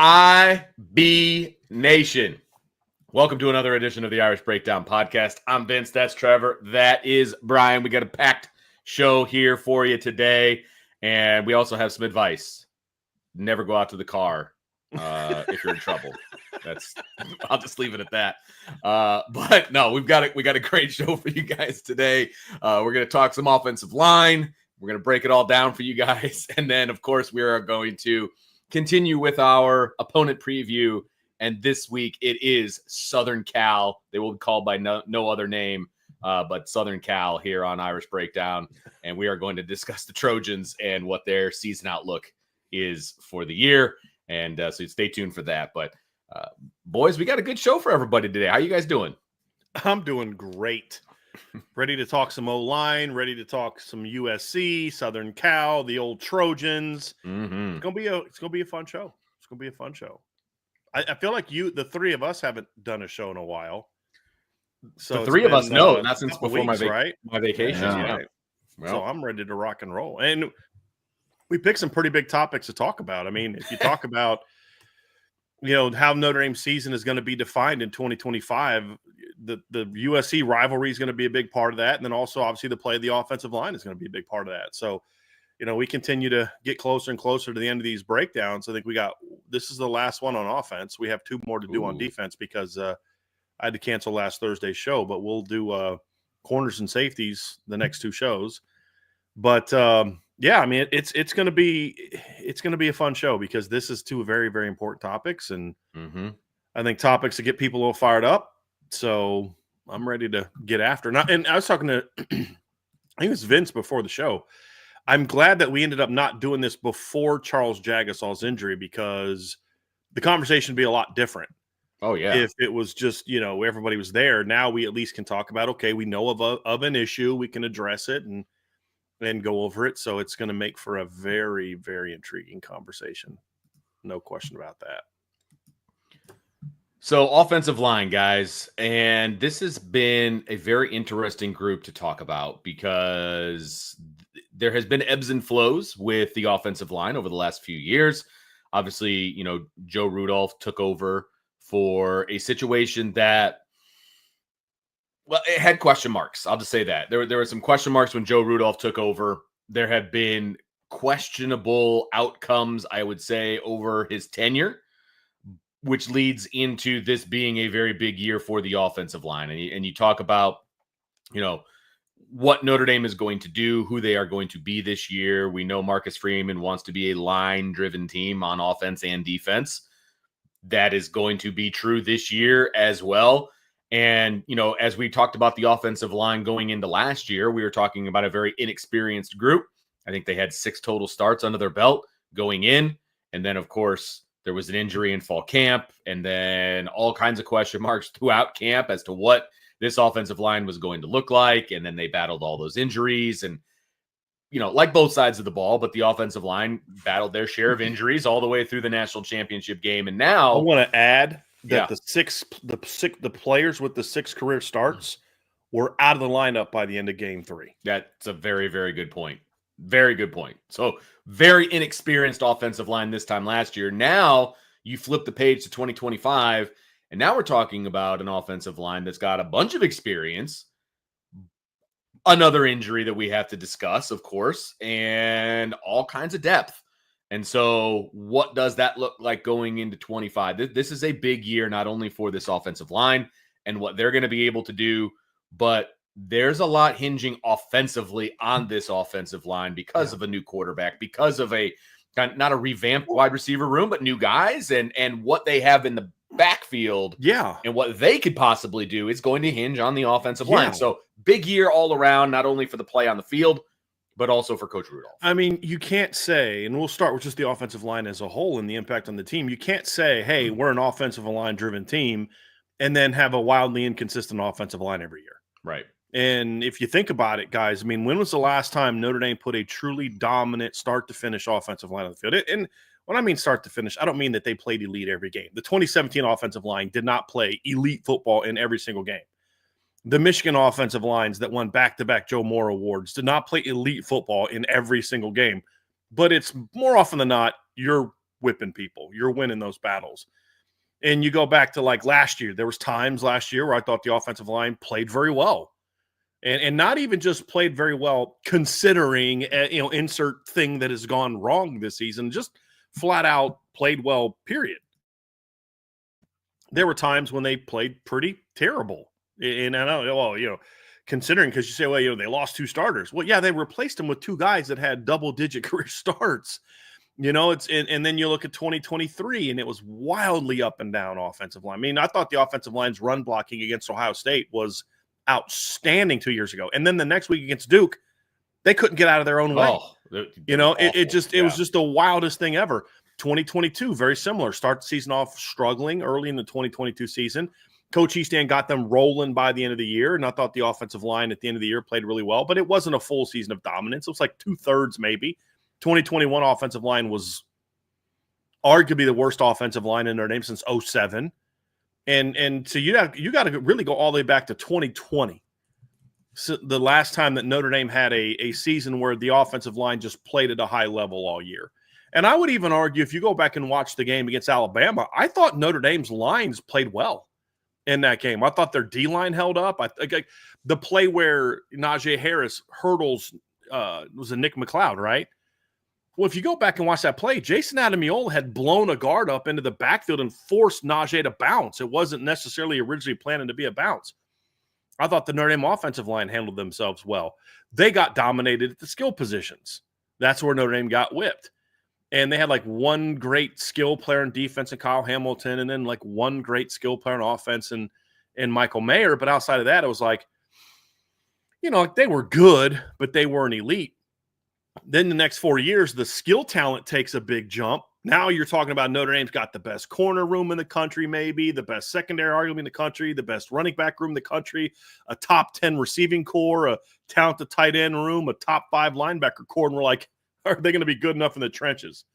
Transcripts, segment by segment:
IB Nation. Welcome to another edition of the Irish Breakdown Podcast. I'm Vince. That's Trevor. That is Brian. We got a packed show here for you today. And we also have some advice. Never go out to the car if you're in trouble. I'll just leave it at that. But no, we got a great show for you guys today. We're going to talk some offensive line. We're going to break it all down for you guys. And then, of course, we are going to continue with our opponent preview, and this week it is Southern Cal. They will be called by no other name but Southern Cal here on Irish Breakdown, and we are going to discuss the Trojans and what their season outlook is for the year, and so stay tuned for that. But boys, we got a good show for everybody today. How you guys doing? I'm doing great. Ready to talk some O-line, ready to talk some USC, Southern Cal, the old Trojans. Mm-hmm. It's gonna be a fun show. It's gonna be a fun show. I feel like the three of us haven't done a show in a while. So the three of us, no, not since before weeks, my vacation. Yeah. Yeah. Well, So I'm ready to rock and roll. And we picked some pretty big topics to talk about. I mean, if you talk about, how Notre Dame season is going to be defined in 2025, the USC rivalry is going to be a big part of that. And then also, obviously, the play of the offensive line is going to be a big part of that. So, we continue to get closer and closer to the end of these breakdowns. I think this is the last one on offense. We have two more to do on defense because I had to cancel last Thursday's show, but we'll do corners and safeties the next two shows. But yeah, I mean, it's going to be a fun show because this is two very, very important topics, and I think topics to get people a little fired up. So I'm ready to get after. And I was talking to, I think it was Vince before the show. I'm glad that we ended up not doing this before Charles Jagasaw's injury because the conversation would be a lot different. Oh, yeah. If it was just, everybody was there. Now we at least can talk about, okay, we know of an issue. We can address it and go over it. So it's going to make for a very, very intriguing conversation. No question about that. So offensive line, guys, and this has been a very interesting group to talk about because there has been ebbs and flows with the offensive line over the last few years. Obviously, Joe Rudolph took over for a situation that, well, it had question marks. I'll just say that. There were some question marks when Joe Rudolph took over. There have been questionable outcomes, I would say, over his tenure, which leads into this being a very big year for the offensive line. And you talk about, what Notre Dame is going to do, who they are going to be this year. We know Marcus Freeman wants to be a line-driven team on offense and defense. That is going to be true this year as well. And, as we talked about the offensive line going into last year, we were talking about a very inexperienced group. I think they had 6 total starts under their belt going in. And then, of course, there was an injury in fall camp and then all kinds of question marks throughout camp as to what this offensive line was going to look like. And then they battled all those injuries and, like both sides of the ball, but the offensive line battled their share of injuries all the way through the national championship game. And now I want to add that the players with the 6 career starts were out of the lineup by the end of game 3. That's a very, very good point. Very good point. So very inexperienced offensive line this time last year. Now you flip the page to 2025, and now we're talking about an offensive line that's got a bunch of experience, another injury that we have to discuss, of course, and all kinds of depth. And so what does that look like going into 25? This is a big year, not only for this offensive line and what they're going to be able to do, but there's a lot hinging offensively on this offensive line because of a new quarterback, because of not a revamped wide receiver room, but new guys and what they have in the backfield. Yeah. And what they could possibly do is going to hinge on the offensive line. So big year all around, not only for the play on the field, but also for Coach Rudolph. I mean, you can't say, and we'll start with just the offensive line as a whole and the impact on the team. You can't say, hey, we're an offensive line driven team and then have a wildly inconsistent offensive line every year. Right. And if you think about it, guys, I mean, when was the last time Notre Dame put a truly dominant start to finish offensive line on the field? And when I mean start to finish, I don't mean that they played elite every game. The 2017 offensive line did not play elite football in every single game. The Michigan offensive lines that won back-to-back Joe Moore awards did not play elite football in every single game. But it's more often than not, you're whipping people. You're winning those battles. And you go back to like last year. There was times last year where I thought the offensive line played very well. And not even just played very well, considering, insert thing that has gone wrong this season, just flat out played well, period. There were times when they played pretty terrible. And I know, well, considering, because you say, well, they lost 2 starters. Well, yeah, they replaced them with 2 guys that had double-digit career starts. And then you look at 2023, and it was wildly up and down offensive line. I mean, I thought the offensive line's run blocking against Ohio State was outstanding 2 years ago. And then the next week against Duke, they couldn't get out of their own way. It was just the wildest thing ever. 2022, very similar. Start the season off struggling early in the 2022 season. Coach Easton got them rolling by the end of the year, and I thought the offensive line at the end of the year played really well, but it wasn't a full season of dominance. It was like 2/3 maybe. 2021 offensive line was arguably the worst offensive line in Notre Dame since 2007. And so you got to really go all the way back to 2020. So the last time that Notre Dame had a season where the offensive line just played at a high level all year. And I would even argue, if you go back and watch the game against Alabama, I thought Notre Dame's lines played well in that game. I thought their D-line held up. The play where Najee Harris hurdles was a Nick McLeod, right? Well, if you go back and watch that play, Jason Adamiola had blown a guard up into the backfield and forced Najee to bounce. It wasn't necessarily originally planning to be a bounce. I thought the Notre Dame offensive line handled themselves well. They got dominated at the skill positions. That's where Notre Dame got whipped. And they had like one great skill player in defense in Kyle Hamilton, and then like one great skill player in offense in Michael Mayer. But outside of that, it was like, they were good, but they weren't elite. Then the next 4 years, the skill talent takes a big jump. Now you're talking about Notre Dame's got the best corner room in the country, maybe the best secondary argument in the country, the best running back room in the country, a top 10 receiving core, a talented tight end room, a top 5 linebacker core. And we're like, are they going to be good enough in the trenches?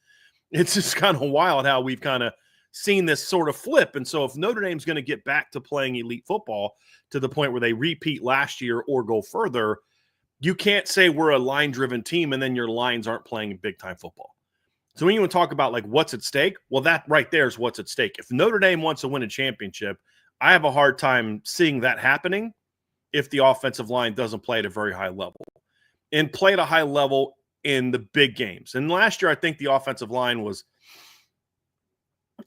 It's just kind of wild how we've kind of seen this sort of flip. And so if Notre Dame's going to get back to playing elite football to the point where they repeat last year or go further, you can't say we're a line-driven team and then your lines aren't playing big-time football. So when you want to talk about like what's at stake, well, that right there is what's at stake. If Notre Dame wants to win a championship, I have a hard time seeing that happening if the offensive line doesn't play at a very high level. And play at a high level in the big games. And last year, I think the offensive line was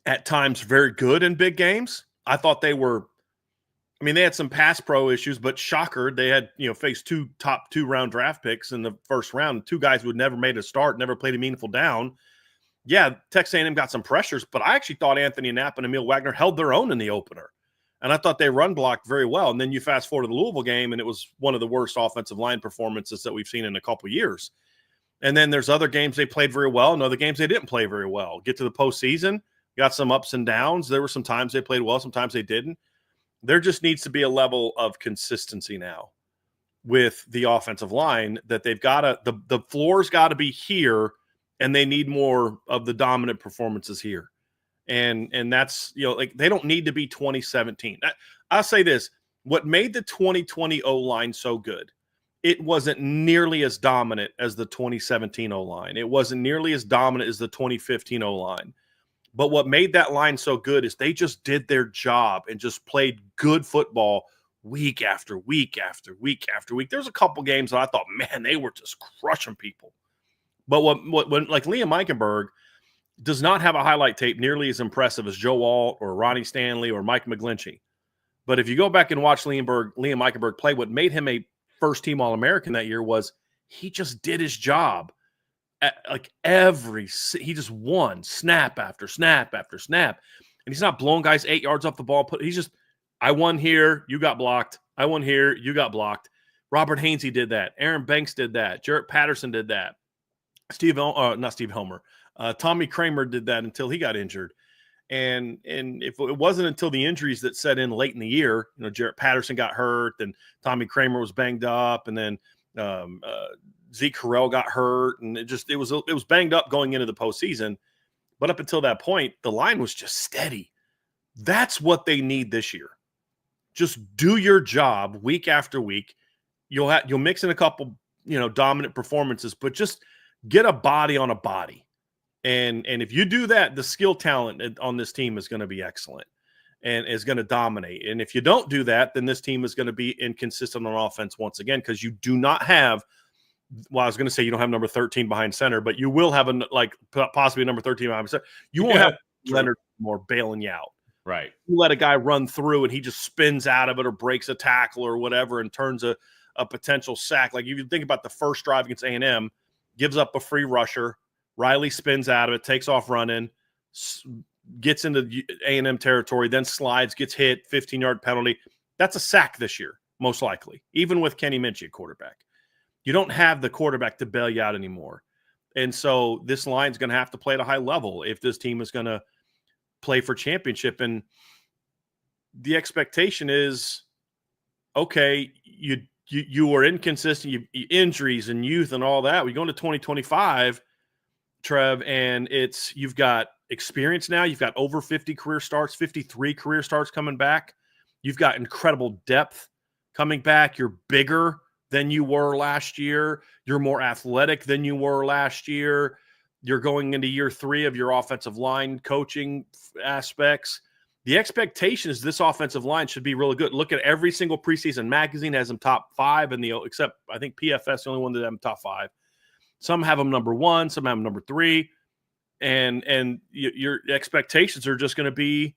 at times very good in big games. I thought they had some pass pro issues, but shocker, they had, faced 2 top 2 round draft picks in the first round, 2 guys who had never made a start, never played a meaningful down. Yeah, Texas A&M got some pressures, but I actually thought Anthony Knapp and Emil Wagner held their own in the opener. And I thought they run blocked very well. And then you fast forward to the Louisville game, and it was one of the worst offensive line performances that we've seen in a couple of years. And then there's other games they played very well and other games they didn't play very well. Get to the postseason, got some ups and downs. There were some times they played well, sometimes they didn't. There just needs to be a level of consistency now with the offensive line that they've got to – the floor's got to be here, and they need more of the dominant performances here. And that's, they don't need to be 2017. I'll say this. What made the 2020 O-line so good, it wasn't nearly as dominant as the 2017 O-line. It wasn't nearly as dominant as the 2015 O-line. But what made that line so good is they just did their job and just played good football week after week after week after week. There's a couple games that I thought, man, they were just crushing people. But when like Liam Eichenberg does not have a highlight tape nearly as impressive as Joe Alt or Ronnie Stanley or Mike McGlinchey. But if you go back and watch Liam Eichenberg play, what made him a first-team All-American that year was he just did his job. He just won snap after snap after snap. And he's not blowing guys 8 yards off the ball. He's just, I won here, you got blocked. I won here, you got blocked. Robert Hainsey did that. Aaron Banks did that. Jarrett Patterson did that. Tommy Kramer did that until he got injured. And if it wasn't until the injuries that set in late in the year, Jarrett Patterson got hurt, and Tommy Kramer was banged up, and then Zeke Correll got hurt, and it was banged up going into the postseason. But up until that point, the line was just steady. That's what they need this year. Just do your job week after week. You'll mix in a couple, dominant performances, but just get a body on a body. And if you do that, the skill talent on this team is going to be excellent and is going to dominate. And if you don't do that, then this team is going to be inconsistent on offense once again, because you do not have – well, I was going to say you don't have number 13 behind center, but you will have possibly a number 13 behind center. You won't have Leonard more bailing you out. Right. You let a guy run through and he just spins out of it or breaks a tackle or whatever and turns a potential sack. Like if you think about the first drive against A&M, gives up a free rusher, Riley spins out of it, takes off running, gets into A&M territory, then slides, gets hit, 15-yard penalty. That's a sack this year, most likely, even with Kenny Minchie at quarterback. You don't have the quarterback to bail you out anymore. And so this line's going to have to play at a high level if this team is going to play for championship. And the expectation is, okay, you are inconsistent, you injuries and youth and all that. We go into 2025, Trev, and you've got experience now. You've got over 50 career starts, 53 career starts coming back. You've got incredible depth coming back. You're bigger than you were last year. You're more athletic than you were last year. You're going into year 3 of your offensive line coaching aspects. The expectation is this offensive line should be really good. Look at every single preseason magazine has them top 5 except I think PFS the only one that have them top 5. Some have them number 1, some have them number 3. And your expectations are just going to be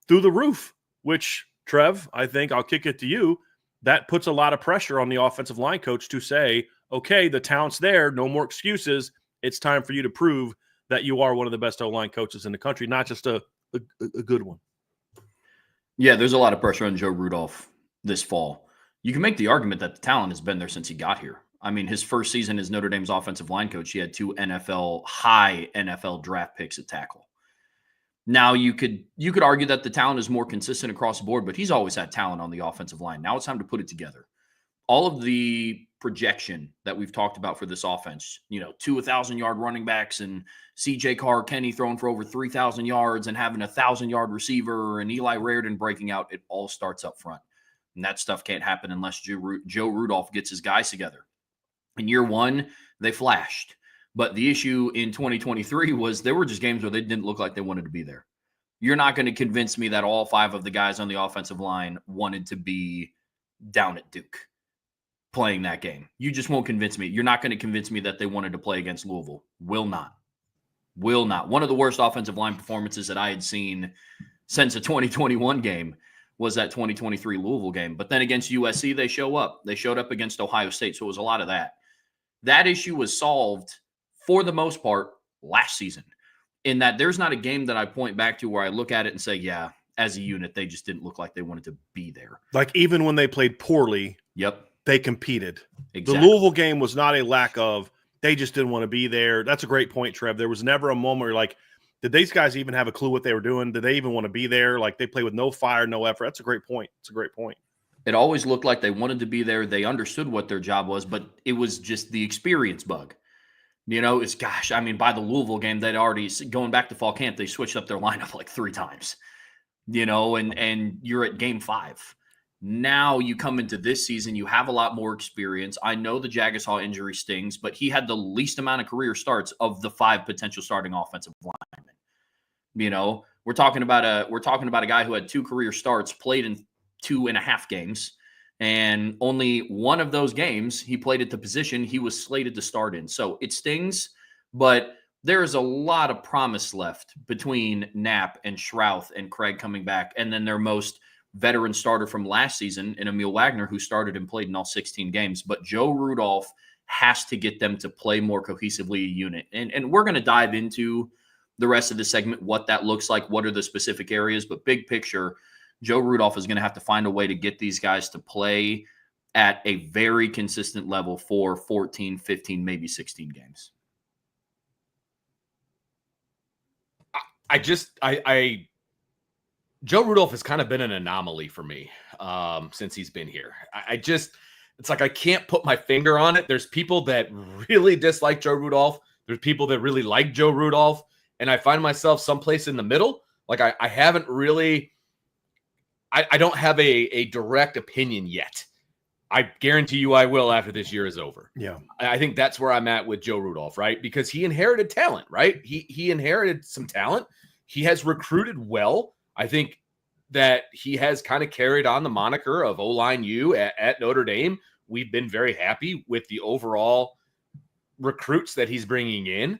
through the roof, which, Trev, I think I'll kick it to you. That puts a lot of pressure on the offensive line coach to say, okay, the talent's there, no more excuses. It's time for you to prove that you are one of the best O-line coaches in the country, not just a good one. Yeah, there's a lot of pressure on Joe Rudolph this fall. You can make the argument that the talent has been there since he got here. I mean, his first season as Notre Dame's offensive line coach, he had 2 high NFL draft picks at tackle. Now you could argue that the talent is more consistent across the board, but he's always had talent on the offensive line. Now it's time to put it together. All of the projection that we've talked about for this offense, 2 1,000-yard running backs and C.J. Kenny throwing for over 3,000 yards and having a 1,000-yard receiver and Eli Raridon breaking out, it all starts up front. And that stuff can't happen unless Joe Rudolph gets his guys together. In year 1, they flashed. But the issue in 2023 was there were just games where they didn't look like they wanted to be there. You're not going to convince me that all 5 of the guys on the offensive line wanted to be down at Duke playing that game. You just won't convince me. You're not going to convince me that they wanted to play against Louisville. Will not. One of the worst offensive line performances that I had seen since the 2021 game was that 2023 Louisville game. But then against USC, they show up. They showed up against Ohio State, so it was a lot of that. That issue was solved for the most part last season, in that there's not a game that I point back to where I look at it and say, yeah, as a unit, they just didn't look like they wanted to be there. Like even when they played poorly, yep, they competed. Exactly. The Louisville game was not a lack of, they just didn't want to be there. That's a great point, Trev. There was never a moment where like, did these guys even have a clue what they were doing? Did they even want to be there? Like they played with no fire, no effort. That's a great point. It's a great point. It always looked like they wanted to be there. They understood what their job was, but it was just the experience bug. By the Louisville game, they'd already, going back to fall camp, they switched up their lineup like 3 times, and you're at game 5. Now you come into this season, you have a lot more experience. I know the Jagasaw injury stings, but he had the least amount of career starts of the 5 potential starting offensive linemen. We're talking about a guy who had 2 career starts, played in 2.5 games, and only one of those games he played at the position he was slated to start in. So it stings, but there is a lot of promise left between Knapp and Schrouth and Craig coming back, and then their most veteran starter from last season in Emil Wagner, who started and played in all 16 games. But Joe Rudolph has to get them to play more cohesively a unit. And we're going to dive into the rest of the segment, what that looks like, what are the specific areas. But big picture, Joe Rudolph is going to have to find a way to get these guys to play at a very consistent level for 14, 15, maybe 16 games. Joe Rudolph has kind of been an anomaly for me since he's been here. It's like I can't put my finger on it. There's people that really dislike Joe Rudolph. There's people that really like Joe Rudolph. and I find myself someplace in the middle. Like I haven't really, I don't have a direct opinion yet. I guarantee you I will after this year is over. Yeah. I think that's where I'm at with Joe Rudolph, right? Because he inherited talent, right? He inherited some talent. He has recruited well. I think that he has kind of carried on the moniker of O-line U at Notre Dame. We've been very happy with the overall recruits that he's bringing in.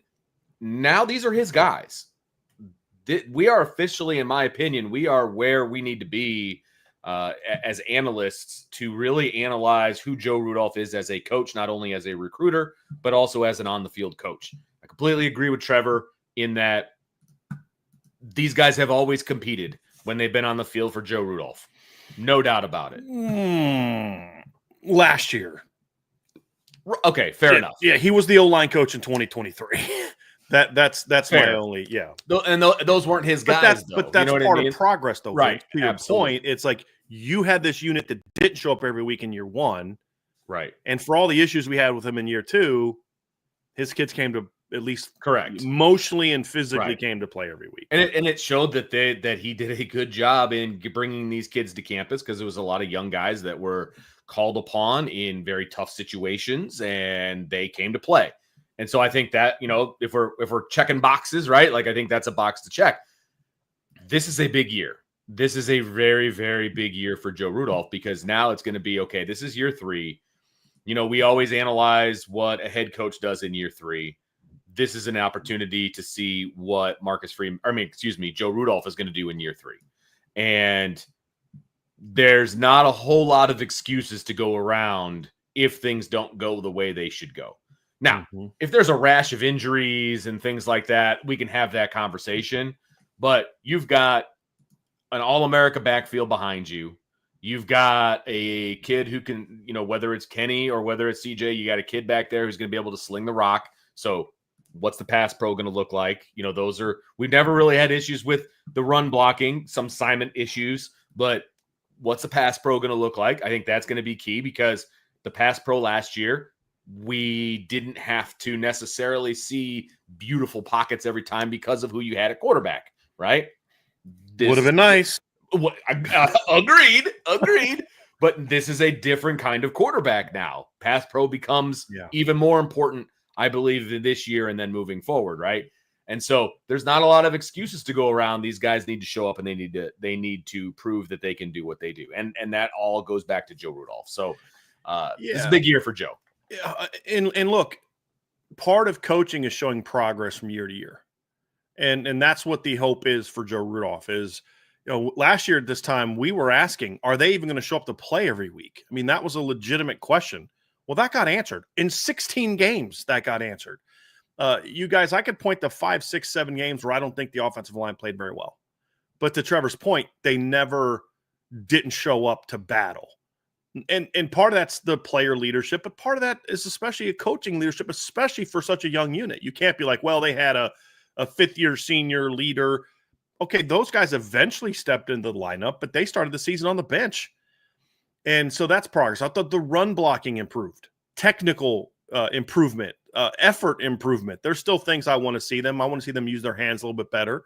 Now these are his guys. We are officially, in my opinion, we are where we need to be as analysts to really analyze who Joe Rudolph is as a coach, not only as a recruiter, but also as an on-the-field coach. I completely agree with Trevor in that these guys have always competed when they've been on the field for Joe Rudolph. No doubt about it. Last year. Okay, fair enough. Yeah, he was the O-line coach in 2023. That's fair. My only, And those weren't his guys, but that's part of progress, though. Right. To your point, it's like you had this unit that didn't show up every week in year one. Right. And for all the issues we had with him in year two, his kids came to at least correct emotionally and physically came to play every week. And it showed that he did a good job in bringing these kids to campus, because there was a lot of young guys that were called upon in very tough situations and they came to play. And so I think that, if we're checking boxes, right? Like, I think that's a box to check. This is a big year. This is a very, very big year for Joe Rudolph, because now it's going to be, okay, this is year 3. We always analyze what a head coach does in year 3. This is an opportunity to see what Joe Rudolph is going to do in year 3. And there's not a whole lot of excuses to go around if things don't go the way they should go. Now, if there's a rash of injuries and things like that, we can have that conversation. But you've got an All-America backfield behind you. You've got a kid who can, whether it's Kenny or whether it's CJ, you got a kid back there who's going to be able to sling the rock. So what's the pass pro going to look like? We've never really had issues with the run blocking, some Simon issues, but what's the pass pro going to look like? I think that's going to be key, because the pass pro last year, we didn't have to necessarily see beautiful pockets every time because of who you had at quarterback, right? Would have been nice. Agreed. But this is a different kind of quarterback now. Pass pro becomes even more important, I believe, this year and then moving forward, right? And so there's not a lot of excuses to go around. These guys need to show up and they need to prove that they can do what they do. And that all goes back to Joe Rudolph. So this is a big year for Joe. And look, part of coaching is showing progress from year to year. And that's what the hope is for Joe Rudolph is, last year at this time, we were asking, are they even going to show up to play every week? I mean, that was a legitimate question. Well, that got answered. In 16 games, that got answered. You guys, I could point to 5, 6, 7 games where I don't think the offensive line played very well. But to Trevor's point, they never didn't show up to battle. And part of that's the player leadership, but part of that is especially a coaching leadership, especially for such a young unit. You can't be like, well, they had a fifth-year senior leader. Okay, those guys eventually stepped into the lineup, but they started the season on the bench. And so that's progress. I thought the run blocking improved, technical improvement, effort improvement. There's still things I want to see them. I want to see them use their hands a little bit better.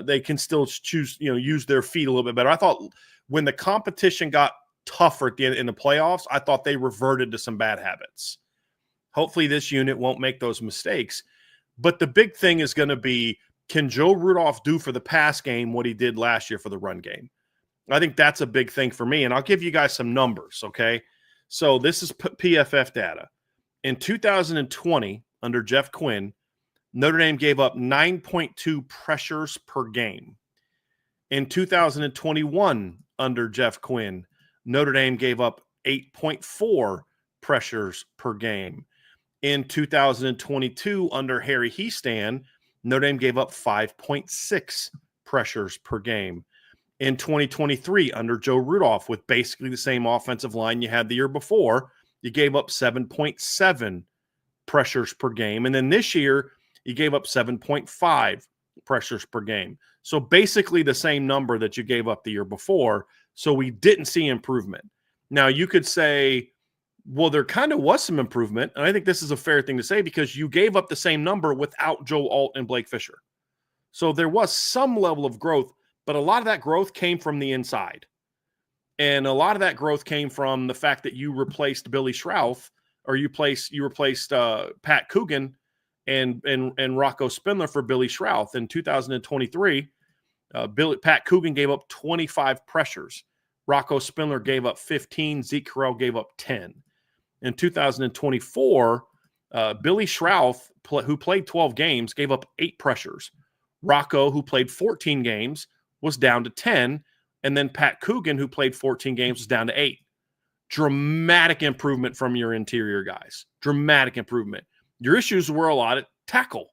They can still use their feet a little bit better. I thought when the competition got tougher at the end in the playoffs, I thought they reverted to some bad habits. Hopefully this unit won't make those mistakes. But the big thing is going to be, can Joe Rudolph do for the pass game what he did last year for the run game? I think that's a big thing for me. And I'll give you guys some numbers, okay? So this is PFF data. In 2020, under Jeff Quinn, Notre Dame gave up 9.2 pressures per game. In 2021, under Jeff Quinn, Notre Dame gave up 8.4 pressures per game. In 2022, under Harry Hiestand, Notre Dame gave up 5.6 pressures per game. In 2023, under Joe Rudolph, with basically the same offensive line you had the year before, you gave up 7.7 pressures per game. And then this year, you gave up 7.5 pressures per game. So basically the same number that you gave up the year before. So we didn't see improvement. Now, you could say, well, there kind of was some improvement. And I think this is a fair thing to say, because you gave up the same number without Joe Alt and Blake Fisher. So there was some level of growth, but a lot of that growth came from the inside. And a lot of that growth came from the fact that you replaced Billy Schrauth, or you replaced Pat Coogan and Rocco Spindler for Billy Schrauth. In 2023, Pat Coogan gave up 25 pressures. Rocco Spindler gave up 15. Zeke Correll gave up 10. In 2024, Billy Schrauth, who played 12 games, gave up 8 pressures. Rocco, who played 14 games, was down to 10. And then Pat Coogan, who played 14 games, was down to 8. Dramatic improvement from your interior guys. Dramatic improvement. Your issues were a lot at tackle.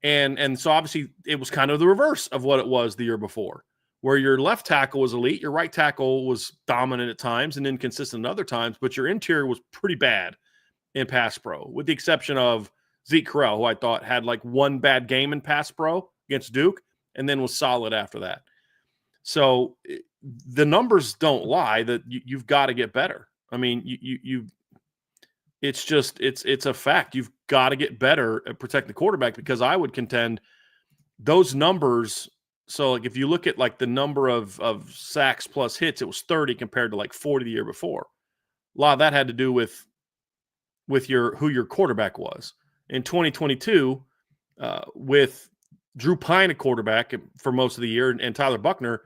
And so obviously it was kind of the reverse of what it was the year before, where your left tackle was elite, your right tackle was dominant at times and inconsistent at other times, but your interior was pretty bad in pass pro, with the exception of Zeke Correll, who I thought had like one bad game in pass pro against Duke and then was solid after that. So the numbers don't lie that you've got to get better. I mean, it's a fact. You've got to get better at protecting the quarterback, because I would contend those numbers. So like if you look at like the number of sacks plus hits, it was 30 compared to like 40 the year before. A lot of that had to do with who your quarterback was. In 2022, with Drew Pine a quarterback for most of the year and Tyler Buckner,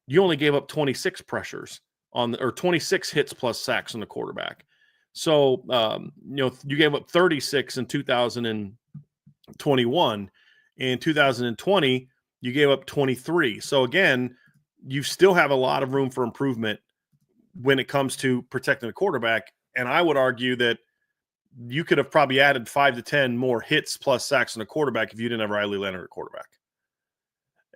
you only gave up 26 pressures or 26 hits plus sacks on the quarterback. So, you gave up 36 in 2021. In 2020, you gave up 23. So again, you still have a lot of room for improvement when it comes to protecting the quarterback. And I would argue that you could have probably added 5 to 10 more hits plus sacks on the quarterback if you didn't have Riley Leonard at quarterback.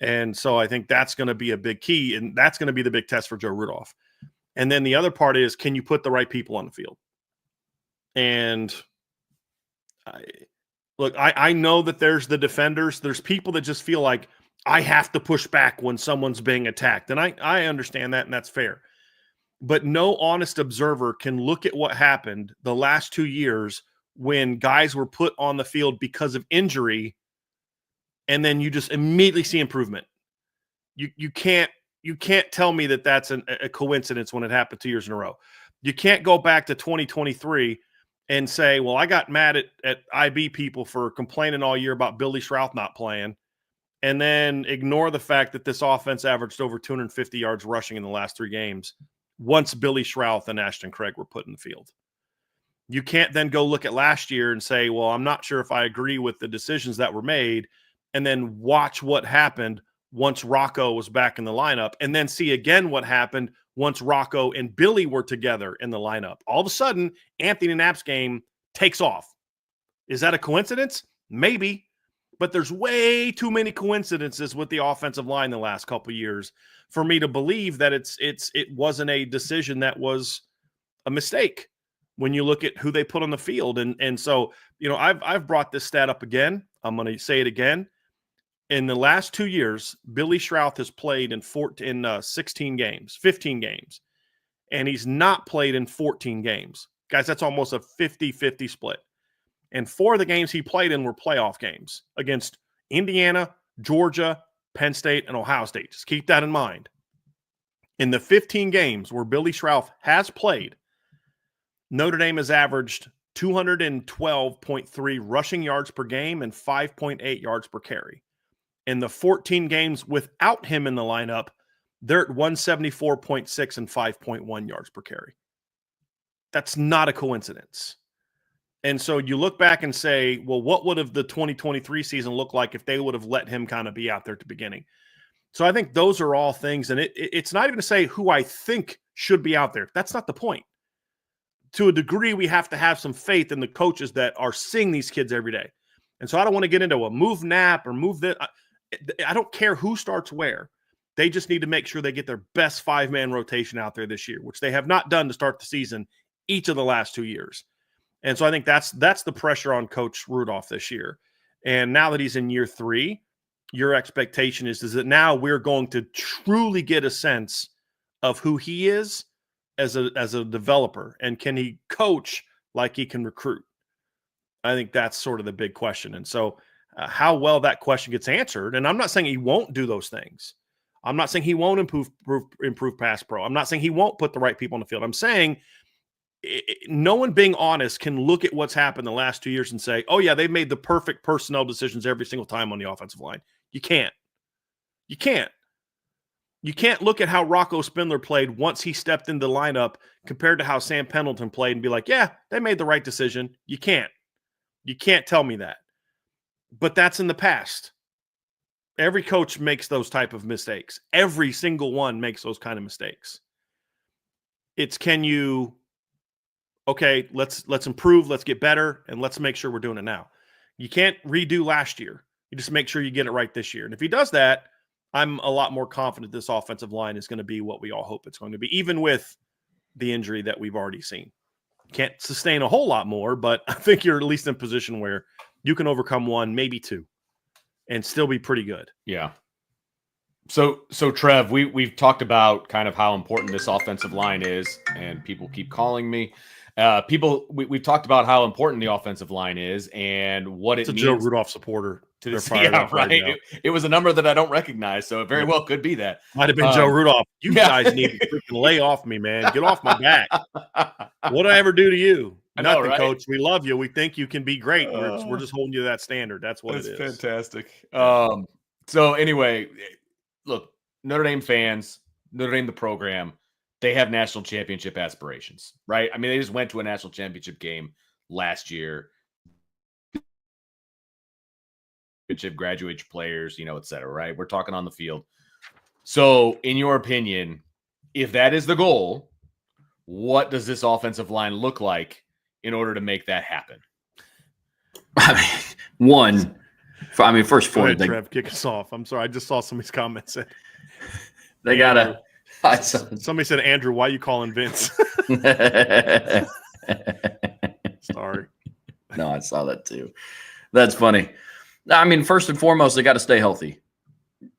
And so I think that's going to be a big key, and that's going to be the big test for Joe Rudolph. And then the other part is, can you put the right people on the field? And I know that there's the defenders. There's people that just feel like I have to push back when someone's being attacked. And I understand that, and that's fair. But no honest observer can look at what happened the last 2 years when guys were put on the field because of injury, and then you just immediately see improvement. You can't tell me that that's a coincidence when it happened 2 years in a row. You can't go back to 2023 and say, well, I got mad at IB people for complaining all year about Billy Schrauth not playing, and then ignore the fact that this offense averaged over 250 yards rushing in the last 3 games once Billy Schrauth and Ashton Craig were put in the field. You can't then go look at last year and say, well, I'm not sure if I agree with the decisions that were made, and then watch what happened once Rocco was back in the lineup, and then see again what happened once Rocco and Billy were together in the lineup. All of a sudden, Anthony Knapp's game takes off. Is that a coincidence? Maybe, but there's way too many coincidences with the offensive line the last couple of years for me to believe that it wasn't a decision that was a mistake when you look at who they put on the field. And so, I've brought this stat up again. I'm going to say it again. In the last 2 years, Billy Schrauth has played in 15 games, and he's not played in 14 games. Guys, that's almost a 50-50 split. And 4 of the games he played in were playoff games against Indiana, Georgia, Penn State, and Ohio State. Just keep that in mind. In the 15 games where Billy Schrauth has played, Notre Dame has averaged 212.3 rushing yards per game and 5.8 yards per carry. In the 14 games without him in the lineup, they're at 174.6 and 5.1 yards per carry. That's not a coincidence. And so you look back and say, well, what would have the 2023 season looked like if they would have let him kind of be out there at the beginning? So I think those are all things. And it's not even to say who I think should be out there. That's not the point. To a degree, we have to have some faith in the coaches that are seeing these kids every day. And so I don't want to get into a move Knapp or move that. I don't care who starts where. They just need to make sure they get their best 5-man rotation out there this year, which they have not done to start the season each of the last 2 years. And so I think that's the pressure on Coach Rudolph this year. And now that he's in year 3, your expectation is that now we're going to truly get a sense of who he is as a developer, and can he coach like he can recruit? I think that's sort of the big question. And so how well that question gets answered. And I'm not saying he won't do those things. I'm not saying he won't improve pass pro. I'm not saying he won't put the right people on the field. I'm saying no one being honest can look at what's happened the last 2 years and say, oh, yeah, they've made the perfect personnel decisions every single time on the offensive line. You can't. You can't. You can't look at how Rocco Spindler played once he stepped into the lineup compared to how Sam Pendleton played and be like, yeah, they made the right decision. You can't. You can't tell me that. But that's in the past. Every coach makes those type of mistakes. Every single one makes those kind of mistakes. It's okay, let's improve, let's get better, and let's make sure we're doing it now. You can't redo last year. You just make sure you get it right this year. And if he does that, I'm a lot more confident this offensive line is going to be what we all hope it's going to be, even with the injury that we've already seen. Can't sustain a whole lot more, but I think you're at least in a position where you can overcome one, maybe two, and still be pretty good. Yeah. So Trev, we've talked about kind of how important this offensive line is, and people keep calling me. We've talked about how important the offensive line is and what it means. It's a Joe Rudolph supporter. To this, yeah, right. It was a number that I don't recognize, so it very well could be that. Might have been Joe Rudolph. You guys need to freaking lay off me, man. Get off my back. What did I ever do to you? Nothing, right? Coach. We love you. We think you can be great. We're just holding you to that standard. That's what it is. Fantastic. So anyway, look, Notre Dame fans, Notre Dame the program, they have national championship aspirations, right? I mean, they just went to a national championship game last year. Graduate players, et cetera, right? We're talking on the field. So, in your opinion, if that is the goal, what does this offensive line look like in order to make that happen? First four. Trev, kick us off. I'm sorry, I just saw somebody's comments. They gotta. Somebody said, Andrew, why are you calling Vince? Sorry. No, I saw that too. That's funny. I mean, first and foremost, they got to stay healthy.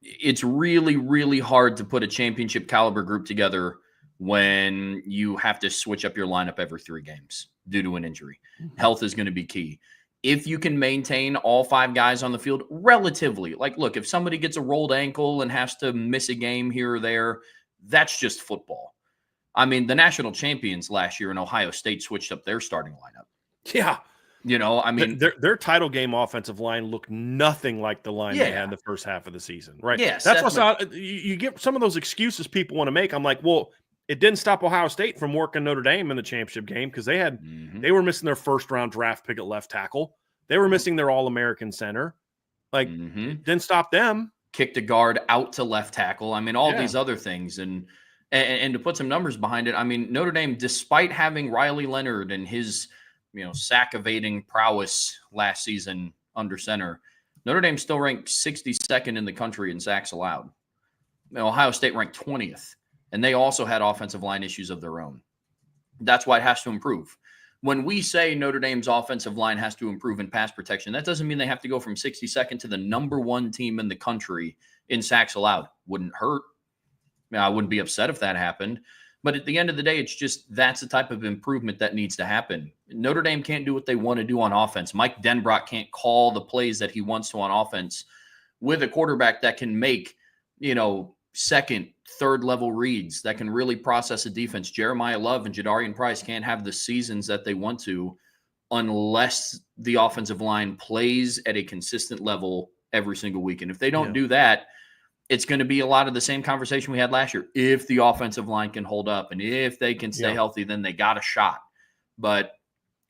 It's really, really hard to put a championship caliber group together when you have to switch up your lineup every 3 games due to an injury. Mm-hmm. Health is going to be key. If you can maintain all 5 guys on the field relatively, like, look, if somebody gets a rolled ankle and has to miss a game here or there, that's just football. I mean, the national champions last year in Ohio State switched up their starting lineup. Yeah. I mean, their title game offensive line looked nothing like the line they had the first half of the season, right? Yes, that's what's you get some of those excuses people want to make. I'm like, well, it didn't stop Ohio Sate from working Notre Dame in the championship game because they were missing their first round draft pick at left tackle. They were missing their All-American center. Like, didn't stop them. Kicked a guard out to left tackle. I mean, all these other things, and to put some numbers behind it. I mean, Notre Dame, despite having Riley Leonard and his sack evading prowess last season under center, Notre Dame still ranked 62nd in the country in sacks allowed. Ohio State ranked 20th, and they also had offensive line issues of their own. That's why it has to improve. When we say Notre Dame's offensive line has to improve in pass protection, that doesn't mean they have to go from 62nd to the number 1 team in the country in sacks allowed. Wouldn't hurt. I wouldn't be upset if that happened. But at the end of the day, it's just that's the type of improvement that needs to happen. Notre Dame can't do what they want to do on offense. Mike Denbrock can't call the plays that he wants to on offense with a quarterback that can make, second, third level reads, that can really process a defense. Jeremiah Love and Jadarian Price can't have the seasons that they want to unless the offensive line plays at a consistent level every single week. And if they don't do that, it's going to be a lot of the same conversation we had last year. If the offensive line can hold up and if they can stay healthy, then they got a shot. But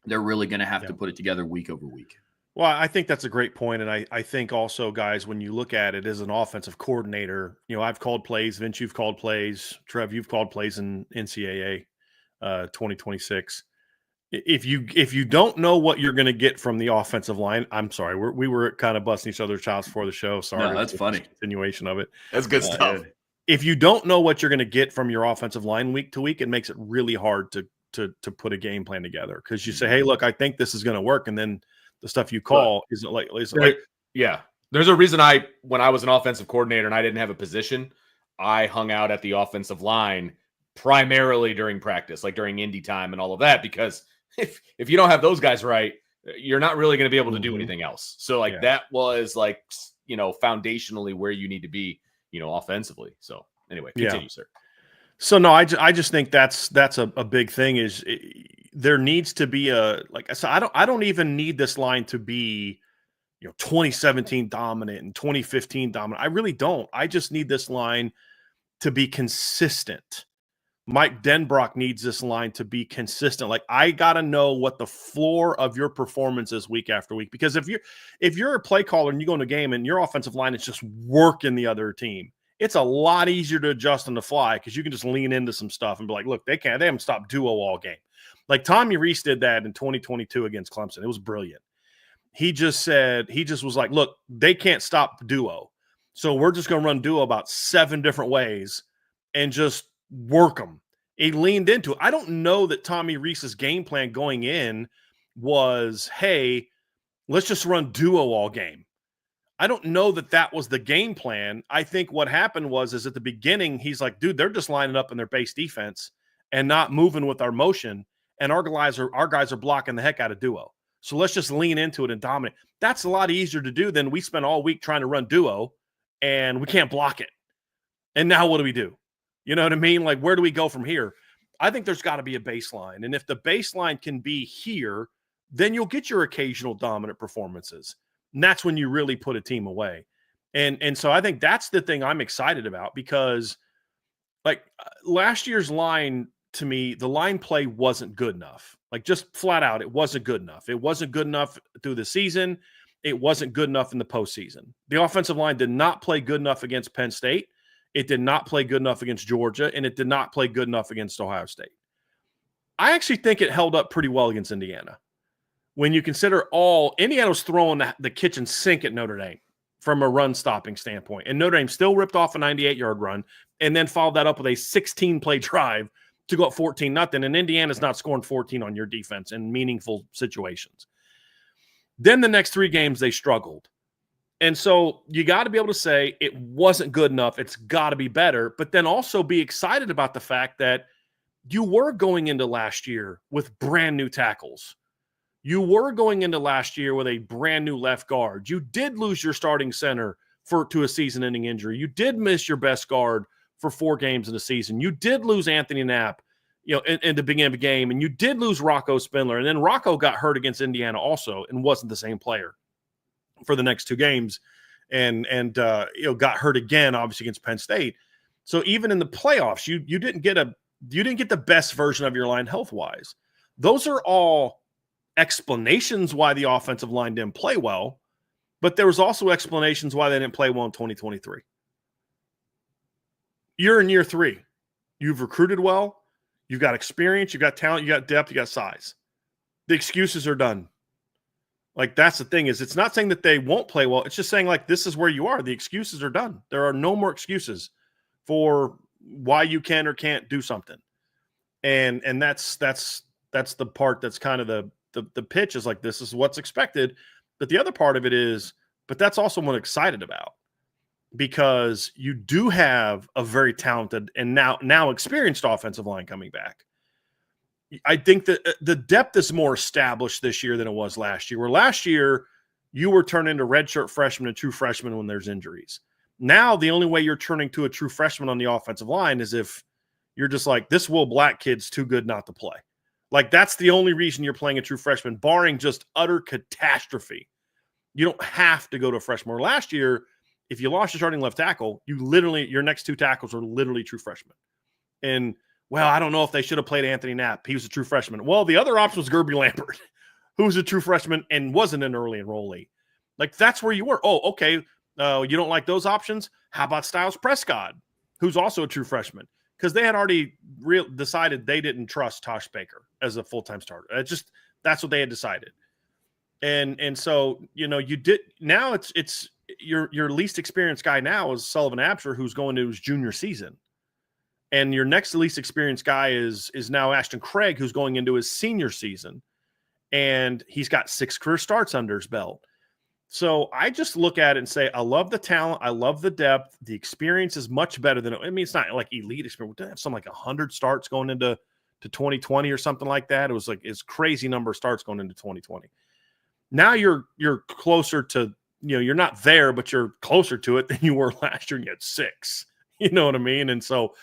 they're really going to have to put it together week over week. Well, I think that's a great point. And I think also, guys, when you look at it as an offensive coordinator, I've called plays. Vince, you've called plays. Trev, you've called plays in NCAA 2026. If you don't know what you're going to get from the offensive line, I'm sorry, we were kind of busting each other's chops for the show. Sorry, no, that's funny. Continuation of it. That's good stuff. If you don't know what you're going to get from your offensive line week to week, it makes it really hard to put a game plan together because you say, hey, look, I think this is going to work, and then the stuff you call isn't like yeah. There's a reason when I was an offensive coordinator and I didn't have a position, I hung out at the offensive line primarily during practice, like during indie time and all of that, because if you don't have those guys right, you're not really going to be able to do Mhm. anything else. So like Yeah. that was like, foundationally where you need to be, offensively. So anyway, continue, sir. So no, I just think that's a big thing is there needs to be I don't even need this line to be 2017 dominant and 2015 dominant. I really don't. I just need this line to be consistent. Mike Denbrock needs this line to be consistent. Like, I got to know what the floor of your performance is week after week. Because if you're a play caller and you go in a game and your offensive line is just working the other team, it's a lot easier to adjust on the fly because you can just lean into some stuff and be like, look, they haven't stopped duo all game. Like Tommy Reese did that in 2022 against Clemson. It was brilliant. He just was like, look, they can't stop duo. So we're just going to run duo about 7 different ways and just work them. He leaned into it. I don't know that Tommy Reese's game plan going in was, hey, let's just run duo all game. I don't know that that was the game plan. I think what happened is at the beginning, he's like, dude, they're just lining up in their base defense and not moving with our motion. And our guys are blocking the heck out of duo. So let's just lean into it and dominate. That's a lot easier to do than we spent all week trying to run duo and we can't block it. And now what do we do? You know what I mean? Like, where do we go from here? I think there's got to be a baseline. And if the baseline can be here, then you'll get your occasional dominant performances. And that's when you really put a team away. And so I think that's the thing I'm excited about because, like, last year's line, to me, the line play wasn't good enough. Like, just flat out, it wasn't good enough. It wasn't good enough through the season. It wasn't good enough in the postseason. The offensive line did not play good enough against Penn State. It did not play good enough against Georgia, and it did not play good enough against Ohio State. I actually think it held up pretty well against Indiana. When you consider Indiana was throwing the kitchen sink at Notre Dame from a run-stopping standpoint, and Notre Dame still ripped off a 98-yard run and then followed that up with a 16-play drive to go up 14-0, and Indiana's not scoring 14 on your defense in meaningful situations. Then the next 3 games, they struggled. And so you got to be able to say it wasn't good enough. It's got to be better, but then also be excited about the fact that you were going into last year with brand new tackles. You were going into last year with a brand new left guard. You did lose your starting center to a season-ending injury. You did miss your best guard for 4 games in the season. You did lose Anthony Knapp, in the beginning of the game, and you did lose Rocco Spindler. And then Rocco got hurt against Indiana also and wasn't the same player for the next 2 games and got hurt again, obviously, against Penn State. So even in the playoffs, you didn't get the best version of your line health-wise. Those are all explanations why the offensive line didn't play well, but there was also explanations why they didn't play well in 2023. You're in year 3. You've recruited well. You've got experience. You've got talent. You got depth. You got size. The excuses are done. Like, that's the thing is it's not saying that they won't play well. It's just saying, like, this is where you are. The excuses are done. There are no more excuses for why you can or can't do something. And that's the part that's kind of the pitch is like, this is what's expected. But the other part of it is, but that's also what I'm excited about because you do have a very talented and now experienced offensive line coming back. I think that the depth is more established this year than it was last year, where last year you were turning into redshirt freshmen and true freshmen when there's injuries. Now, the only way you're turning to a true freshman on the offensive line is if you're just like, this Will Black kid's too good not to play. Like, that's the only reason you're playing a true freshman, barring just utter catastrophe. You don't have to go to a freshman. Last year, if you lost your starting left tackle, your next 2 tackles were literally true freshmen. And, well, I don't know if they should have played Anthony Knapp. He was a true freshman. Well, the other option was Gerby Lambert, who was a true freshman and wasn't an early enrollee. Like, that's where you were. Oh, okay. You don't like those options? How about Styles Prescott, who's also a true freshman? Because they had already decided they didn't trust Tosh Baker as a full-time starter. That's what they had decided. And so, you did now it's your least experienced guy now is Sullivan Absher, who's going to his junior season. And your next least experienced guy is now Ashton Craig, who's going into his senior season. And he's got 6 career starts under his belt. So I just look at it and say, I love the talent. I love the depth. The experience is much better than, it's not like elite experience. We have something like 100 starts going into 2020 or something like that. It was like, it's crazy number of starts going into 2020. Now you're closer to, you're not there, but you're closer to it than you were last year and you had 6. You know what I mean? And so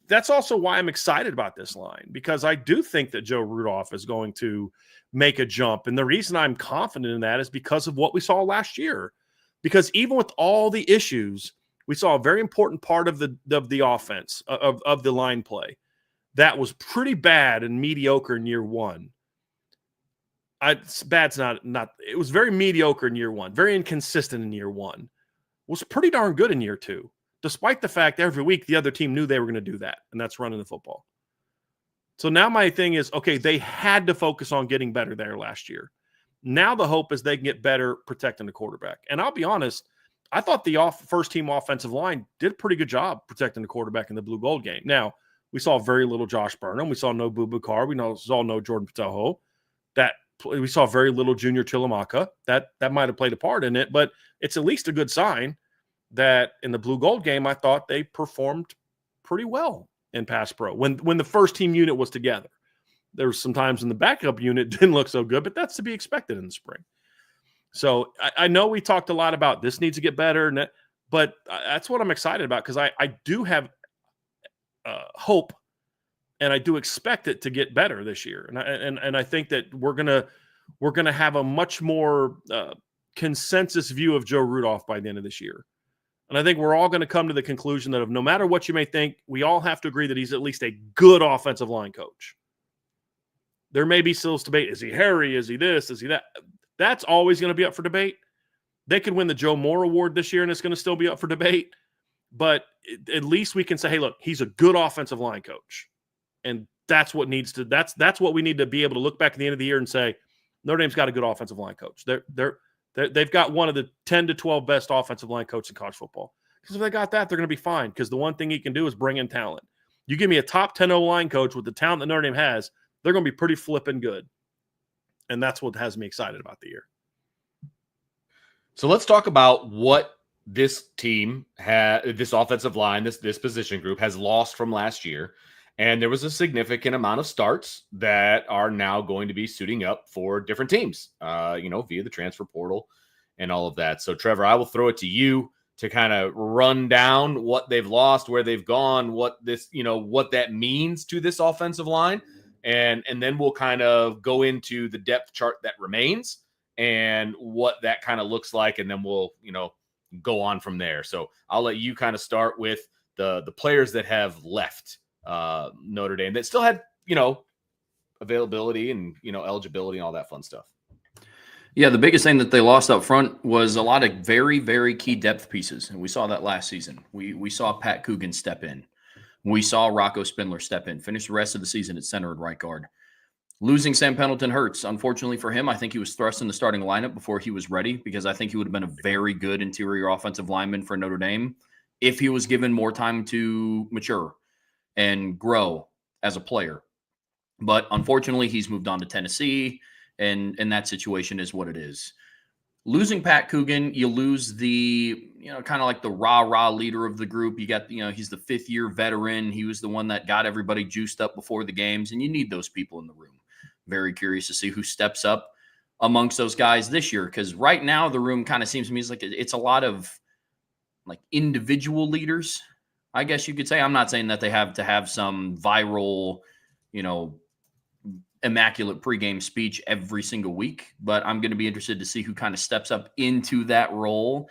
that's also why I'm excited about this line, because I do think that Joe Rudolph is going to make a jump. And the reason I'm confident in that is because of what we saw last year. Because even with all the issues, we saw a very important part of the offense, of the line play that was pretty bad and mediocre in year 1. Bad's not. It was very mediocre in year 1, very inconsistent in year 1. Was pretty darn good in year 2, despite the fact every week the other team knew they were going to do that, and that's running the football. So now my thing is, okay, they had to focus on getting better there last year. Now the hope is they can get better protecting the quarterback. And I'll be honest, I thought the first-team offensive line did a pretty good job protecting the quarterback in the blue-gold game. Now, we saw very little Josh Burnham. We saw no Boo Bakar. We saw no Jordan Patojo. We saw very little Junior Chilamaka. That might have played a part in it, but it's at least a good sign that in the blue-gold game, I thought they performed pretty well in pass pro when the first-team unit was together. There were some times when the backup unit didn't look so good, but that's to be expected in the spring. So I know we talked a lot about this needs to get better, but that's what I'm excited about, because I do have hope, and I do expect it to get better this year. And I think that we're gonna have a much more consensus view of Joe Rudolph by the end of this year. And I think we're all going to come to the conclusion that no matter what you may think, we all have to agree that he's at least a good offensive line coach. There may be still debate. Is he Harry? Is he this? Is he that? That's always going to be up for debate. They could win the Joe Moore Award this year, and it's going to still be up for debate. But at least we can say, hey, look, he's a good offensive line coach. And that's what that's what we need to be able to look back at the end of the year and say, Notre Dame's got a good offensive line coach. They've got one of the 10 to 12 best offensive line coaches in college football. Because if they got that, they're going to be fine. Because the one thing he can do is bring in talent. You give me a top 10 O-line coach with the talent that Notre Dame has, they're going to be pretty flipping good. And that's what has me excited about the year. So let's talk about what this team this offensive line, this position group has lost from last year. And there was a significant amount of starts that are now going to be suiting up for different teams, via the transfer portal and all of that. So, Trevor, I will throw it to you to kind of run down what they've lost, where they've gone, what that means to this offensive line. And then we'll kind of go into the depth chart that remains and what that kind of looks like. And then we'll, go on from there. So I'll let you kind of start with the players that have left Notre Dame that still had, availability and, eligibility and all that fun stuff. Yeah, the biggest thing that they lost up front was a lot of very, very key depth pieces. And we saw that last season. We saw Pat Coogan step in. We saw Rocco Spindler step in, finish the rest of the season at center and right guard. Losing Sam Pendleton hurts. Unfortunately for him, I think he was thrust in the starting lineup before he was ready, because I think he would have been a very good interior offensive lineman for Notre Dame if he was given more time to mature and grow as a player. But unfortunately, he's moved on to Tennessee, and that situation is what it is. Losing Pat Coogan, you lose the, kind of like the rah-rah leader of the group. You got, he's the fifth-year veteran. He was the one that got everybody juiced up before the games, and you need those people in the room. Very curious to see who steps up amongst those guys this year, because right now the room kind of seems to me like it's a lot of like individual leaders, I guess you could say. I'm not saying that they have to have some viral, immaculate pregame speech every single week, but I'm going to be interested to see who kind of steps up into that role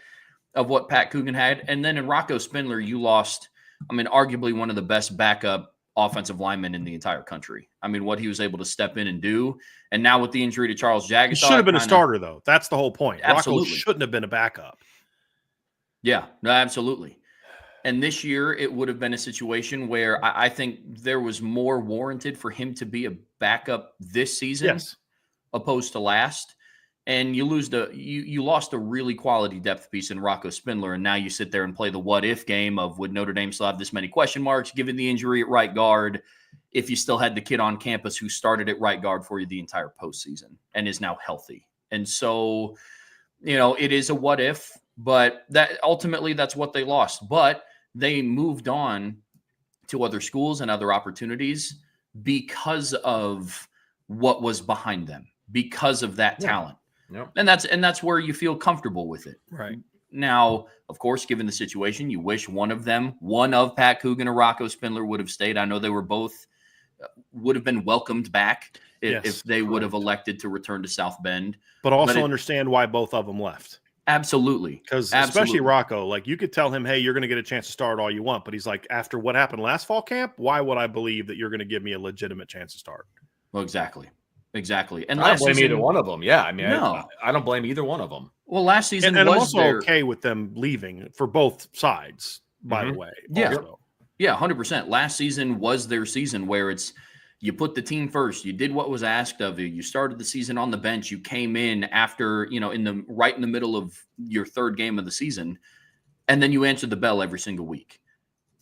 of what Pat Coogan had. And then in Rocco Spindler, you lost, arguably one of the best backup offensive linemen in the entire country. What he was able to step in and do. And now with the injury to Charles Jagusah, he should have been a starter, though. That's the whole point. Absolutely. Rocco shouldn't have been a backup. Yeah, no, absolutely. And this year, it would have been a situation where I think there was more warranted for him to be a backup this season, opposed to last. And you lost a really quality depth piece in Rocco Spindler, and now you sit there and play the what-if game of, would Notre Dame still have this many question marks given the injury at right guard if you still had the kid on campus who started at right guard for you the entire postseason and is now healthy. And so, it is a what-if, but that ultimately that's what they lost. But they moved on to other schools and other opportunities because of what was behind them, because of that talent. Yep. And that's where you feel comfortable with it. Right. Now, of course, given the situation, you wish one of Pat Coogan or Rocco Spindler would have stayed. I know they were both would have been welcomed back if they would have elected to return to South Bend. But also understand why both of them left. Absolutely. Because especially Rocco, like you could tell him, hey, you're going to get a chance to start all you want. But he's like, after what happened last fall camp, why would I believe that you're going to give me a legitimate chance to start? Well, exactly. And I don't blame either one of them. Yeah. I mean, no. I don't blame either one of them. Well, last season and I'm also okay with them leaving for both sides, by the way. Yeah. Also. Yeah, 100%. Last season was their season where it's you put the team first. You did what was asked of you. You started the season on the bench. You came in after, right in the middle of your third game of the season, and then you answered the bell every single week.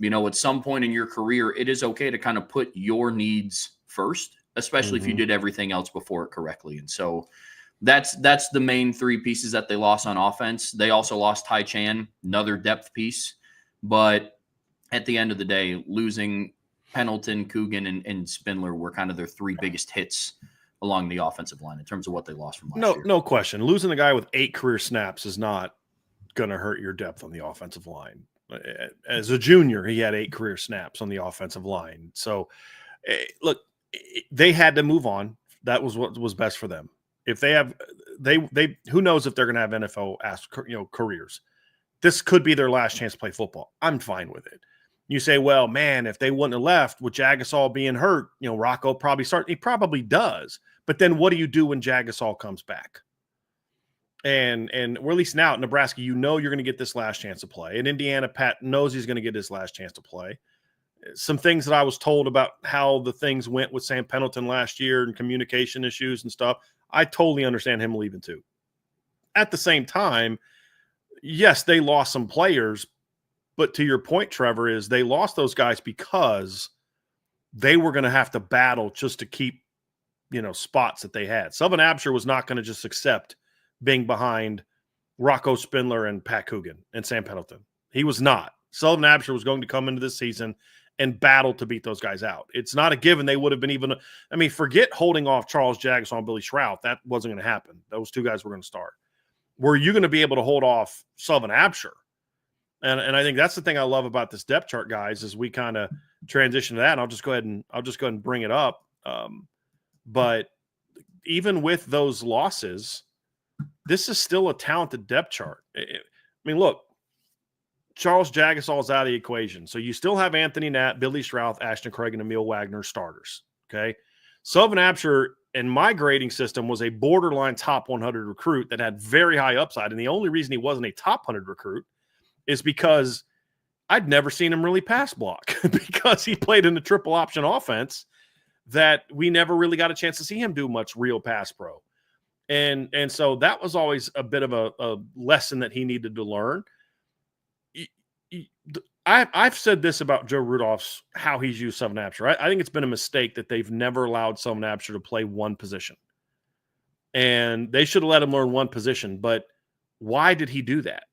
At some point in your career, it is okay to kind of put your needs first, especially if you did everything else before it correctly. And so that's the main three pieces that they lost on offense. They also lost Ty Chan, another depth piece. But at the end of the day, losing Pendleton, Coogan, and Spindler were kind of their three biggest hits along the offensive line in terms of what they lost from last year. No question. Losing a guy with 8 career snaps is not going to hurt your depth on the offensive line. As a junior, he had 8 career snaps on the offensive line. So, look, they had to move on. That was what was best for them. If they have, they who knows if they're going to have NFL careers. This could be their last chance to play football. I'm fine with it. You say, well, man, if they wouldn't have left with Jagasol being hurt, Rocco probably start. He probably does. But then what do you do when Jagasol comes back? And or at least now at Nebraska, you're going to get this last chance to play. In Indiana, Pat knows he's going to get his last chance to play. Some things that I was told about how the things went with Sam Pendleton last year and communication issues and stuff, I totally understand him leaving too. At the same time, yes, they lost some players, but to your point, Trevor, is they lost those guys because they were going to have to battle just to keep, spots that they had. Sullivan Absher was not going to just accept being behind Rocco Spindler and Pat Coogan and Sam Pendleton. He was not. Sullivan Absher was going to come into this season and battle to beat those guys out. It's not a given they would have been forget holding off Charles Jackson on Billy Shrout. That wasn't going to happen. Those two guys were going to start. Were you going to be able to hold off Sullivan Absher? And I think that's the thing I love about this depth chart, guys, is we kind of transition to that. And I'll just go ahead and bring it up. But even with those losses, this is still a talented depth chart. Look, Charles Jagasol is out of the equation. So you still have Anthony Natt, Billy Shrouth, Ashton Craig, and Emil Wagner starters. Okay. Sullivan Absher, in my grading system, was a borderline top 100 recruit that had very high upside. And the only reason he wasn't a top 100 recruit is because I'd never seen him really pass block because he played in the triple option offense that we never really got a chance to see him do much real pass pro. And so that was always a bit of a lesson that he needed to learn. I've said this about Joe Rudolph's, how he's used Sullivan Absher. I think it's been a mistake that they've never allowed Sullivan Absher to play one position. And they should have let him learn one position. But why did he do that?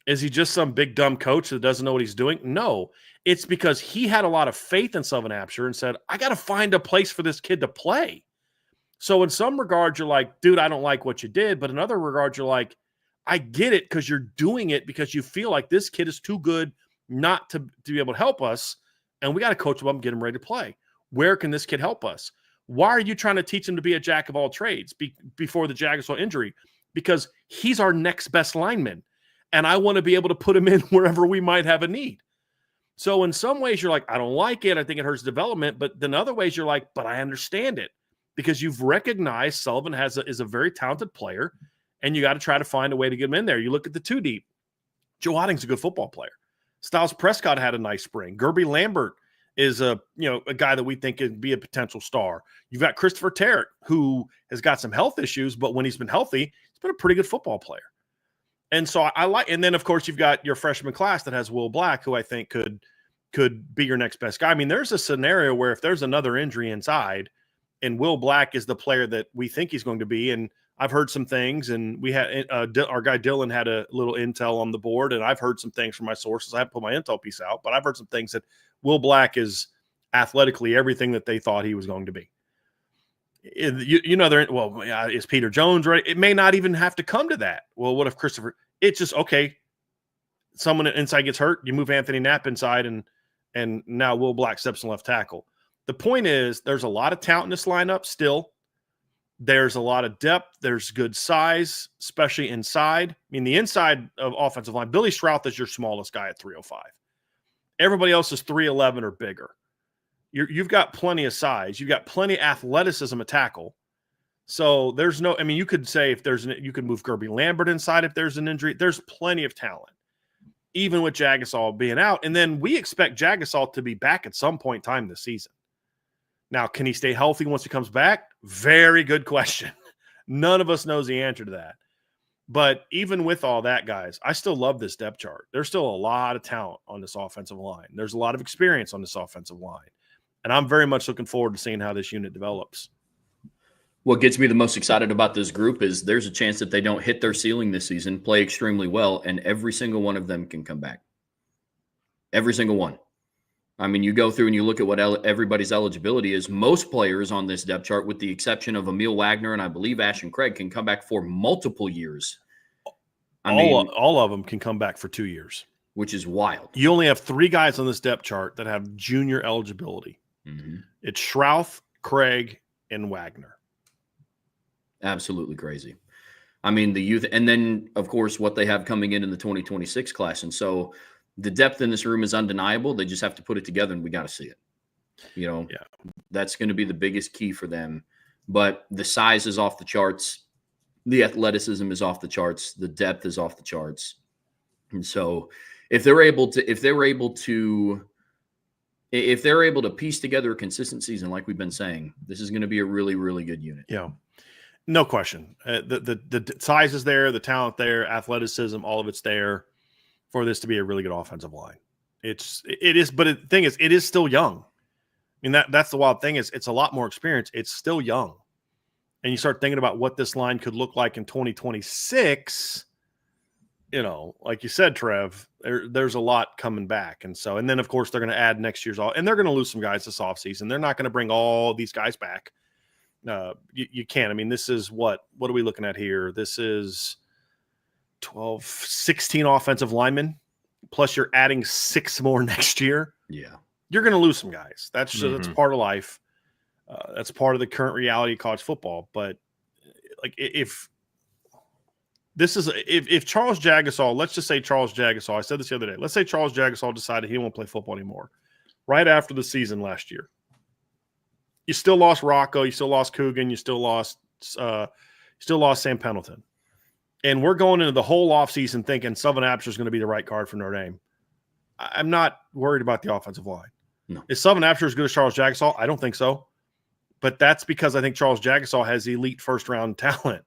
Is he just some big dumb coach that doesn't know what he's doing? No, it's because he had a lot of faith in Sullivan Absher and said, I got to find a place for this kid to play. So in some regards, you're like, dude, I don't like what you did. But in other regards, you're like, I get it because you're doing it because you feel like this kid is too good not to be able to help us. And we got to coach him up and get him ready to play. Where can this kid help us? Why are you trying to teach him to be a jack of all trades before the Jagasol injury? Because he's our next best lineman. And I want to be able to put him in wherever we might have a need. So in some ways, you're like, I don't like it. I think it hurts development. But then other ways, you're like, but I understand it. Because you've recognized Sullivan is a very talented player. And you got to try to find a way to get him in there. You look at the two deep. Joe Otting's a good football player. Styles Prescott had a nice spring. Gerby Lambert is a guy that we think could be a potential star. You've got Christopher Tarrant, who has got some health issues, but when he's been healthy, he's been a pretty good football player. And so I like, and then of course you've got your freshman class that has Will Black, who I think could be your next best guy. I mean, there's a scenario where if there's another injury inside, and Will Black is the player that we think he's going to be, and I've heard some things, and we had our guy Dylan had a little intel on the board, and I've heard some things from my sources. I haven't put my intel piece out, but I've heard some things that Will Black is athletically everything that they thought he was going to be. Is Peter Jones right? It may not even have to come to that. Well, what if Christopher? It's just okay. Someone inside gets hurt, you move Anthony Knapp inside, and now Will Black steps in left tackle. The point is, there's a lot of talent in this lineup still. There's a lot of depth. There's good size, especially inside. I mean, the inside of offensive line, Billy Strouth is your smallest guy at 305. Everybody else is 311 or bigger. You've got plenty of size. You've got plenty of athleticism at tackle. So there's no – I mean, you could say you could move Gerby Lambert inside if there's an injury. There's plenty of talent, even with Jagasol being out. And then we expect Jagasol to be back at some point in time this season. Now, can he stay healthy once he comes back? Very good question. None of us knows the answer to that. But even with all that, guys, I still love this depth chart. There's still a lot of talent on this offensive line. There's a lot of experience on this offensive line. And I'm very much looking forward to seeing how this unit develops. What gets me the most excited about this group is there's a chance that they don't hit their ceiling this season, play extremely well, and every single one of them can come back. Every single one. I mean, you go through and you look at what everybody's eligibility is. Most players on this depth chart, with the exception of Emil Wagner and I believe Ashton Craig, can come back for multiple years. All of them can come back for 2 years. Which is wild. You only have 3 guys on this depth chart that have junior eligibility. Mm-hmm. It's Strouth, Craig, and Wagner. Absolutely crazy. I mean, the youth, and then, of course, what they have coming in the 2026 class. And so the depth in this room is undeniable. They just have to put it together, and we got to see it. That's going to be the biggest key for them. But the size is off the charts. The athleticism is off the charts. The depth is off the charts. And so if they're able to piece together a consistent season, like we've been saying, this is going to be a really, really good unit. Yeah. No question. The size is there, the talent there, athleticism, all of it's there for this to be a really good offensive line. It is, but the thing is, it is still young. I mean, that's the wild thing is it's a lot more experience. It's still young. And you start thinking about what this line could look like in 2026, like you said, Trev, there's a lot coming back. And then, of course, they're going to add next year's and they're going to lose some guys this offseason. They're not going to bring all these guys back. You can't. I mean, this is what are we looking at here? This is 16 offensive linemen, plus you're adding 6 more next year. Yeah. You're going to lose some guys. That's part of life. That's part of the current reality of college football. But like if Charles Jagasol, let's just say Charles Jagasol, I said this the other day, let's say Charles Jagasol decided he won't play football anymore right after the season last year. You still lost Rocco, you still lost Coogan, you still lost Sam Pendleton. And we're going into the whole offseason thinking Sylvan Absher is going to be the right guard for Notre Dame. I'm not worried about the offensive line. No. Is Sylvan Absher as good as Charles Jagasol? I don't think so. But that's because I think Charles Jagasol has elite first-round talent.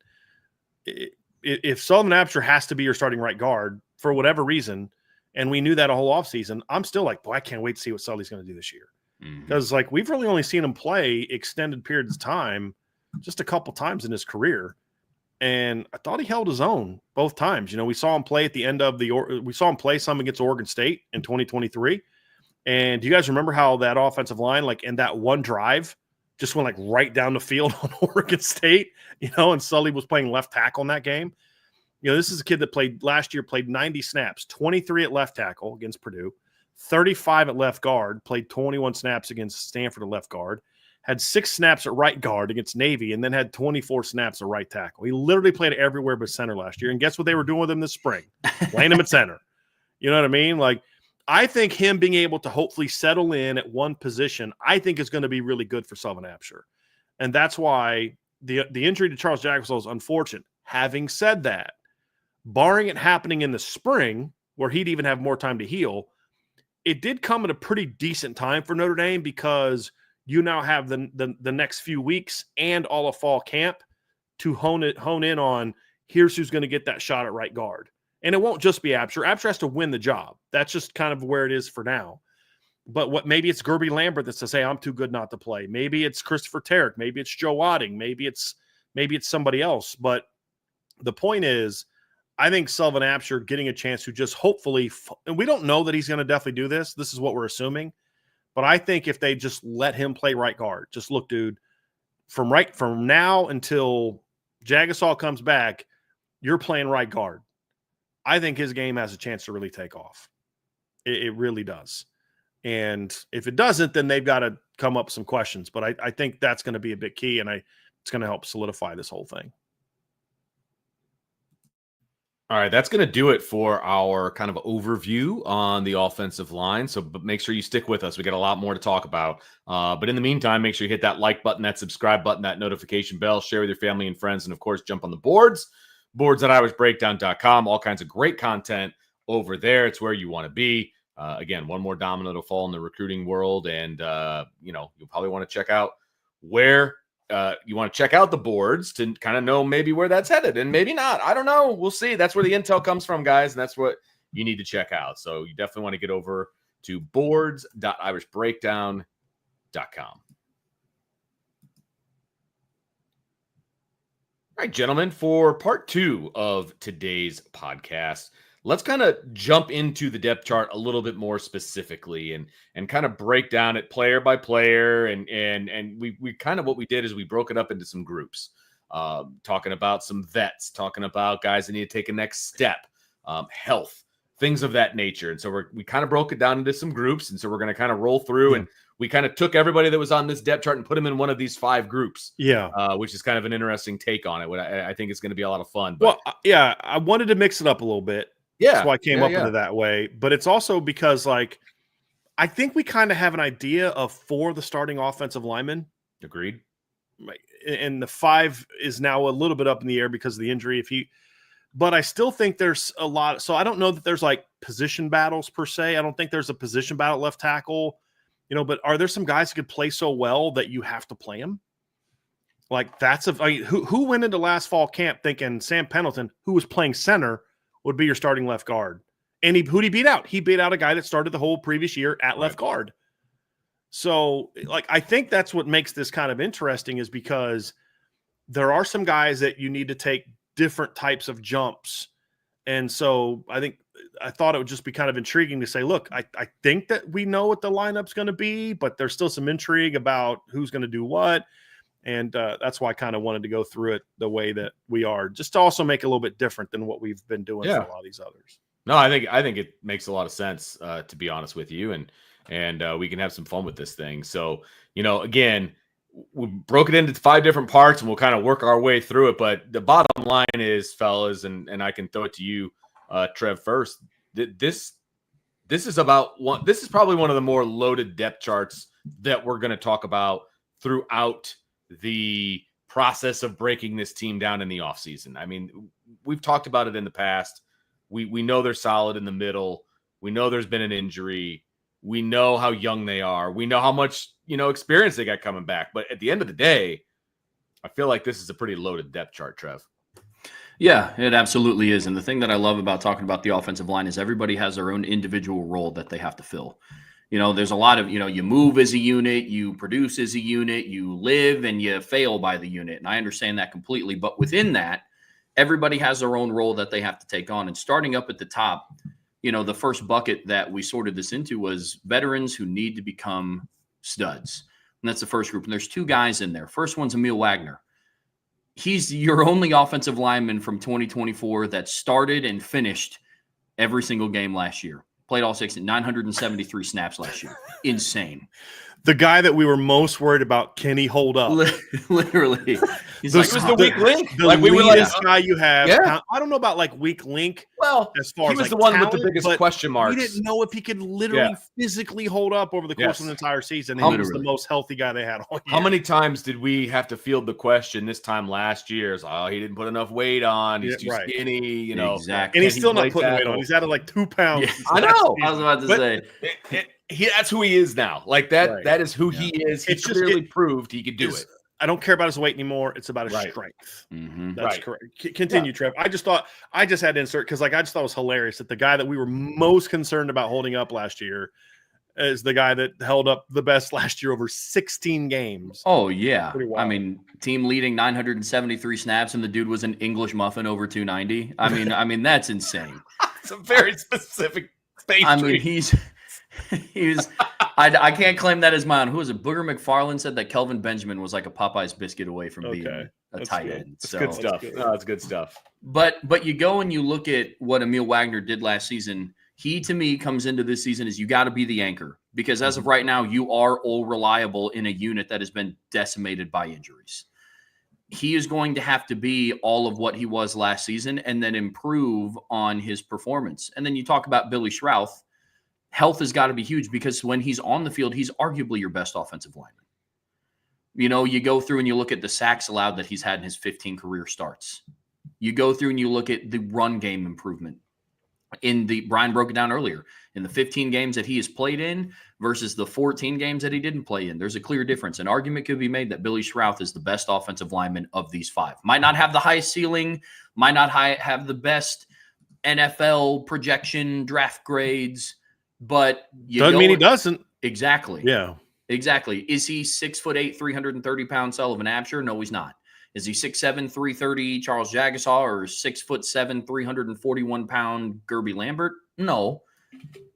If Sullivan Absher has to be your starting right guard for whatever reason, and we knew that a whole offseason, I'm still like, boy, I can't wait to see what Sully's going to do this year. Because we've really only seen him play extended periods of time just a couple times in his career. And I thought he held his own both times. We saw him play at the end of we saw him play some against Oregon State in 2023. And do you guys remember how that offensive line, in that one drive, just went right down the field on Oregon State, and Sully was playing left tackle in that game. This is a kid that played 90 snaps, 23 at left tackle against Purdue, 35 at left guard, played 21 snaps against Stanford at left guard, had 6 snaps at right guard against Navy, and then had 24 snaps at right tackle. He literally played everywhere but center last year. And guess what they were doing with him this spring? Playing him at center. You know what I mean? I think him being able to hopefully settle in at one position, I think is going to be really good for Sylvan Absher. And that's why the injury to Charles Jacksonville is unfortunate. Having said that, barring it happening in the spring where he'd even have more time to heal, it did come at a pretty decent time for Notre Dame because you now have the next few weeks and all of fall camp to hone in on here's who's going to get that shot at right guard. And it won't just be Absher. Absher has to win the job. That's just kind of where it is for now. But maybe it's Gerby Lambert that says, hey, I'm too good not to play. Maybe it's Christopher Tarrick. Maybe it's Joe Wadding. Maybe it's somebody else. But the point is, I think Sylvan Absher getting a chance to just hopefully – and we don't know that he's going to definitely do this. This is what we're assuming. But I think if they just let him play right guard, just look, dude, from now until Jagasol comes back, you're playing right guard. I think his game has a chance to really take off. It really does. And if it doesn't, then they've got to come up with some questions. But I think that's going to be a big key, and it's going to help solidify this whole thing. All right, that's going to do it for our kind of overview on the offensive line. So make sure you stick with us. We got a lot more to talk about. But in the meantime, make sure you hit that like button, that subscribe button, that notification bell, share with your family and friends, and of course, jump on the boards at irishbreakdown.com. All kinds of great content over there. It's where you want to be. Again, one more domino to fall in the recruiting world. And, you'll probably want to check out where you want to check out the boards to kind of know maybe where that's headed and maybe not. I don't know. We'll see. That's where the intel comes from, guys. And that's what you need to check out. So you definitely want to get over to boards.irishbreakdown.com. All right, gentlemen, for part 2 of today's podcast, let's kind of jump into the depth chart a little bit more specifically and kind of break down it player by player. And we kind of what we did is we broke it up into some groups, talking about some vets, talking about guys that need to take a next step, health, things of that nature. And so we kind of broke it down into some groups. And so we're going to kind of roll through and we kind of took everybody that was on this depth chart and put them in one of these 5 groups. Yeah. Which is kind of an interesting take on it. I think it's going to be a lot of fun. But, well, yeah, I wanted to mix it up a little bit. Yeah. That's why I came up with it that way. But it's also because, I think we kind of have an idea of 4 of the starting offensive linemen. Agreed. And the 5 is now a little bit up in the air because of the injury. But I still think there's a lot. So I don't know that there's position battles per se. I don't think there's a position battle at left tackle, but are there some guys who could play so well that you have to play them? Who went into last fall camp thinking Sam Pendleton, who was playing center, would be your starting left guard? And who'd he beat out? He beat out a guy that started the whole previous year at left guard. So I think that's what makes this kind of interesting, is because there are some guys that you need to take different types of jumps. And so I thought it would just be kind of intriguing to say, look, I think that we know what the lineup's going to be, but there's still some intrigue about who's going to do what. And that's why I kind of wanted to go through it the way that we are, just to also make it a little bit different than what we've been doing for a lot of these others. No, I think it makes a lot of sense, to be honest with you. And we can have some fun with this thing. So, again, we broke it into 5 different parts and we'll kind of work our way through it. But the bottom line is, fellas, and I can throw it to you, Trev, first. This is probably one of the more loaded depth charts that we're going to talk about throughout the process of breaking this team down in the offseason. I mean, we've talked about it in the past. We know they're solid in the middle. We know there's been an injury. We know how young they are. We know how much, experience they got coming back. But at the end of the day, I feel like this is a pretty loaded depth chart, Trev. Yeah, it absolutely is. And the thing that I love about talking about the offensive line is everybody has their own individual role that they have to fill. There's a lot of, you move as a unit, you produce as a unit, you live and you fail by the unit. And I understand that completely. But within that, everybody has their own role that they have to take on. And starting up at the top, the first bucket that we sorted this into was veterans who need to become studs. And that's the first group. And there's 2 guys in there. First one's Emil Wagner. He's your only offensive lineman from 2024 that started and finished every single game last year. Played all 973 snaps last year. Insane. The guy that we were most worried about, can he hold up? Literally. He was the weak link. The leanest guy you have. Yeah. I don't know about weak link. Well, as far he as was the one talent, with the biggest question marks. We didn't know if he could literally physically hold up over the course of an entire season. And he was the most healthy guy they had all year. How many times did we have to field the question this time last year? He didn't put enough weight on. He's too skinny, Exactly. And he's still not putting weight on. He's added 2 pounds. Yeah, I know. I was about to say. That's who he is now. That is who he is. He clearly proved he could do it. I don't care about his weight anymore. It's about his strength. Mm-hmm. That's correct. Continue, Trev. I just had to insert because I just thought it was hilarious that the guy that we were most concerned about holding up last year is the guy that held up the best last year over 16 games. Oh, yeah. I mean, team leading 973 snaps, and the dude was an English muffin over 290. I mean, that's insane. It's a very specific pastry. I mean, He was. I can't claim that as mine. Who was it? Booger McFarland said that Kelvin Benjamin was like a Popeye's biscuit away from being a tight end. That's So good stuff. good. No, that's good stuff. But you go and you look at what Emil Wagner did last season. He, to me, comes into this season as you got to be the anchor, because as of right now, you are all reliable in a unit that has been decimated by injuries. He is going to have to be all of what he was last season and then improve on his performance. And then you talk about Billy Schrauth. Health has got to be huge, because when he's on the field, he's arguably your best offensive lineman. You know, you go through and you look at the sacks allowed that he's had in his 15 career starts. You go through and you look at the run game improvement. Brian broke it down earlier, in the 15 games that he has played in versus the 14 games that he didn't play in, there's a clear difference. An argument could be made that Billy Schrauth is the best offensive lineman of these five. Might not have the highest ceiling, might not have the best NFL projection draft grades, but doesn't mean he doesn't. Exactly. Yeah. Exactly. Is he 6'8", 330-pound Sullivan Absher? No, he's not. Is he 6'7", 330 Charles Jagasaw, or 6'7", 341-pound Gerby Lambert? No.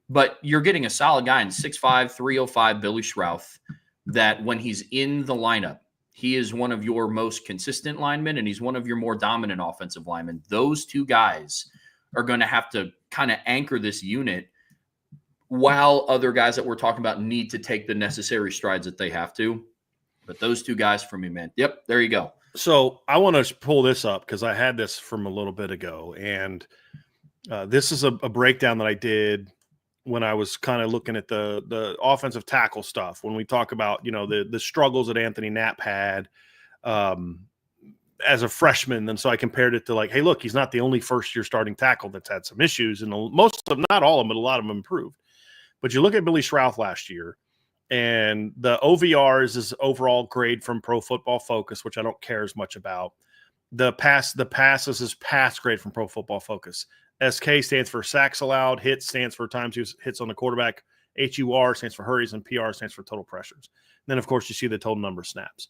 But you're getting a solid guy in 6'5", 305 Billy Schrauth, that when he's in the lineup, he is one of your most consistent linemen, and he's one of your more dominant offensive linemen. Those two guys are going to have to kind of anchor this unit, while other guys that we're talking about need to take the necessary strides that they have to. But those two guys for me, man. Yep, there you go. So I want to pull this up because I had this from a little bit ago. And this is a breakdown that I did when I was kind of looking at the offensive tackle stuff. When we talk about, you know, the struggles that Anthony Knapp had as a freshman. And so I compared it to like, hey, look, he's not the only first-year starting tackle that's had some issues. And most of them, not all of them, but a lot of them improved. But you look at Billy Schrauth last year, and the OVR is his overall grade from Pro Football Focus, which I don't care as much about. The pass is his pass grade from Pro Football Focus. SK stands for sacks allowed. HIT stands for times he hits on the quarterback. HUR stands for hurries, and PR stands for total pressures. And then, of course, you see the total number of snaps.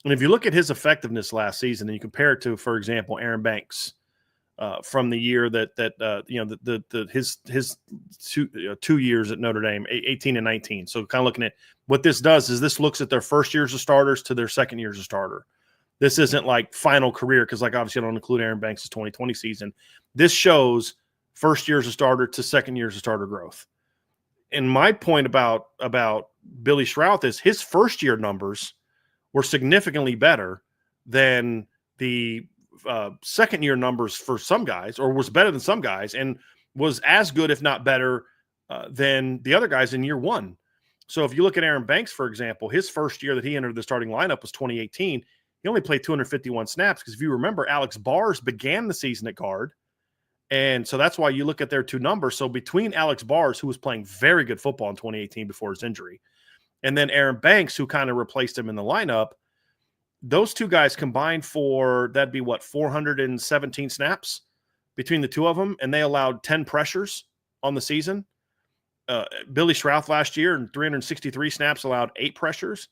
And if you look at his effectiveness last season and you compare it to, for example, Aaron Banks from the year his 2 years at Notre Dame, 18 and 19. So kind of looking at what this does is this looks at their first years of starters to their second years of starter. This isn't like final career, because like obviously I don't include Aaron Banks' 2020 season. This shows first years of starter to second years of starter growth. And my point about Billy Schrauth is his first year numbers were significantly better than the second year numbers for some guys, or was better than some guys, and was as good, if not better, than the other guys in year one. So if you look at Aaron Banks, for example, his first year that he entered the starting lineup was 2018. He only played 251 snaps, because if you remember, Alex Bars began the season at guard. And so that's why you look at their two numbers. So between Alex Bars, who was playing very good football in 2018 before his injury, and then Aaron Banks, who kind of replaced him in the lineup, those two guys combined for, that'd be what, 417 snaps between the two of them, and they allowed 10 pressures on the season. Billy Schrauth last year in 363 snaps allowed 8 pressures.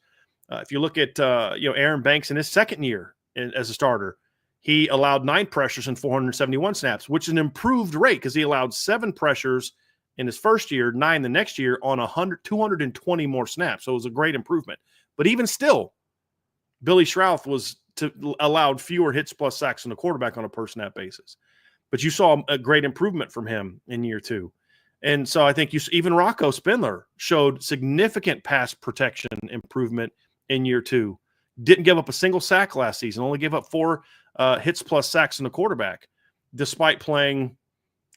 If you look at Aaron Banks in his second year as a starter, he allowed 9 pressures and 471 snaps, which is an improved rate, because he allowed 7 pressures in his first year, 9 the next year, on 220 more snaps. So it was a great improvement. But even still, Billy Schrauth allowed fewer hits plus sacks on the quarterback on a per snap basis. But you saw a great improvement from him in year 2. And so I think even Rocco Spindler showed significant pass protection improvement in year 2. Didn't give up a single sack last season, only gave up 4 hits plus sacks on the quarterback, despite playing,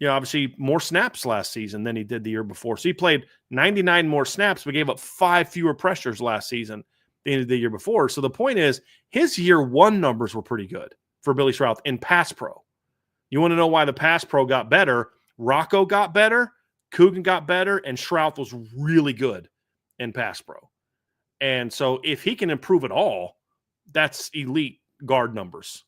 obviously more snaps last season than he did the year before. So he played 99 more snaps, but gave up 5 fewer pressures last season than the year before. So the point is, his year 1 numbers were pretty good for Billy Schrauth in pass pro. You want to know why the pass pro got better? Rocco got better, Coogan got better, and Schrauth was really good in pass pro. And so if he can improve at all, that's elite guard numbers.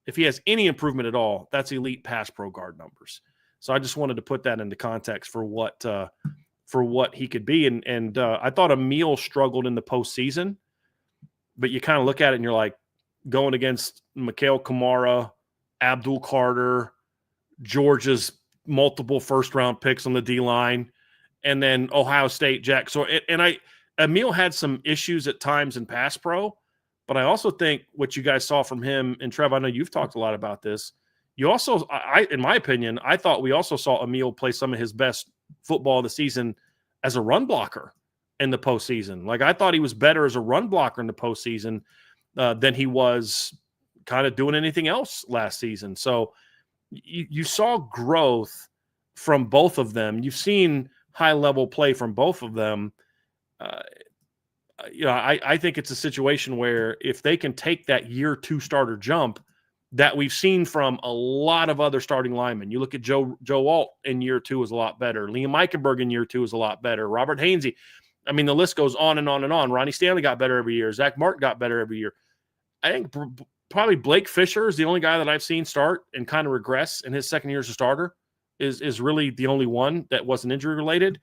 If he has any improvement at all, that's elite pass pro guard numbers. So I just wanted to put that into context for what he could be. And I thought Emil struggled in the postseason, but you kind of look at it and you're like, going against Mikhail Kamara, Abdul Carter, Georgia's multiple first-round picks on the D-line, and then Ohio State, Jack. So, Emil had some issues at times in pass pro, but I also think what you guys saw from him, and Trev, I know you've talked a lot about this. You also, in my opinion, I thought we also saw Emil play some of his best football of the season as a run blocker in the postseason. Like, I thought he was better as a run blocker in the postseason than he was kind of doing anything else last season. So you saw growth from both of them. You've seen high-level play from both of them. I think it's a situation where if they can take that year 2 starter jump that we've seen from a lot of other starting linemen. You look at Joe Alt in year 2 is a lot better. Liam Eichenberg in year 2 is a lot better. Robert Hainsey. I mean, the list goes on and on and on. Ronnie Stanley got better every year. Zach Martin got better every year. I think probably Blake Fisher is the only guy that I've seen start and kind of regress in his second year as a starter. Is really the only one that wasn't injury related.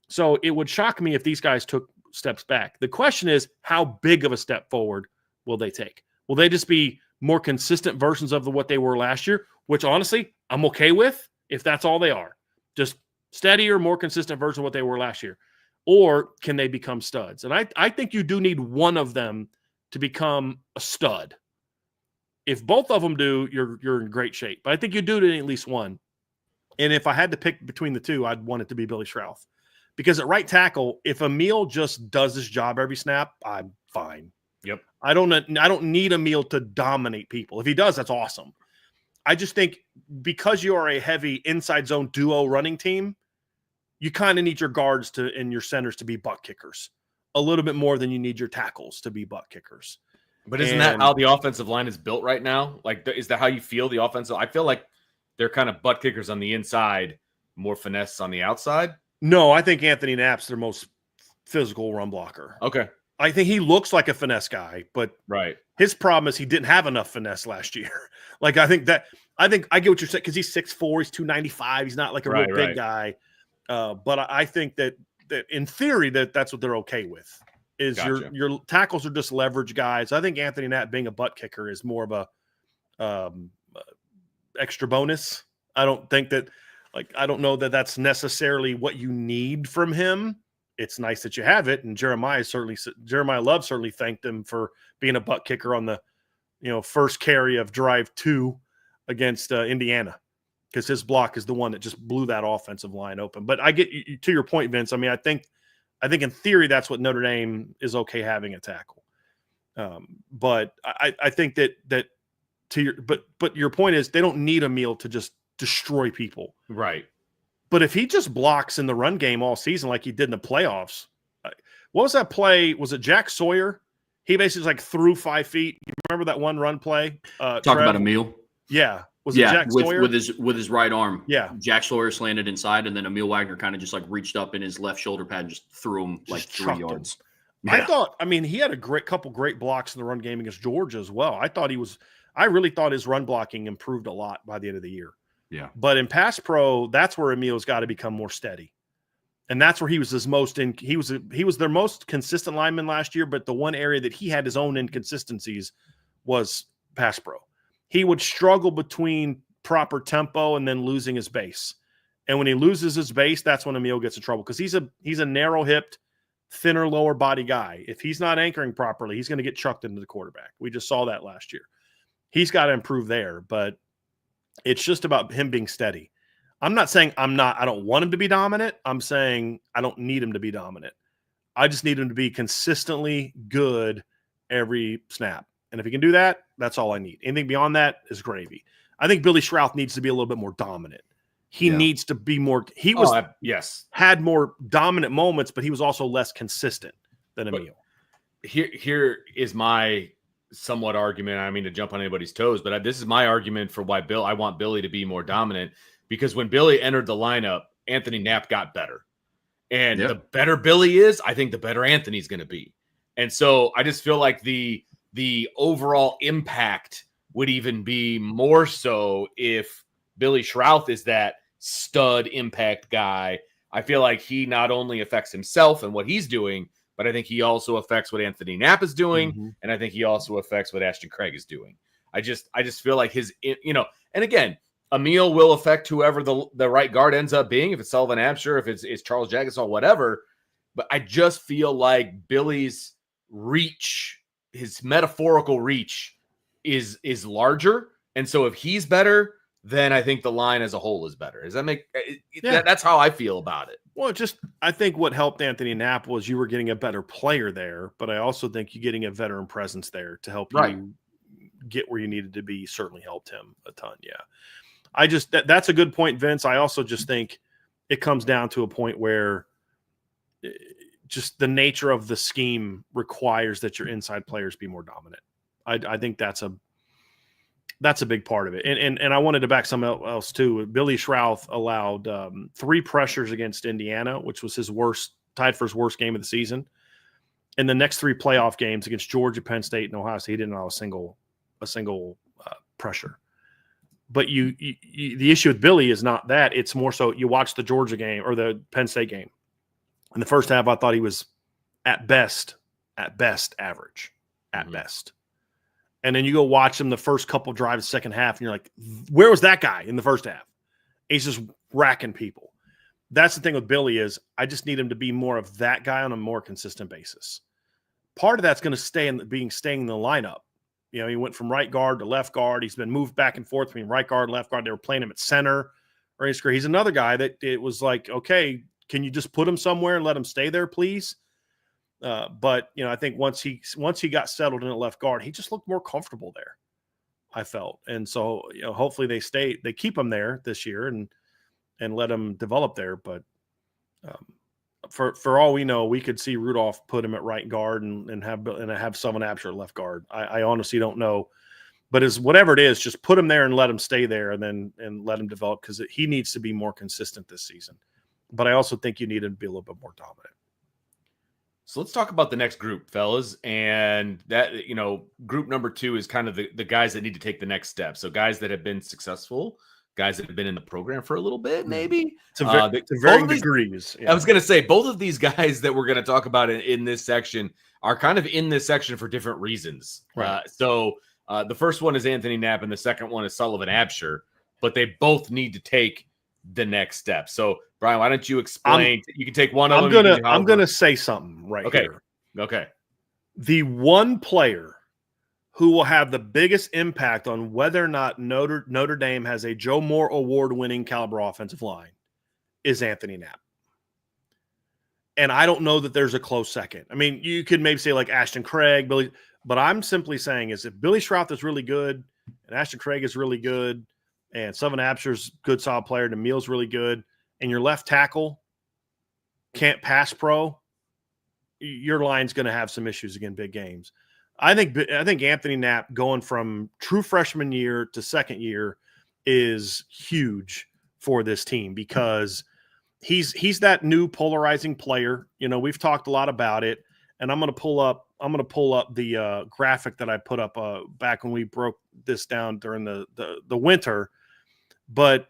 So it would shock me if these guys took steps back. The question is, how big of a step forward will they take? Will they just be more consistent versions of what they were last year, which honestly I'm okay with if that's all they are, just steadier, more consistent version of what they were last year? Or can they become studs? And I think you do need one of them to become a stud. If both of them do, you're in great shape. But I think you do need at least one. And if I had to pick between the two, I'd want it to be Billy Schrauth. Because at right tackle, if Emil just does his job every snap, I'm fine. Yep. I don't need Emil to dominate people. If he does, that's awesome. I just think because you are a heavy inside zone duo running team, you kind of need your guards and your centers to be butt kickers a little bit more than you need your tackles to be butt kickers. But isn't that how the offensive line is built right now? Like, is that how you feel the offensive? I feel like they're kind of butt kickers on the inside, more finesse on the outside. No, I think Anthony Knapp's their most physical run blocker. Okay. I think he looks like a finesse guy, but right. His problem is he didn't have enough finesse last year. Like, I get what you're saying, because he's 6'4", he's 295, he's not like a real big guy. But I think that in theory that's what they're okay with. Is gotcha. Your tackles are just leverage guys. I think Anthony Knapp being a butt kicker is more of a extra bonus. I don't know that that's necessarily what you need from him. It's nice that you have it, and Jeremiah Love certainly thanked him for being a butt kicker on the first carry of drive 2 against Indiana, because his block is the one that just blew that offensive line open. But I get to your point, Vince. I mean, I think in theory that's what Notre Dame is okay having a tackle. But I think that but your point is they don't need Emil to just destroy people. Right. But if he just blocks in the run game all season like he did in the playoffs, what was that play? Was it Jack Sawyer? He basically threw 5 feet. You remember that one run play? Talk about Emil. Yeah. Was it Jack Sawyer? with his right arm. Yeah. Jack Sawyer slanted inside, and then Emil Wagner kind of just reached up in his left shoulder pad and just threw him 3 yards. Yeah. He had a couple great blocks in the run game against Georgia as well. I really thought his run blocking improved a lot by the end of the year. Yeah. But in pass pro, that's where Emil's got to become more steady. And that's where he was he was their most consistent lineman last year, but the one area that he had his own inconsistencies was pass pro. He would struggle between proper tempo and then losing his base. And when he loses his base, that's when Emil gets in trouble, because he's a narrow-hipped, thinner lower body guy. If he's not anchoring properly, he's going to get chucked into the quarterback. We just saw that last year. He's got to improve there, but it's just about him being steady. I'm not saying I don't want him to be dominant. I'm saying I don't need him to be dominant. I just need him to be consistently good every snap. And if he can do that, that's all I need. Anything beyond that is gravy. I think Billy Schrauth needs to be a little bit more dominant. He needs to be more. He had more dominant moments, but he was also less consistent than Emil. Here is my somewhat argument. I mean to jump on anybody's toes, but this is my argument for why I want Billy to be more dominant, because when Billy entered the lineup, Anthony Knapp got better. And the better Billy is, I think the better Anthony's going to be. And so I just feel like the overall impact would even be more so if Billy Schrauth is that stud impact guy. I feel like he not only affects himself and what he's doing, but I think he also affects what Anthony Knapp is doing. Mm-hmm. And I think he also affects what Ashton Craig is doing. I just feel like his, and again, Emil will affect whoever the right guard ends up being, if it's Sullivan Absher, if it's Charles Jagusah, whatever. But I just feel like Billy's reach, his metaphorical reach, is larger. And so if he's better, then I think the line as a whole is better. Does that make that's how I feel about it. Well, I think what helped Anthony Knapp was you were getting a better player there, but I also think you getting a veteran presence there to help you get where you needed to be certainly helped him a ton. Yeah. That's a good point, Vince. I also just think it comes down to a point where just the nature of the scheme requires that your inside players be more dominant. I think that's a big part of it. And I wanted to back something else too. Billy Schrouth allowed 3 pressures against Indiana, which was his tied for his worst game of the season. In the next 3 playoff games against Georgia, Penn State, and Ohio State, he didn't allow a single pressure. But the issue with Billy is not that. It's more so you watch the Georgia game or the Penn State game. In the first half, I thought he was at best average, at best. And then you go watch him the first couple drives, second half, and you're like, where was that guy in the first half? He's just racking people. That's the thing with Billy is I just need him to be more of that guy on a more consistent basis. Part of that's going to staying in the lineup. You know, he went from right guard to left guard. He's been moved back and forth between right guard and left guard. They were playing him at center. He's another guy that it was like, okay, can you just put him somewhere and let him stay there, please? But I think once he got settled in at left guard, he just looked more comfortable there, I felt. And so, hopefully they keep him there this year and let him develop there. But for all we know, we could see Rudolph put him at right guard and have Sullivan Absher at left guard. I honestly don't know, but whatever it is, just put him there and let him stay there and let him develop because he needs to be more consistent this season. But I also think you need him to be a little bit more dominant. So let's talk about the next group, fellas. And that, group number 2 is kind of the guys that need to take the next step. So guys that have been successful, guys that have been in the program for a little bit, maybe. To varying degrees. Yeah. I was going to say, both of these guys that we're going to talk about in this section are kind of in this section for different reasons. Right. So the first one is Anthony Knapp, and the second one is Sullivan Absher. But they both need to take the next step. So, Brian, why don't you explain? You can take one of them. I'm gonna say something here. Okay. The one player who will have the biggest impact on whether or not Notre Dame has a Joe Moore award-winning caliber offensive line is Anthony Knapp. And I don't know that there's a close second. I mean, you could maybe say like Ashton Craig, Billy, but I'm simply saying is if Billy Schrouth is really good and Ashton Craig is really good and Sullivan Absher's good, solid player, and Emil's really good, and your left tackle can't pass pro, your line's going to have some issues again, big games. I think Anthony Knapp going from true freshman year to second year is huge for this team because he's that new polarizing player. We've talked a lot about it, and I'm going to pull up the graphic that I put up back when we broke this down during the winter. But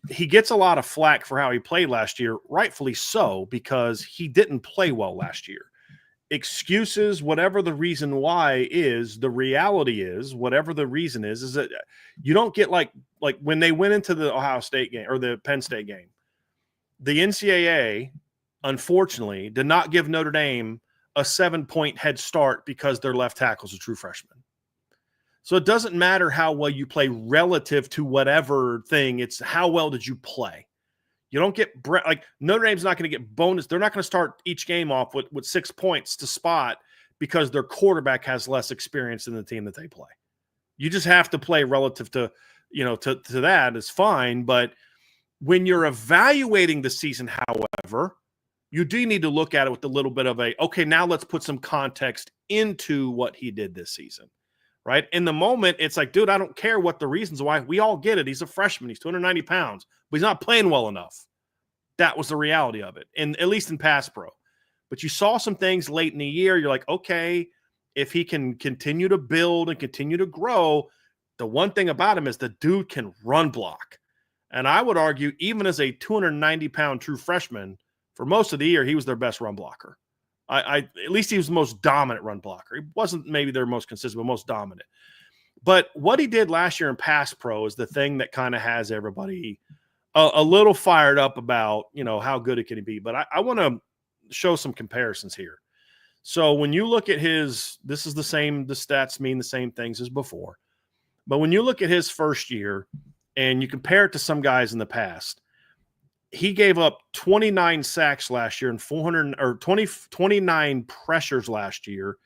he gets a lot of flack for how he played last year, rightfully so, because he didn't play well last year. Excuses, whatever the reason why is, the reality is, whatever the reason is that you don't get like when they went into the Ohio State game or the Penn State game, the NCAA, unfortunately, did not give Notre Dame a 7-point head start because their left tackle's a true freshman. So it doesn't matter how well you play relative to whatever thing. It's how well did you play. You don't get Notre Dame's not going to get bonus. They're not going to start each game off with 6 points to spot because their quarterback has less experience than the team that they play. You just have to play relative to that is fine. But when you're evaluating the season, however, you do need to look at it with a little bit of okay, now let's put some context into what he did this season. Right? In the moment, it's like, dude, I don't care what the reasons why. We all get it. He's a freshman. He's 290 pounds, but he's not playing well enough. That was the reality of it, and at least in pass pro. But you saw some things late in the year. You're like, okay, if he can continue to build and continue to grow, the one thing about him is the dude can run block. And I would argue, even as a 290-pound true freshman, for most of the year, he was their best run blocker. At least he was the most dominant run blocker. He wasn't maybe their most consistent, but most dominant. But what he did last year in pass pro is the thing that kind of has everybody a little fired up about, how good it can be. But I want to show some comparisons here. So when you look at the stats mean the same things as before. But when you look at his first year and you compare it to some guys in the past, he gave up 29 sacks last year and 29 pressures last year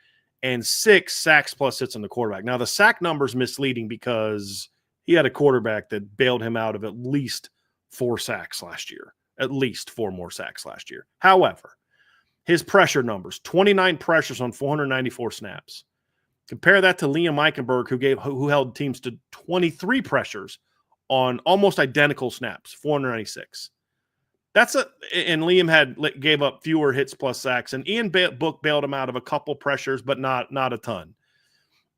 and 6 sacks plus hits on the quarterback. Now, the sack number is misleading because he had a quarterback that bailed him out of at least 4 sacks last year, at least 4 more sacks last year. However, his pressure numbers, 29 pressures on 494 snaps. Compare that to Liam Eichenberg, who held teams to 23 pressures on almost identical snaps, 496. And Liam gave up fewer hits plus sacks, and Ian Book bailed him out of a couple pressures, but not a ton.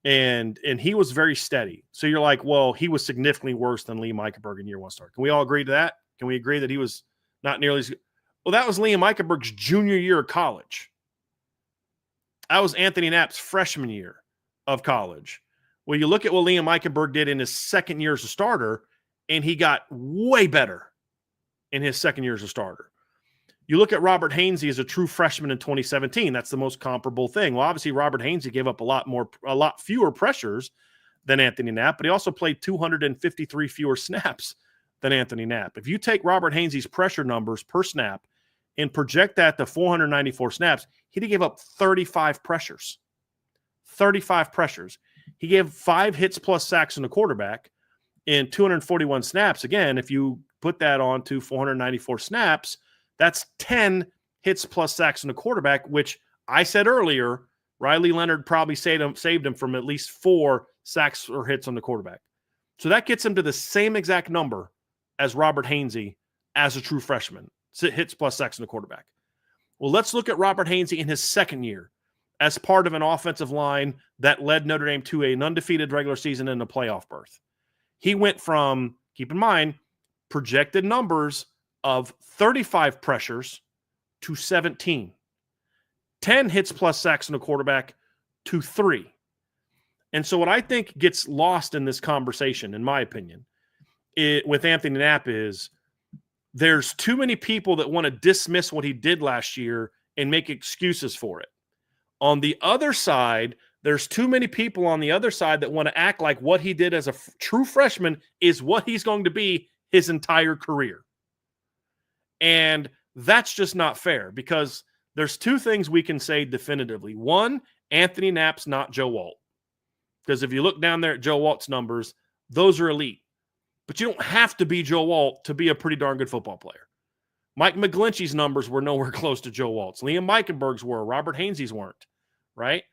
And he was very steady. So you're like, well, he was significantly worse than Liam Eichenberg in year 1 start. Can we all agree to that? Can we agree that he was not nearly as good? Well, that was Liam Eichenberg's junior year of college. That was Anthony Knapp's freshman year of college. Well, you look at what Liam Eichenberg did in his second year as a starter, and he got way better in his second year as a starter. You look at Robert Hainsey as a true freshman in 2017. That's the most comparable thing. Well, obviously, Robert Hainsey gave up a lot fewer pressures than Anthony Knapp, but he also played 253 fewer snaps than Anthony Knapp. If you take Robert Hainsey's pressure numbers per snap and project that to 494 snaps, he gave up 35 pressures. 35 pressures. He gave 5 hits plus sacks on the quarterback in 241 snaps. Again, if you put that on to 494 snaps, that's 10 hits plus sacks on the quarterback, which I said earlier, Riley Leonard probably saved him from at least 4 sacks or hits on the quarterback. So that gets him to the same exact number as Robert Hainsey as a true freshman. Hits plus sacks on the quarterback. Well, let's look at Robert Hainsey in his second year as part of an offensive line that led Notre Dame to an undefeated regular season and a playoff berth. He went from, keep in mind, projected numbers of 35 pressures to 17. 10 hits plus sacks on the quarterback to 3. And so what I think gets lost in this conversation, in my opinion, with Anthony Knapp is there's too many people that want to dismiss what he did last year and make excuses for it. On the other side, there's too many people on the other side that want to act like what he did as a true freshman is what he's going to be his entire career. And that's just not fair, because there's 2 things we can say definitively. One, Anthony Knapp's not Joe Walt. Because if you look down there at Joe Walt's numbers, those are elite. But you don't have to be Joe Walt to be a pretty darn good football player. Mike McGlinchey's numbers were nowhere close to Joe Walt's. Liam Eichenberg's were. Robert Hainsey's weren't. Right?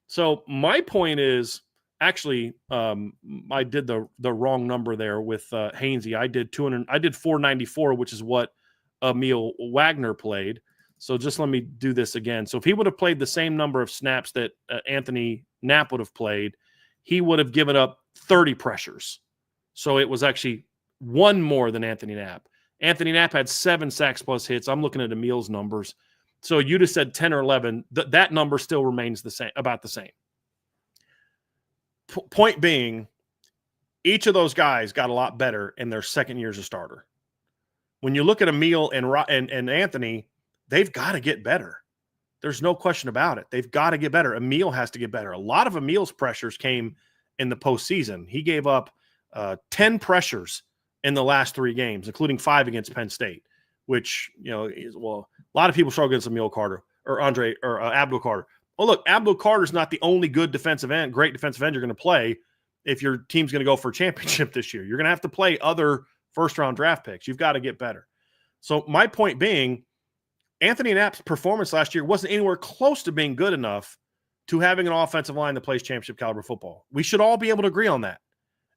So my point is, actually, I did the wrong number there with Hainsey. I did 494, which is what Emil Wagner played. So just let me do this again. So if he would have played the same number of snaps that Anthony Knapp would have played, he would have given up 30 pressures. So it was actually 1 more than Anthony Knapp. Anthony Knapp had 7 sacks plus hits. I'm looking at Emil's numbers. So you'd have said 10 or 11. That number still remains the same, about the same. Point being, each of those guys got a lot better in their second year as a starter. When you look at Emil and Anthony, they've got to get better. There's no question about it. They've got to get better. Emil has to get better. A lot of Emil's pressures came in the postseason. He gave up 10 pressures in the last 3 games, including 5 against Penn State, which, a lot of people struggle against Emil Carter or Abdul Carter. Well, look, Abdul Carter's not the only great defensive end you're going to play if your team's going to go for a championship this year. You're going to have to play other first-round draft picks. You've got to get better. So my point being, Anthony Knapp's performance last year wasn't anywhere close to being good enough to having an offensive line that plays championship caliber football. We should all be able to agree on that.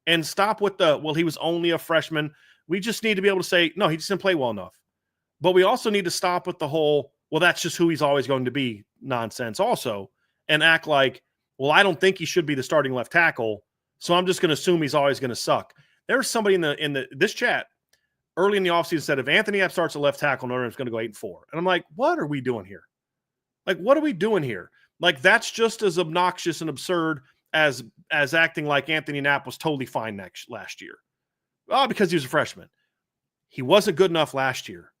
And stop with he was only a freshman. We just need to be able to say, no, he just didn't play well enough. But we also need to stop with the whole, that's just who he's always going to be nonsense also, and act like, I don't think he should be the starting left tackle, so I'm just going to assume he's always going to suck. There was somebody in this chat early in the offseason said, if Anthony Knapp starts at left tackle, Notre Dame's going to go 8-4. And I'm like, what are we doing here? Like, what are we doing here? Like, that's just as obnoxious and absurd as acting like Anthony Knapp was totally fine last year. Oh, because he was a freshman. He wasn't good enough last year.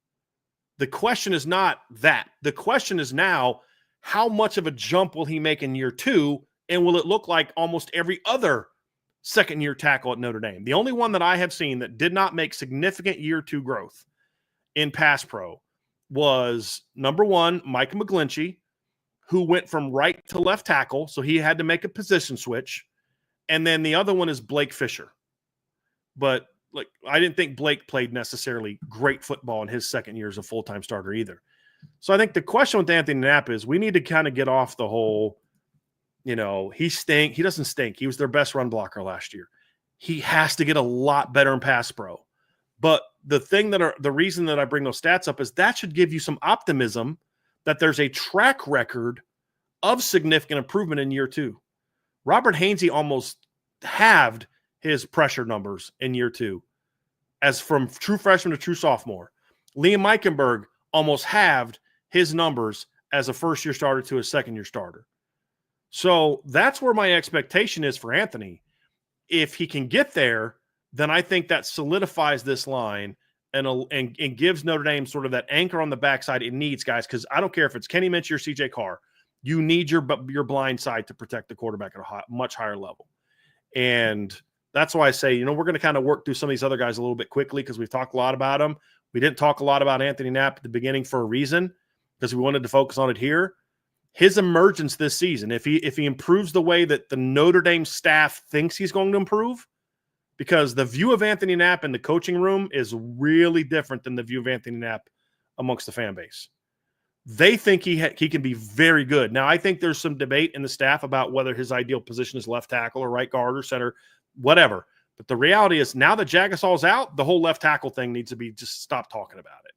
The question is not that. The question is now, how much of a jump will he make in year 2, and will it look like almost every other second-year tackle at Notre Dame? The only one that I have seen that did not make significant year 2 growth in pass pro was, number 1, Mike McGlinchey, who went from right to left tackle, so he had to make a position switch. And then the other one is Blake Fisher. But I didn't think Blake played necessarily great football in his second year as a full-time starter either. So I think the question with Anthony Knapp is we need to kind of get off the whole, he doesn't stink. He was their best run blocker last year. He has to get a lot better in pass pro. But the reason that I bring those stats up is that should give you some optimism that there's a track record of significant improvement in year 2. Robert Hainsey almost halved his pressure numbers in year 2 as from true freshman to true sophomore. Liam Eichenberg almost halved his numbers as a first-year starter to a second-year starter. So that's where my expectation is for Anthony. If he can get there, then I think that solidifies this line and gives Notre Dame sort of that anchor on the backside it needs, guys, because I don't care if it's Kenny Minchey or CJ Carr. You need your blind side to protect the quarterback at a much higher level. And that's why I say, we're going to kind of work through some of these other guys a little bit quickly because we've talked a lot about them. We didn't talk a lot about Anthony Knapp at the beginning for a reason because we wanted to focus on it here. His emergence this season, if he improves the way that the Notre Dame staff thinks he's going to improve, because the view of Anthony Knapp in the coaching room is really different than the view of Anthony Knapp amongst the fan base. They think he can be very good. Now, I think there's some debate in the staff about whether his ideal position is left tackle or right guard or center, whatever. But the reality is now that Jagasol's out, the whole left tackle thing needs to be just stop talking about it.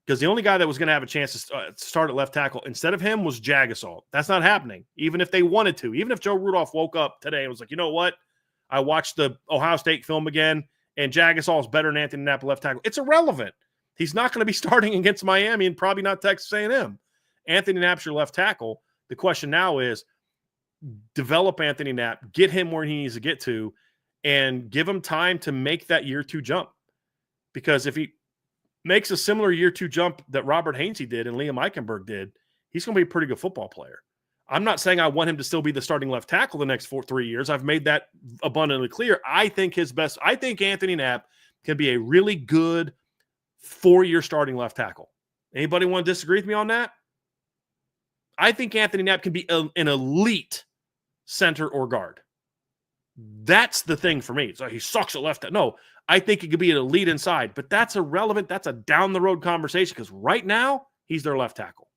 Because the only guy that was going to have a chance to start at left tackle instead of him was Jagasol. That's not happening, even if they wanted to. Even if Joe Rudolph woke up today and was like, you know what? I watched the Ohio State film again, and Jagasol is better than Anthony Knapp left tackle. It's irrelevant. He's not going to be starting against Miami and probably not Texas A&M. Anthony Knapp's your left tackle. The question now is develop Anthony Knapp, get him where he needs to get to, and give him time to make that year 2 jump. Because if he makes a similar year 2 jump that Robert Hainsey did and Liam Eichenberg did, he's going to be a pretty good football player. I'm not saying I want him to still be the starting left tackle the next 3 years. I've made that abundantly clear. I think Anthony Knapp can be a really good 4-year starting left tackle. Anybody want to disagree with me on that? I think Anthony Knapp can be an elite center or guard. That's the thing for me. So he sucks at left. No, I think he could be an elite inside, but that's irrelevant. That's a down the road conversation because right now he's their left tackle.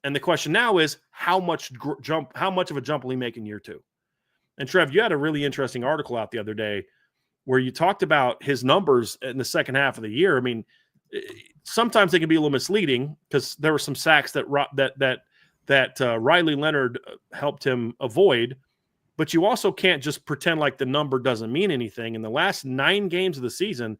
And the question now is how much of a jump will he make in year 2? And Trev, you had a really interesting article out the other day where you talked about his numbers in the second half of the year. I mean, sometimes they can be a little misleading because there were some sacks that Riley Leonard helped him avoid. But you also can't just pretend like the number doesn't mean anything. In the last 9 games of the season,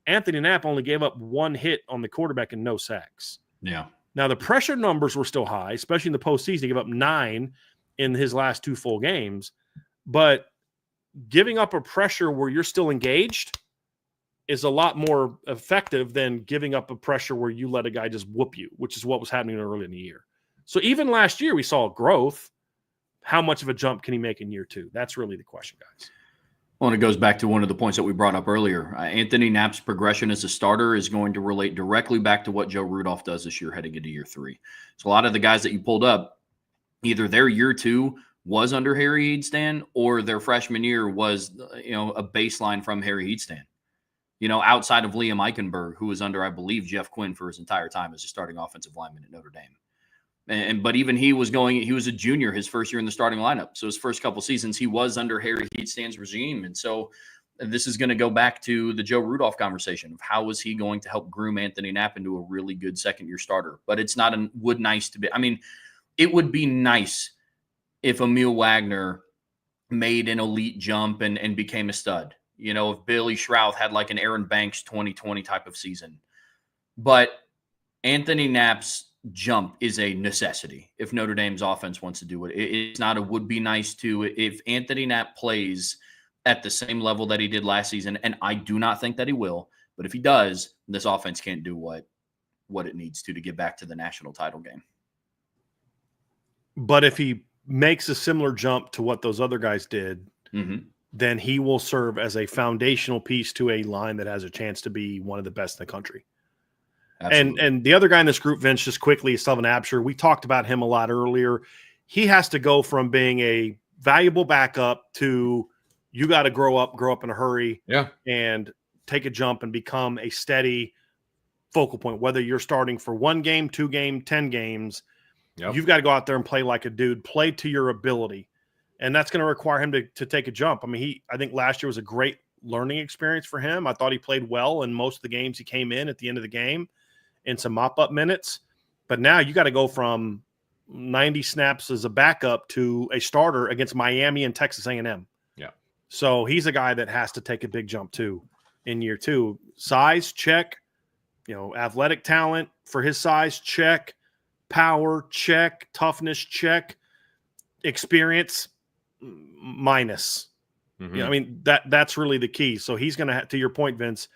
Anthony Knapp only gave up 1 hit on the quarterback and no sacks. Yeah. Now, the pressure numbers were still high, especially in the postseason. He gave up 9 in his last 2 full games. But giving up a pressure where you're still engaged is a lot more effective than giving up a pressure where you let a guy just whoop you, which is what was happening early in the year. So even last year, we saw growth. How much of a jump can he make in year 2? That's really the question, guys. Well, and it goes back to one of the points that we brought up earlier. Anthony Knapp's progression as a starter is going to relate directly back to what Joe Rudolph does this year heading into year 3. So a lot of the guys that you pulled up, either their year 2 was under Harry Eadstan or their freshman year was, a baseline from Harry Eadstan. Outside of Liam Eichenberg, who was under, I believe, Jeff Quinn for his entire time as a starting offensive lineman at Notre Dame. But even he was a junior his first year in the starting lineup. So his first couple seasons, he was under Harry Eadstan's regime. And so this is going to go back to the Joe Rudolph conversation of how was he going to help groom Anthony Knapp into a really good second-year starter. But it's not nice to be. I mean, it would be nice if Emil Wagner made an elite jump and became a stud. If Billy Schrouth had like an Aaron Banks 2020 type of season. But Anthony Knapp's jump is a necessity if Notre Dame's offense wants to do it. It's not a would be nice to. If Anthony Knapp plays at the same level that he did last season, and I do not think that he will, but if he does, this offense can't do what it needs to get back to the national title game. But if he makes a similar jump to what those other guys did, then he will serve as a foundational piece to a line that has a chance to be one of the best in the country. And the other guy in this group, Vince, just quickly, is Sullivan Absher. We talked about him a lot earlier. He has to go from being a valuable backup to you got to grow up in a hurry, and take a jump and become a steady focal point. Whether you're starting for 1 game, 2 game, 10 games, you've got to go out there and play like a dude, play to your ability, and that's going to require him to take a jump. I mean, I think last year was a great learning experience for him. I thought he played well in most of the games he came in at the end of the game in some mop-up minutes. But now you got to go from 90 snaps as a backup to a starter against Miami and Texas A&M. Yeah. So he's a guy that has to take a big jump too in year 2. Size, check. Athletic talent for his size, check. Power, check. Toughness, check. Experience, minus. I mean, that's really the key. So he's going to have, to your point, Vince,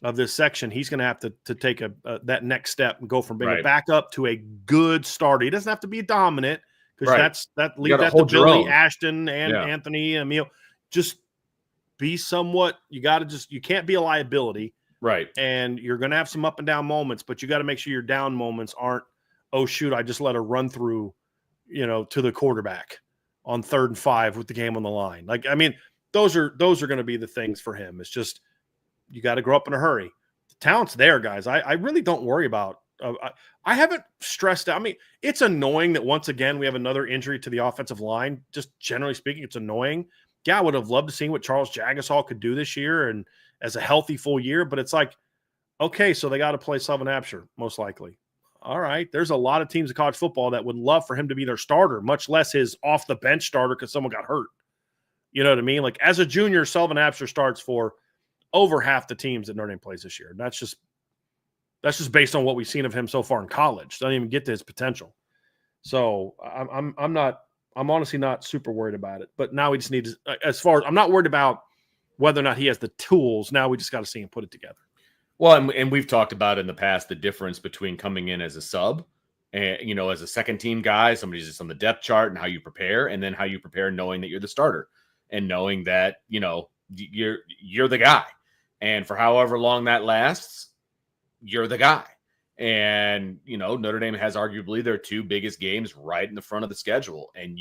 of this section, he's going to have to take that next step and go from being a backup to a good starter. He doesn't have to be dominant, because leave that to Billy, Ashton, and Anthony, Emil. Just be somewhat. You can't be a liability, right? And you're going to have some up and down moments, but you got to make sure your down moments aren't, oh shoot, I just let a run through, to the quarterback on 3rd and 5 with the game on the line. Like, I mean, those are going to be the things for him. It's just, you got to grow up in a hurry. The talent's there, guys. I really don't worry about. I haven't stressed out. I mean, it's annoying that once again we have another injury to the offensive line. Just generally speaking, it's annoying. Yeah, I would have loved to see what Charles Jagasaw could do this year and as a healthy full year. But it's like, okay, so they got to play Sullivan Absher most likely. All right, there's a lot of teams in college football that would love for him to be their starter, much less his off the bench starter because someone got hurt. You know what I mean? Like, as a junior, Sullivan Absher starts for over half the teams that Notre Dame plays this year. And that's just based on what we've seen of him so far in college. Doesn't even get to his potential. So I'm honestly not super worried about it. But now we just need to, I'm not worried about whether or not he has the tools. Now we just got to see him put it together. Well, and we've talked about in the past the difference between coming in as a sub and, as a second team guy, somebody's just on the depth chart, and how you prepare, and then how you prepare knowing that you're the starter and knowing that, you're the guy. And for however long that lasts, you're the guy. And, Notre Dame has arguably their 2 biggest games right in the front of the schedule. And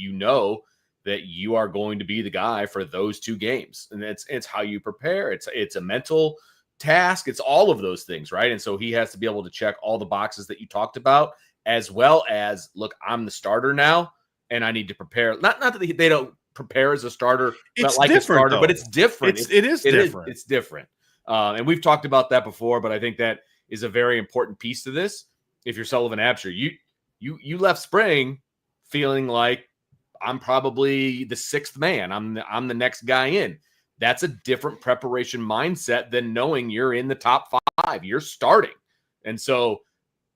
that you are going to be the guy for those 2 games. And it's how you prepare. It's a mental task. It's all of those things, right? And so he has to be able to check all the boxes that you talked about, as well as, look, I'm the starter now, and I need to prepare. Not that they don't prepare as a starter, it's like a starter, though. but it's different. It is different. It's different. And we've talked about that before, but I think that is a very important piece to this. If you're Sullivan Absher, you left spring feeling like, I'm probably the 6th man. I'm the next guy in. That's a different preparation mindset than knowing you're in the top 5. You're starting. And so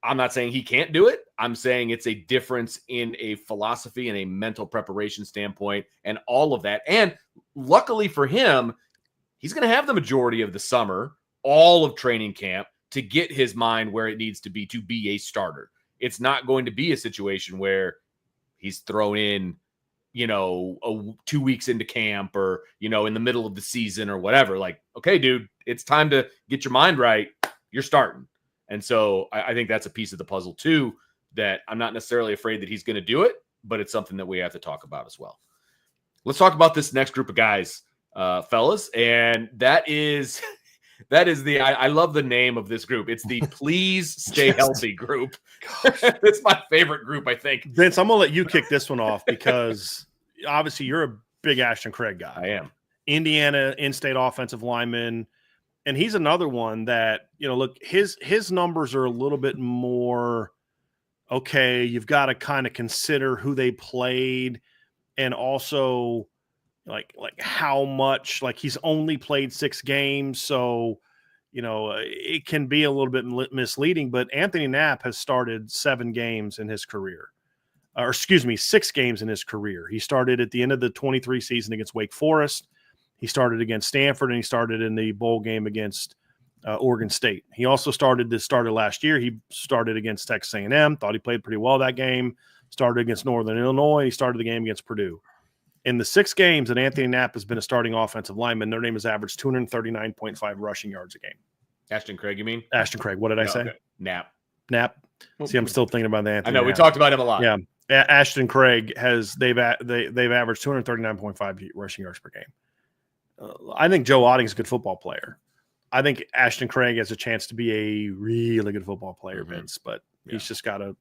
I'm not saying he can't do it. I'm saying it's a difference in a philosophy and a mental preparation standpoint and all of that. And luckily for him, he's going to have the majority of the summer, all of training camp, to get his mind where it needs to be a starter. It's not going to be a situation where he's thrown in, 2 weeks into camp or, in the middle of the season or whatever. Like, okay, dude, it's time to get your mind right. You're starting. And so I think that's a piece of the puzzle too, that I'm not necessarily afraid that he's going to do it, but it's something that we have to talk about as well. Let's talk about this next group of guys, fellas. And that is I love the name of this group. It's the Please Stay Healthy group. It's my favorite group, I think. Vince, I'm going to let you kick this one off because obviously you're a big Ashton Craig guy. I am. Indiana in-state offensive lineman. And he's another one that, look, his numbers are a little bit more, okay, you've got to kind of consider who they played and also like how much, like he's only played 6 games. So, it can be a little bit misleading, but Anthony Knapp has started 7 games in his career. Or 6 games in his career. He started at the end of the 23 season against Wake Forest. He started against Stanford, and he started in the bowl game against Oregon State. He also started last year. He started against Texas A&M, thought he played pretty well that game, started against Northern Illinois, he started the game against Purdue. In the 6 games that Anthony Knapp has been a starting offensive lineman, Notre Dame has averaged 239.5 rushing yards a game. Ashton Craig, you mean? Ashton Craig, what did I say? Okay. Knapp. See, I'm still thinking about the Anthony I know, Knapp. we talked about him a lot. Yeah. Ashton Craig they've averaged 239.5 rushing yards per game. I think Joe Otting's a good football player. I think Ashton Craig has a chance to be a really good football player, Vince, but he's got to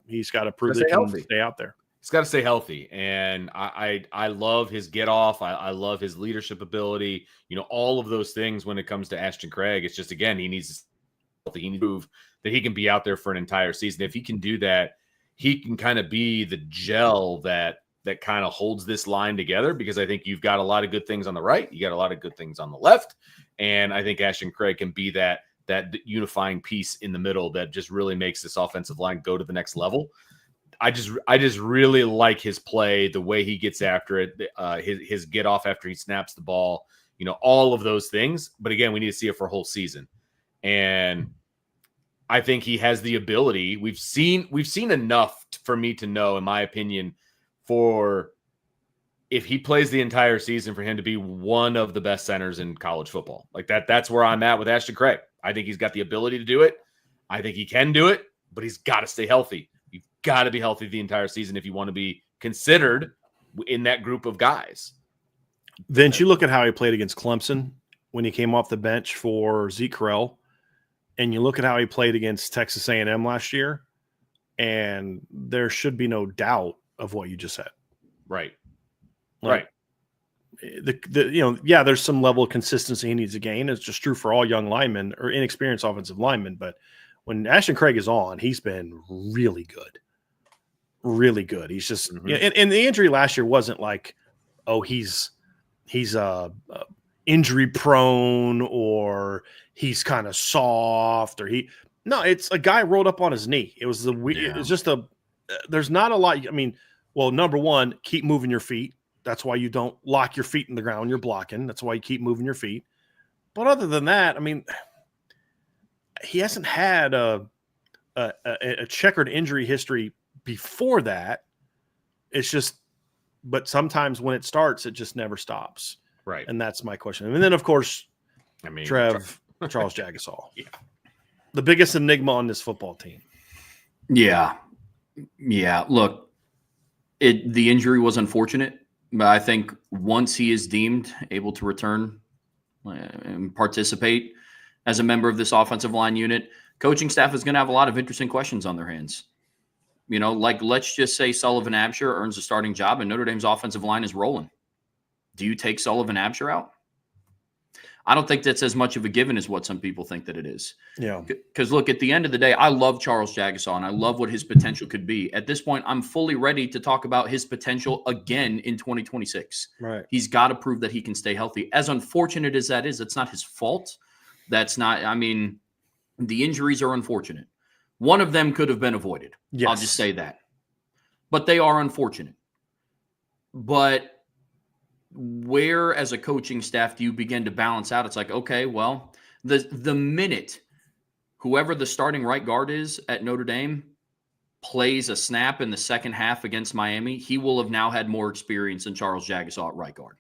prove that he can stay out there. He's got to stay healthy, and I love his get off. I love his leadership ability. All of those things when it comes to Ashton Craig. It's just, again, he needs to prove that he can be out there for an entire season. If he can do that, he can kind of be the gel that kind of holds this line together, because I think you've got a lot of good things on the right. You got a lot of good things on the left. And I think Ashton Craig can be that unifying piece in the middle that just really makes this offensive line go to the next level. I just really like his play, the way he gets after it, his get off after he snaps the ball, all of those things. But again, we need to see it for a whole season. And I think he has the ability. We've seen enough for me to know, in my opinion, for if he plays the entire season, for him to be one of the best centers in college football. Like that's where I'm at with Ashton Craig. I think he's got the ability to do it. I think he can do it, but he's got to stay healthy. You've got to be healthy the entire season if you want to be considered in that group of guys. Vince, you look at how he played against Clemson when he came off the bench for Zeke Correll, and you look at how he played against Texas A&M last year, and there should be no doubt of what you just said. Right. Like, there's some level of consistency he needs to gain. It's just true for all young linemen or inexperienced offensive linemen. But when Ashton Craig is on, he's been really good. Really good. He's just and the injury last year wasn't like, oh, he's injury prone or he's kind of soft or it's a guy rolled up on his knee. It was it's just there's not a lot. I mean, well, number one, keep moving your feet. That's why you don't lock your feet in the ground. You're blocking. That's why you keep moving your feet. But other than that, I mean, he hasn't had a checkered injury history before that. It's just, but sometimes when it starts, it just never stops. Right. And that's my question. And then, of course, Charles Jagasaw. Yeah. The biggest enigma on this football team. Yeah. Look, the injury was unfortunate, but I think once he is deemed able to return and participate as a member of this offensive line unit, coaching staff is going to have a lot of interesting questions on their hands. Let's just say Sullivan Absher earns a starting job and Notre Dame's offensive line is rolling. Do you take Sullivan Absher out? I don't think that's as much of a given as what some people think that it is. Yeah. Because, look, at the end of the day, I love Charles Jagasaw, and I love what his potential could be. At this point, I'm fully ready to talk about his potential again in 2026. Right. He's got to prove that he can stay healthy. As unfortunate as that is, it's not his fault. The injuries are unfortunate. One of them could have been avoided. Yes. I'll just say that. But they are unfortunate. But where, as a coaching staff, do you begin to balance out? It's like, okay, well, the minute whoever the starting right guard is at Notre Dame plays a snap in the second half against Miami, he will have now had more experience than Charles Jagasaw at right guard.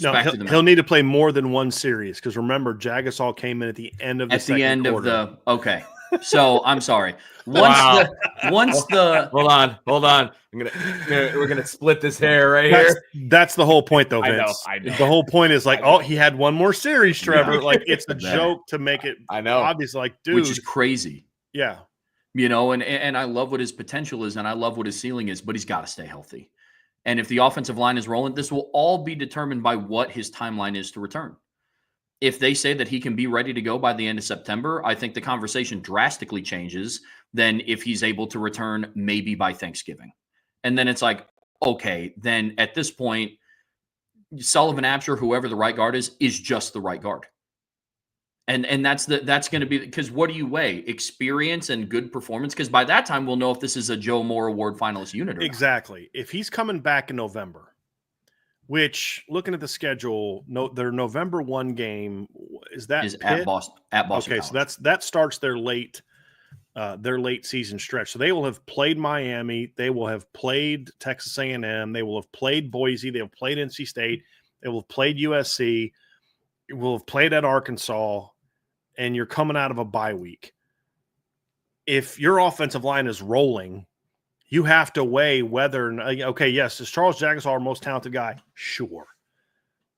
No, he'll need to play more than one series because remember, Jagasaw came in at the end of the second quarter. Okay. So I'm sorry. Hold on. We're gonna split this hair right here. That's the whole point, though, Vince. I know. The whole point is he had one more series, Trevor. Yeah. Like it's a joke to make it. I know. Obvious, dude, which is crazy. Yeah. And I love what his potential is, and I love what his ceiling is, but he's got to stay healthy. And if the offensive line is rolling, this will all be determined by what his timeline is to return. If they say that he can be ready to go by the end of September, I think the conversation drastically changes than if he's able to return maybe by Thanksgiving. And then it's like, okay, then at this point, Sullivan Absher, whoever the right guard is just the right guard. And that's going to be, because what do you weigh? Experience and good performance? Because by that time, we'll know if this is a Joe Moore Award finalist unit or Exactly. If he's coming back in November, which, looking at the schedule, their November 1 game is Pitt? at Boston. Okay, College. so that starts their late season stretch. So they will have played Miami, they will have played Texas A&M, they will have played Boise, they have played NC State, they will have played USC, will have played at Arkansas, and you're coming out of a bye week. If your offensive line is rolling, you have to weigh whether, okay, yes, is Charles Jagusah our most talented guy? Sure.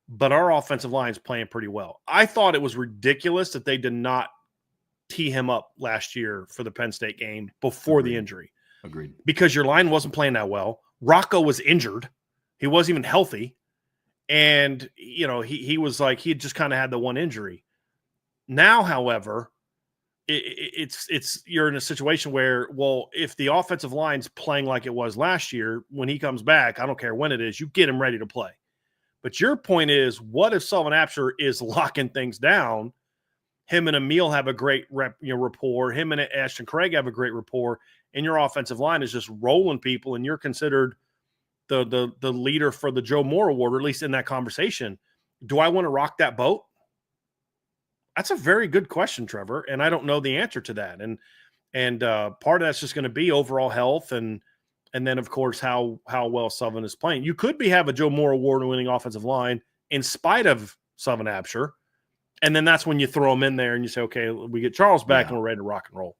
But our offensive line is playing pretty well. I thought it was ridiculous that they did not tee him up last year for the Penn State game before the injury. Agreed. Because your line wasn't playing that well. Rocco was injured. He wasn't even healthy. And, he was like, he had just kind of had the one injury. Now, however, it's you're in a situation where, well, if the offensive line's playing like it was last year, when he comes back, I don't care when it is, you get him ready to play. But your point is, what if Sullivan Absher is locking things down? Him and Emil have a great rapport. Him and Ashton Craig have a great rapport, and your offensive line is just rolling people, and you're considered the leader for the Joe Moore Award, or at least in that conversation. Do I want to rock that boat? That's a very good question, Trevor, and I don't know the answer to that. And part of that's just going to be overall health, and then of course how well Sullivan is playing. You could have a Joe Moore Award-winning offensive line in spite of Sullivan Absher, and then that's when you throw him in there and you say, okay, we get Charles back and we're ready to rock and roll.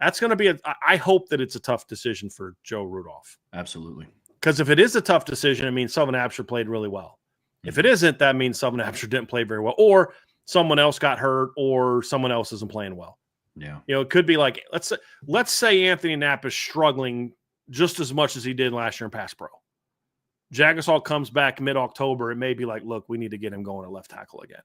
That's going to be I hope that it's a tough decision for Joe Rudolph. Absolutely. Because if it is a tough decision, it means Sullivan Absher played really well. Mm-hmm. If it isn't, that means Sullivan Absher didn't play very well, or someone else got hurt, or someone else isn't playing well. Yeah. It could be like, let's say Anthony Knapp is struggling just as much as he did last year in pass pro. Jagusah comes back mid-October. It may be like, look, we need to get him going at left tackle again.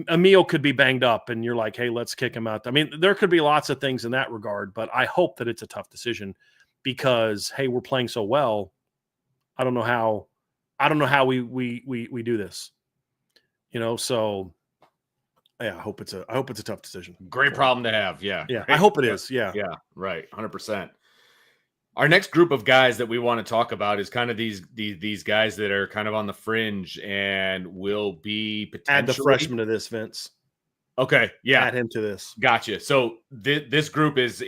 Emil could be banged up, and you're like, hey, let's kick him out. I mean, there could be lots of things in that regard, but I hope that it's a tough decision because, hey, we're playing so well. I don't know how we do this. So yeah, I hope it's a tough decision. Great problem to have. Yeah. Yeah. I hope it is. Yeah. Yeah. Right. 100%. Our next group of guys that we want to talk about is kind of these guys that are kind of on the fringe and will be potentially. Add the freshman to this, Vince. Okay. Yeah. Add him to this. Gotcha. So this group is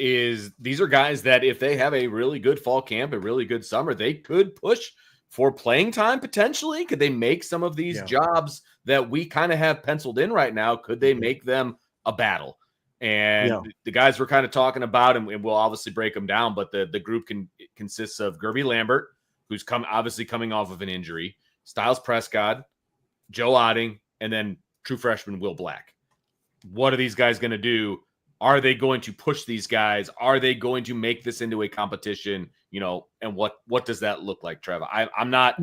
these are guys that if they have a really good fall camp, a really good summer, they could push for playing time potentially. Could they make some of these jobs that we kind of have penciled in right now? Could they make them a battle? And the guys we're kind of talking about, and we'll obviously break them down, but the group consists of Gerby Lambert, who's obviously coming off of an injury, Styles Prescott, Joe Otting, and then true freshman Will Black. What are these guys going to do? Are they going to push these guys? Are they going to make this into a competition? And what does that look like, Trevor? I'm not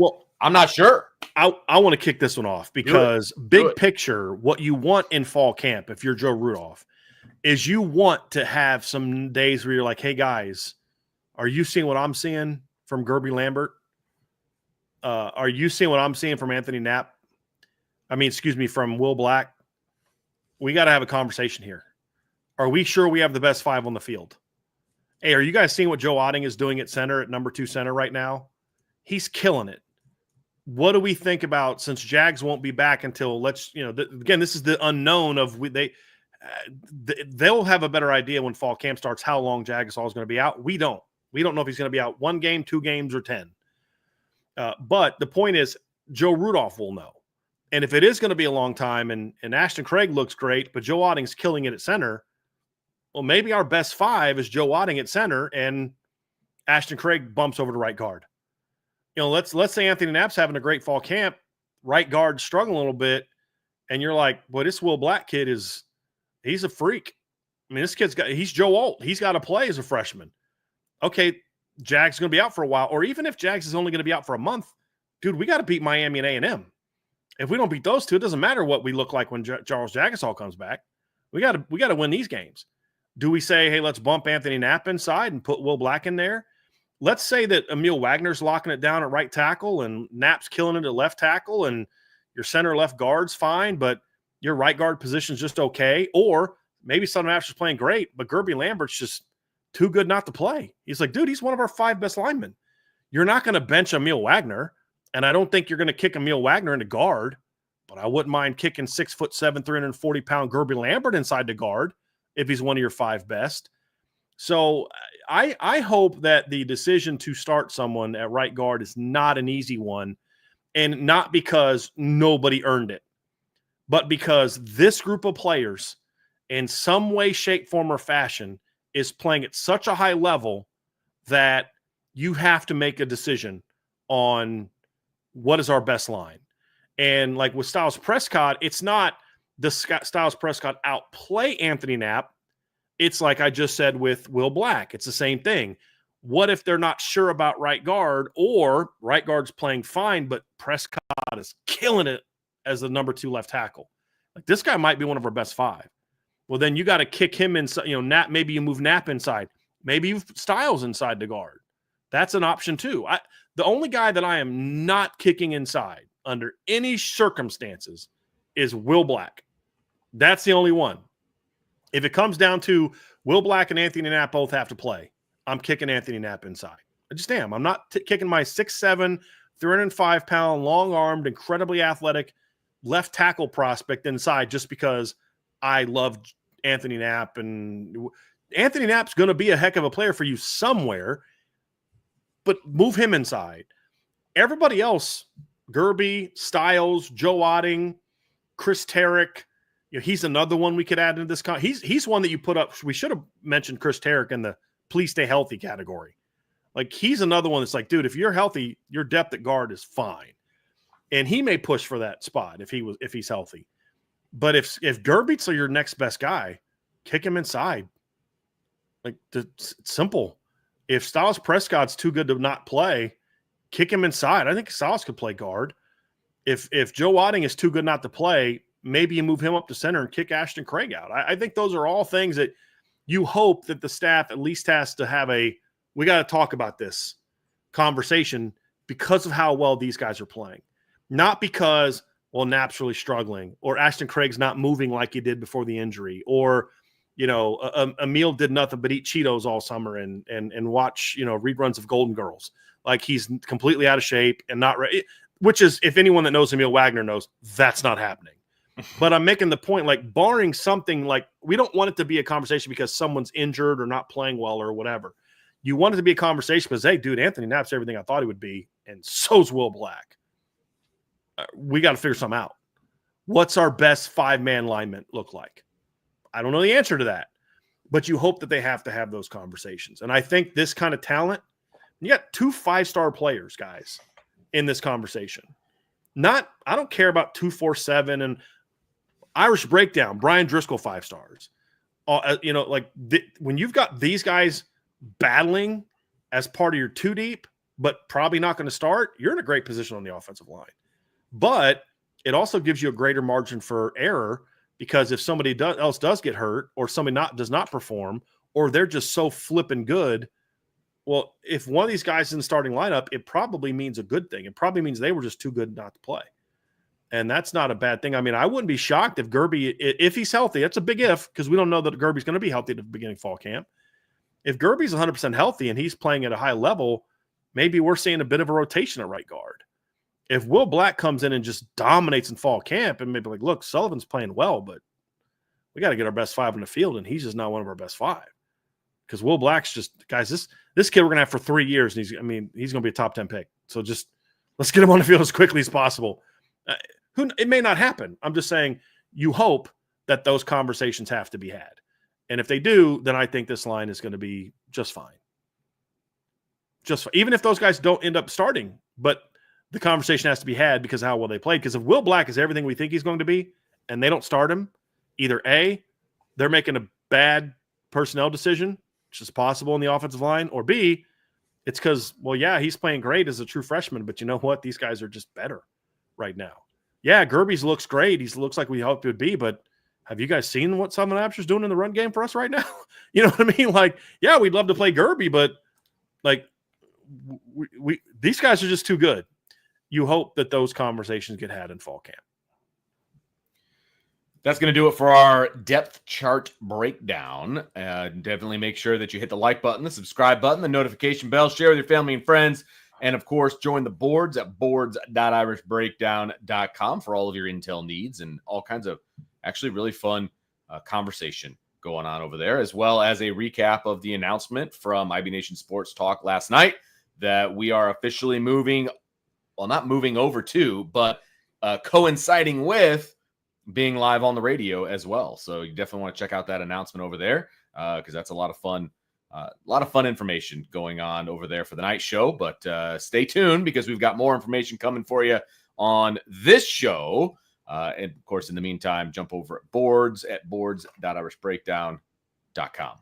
sure. I want to kick this one off because big picture, what you want in fall camp, if you're Joe Rudolph, is you want to have some days where you're like, hey guys, are you seeing what I'm seeing from Gerby Lambert? Are you seeing what I'm seeing from Anthony Knapp? From Will Black? We got to have a conversation here. Are we sure we have the best 5 on the field? Hey, are you guys seeing what Joe Otting is doing at center, at number 2 center right now? He's killing it. What do we think about, since Jags won't be back until again, this is the unknown of they'll have a better idea when fall camp starts how long Jagusah is going to be out. We don't know if he's going to be out 1 game, 2 games, or 10. But the point is, Joe Rudolph will know. And if it is going to be a long time, and Ashton Craig looks great, but Joe Otting's killing it at center, well, maybe our best 5 is Joe Otting at center and Ashton Craig bumps over to right guard. Let's say Anthony Knapp's having a great fall camp, right guard struggling a little bit, and you're like, well, this Will Black kid he's a freak. I mean, he's Joe Alt. He's got to play as a freshman. Okay, Jags going to be out for a while, or even if Jags is only going to be out for a month, dude, we got to beat Miami and A&M. If we don't beat those two, it doesn't matter what we look like when Charles Jagusah comes back. We got to win these games. Do we say, hey, let's bump Anthony Knapp inside and put Will Black in there? Let's say that Emil Wagner's locking it down at right tackle and Knapp's killing it at left tackle and your center left guard's fine, but your right guard position is just okay, or maybe Sullivan Absher's playing great, but Gerby Lambert's just too good not to play. He's like, dude, he's one of our 5 best linemen. You're not going to bench Emil Wagner, and I don't think you're going to kick Emil Wagner into guard, but I wouldn't mind kicking 6'7", 340-pound Gerby Lambert inside the guard if he's one of your 5 best. So I hope that the decision to start someone at right guard is not an easy one, and not because nobody earned it, but because this group of players in some way, shape, form, or fashion is playing at such a high level that you have to make a decision on what is our best line. And like with Styles Prescott, it's not the Styles Prescott outplay Anthony Knapp. It's like I just said with Will Black. It's the same thing. What if they're not sure about right guard, or right guard's playing fine, but Prescott is killing it as the number 2 left tackle? Like, this guy might be one of our best 5. Well, then you got to kick him inside. Knapp, maybe you move Knapp inside. Maybe you Styles inside the guard. That's an option too. The only guy that I am not kicking inside under any circumstances is Will Black. That's the only one. If it comes down to Will Black and Anthony Knapp both have to play, I'm kicking Anthony Knapp inside. I just am. I'm not kicking my 6'7", 305-pound, long-armed, incredibly athletic left tackle prospect inside just because I love Anthony Knapp. And Anthony Knapp's going to be a heck of a player for you somewhere, but move him inside. Everybody else, Gerby, Styles, Joe Otting, Chris Tarrick, he's another one we could add into this. He's one that you put up. We should have mentioned Chris Tarrick in the please stay healthy category. Like, he's another one that's like, dude, if you're healthy, your depth at guard is fine. And he may push for that spot if he's healthy. But if Gerby's your next best guy, kick him inside. Like, it's simple. If Styles Prescott's too good to not play, kick him inside. I think Styles could play guard. If Joe Otting is too good not to play, maybe you move him up to center and kick Ashton Craig out. I think those are all things that you hope that the staff at least has to have we got to talk about this conversation because of how well these guys are playing. Not because, well, Knapp's really struggling, or Ashton Craig's not moving like he did before the injury, or, Emil did nothing but eat Cheetos all summer and watch, reruns of Golden Girls. Like, he's completely out of shape and not ready, which is, if anyone that knows Emil Wagner knows, that's not happening. But I'm making the point, like, barring something, like, we don't want it to be a conversation because someone's injured or not playing well or whatever. You want it to be a conversation because, hey, dude, Anthony Knapp's everything I thought he would be, and so's Will Black. We got to figure something out. What's our best 5-man lineman look like? I don't know the answer to that, but you hope that they have to have those conversations. And I think this kind of talent, you got 2 5-star players, guys, in this conversation. I don't care about 247 and Irish Breakdown, Brian Driscoll 5 stars. When you've got these guys battling as part of your 2 deep, but probably not going to start, you're in a great position on the offensive line. But it also gives you a greater margin for error, because if somebody else does get hurt, or somebody does not perform, or they're just so flipping good, well, if one of these guys is in the starting lineup, it probably means a good thing. It probably means they were just too good not to play. And that's not a bad thing. I mean, I wouldn't be shocked if Gerby, if he's healthy, that's a big if, because we don't know that Gerby's going to be healthy at the beginning of fall camp. If Gerby's 100% healthy and he's playing at a high level, maybe we're seeing a bit of a rotation at right guard. If Will Black comes in and just dominates in fall camp and maybe like, look, Sullivan's playing well, but we got to get our best 5 on the field, and he's just not one of our best 5. Because Will Black's just, guys, this kid we're going to have for 3 years, and he's going to be a top 10 pick. So just let's get him on the field as quickly as possible. It may not happen. I'm just saying you hope that those conversations have to be had. And if they do, then I think this line is going to be just fine. Even if those guys don't end up starting, but the conversation has to be had because of how well they played. Because if Will Black is everything we think he's going to be and they don't start him, either A, they're making a bad personnel decision, which is possible in the offensive line, or B, it's because, well, yeah, he's playing great as a true freshman, but you know what? These guys are just better right now. Yeah, Gerby's looks great. He looks like we hoped it would be, but have you guys seen what Sullivan Absher's doing in the run game for us right now? You know what I mean? Like, yeah, we'd love to play Gerby, but like these guys are just too good. You hope that those conversations get had in fall camp. That's going to do it for our depth chart breakdown. Definitely make sure that you hit the like button, the subscribe button, the notification bell, share with your family and friends, and of course, join the boards at boards.irishbreakdown.com for all of your intel needs and all kinds of actually really fun conversation going on over there, as well as a recap of the announcement from IB Nation Sports Talk last night that we are officially moving, well, not moving over to, but coinciding with being live on the radio as well. So you definitely want to check out that announcement over there because that's a lot of fun information going on over there for the night show. But stay tuned because we've got more information coming for you on this show. And of course, in the meantime, jump over at boards.irishbreakdown.com.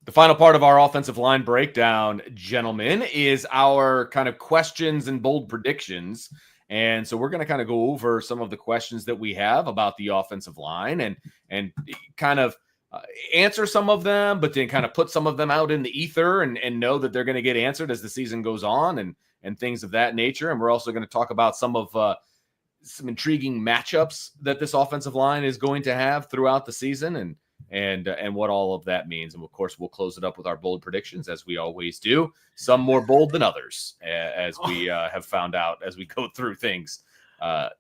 The final part of our offensive line breakdown, gentlemen, is our kind of questions and bold predictions. And so we're going to kind of go over some of the questions that we have about the offensive line and kind of answer some of them, but then kind of put some of them out in the ether and know that they're going to get answered as the season goes on and things of that nature. And we're also going to talk about some some intriguing matchups that this offensive line is going to have throughout the season and what all of that means. And of course, we'll close it up with our bold predictions as we always do. Some more bold than others, as we have found out as we go through things,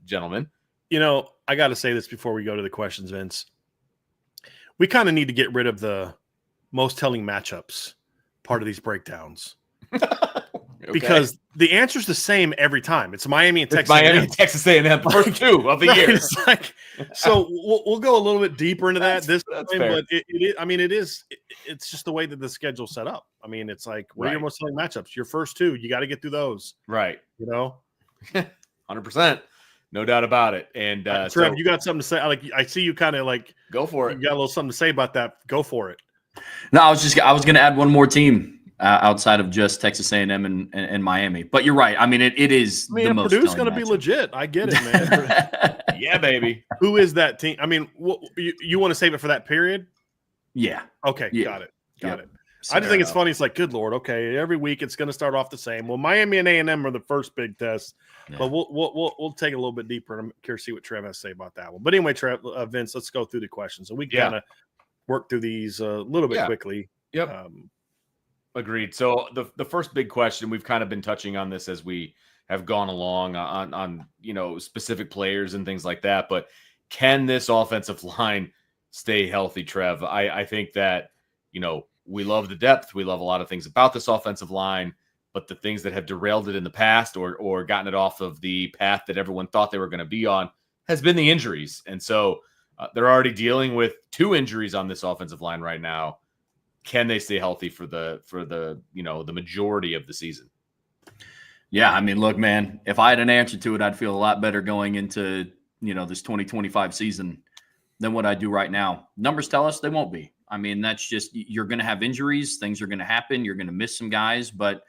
gentlemen. You know, I got to say this before we go to the questions, Vince. We kind of need to get rid of the most telling matchups part of these breakdowns. Okay. Because the answer's the same every time. It's Miami and Texas A&M. Miami and Texas A&M, the first two of the year. It's like, so we'll go a little bit deeper into that this time, but it's just the way that the schedule's set up. I mean, it's like, what are your most selling matchups? Your first two, you got to get through those. Right. You know? 100%. No doubt about it. And Trev, you got something to say? Like, I see you kind of like go for it. You got a little something to say about that. Go for it. No, I was going to add one more team outside of just Texas A&M and Miami. But you're right. I mean, it is. I mean, Purdue's going to be legit. I get it, man. Yeah, baby. Who is that team? I mean, you want to save it for that period? Yeah. Okay. Yeah. Got it. I just think it's funny. It's like, good Lord. Okay. Every week it's going to start off the same. Well, Miami and A&M are the first big test, but we'll take it a little bit deeper. And I'm curious to see what Trev has to say about that one. But anyway, Vince, let's go through the questions. So we can kind of work through these a little bit quickly. Yep. Agreed. So the first big question, we've kind of been touching on this as we have gone along on specific players and things like that. But can this offensive line stay healthy, Trev? I think that, we love the depth. We love a lot of things about this offensive line, but the things that have derailed it in the past or gotten it off of the path that everyone thought they were going to be on has been the injuries. And so they're already dealing with 2 injuries on this offensive line right now. Can they stay healthy for the the majority of the season? Yeah, I mean, look, man, if I had an answer to it, I'd feel a lot better going into, this 2025 season than what I do right now. Numbers tell us they won't be. I mean, that's just, you're going to have injuries. Things are going to happen. You're going to miss some guys. But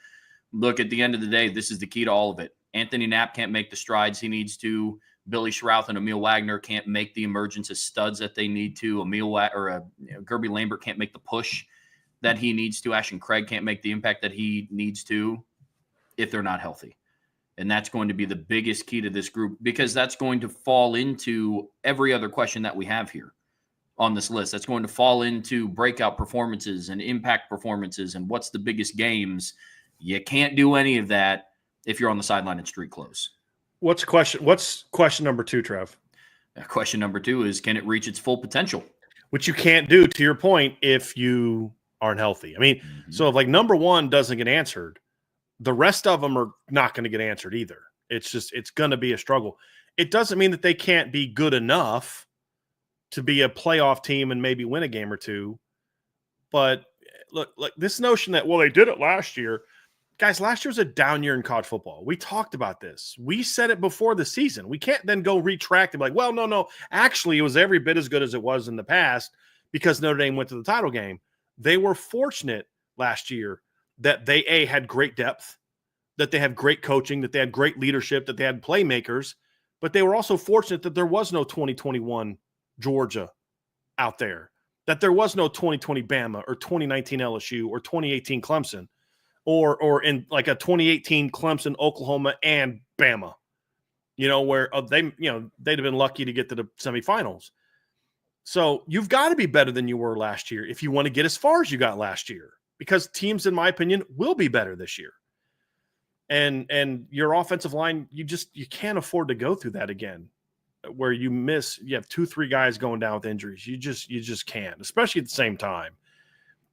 look, at the end of the day, this is the key to all of it. Anthony Knapp can't make the strides he needs to. Billy Schrouth and Emil Wagner can't make the emergence as studs that they need to. Gerby Lambert can't make the push that he needs to. Ashton Craig can't make the impact that he needs to if they're not healthy. And that's going to be the biggest key to this group, because that's going to fall into every other question that we have here on this list. That's going to fall into breakout performances and impact performances and what's the biggest games. You can't do any of that if you're on the sideline in street clothes. What's question number 2, Trev? Question number 2 is, can it reach its full potential? Which you can't do, to your point, if you aren't healthy. I mean, so if like number 1 doesn't get answered, the rest of them are not going to get answered either. It's going to be a struggle. It doesn't mean that they can't be good enough to be a playoff team and maybe win a game or 2. But look, like this notion that, well, they did it last year. Guys, last year was a down year in college football. We talked about this. We said it before the season. We can't then go retract and be like, well, no. Actually, it was every bit as good as it was in the past because Notre Dame went to the title game. They were fortunate last year that they had great depth, that they have great coaching, that they had great leadership, that they had playmakers, but they were also fortunate that there was no 2021 Georgia out there, that there was no 2020 Bama or 2019 LSU or 2018 Clemson or in like a 2018 Clemson, Oklahoma, and Bama. where they'd have been lucky to get to the semifinals. So you've got to be better than you were last year if you want to get as far as you got last year, because teams, in my opinion, will be better this year. And your offensive line, you can't afford to go through that again, where you have 2-3 guys going down with injuries. You just can't, especially at the same time.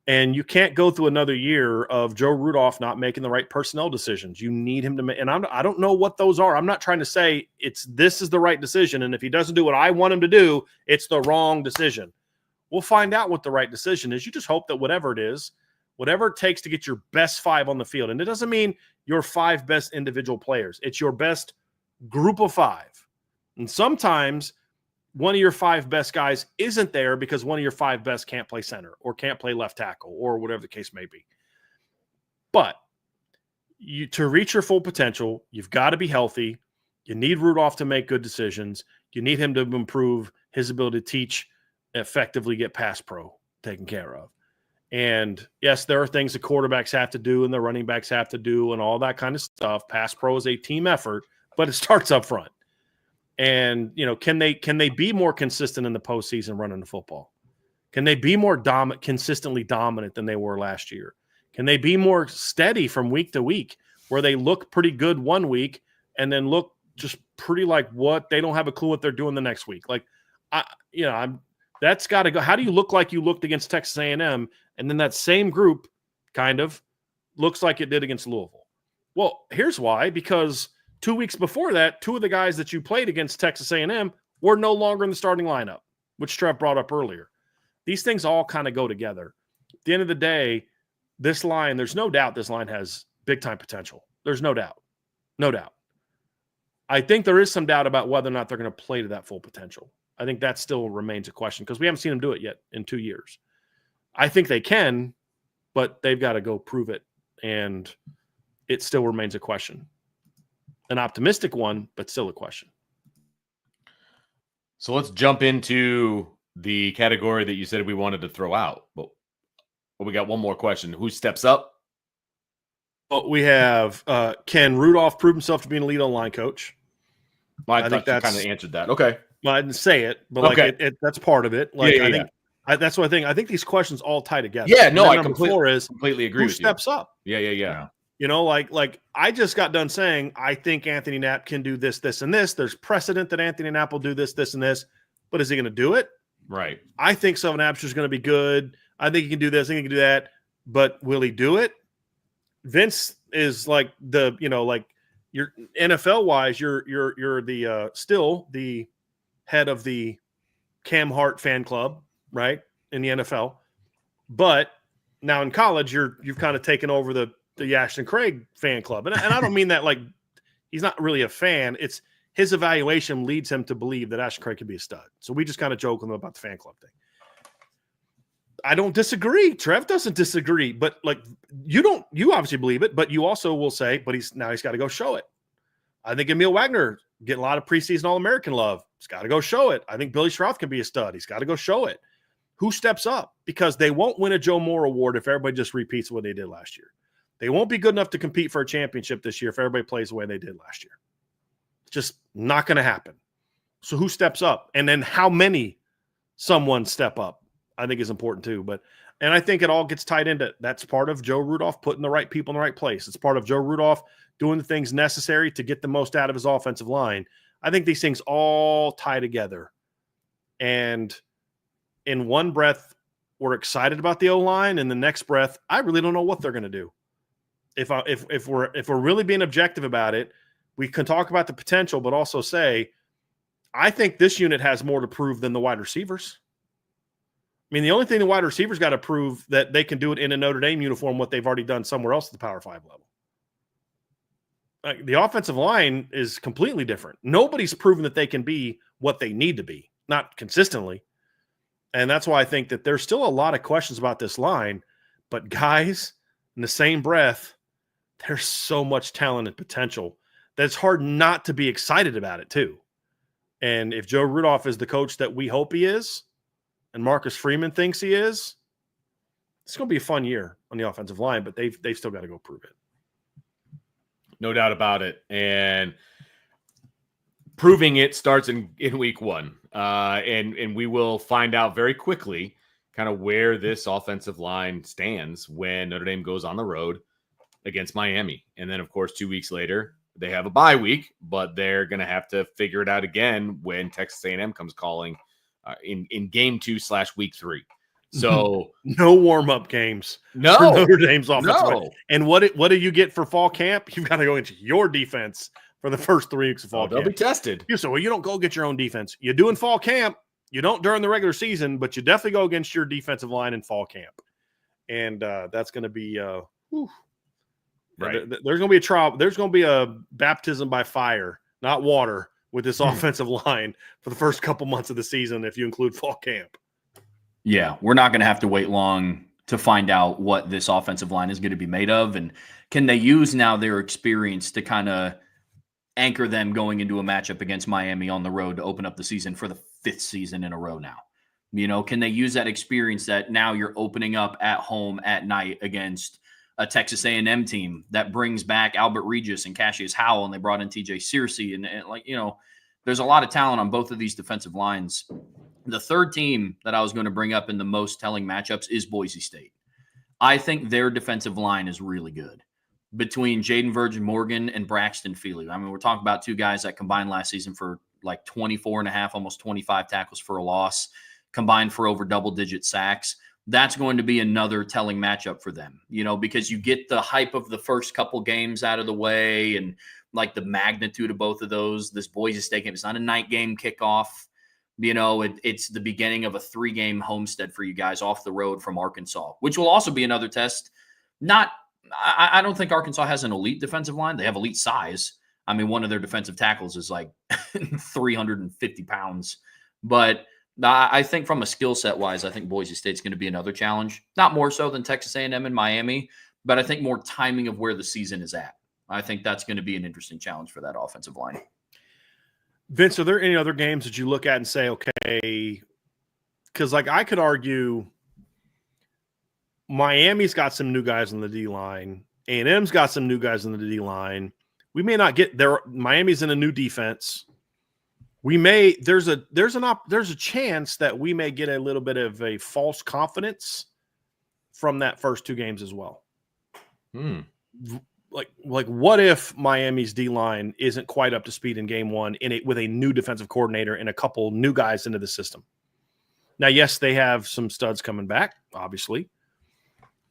And you can't go through another year of Joe Rudolph not making the right personnel decisions. You need him to make, and I don't know what those are. I'm not trying to say this is the right decision, and if he doesn't do what I want him to do, it's the wrong decision. We'll find out what the right decision is. You just hope that whatever it is, whatever it takes to get your best 5 on the field, and it doesn't mean your 5 best individual players. It's your best group of 5. And sometimes one of your 5 best guys isn't there because one of your 5 best can't play center or can't play left tackle or whatever the case may be. But to reach your full potential, you've got to be healthy. You need Rudolph to make good decisions. You need him to improve his ability to teach, effectively get pass pro taken care of. And yes, there are things the quarterbacks have to do and the running backs have to do and all that kind of stuff. Pass pro is a team effort, but it starts up front. And, can they be more consistent in the postseason running the football? Can they be more consistently dominant than they were last year? Can they be more steady from week to week, where they look pretty good one week and then look just pretty like what they don't have a clue what they're doing the next week? Like, that's got to go. How do you look like you looked against Texas A&M, and then that same group kind of looks like it did against Louisville? Well, here's why. Because 2 weeks before that, 2 of the guys that you played against Texas A&M were no longer in the starting lineup, which Trev brought up earlier. These things all kind of go together. At the end of the day, this line, there's no doubt this line has big-time potential. There's no doubt. No doubt. I think there is some doubt about whether or not they're going to play to that full potential. I think that still remains a question because we haven't seen them do it yet in 2 years. I think they can, but they've got to go prove it, and it still remains a question. An optimistic one, but still a question. So let's jump into the category that you said we wanted to throw out. But we got one more question. Who steps up? Well, we have can Rudolph prove himself to be an elite online coach? Well, I thought you kind of answered that. Okay. Well, I didn't say it, but that's part of it. Like, yeah. That's what I think. I think these questions all tie together. Yeah, no, I completely agree with you. Who steps up? Yeah. Like I just got done saying, I think Anthony Knapp can do this, this, and this. There's precedent that Anthony Knapp will do this, this, and this. But is he going to do it? Right. I think Sylvan Absher is going to be good. I think he can do this. I think he can do that. But will he do it? Vince is like your NFL wise, you're the still the head of the Cam Hart fan club, right, in the NFL. But now in college, you've kind of taken over the Ashton Craig fan club. And I don't mean that like he's not really a fan. It's his evaluation leads him to believe that Ashton Craig could be a stud. So we just kind of joke with him about the fan club thing. I don't disagree. Trev doesn't disagree. But like you obviously believe it, but you also will say, but he's got to go show it. I think Emil Wagner getting a lot of preseason All-American love. He's got to go show it. I think Billy Schroth can be a stud. He's got to go show it. Who steps up? Because they won't win a Joe Moore award if everybody just repeats what they did last year. They won't be good enough to compete for a championship this year if everybody plays the way they did last year. It's just not going to happen. So who steps up? And then how many someone step up, I think is important too. And I think it all gets tied into that's part of Joe Rudolph putting the right people in the right place. It's part of Joe Rudolph doing the things necessary to get the most out of his offensive line. I think these things all tie together. And in one breath, we're excited about the O-line. In the next breath, I really don't know what they're going to do. If we're really being objective about it, we can talk about the potential, but also say, I think this unit has more to prove than the wide receivers. I mean, the only thing the wide receivers got to prove that they can do it in a Notre Dame uniform, what they've already done somewhere else at the Power 5 level. Like, the offensive line is completely different. Nobody's proven that they can be what they need to be, not consistently. And that's why I think that there's still a lot of questions about this line. But guys, in the same breath, there's so much talent and potential that it's hard not to be excited about it too. And if Joe Rudolph is the coach that we hope he is, and Marcus Freeman thinks he is, it's going to be a fun year on the offensive line, but they've still got to go prove it. No doubt about it. And proving it starts in week one. And we will find out very quickly kind of where this offensive line stands when Notre Dame goes on the road against Miami. And then, of course, 2 weeks later, they have a bye week, but they're going to have to figure it out again when Texas A&M comes calling in game 2/week 3. So no warm-up games for Notre Dame's offensive line. And what do you get for fall camp? You've got to go into your defense for the first 3 weeks of fall camp. They'll be tested. You say, well, you don't go get your own defense. You do in fall camp. You don't during the regular season, but you definitely go against your defensive line in fall camp. And that's going to be right. There's going to be a trial. There's going to be a baptism by fire, not water, with this offensive line for the first couple months of the season if you include fall camp. Yeah, we're not going to have to wait long to find out what this offensive line is going to be made of. And can they use now their experience to kind of anchor them going into a matchup against Miami on the road to open up the season for the 5th season in a row now? You know, can they use that experience that now you're opening up at home at night against a Texas A&M team that brings back Albert Regis and Cassius Howell, and they brought in TJ Searcy, and like, you know, there's a lot of talent on both of these defensive lines. The third team that I was going to bring up in the most telling matchups is Boise State. I think their defensive line is really good. Between Jaden Virgin Morgan and Braxton Feely. I mean, we're talking about two guys that combined last season for like 24 and a half, almost 25 tackles for a loss, combined for over double-digit sacks. That's going to be another telling matchup for them, you know, because you get the hype of the first couple games out of the way and like the magnitude of both of those. This Boise State game, it's not a night game kickoff. You know, it's the beginning of a 3-game homestead for you guys off the road from Arkansas, which will also be another test. I don't think Arkansas has an elite defensive line. They have elite size. I mean, one of their defensive tackles is like 350 pounds. But I think from a skill set wise, I think Boise State's going to be another challenge. Not more so than Texas A&M and Miami, but I think more timing of where the season is at. I think that's going to be an interesting challenge for that offensive line. Vince, are there any other games that you look at and say, okay, because like I could argue Miami's got some new guys on the D-line. A&M's got some new guys on the D-line. We may not get there. Miami's in a new defense. We may there's a chance that we may get a little bit of a false confidence from that first 2 games as well. Like what if Miami's D-line isn't quite up to speed in game 1 with a new defensive coordinator and a couple new guys into the system? Now, yes, they have some studs coming back, obviously.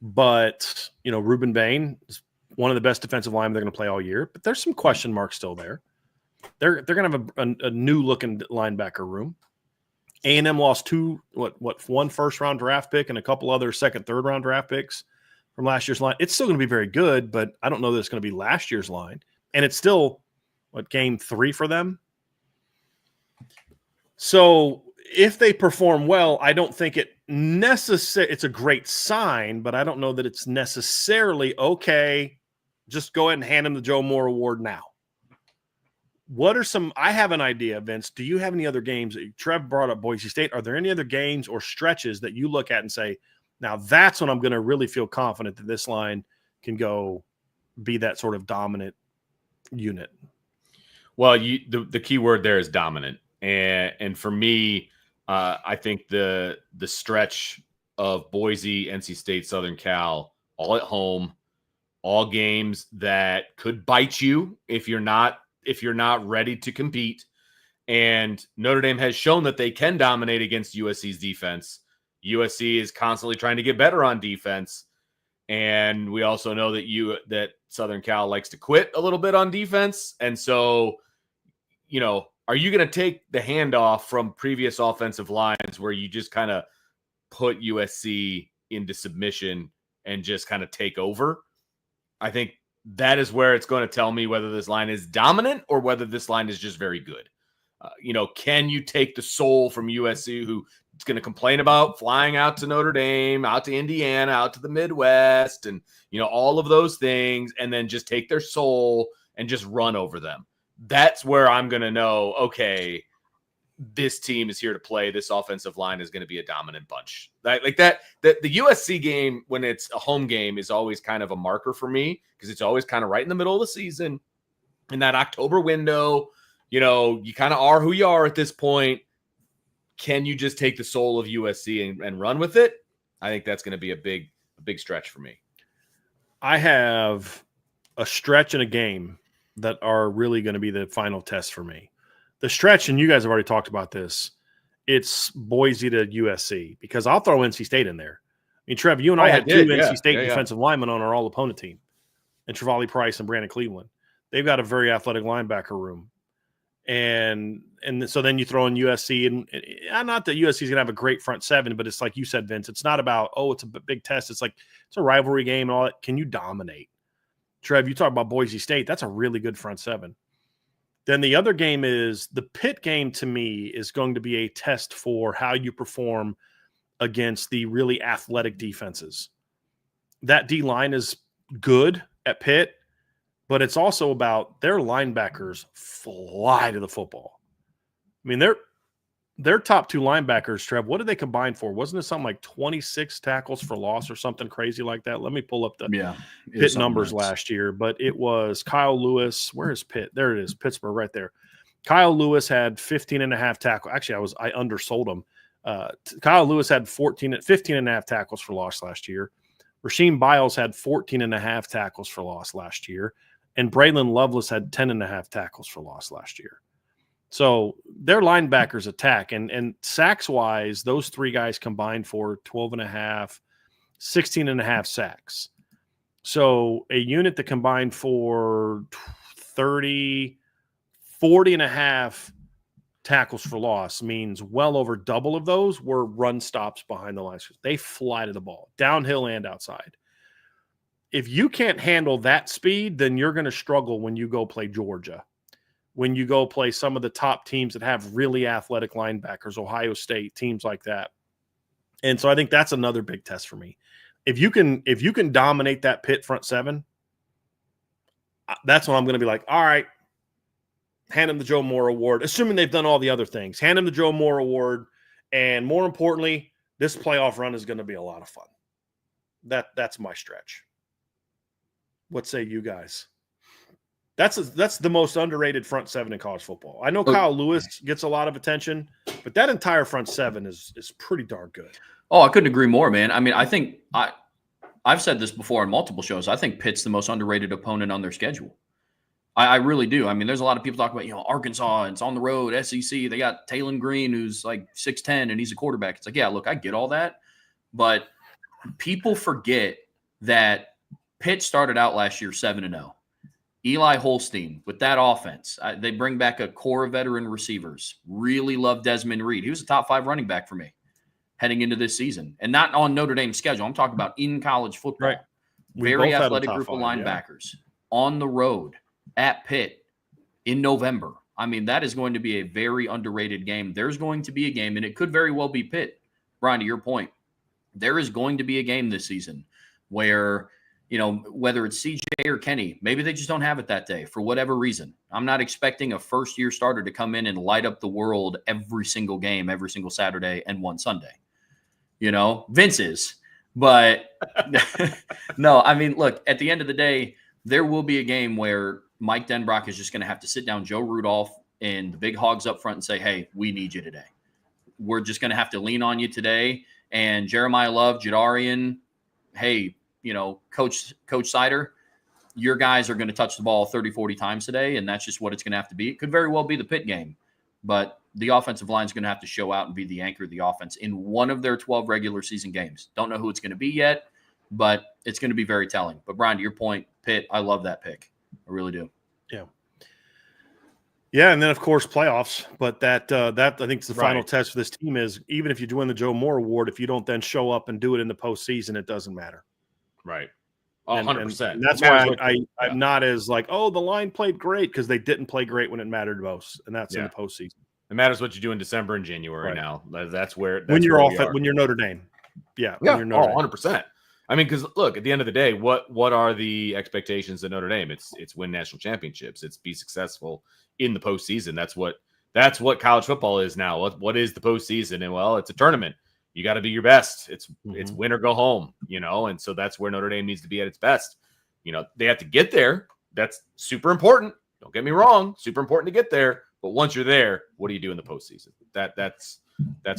But, you know, Reuben Bain is one of the best defensive linemen they're going to play all year. But there's some question marks still there. They're going to have a new-looking linebacker room. A&M lost one first-round draft pick and a couple other second, third-round draft picks from last year's line. It's still going to be very good, but I don't know that it's going to be last year's line. And it's still, game 3 for them? So if they perform well, I don't think it's a great sign, but I don't know that it's necessarily okay. Just go ahead and hand him the Joe Moore Award now. I have an idea, Vince. Do you have any other games? Trev brought up Boise State. Are there any other games or stretches that you look at and say, now that's when I'm going to really feel confident that this line can go be that sort of dominant unit? Well, the key word there is dominant. And for me, I think the stretch of Boise, NC State, Southern Cal, all at home, all games that could bite you if you're not ready to compete. And Notre Dame has shown that they can dominate against USC's defense. USC is constantly trying to get better on defense. And we also know that Southern Cal likes to quit a little bit on defense. And so, you know, are you going to take the handoff from previous offensive lines where you just kind of put USC into submission and just kind of take over? I think that is where it's going to tell me whether this line is dominant or whether this line is just very good. Can you take the soul from USC, who is going to complain about flying out to Notre Dame, out to Indiana, out to the Midwest, and, all of those things, and then just take their soul and just run over them? That's where I'm going to know, okay, this team is here to play. This offensive line is going to be a dominant bunch. Like that, the USC game, when it's a home game, is always kind of a marker for me because it's always kind of right in the middle of the season in that October window. you kind of are who you are at this point. Can you just take the soul of USC and run with it? I think that's going to be a big stretch for me. I have a stretch and a game that are really going to be the final test for me. The stretch, and you guys have already talked about this, it's Boise to USC, because I'll throw NC State in there. I mean, Trev, you and I had two NC State defensive linemen on our all-opponent team, and Trevally Price and Brandon Cleveland. They've got a very athletic linebacker room. And so then you throw in USC, and not that USC is going to have a great front seven, but it's like you said, Vince, it's not about, it's a big test. It's like it's a rivalry game and all that. Can you dominate? Trev, you talk about Boise State. That's a really good front seven. Then the other game is the Pitt game. To me, is going to be a test for how you perform against the really athletic defenses. That D-line is good at Pitt, but it's also about their linebackers fly to the football. I mean, their top two linebackers, Trev, what did they combine for? Wasn't it something like 26 tackles for loss or something crazy like that? Let me pull up the Pitt numbers last year. But it was Kyle Lewis. Where is Pitt? There it is, Pittsburgh right there. Kyle Lewis had 15 and a half tackles. Actually, I undersold him. Kyle Lewis had 15 and a half tackles for loss last year. Rasheem Biles had 14 and a half tackles for loss last year. And Braylon Lovelace had 10 and a half tackles for loss last year. So their linebackers attack. And sacks-wise, those three guys combined for 12 and a half, 16 and a half sacks. So a unit that combined for 40 and a half tackles for loss means well over double of those were run stops behind the lines. They fly to the ball, downhill and outside. If you can't handle that speed, then you're going to struggle when you go play Georgia, when you go play some of the top teams that have really athletic linebackers, Ohio State, teams like that. And so I think that's another big test for me. If you can dominate that Pitt front seven, that's when I'm going to be like, all right, hand them the Joe Moore Award, assuming they've done all the other things. Hand them the Joe Moore Award, and more importantly, this playoff run is going to be a lot of fun. That's my stretch. What say you guys? That's the most underrated front seven in college football. I know Kyle Lewis gets a lot of attention, but that entire front seven is pretty darn good. Oh, I couldn't agree more, man. I mean, I think I've said this before on multiple shows. I think Pitt's the most underrated opponent on their schedule. I really do. I mean, there's a lot of people talk about, Arkansas, it's on the road, SEC. They got Taylon Green, who's like 6'10", and he's a quarterback. It's like, yeah, look, I get all that. But people forget that Pitt started out last year 7-0. Eli Holstein, with that offense, they bring back a core of veteran receivers. Really love Desmond Reed. He was a top 5 running back for me heading into this season. And not on Notre Dame's schedule. I'm talking about in college football. Right. Very athletic group of linebackers on the road at Pitt in November. I mean, that is going to be a very underrated game. There's going to be a game, and it could very well be Pitt. Brian, to your point, there is going to be a game this season where – whether it's CJ or Kenny, maybe they just don't have it that day for whatever reason. I'm not expecting a first-year starter to come in and light up the world every single game, every single Saturday and one Sunday. Vince is. But no, I mean, look, at the end of the day, there will be a game where Mike Denbrock is just going to have to sit down Joe Rudolph and the big hogs up front and say, hey, we need you today. We're just going to have to lean on you today. And Jeremiah Love, Jadarian, hey, Coach Sider, your guys are going to touch the ball 30, 40 times today, and that's just what it's going to have to be. It could very well be the Pitt game, but the offensive line is going to have to show out and be the anchor of the offense in one of their 12 regular season games. Don't know who it's going to be yet, but it's going to be very telling. But, Brian, to your point, Pitt, I love that pick. I really do. Yeah. Yeah, and then, of course, playoffs. But that I think is the final test for this team is even if you win the Joe Moore Award, if you don't then show up and do it in the postseason, it doesn't matter. Right. 100%. And that's why I'm not as like, the line played great, because they didn't play great when it mattered most, and that's in the postseason. It matters what you do in December and January now. That's where when you're when you're Notre Dame. Yeah. Yeah. 100%. I mean, because look, at the end of the day, what are the expectations of Notre Dame? It's win national championships. It's be successful in the postseason. That's what college football is now. What is the postseason? And it's a tournament. You got to be your best. It's win or go home, and so that's where Notre Dame needs to be at its best. They have to get there. That's super important. Don't get me wrong, super important to get there, But once you're there, what do you do in the postseason? That's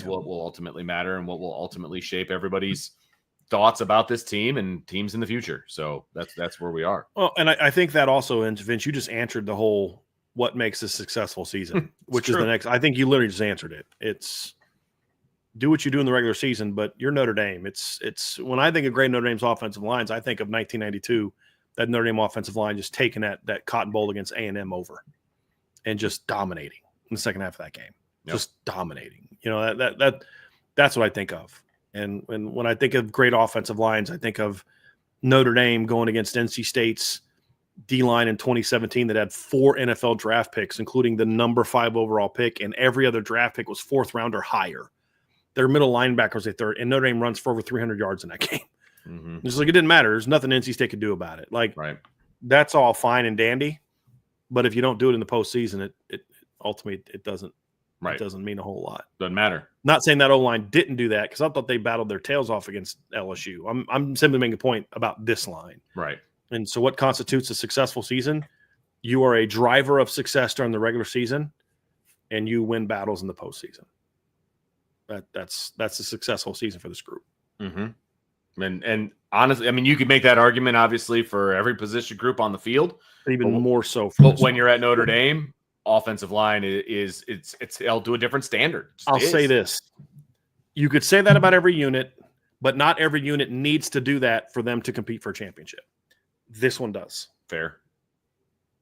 what will ultimately matter and what will ultimately shape everybody's thoughts about this team and teams in the future. So that's where we are. Well, and I think that also, and Vince, you just answered the whole what makes a successful season, which is the next. I think you literally just answered it. It's do what you do in the regular season, but you're Notre Dame. It's when I think of great Notre Dame's offensive lines, I think of 1992, that Notre Dame offensive line just taking that Cotton Bowl against A&M over and just dominating in the second half of that game. Yep. Just dominating. You know, that's what I think of. And when I think of great offensive lines, I think of Notre Dame going against NC State's D-line in 2017 that had 4 NFL draft picks, including the number 5 overall pick, and every other draft pick was 4th round or higher. Their middle linebackers a third, and Notre Dame runs for over 300 yards in that game. Mm-hmm. It's like it didn't matter. There's nothing NC State could do about it. Like, that's all fine and dandy, but if you don't do it in the postseason, it ultimately it doesn't. Right. It doesn't mean a whole lot. Doesn't matter. Not saying that O-line didn't do that, because I thought they battled their tails off against LSU. I'm simply making a point about this line. Right. And so what constitutes a successful season? You are a driver of success during the regular season, and you win battles in the postseason. That's a successful season for this group. Mm-hmm. And honestly, I mean, you could make that argument, obviously, for every position group on the field. Even more so for when you're at Notre Dame, offensive line it's held to a different standard. I'll say this. You could say that about every unit, but not every unit needs to do that for them to compete for a championship. This one does. Fair.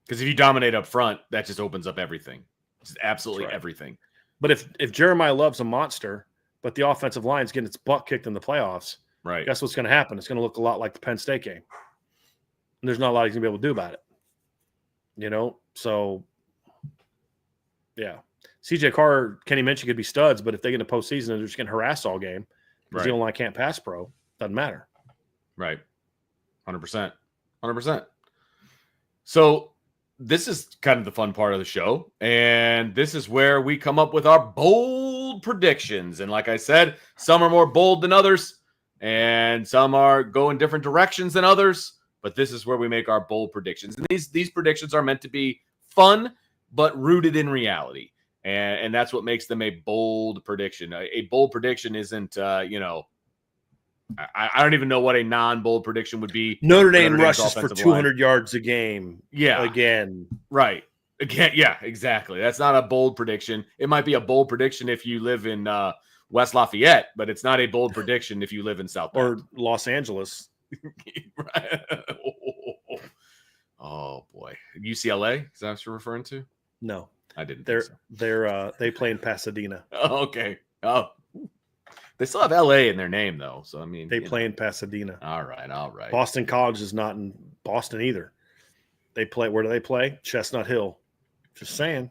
Because if you dominate up front, that just opens up everything. Just absolutely everything. But if Jeremiah Love's a monster, but the offensive line's getting its butt kicked in the playoffs, guess what's going to happen? It's going to look a lot like the Penn State game. And there's not a lot he's going to be able to do about it. You know? So, yeah. CJ Carr, Kenny mentioned could be studs, but if they get in the postseason and they're just getting harassed all game because the O-line can't pass pro, doesn't matter. Right. 100%. 100%. So this is kind of the fun part of the show, and this is where we come up with our bold predictions. And like I said, some are more bold than others, and some are go in different directions than others, but this is where we make our bold predictions. And these predictions are meant to be fun, but rooted in reality. And that's what makes them a bold prediction. A bold prediction isn't, I don't even know what a non-bold prediction would be. Notre Dame rushes for 200 yards a game. Yeah. Again. Right. Again. Yeah, exactly. That's not a bold prediction. It might be a bold prediction if you live in West Lafayette, but it's not a bold prediction if you live in South Bend. Or Los Angeles. Right. Oh, boy. UCLA? Is that what you're referring to? No. I didn't think so. They play in Pasadena. Oh, okay. Oh. They still have LA in their name, though. So, I mean, they play in Pasadena. All right. Boston College is not in Boston either. They play, where do they play? Chestnut Hill. Just saying.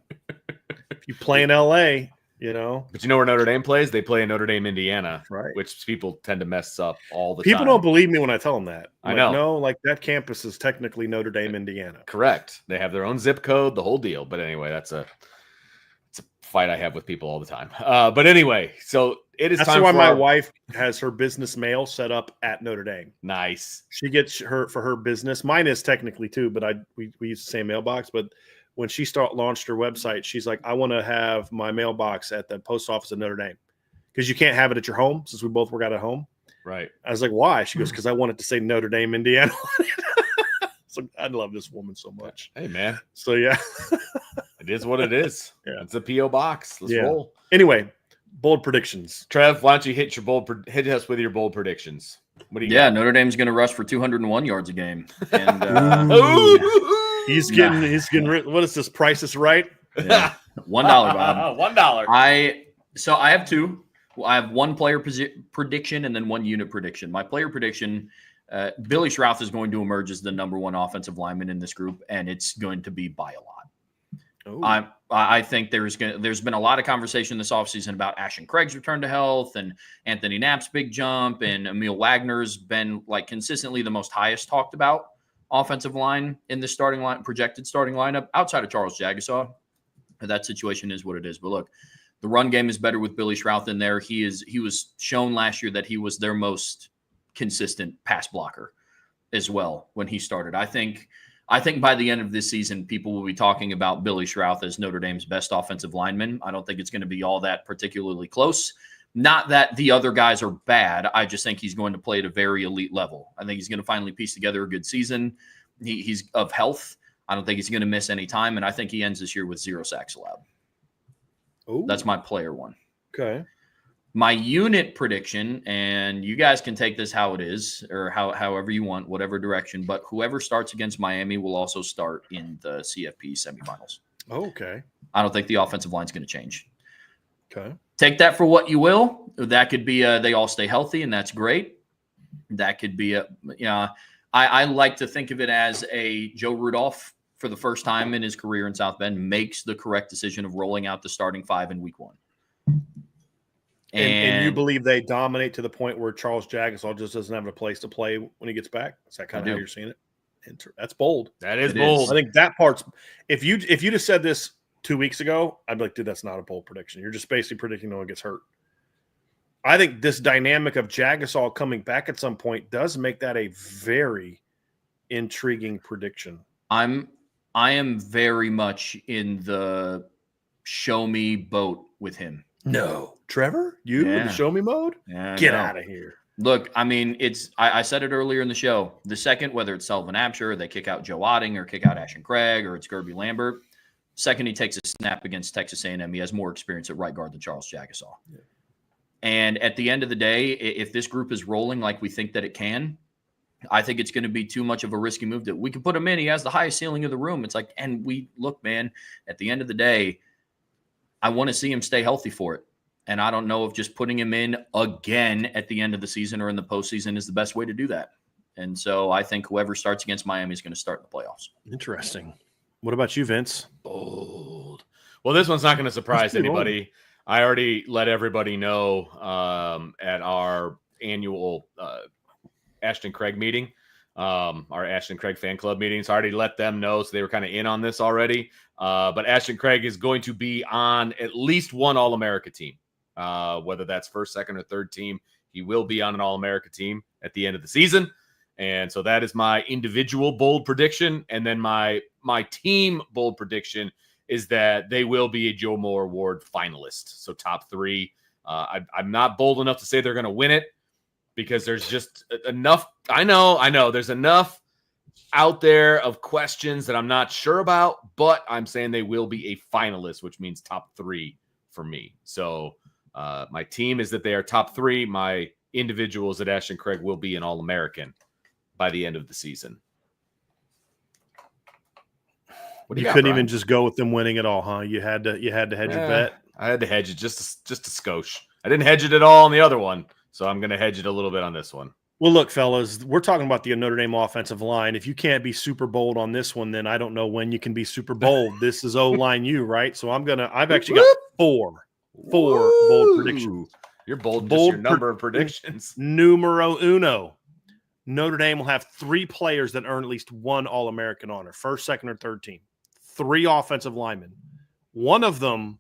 If you play in LA, you know. But you know where Notre Dame plays? They play in Notre Dame, Indiana, right? Which people tend to mess up all the time. People don't believe me when I tell them that. I know. No, like that campus is technically Notre Dame, Indiana. Correct. They have their own zip code, the whole deal. But anyway, it's a fight I have with people all the time. But anyway, so it is. That's time why for my wife has her business mail set up at Notre Dame. Nice. She gets her business. Mine is technically too, but we use the same mailbox. But when she launched her website, she's like, I want to have my mailbox at the post office of Notre Dame, because you can't have it at your home since we both work out at home. Right. I was like, why? She goes, because I want it to say Notre Dame, Indiana. So I love this woman so much. Hey, man. So yeah, it is what it is. Yeah. It's a PO box. Let's roll. Anyway, bold predictions. Trev, why don't you hit us with your bold predictions? What do you got? Notre Dame's going to rush for 201 yards a game. And he's getting what is this? Price is Right? Yeah. $1, Bob. $1. I have two. I have one player prediction and then one unit prediction. My player prediction, Billy Schrauth is going to emerge as the number 1 offensive lineman in this group, and it's going to be by a lot. I think there's been a lot of conversation this offseason about Ashton Craig's return to health and Anthony Knapp's big jump, and Emil Wagner's been like consistently the most highest talked about offensive line in this projected starting lineup outside of Charles Jagasaw. That situation is what it is. But look, the run game is better with Billy Schrauth in there. He was shown last year that he was their most consistent pass blocker as well when he started. I think I think by the end of this season, people will be talking about Billy Schrauth as Notre Dame's best offensive lineman. I don't think it's going to be all that particularly close. Not that the other guys are bad. I just think he's going to play at a very elite level. I think he's going to finally piece together a good season. He's of health. I don't think he's going to miss any time, and I think he ends this year with 0 sacks allowed. Ooh. That's my player one. Okay. My unit prediction, and you guys can take this how it is or however you want, whatever direction, but whoever starts against Miami will also start in the CFP semifinals. Okay. I don't think the offensive line is going to change. Okay. Take that for what you will. That could be they all stay healthy, and that's great. That could be I like to think of it as a Joe Rudolph for the first time in his career in South Bend makes the correct decision of rolling out the starting 5 in week 1. And you believe they dominate to the point where Charles Jagusah just doesn't have a place to play when he gets back? Is that kind of how you're seeing it? That's bold. That is bold. I think that part's if you just said this 2 weeks ago, I'd be like, dude, that's not a bold prediction. You're just basically predicting no one gets hurt. I think this dynamic of Jagusah coming back at some point does make that a very intriguing prediction. I am very much in the show me boat with him. No. Trevor? You in the show me mode? Yeah, Get out of here. Look, I mean, I said it earlier in the show. The second, whether it's Sullivan Absher, or they kick out Joe Otting, or kick out Ashton Craig, or it's Gerby Lambert, second he takes a snap against Texas A&M, he has more experience at right guard than Charles Jagusah. Yeah. And at the end of the day, if this group is rolling like we think that it can, I think it's going to be too much of a risky move that we can put him in. He has the highest ceiling of the room. It's like, and we look, man, at the end of the day, I want to see him stay healthy for it. And I don't know if just putting him in again at the end of the season or in the postseason is the best way to do that. And so I think whoever starts against Miami is going to start in the playoffs. Interesting. What about you, Vince? Bold. Well, this one's not going to surprise anybody. Bold. I already let everybody know at our annual Ashton Craig meeting, our Ashton Craig fan club meetings. I already let them know, so they were kind of in on this already. But Ashton Craig is going to be on at least one All-America team. Whether that's first, second, or third team, he will be on an All-America team at the end of the season. And so that is my individual bold prediction. And then my team bold prediction is that they will be a Joe Moore Award finalist. So top 3. I'm not bold enough to say they're going to win it because there's just enough. I know there's enough out there of questions that I'm not sure about, but I'm saying they will be a finalist, which means top 3 for me. So my team is that they are top 3. My individual is that Ashton Craig will be an All-American by the end of the season. What do you couldn't even just go with them winning it all, huh? You had to hedge your bet. I had to hedge it just a skosh. I didn't hedge it at all on the other one, so I'm going to hedge it a little bit on this one. Well, look, fellas, we're talking about the Notre Dame offensive line. If you can't be super bold on this one, then I don't know when you can be super bold. This is O-line U, right? So I've actually got four bold predictions. You're bold, just your number of predictions. Numero uno. Notre Dame will have 3 players that earn at least one All-American honor, first, second, or third team. 3 offensive linemen. One of them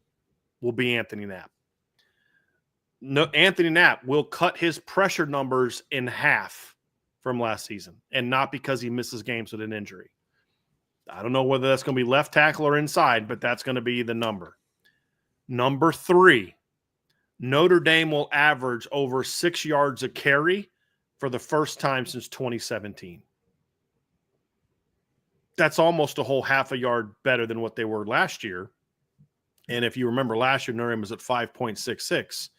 will be Anthony Knapp. Anthony Knapp will cut his pressure numbers in half from last season, and not because he misses games with an injury. I don't know whether that's going to be left tackle or inside, but that's going to be the number. Number 3, Notre Dame will average over 6 yards a carry for the first time since 2017. That's almost a whole half a yard better than what they were last year. And if you remember last year, Notre Dame was at 5.66,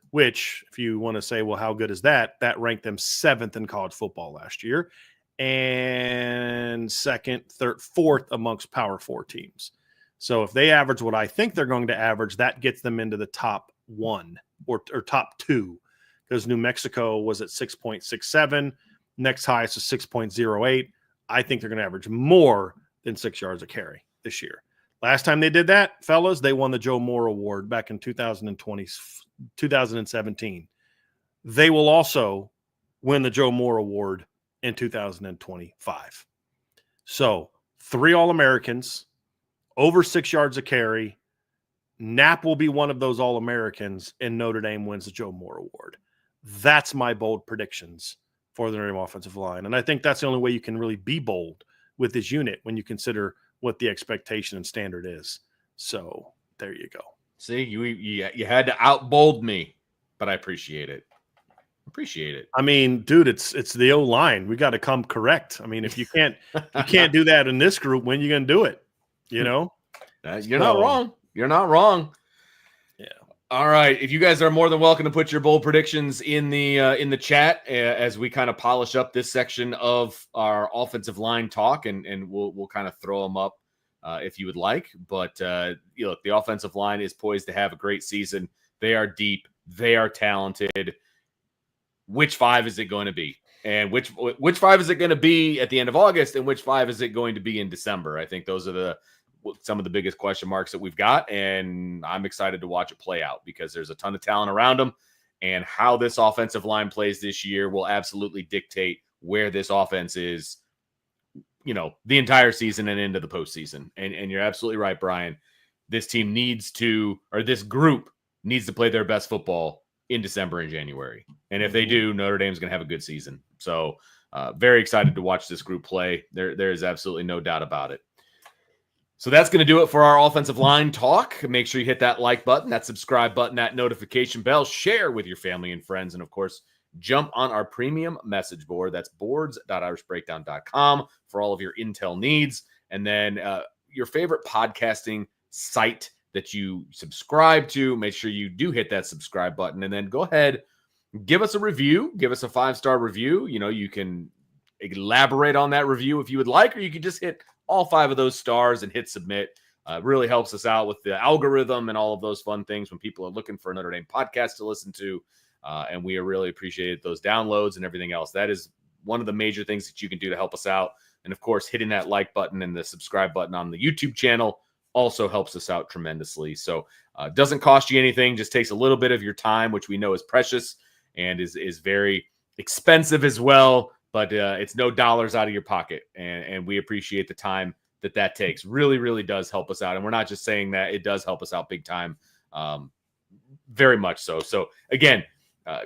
which if you want to say, well, how good is that? That ranked them 7th in college football last year and 2nd, 3rd, 4th amongst Power 4 teams. So if they average what I think they're going to average, that gets them into the top 1 or top 2, because New Mexico was at 6.67. Next highest is 6.08. I think they're going to average more than 6 yards a carry this year. Last time they did that, fellas, they won the Joe Moore Award back in 2017. They will also win the Joe Moore Award in 2025. So 3 All-Americans, over 6 yards a carry. Knapp will be one of those All-Americans, and Notre Dame wins the Joe Moore Award. That's my bold predictions for the Notre Dame offensive line. And I think that's the only way you can really be bold, with this unit when you consider what the expectation and standard is. So there you go. See, you had to outbold me, but I appreciate it. I mean, dude, it's the O-line. We got to come correct. I mean, if you can't do that in this group, when you going to do it? You know? You're not wrong. You're not wrong. Yeah. All right. If you guys are more than welcome to put your bold predictions in the chat as we kind of polish up this section of our offensive line talk, and we'll kind of throw them up if you would like. But look, the offensive line is poised to have a great season. They are deep. They are talented. Which 5 is it going to be? And which 5 is it going to be at the end of August? And which 5 is it going to be in December? I think those are some of the biggest question marks that we've got. And I'm excited to watch it play out because there's a ton of talent around them. And how this offensive line plays this year will absolutely dictate where this offense is, the entire season and into the postseason. And you're absolutely right, Brian. This team this group needs to play their best football in December and January. And if they do, Notre Dame's going to have a good season. So very excited to watch this group play. There is absolutely no doubt about it. So that's going to do it for our offensive line talk. Make sure you hit that like button, that subscribe button, that notification bell, share with your family and friends. And of course, jump on our premium message board. That's boards.irishbreakdown.com for all of your intel needs. And then your favorite podcasting site that you subscribe to, make sure you do hit that subscribe button, and then go ahead, give us a review, give us a 5-star review. You can elaborate on that review if you would like, or you can just hit all 5 of those stars and hit submit. It really helps us out with the algorithm and all of those fun things when people are looking for a Notre Dame podcast to listen to. And we really appreciate those downloads and everything else. That is one of the major things that you can do to help us out. And of course, hitting that like button and the subscribe button on the YouTube channel also helps us out tremendously. So it doesn't cost you anything, just takes a little bit of your time, which we know is precious and is very expensive as well, but it's no dollars out of your pocket. And we appreciate the time that takes. Really, really does help us out. And we're not just saying that, it does help us out big time. Very much so. So again,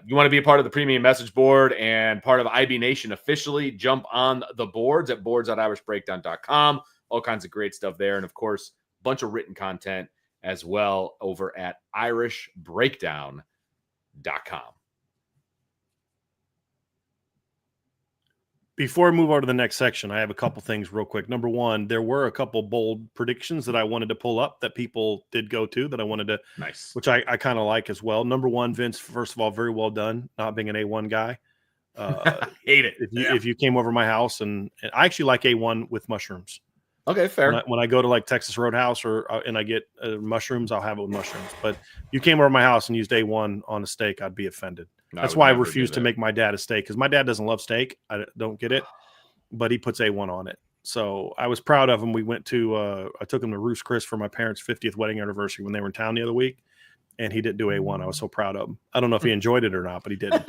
you want to be a part of the premium message board and part of IB Nation officially, jump on the boards at boards.irishbreakdown.com. All kinds of great stuff there. And of course, bunch of written content as well over at irishbreakdown.com. Before I move on to the next section, I have a couple things real quick. Number one, there were a couple bold predictions that I wanted to pull up that people did go to that I wanted to, which I kind of like as well. Number one, Vince, first of all, very well done, not being an A1 guy. Hate it. If you came over my house, and I actually like A1 with mushrooms. Okay, fair. When I go to like Texas Roadhouse and I get mushrooms, I'll have it with mushrooms. But you came over my house and used A1 on a steak, I'd be offended. That's why I refuse to make my dad a steak, because my dad doesn't love steak. I don't get it, but he puts A1 on it. So I was proud of him. We went to I took him to Ruth's Chris for my parents' 50th wedding anniversary when they were in town the other week, and he didn't do A1. I was so proud of him. I don't know if he enjoyed it or not, but he didn't.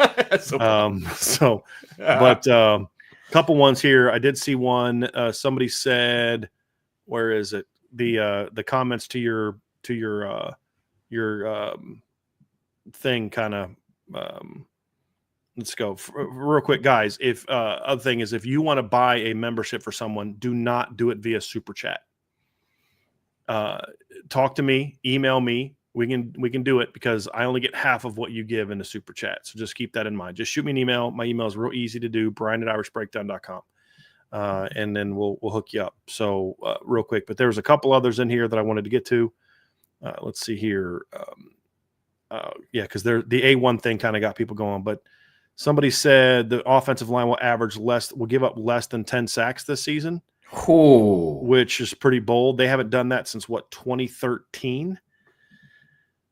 Couple ones here. I did see one. Somebody said, where is it? The comments to your thing kind of. Let's go real quick, guys. If other thing is, if you want to buy a membership for someone, do not do it via Super Chat. Talk to me, email me. We can do it because I only get half of what you give in the Super Chat. So just keep that in mind. Just shoot me an email. My email is real easy to do, brian@irishbreakdown.com. And then we'll hook you up. So real quick, but there's a couple others in here that I wanted to get to. Let's see here. Because the A1 thing kind of got people going. But somebody said the offensive line will give up less than 10 sacks this season, which is pretty bold. They haven't done that since 2013.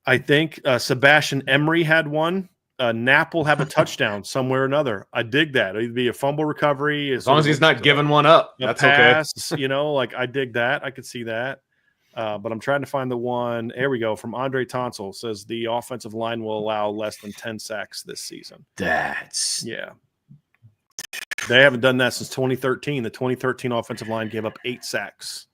I think Sebastian Emery had one. Knapp will have a touchdown somewhere or another. I dig that. It'd be a fumble recovery. As long as he's not giving one up, that's pass, okay. I dig that. I could see that. But I'm trying to find the one. Here we go. From Andre Tonsil, says the offensive line will allow less than 10 sacks this season. They haven't done that since 2013. The 2013 offensive line gave up 8 sacks.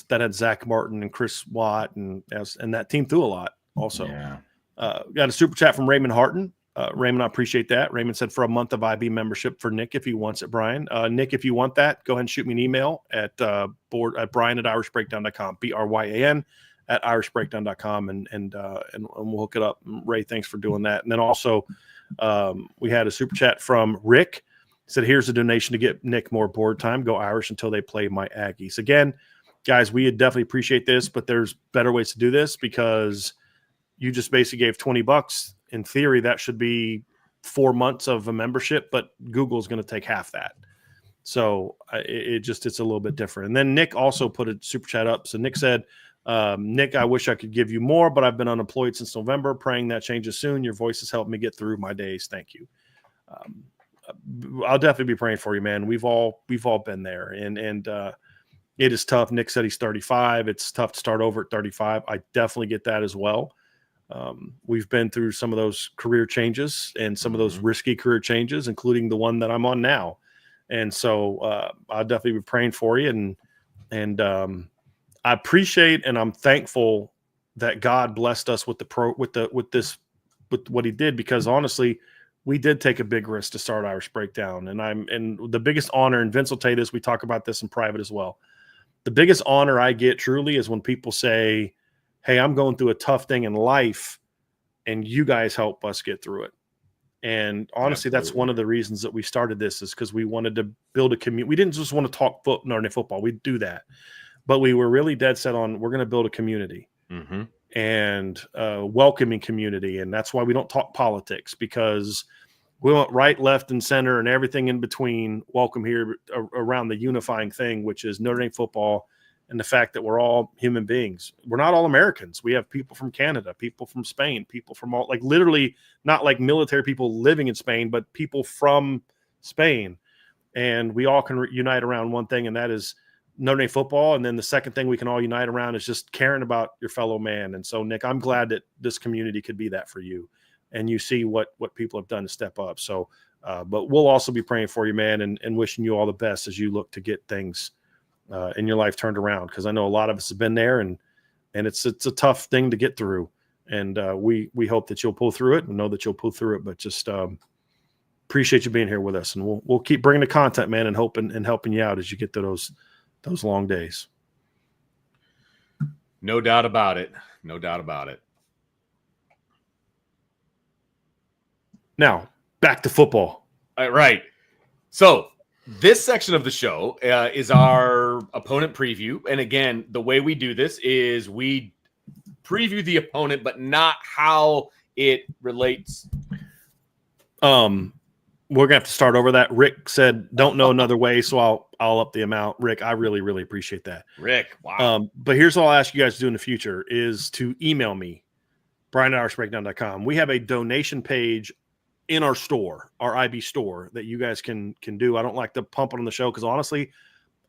That had Zach Martin and Chris Watt, and that team threw a lot also. Yeah. Got a super chat from Raymond Harton. Raymond, I appreciate that. Raymond said for a month of IB membership for Nick if he wants it, Brian. Nick, if you want that, go ahead and shoot me an email at brian@irishbreakdown.com, BRYAN @irishbreakdown.com, and we'll hook it up. Ray, thanks for doing that. And then also we had a super chat from Rick. He said, here's a donation to get Nick more board time. Go Irish until they play my Aggies. Again, guys, we definitely appreciate this, but there's better ways to do this because you just basically gave $20. In theory, that should be 4 months of a membership, but Google's going to take half that. So it's a little bit different. And then Nick also put a super chat up. So Nick said, Nick, I wish I could give you more, but I've been unemployed since November. Praying that changes soon. Your voice has helped me get through my days. Thank you. I'll definitely be praying for you, man. We've all been there, and it is tough. Nick said he's 35. It's tough to start over at 35. I definitely get that as well. We've been through some of those career changes and some of those risky career changes, including the one that I'm on now. And so I'll definitely be praying for you. And I appreciate and I'm thankful that God blessed us with with what he did, because honestly, we did take a big risk to start Irish Breakdown. And the biggest honor, and Vince will tell you this, we talk about this in private as well. The biggest honor I get truly is when people say, hey, I'm going through a tough thing in life, and you guys help us get through it. And honestly, That's one of the reasons that we started this, is because we wanted to build a community. We didn't just want to talk Notre Dame football. We'd do that. But we were really dead set on we're going to build a community and a welcoming community. And that's why we don't talk politics, because we want right, left, and center and everything in between welcome here around the unifying thing, which is Notre Dame football. And the fact that we're all human beings. We're not all Americans. We have people from Canada, people from Spain, people from all, like literally not like military people living in Spain, but people from Spain. And we all can unite around one thing, and that is Notre Dame football. And then the second thing we can all unite around is just caring about your fellow man. And so, Nick, I'm glad that this community could be that for you. And you see what people have done to step up. So, but we'll also be praying for you, man, and wishing you all the best as you look to get things in your life turned around, because I know a lot of us have been there, and it's a tough thing to get through, and we hope that you'll pull through it, and know that you'll pull through it. But just appreciate you being here with us, and we'll keep bringing the content, man, and helping you out as you get to those long days. No doubt about it. No doubt about it. Now back to football. All right. So this section of the show is our opponent preview. And again, the way we do this is we preview the opponent, but not how it relates. We're gonna have to start over that. Rick said, don't know another way, so I'll up the amount. Rick, I really, really appreciate that. Rick, wow. But here's what I'll ask you guys to do in the future is to email me, brian@irishbreakdown.com. We have a donation page in our store, our IB store, that you guys can do. I don't like to pump it on the show because honestly,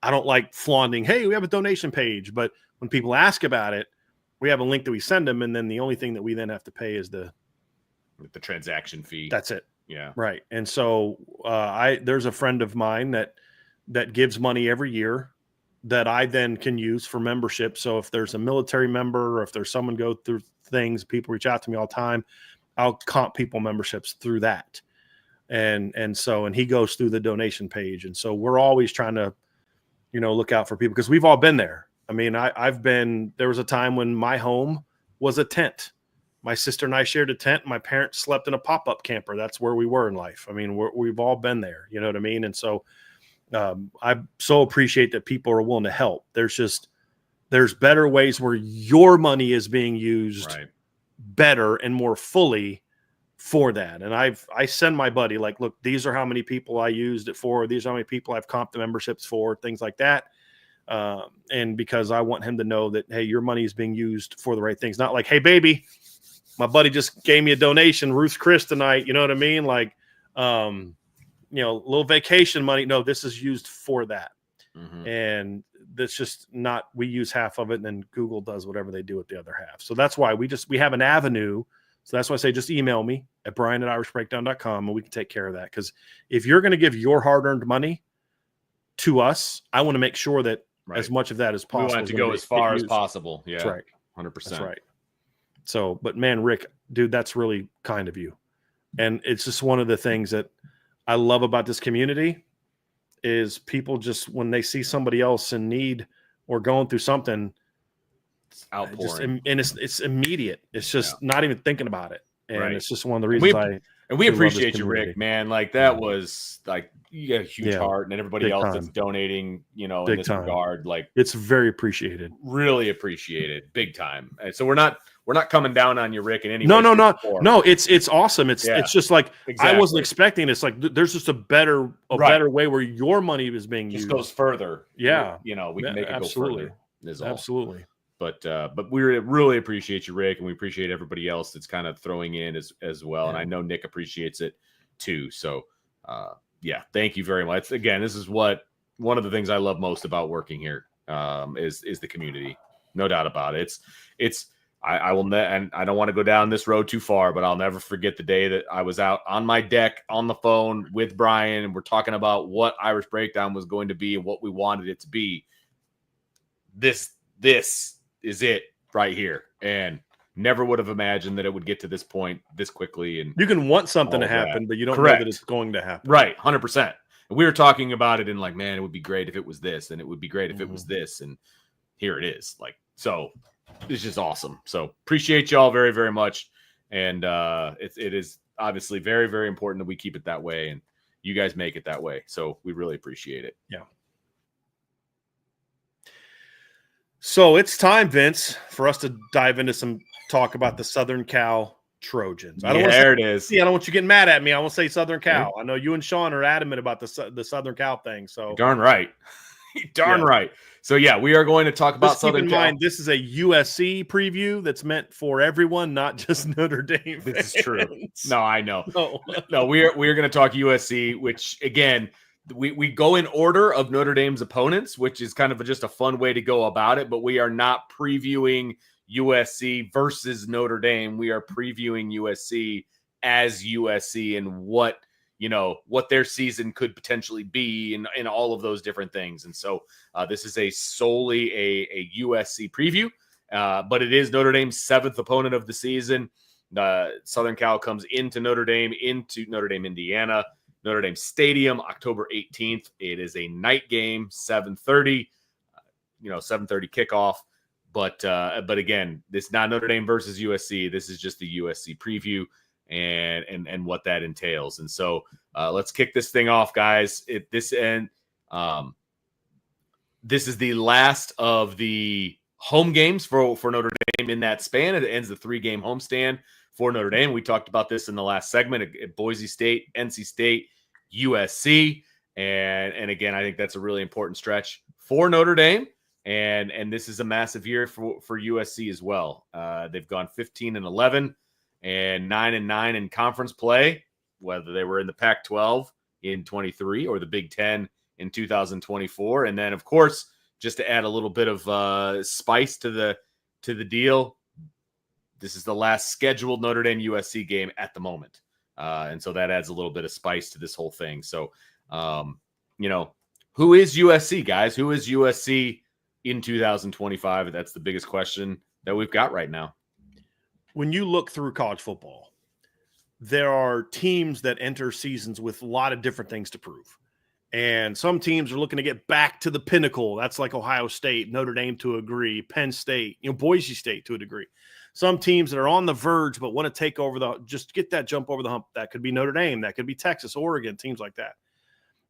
I don't like flaunting, hey, we have a donation page. But when people ask about it, we have a link that we send them, and then the only thing that we then have to pay is the transaction fee. That's it. Yeah. Right. And so there's a friend of mine that gives money every year that I then can use for membership. So if there's a military member, or if there's someone go through things, people reach out to me all the time, I'll comp people memberships through that. And he goes through the donation page. And so we're always trying to, look out for people, because we've all been there. I mean, there was a time when my home was a tent. My sister and I shared a tent. My parents slept in a pop-up camper. That's where we were in life. I mean, we've all been there, you know what I mean? And so I so appreciate that people are willing to help. There's better ways where your money is being used right. better and more fully for that. And I send my buddy, like, look, these are how many people I used it for. These are how many people I've comped the memberships for, things like that. And because I want him to know that, hey, your money is being used for the right things. Not like, hey, baby, my buddy just gave me a donation, Ruth's Chris tonight. You know what I mean? Like, little vacation money. No, this is used for that. Mm-hmm. And that's just not, we use half of it, and then Google does whatever they do with the other half. So that's why we have an avenue. So that's why I say, just email me at brian@irishbreakdown.com, and we can take care of that. Because if you're going to give your hard-earned money to us, I want to make sure that as much of that as possible. We want it to go as far as possible. Yeah. That's right. 100%. That's right. So, but man, Rick, dude, that's really kind of you. And it's just one of the things that I love about this community is people just, when they see somebody else in need or going through something, It's outpouring. and it's immediate. It's just not even thinking about it. And it's just one of the And reasons we love this appreciate you, community. Rick, man. Like that was like, you got a huge heart, and everybody Big else time. that's donating, you know, Big in this time. regard, like it's very appreciated. really appreciated, big time. And so we're not coming down on you, Rick, in any No, way. No, it's awesome. It's just like exactly. I wasn't expecting. It's like there's just a better way where your money is being used. Goes further. Yeah, you know, we can make it go further. Is all. Absolutely. But we really appreciate you, Rick, and we appreciate everybody else that's kind of throwing in as well. And I know Nick appreciates it too. So thank you very much. Again, this is one of the things I love most about working here is the community. No doubt about it. I will and I don't want to go down this road too far, but I'll never forget the day that I was out on my deck on the phone with Brian, and we're talking about what Irish Breakdown was going to be and what we wanted it to be. This is it right here, and never would have imagined that it would get to this point this quickly. And you can want something to happen, but you don't know that it's going to happen. Right, 100%. And we were talking about it and like, man, it would be great if it was this, and it would be great if it was this, and here it is. Like, so it's just awesome. So appreciate y'all very, very much, and it is obviously very, very important that we keep it that way, and you guys make it that way. So we really appreciate it. Yeah. So it's time, Vince, for us to dive into some talk about the Southern Cal Trojans. It is. I don't want you getting mad at me. I want to say Southern Cal. I know you and Sean are adamant about the Southern Cal thing. So darn right. Right. So we are going to talk about Southern Southern Cal. Mind, this is a USC preview that's meant for everyone, not just Notre Dame. This is true. No, I know. No, we're going to talk USC, which again, we go in order of Notre Dame's opponents, which is kind of just a fun way to go about it. But we are not previewing USC versus Notre Dame. We are previewing USC as USC and what their season could potentially be in all of those different things. And so this is solely a USC preview, but it is Notre Dame's 7th opponent of the season. Southern Cal comes into Notre Dame, Indiana, Notre Dame Stadium, October 18th. It is a night game, 7:30, 7:30 kickoff. But again, this is not Notre Dame versus USC. This is just the USC preview and what that entails. And so let's kick this thing off, guys. This is the last of the home games for Notre Dame in that span. It ends the 3-game homestand for Notre Dame. We talked about this in the last segment at Boise State, NC State, USC. And again, I think that's a really important stretch for Notre Dame. And this is a massive year for USC as well. They've gone 15-11 and 9-9 in conference play, whether they were in the Pac-12 in 23 or the Big Ten in 2024. And then, of course, just to add a little bit of spice to the deal, this is the last scheduled Notre Dame USC game at the moment. And so that adds a little bit of spice to this whole thing. So, who is USC, guys? Who is USC in 2025? That's the biggest question that we've got right now. When you look through college football, there are teams that enter seasons with a lot of different things to prove. And some teams are looking to get back to the pinnacle. That's like Ohio State, Notre Dame to a degree, Penn State, Boise State to a degree. Some teams that are on the verge but want to take over just get that jump over the hump. That could be Notre Dame. That could be Texas, Oregon, teams like that.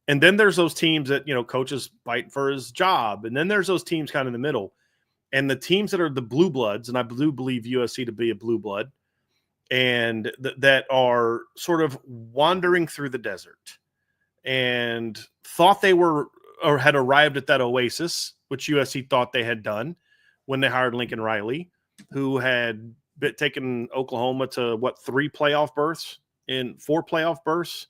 And then there's those teams that, coaches fighting for his job. And then there's those teams kind of in the middle. And the teams that are the blue bloods, and I do believe USC to be a blue blood, and that are sort of wandering through the desert and thought they were or had arrived at that oasis, which USC thought they had done when they hired Lincoln Riley, who had taken Oklahoma to 4 playoff berths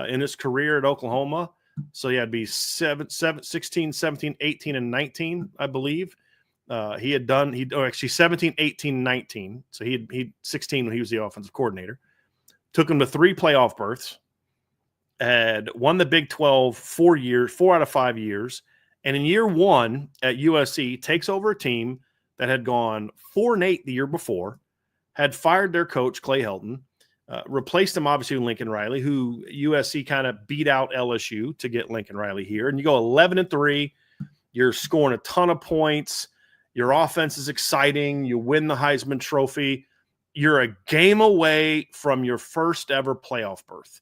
in his career at Oklahoma. So it'd be 16, 17, 18, and 19, I believe. He had done, 17, 18, 19. So he 16 when he was the offensive coordinator. Took him to 3 playoff berths, had won the Big 12 4 out of 5 years. And in year 1 at USC, takes over a team that had gone 4-8 the year before, had fired their coach, Clay Helton, Replaced him, obviously, with Lincoln Riley, who USC kind of beat out LSU to get Lincoln Riley here. And you go 11-3. You're scoring a ton of points. Your offense is exciting. You win the Heisman Trophy. You're a game away from your first ever playoff berth.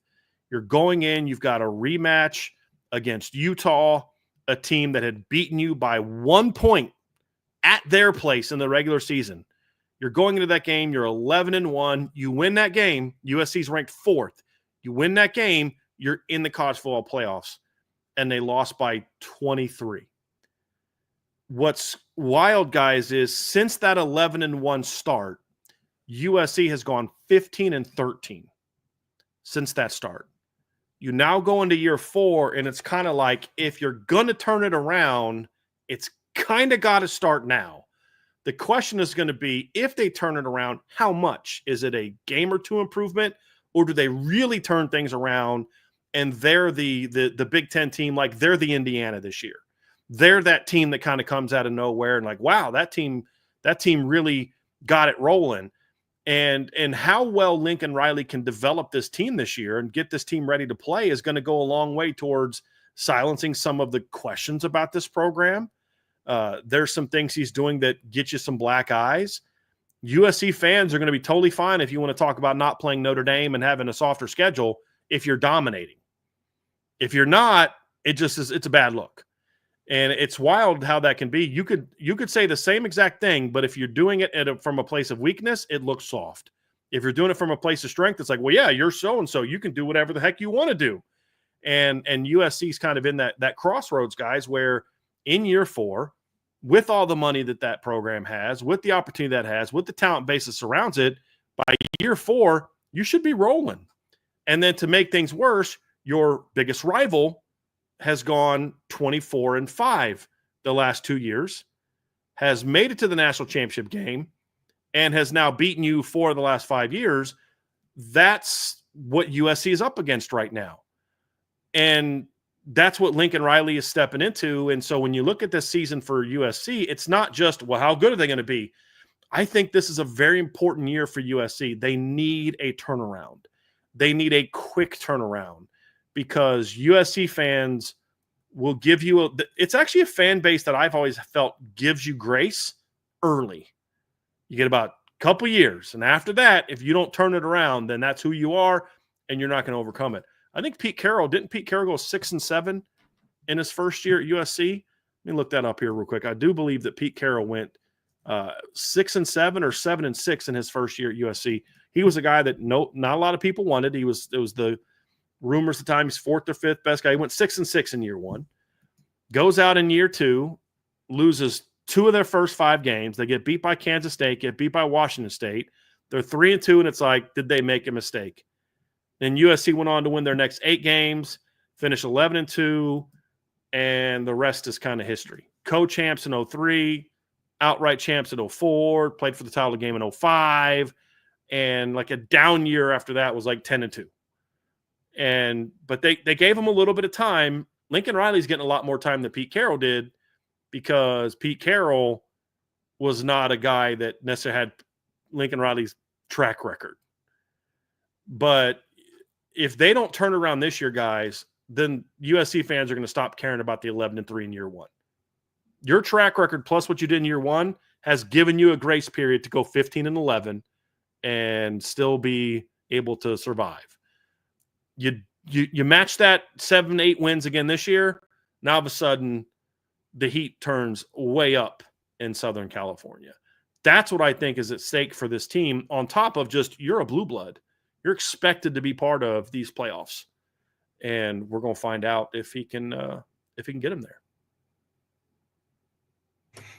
You're going in. You've got a rematch against Utah, a team that had beaten you by 1 point at their place in the regular season. You're going into that game. You're 11-1. You win that game. USC's ranked 4th. You win that game. You're in the college football playoffs, and they lost by 23. What's wild, guys, is since that 11-1 start, USC has gone 15-13 since that start. You now go into year 4, and it's kind of like if you're going to turn it around, it's kind of got to start now. The question is going to be, if they turn it around, how much? Is it a game or two improvement, or do they really turn things around and they're the Big Ten team, like they're the Indiana this year? They're that team that kind of comes out of nowhere and like, wow, that team really got it rolling. And how well Lincoln Riley can develop this team this year and get this team ready to play is going to go a long way towards silencing some of the questions about this program. There's some things he's doing that get you some black eyes. USC fans are going to be totally fine if you want to talk about not playing Notre Dame and having a softer schedule if you're dominating. If you're not, it's a bad look. And it's wild how that can be. You could say the same exact thing, but if you're doing it from a place of weakness, it looks soft. If you're doing it from a place of strength, it's like, well, yeah, you're so-and-so. You can do whatever the heck you want to do. And USC's kind of in that crossroads, guys, where in year 4, with all the money that program has, with the opportunity that has, with the talent base that surrounds it, by year 4, you should be rolling. And then to make things worse, your biggest rival has gone 24-5 the last 2 years, has made it to the national championship game, and has now beaten you 4 of the last 5 years. That's what USC is up against right now. And that's what Lincoln Riley is stepping into. And so when you look at this season for USC, it's not just, well, how good are they going to be? I think this is a very important year for USC. They need a turnaround. They need a quick turnaround because USC fans will give you it's actually a fan base that I've always felt gives you grace early. You get about a couple years. And after that, if you don't turn it around, then that's who you are and you're not going to overcome it. I think didn't Pete Carroll go 6-7 in his first year at USC? Let me look that up here real quick. I do believe that Pete Carroll went 6-7 or 7-6 in his first year at USC. He was a guy that not a lot of people wanted. It was the rumors at the time he's 4th or 5th best guy. He went 6-6 in year 1. Goes out in year 2, loses 2 of their first 5 games. They get beat by Kansas State, get beat by Washington State. They're 3-2, and it's like, did they make a mistake? Then USC went on to win their next 8 games, finish 11-2, and the rest is kind of history. Co-champs in 03, outright champs in 04, played for the title game in 05, and like a down year after that was like 10-2. But they gave him a little bit of time. Lincoln Riley's getting a lot more time than Pete Carroll did because Pete Carroll was not a guy that necessarily had Lincoln Riley's track record. But if they don't turn around this year, guys, then USC fans are going to stop caring about the 11-3 in year 1. Your track record plus what you did in year 1 has given you a grace period to go 15-11 and still be able to survive. You match that 7-8 wins again this year. Now all of a sudden the heat turns way up in Southern California. That's what I think is at stake for this team, on top of just you're a blue blood. You're expected to be part of these playoffs. And we're going to find out if he can get him there.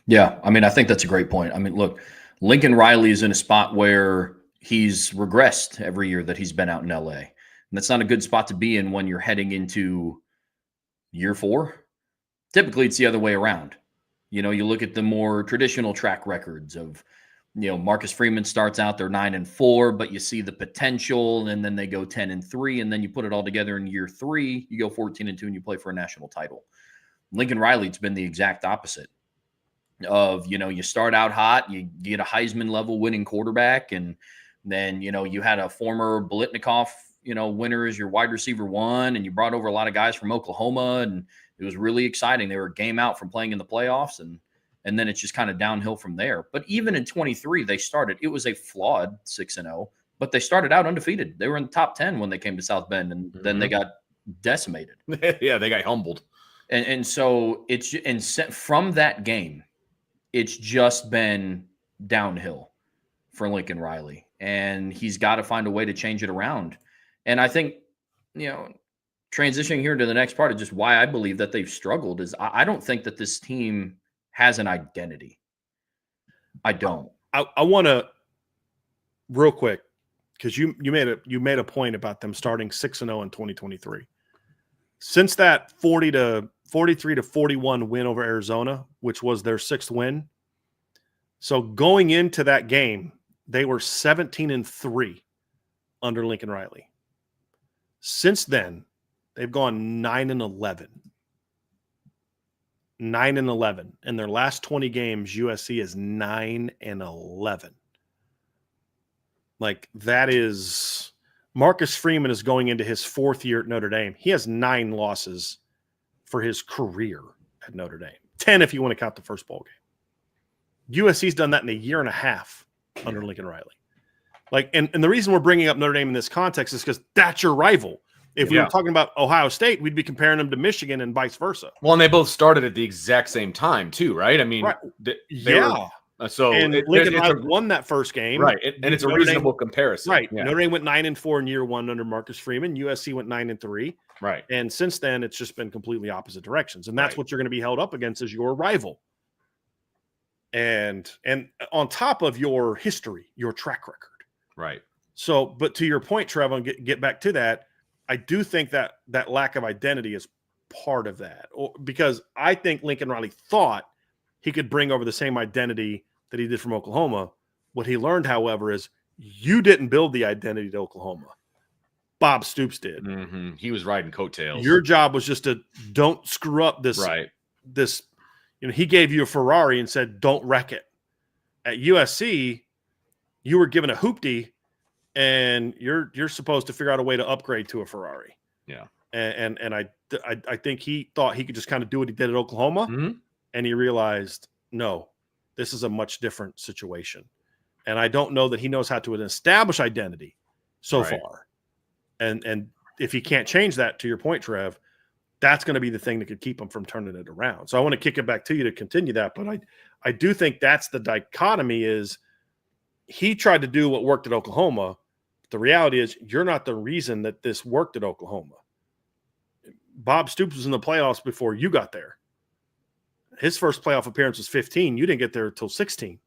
Yeah, I mean, I think that's a great point. I mean, look, Lincoln Riley is in a spot where he's regressed every year that he's been out in LA. And that's not a good spot to be in when you're heading into year 4. Typically, it's the other way around. You know, you look at the more traditional track records of, Marcus Freeman starts out, they're 9-4, but you see the potential, and then they go 10-3, and then you put it all together in year 3, you go 14-2, and you play for a national title. Lincoln Riley, it's been the exact opposite of, you start out hot, you get a Heisman level winning quarterback, and Then, you had a former Biletnikoff, winner as your wide receiver 1, and you brought over a lot of guys from Oklahoma, and it was really exciting. They were a game out from playing in the playoffs, and then it's just kind of downhill from there. But even in 23, it was a flawed 6-0, but they started out undefeated. They were in the top 10 when they came to South Bend, and then they got decimated. Yeah, they got humbled. And so from that game, it's just been downhill for Lincoln Riley, and he's got to find a way to change it around. And I think, transitioning here to the next part of just why I believe that they've struggled is I don't think that this team has an identity. I don't. I want to real quick, because you made a point about them starting 6-0 in 2023. Since that 43-41 win over Arizona, which was their 6th win. So going into that game, they were 17-3 under Lincoln Riley. Since then, they've gone 9-11. 9-11. In their last 20 games, USC is 9-11. Like, that is Marcus Freeman is going into his 4th year at Notre Dame. He has 9 losses for his career at Notre Dame. 10 if you want to count the first bowl game. USC's done that in a year and a half under Lincoln Riley. Like, and the reason we're bringing up Notre Dame in this context is because that's your rival. If we were talking about Ohio State, we'd be comparing them to Michigan and vice versa. Well, and they both started at the exact same time too, right? I mean, right. So Lincoln Riley won that first game, right? And it's a reasonable comparison, right? Yeah. Notre Dame went 9-4 in year 1 under Marcus Freeman. USC went 9-3, right? And since then, it's just been completely opposite directions, and that's what you're going to be held up against as your rival. And on top of your history, your track record, right? So, but to your point, Trevor, and get back to that, I do think that lack of identity is part of that, because I think Lincoln Riley thought he could bring over the same identity that he did from Oklahoma. What he learned, however, is you didn't build the identity to Oklahoma. Bob Stoops did. Mm-hmm. He was riding coattails. Your job was just to don't screw up this. Right. This, he gave you a Ferrari and said, don't wreck it. At USC, you were given a hoopty, and you're supposed to figure out a way to upgrade to a Ferrari. Yeah. And I think he thought he could just kind of do what he did at Oklahoma, and he realized, no, this is a much different situation. And I don't know that he knows how to establish identity so far. And if he can't change that, to your point, Trev, that's going to be the thing that could keep him from turning it around. So I want to kick it back to you to continue that. But I do think that's the dichotomy is he tried to do what worked at Oklahoma. The reality is you're not the reason that this worked at Oklahoma. Bob Stoops was in the playoffs before you got there. His first playoff appearance was 15. You didn't get there until 16.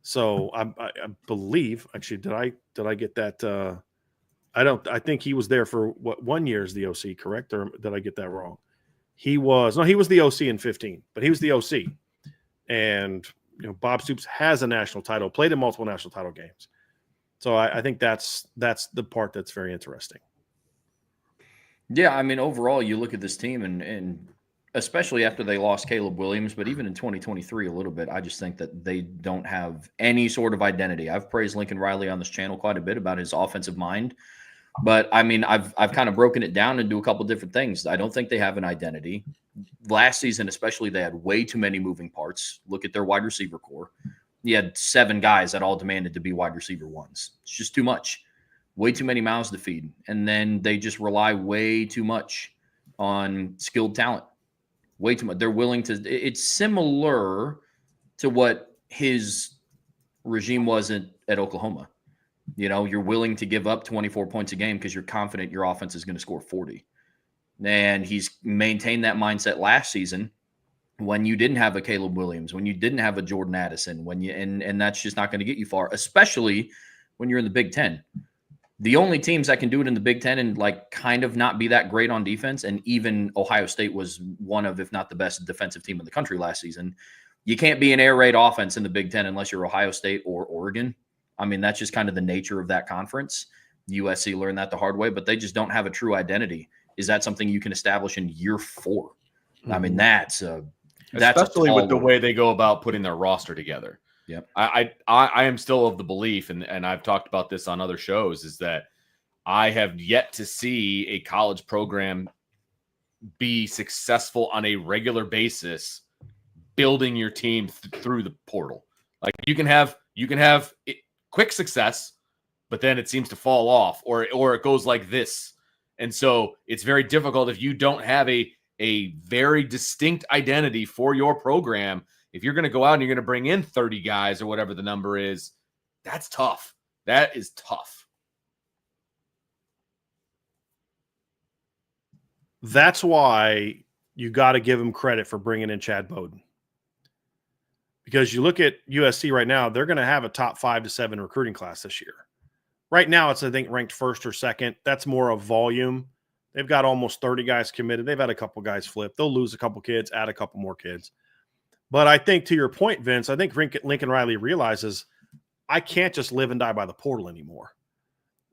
So I believe, actually, did I get that? I think he was there for 1 year as the OC, correct? Or did I get that wrong? He was the OC in 15, but he was the OC. And, Bob Stoops has a national title, played in multiple national title games. So I think that's the part that's very interesting. Yeah, I mean, overall, you look at this team, and especially after they lost Caleb Williams, but even in 2023 a little bit, I just think that they don't have any sort of identity. I've praised Lincoln Riley on this channel quite a bit about his offensive mind, but I mean, I've kind of broken it down into a couple different things. I don't think they have an identity. Last season, especially, they had way too many moving parts. Look at their wide receiver core. You had 7 guys that all demanded to be wide receiver 1s. It's just too much. Way too many mouths to feed. And then they just rely way too much on skilled talent. Way too much. They're willing to – it's similar to what his regime was at Oklahoma. You're willing to give up 24 points a game because you're confident your offense is going to score 40. And he's maintained that mindset last season when you didn't have a Caleb Williams, when you didn't have a Jordan Addison, and that's just not going to get you far, especially when you're in the Big Ten. The only teams that can do it in the Big Ten and kind of not be that great on defense, and even Ohio State was one of, if not the best defensive team in the country last season. You can't be an air raid offense in the Big Ten unless you're Ohio State or Oregon. I mean, that's just kind of the nature of that conference. USC learned that the hard way, but they just don't have a true identity. Is that something you can establish in year 4? I mean, that's especially with the way they go about putting their roster together. Yep. I am still of the belief, and I've talked about this on other shows, is that I have yet to see a college program be successful on a regular basis building your team through the portal. Like you can have quick success, but then it seems to fall off, or it goes like this. And so it's very difficult if you don't have a very distinct identity for your program. If you're going to go out and you're going to bring in 30 guys or whatever the number is, that's tough. That is tough. That's why you got to give him credit for bringing in Chad Bowden. Because you look at USC right now, they're going to have a top 5 to 7 recruiting class this year. Right now, it's, I think, ranked first or second. That's more of volume. They've got almost 30 guys committed. They've had a couple guys flip. They'll lose a couple kids, add a couple more kids. But I think, to your point, Vince, I think Lincoln Riley realizes I can't just live and die by the portal anymore.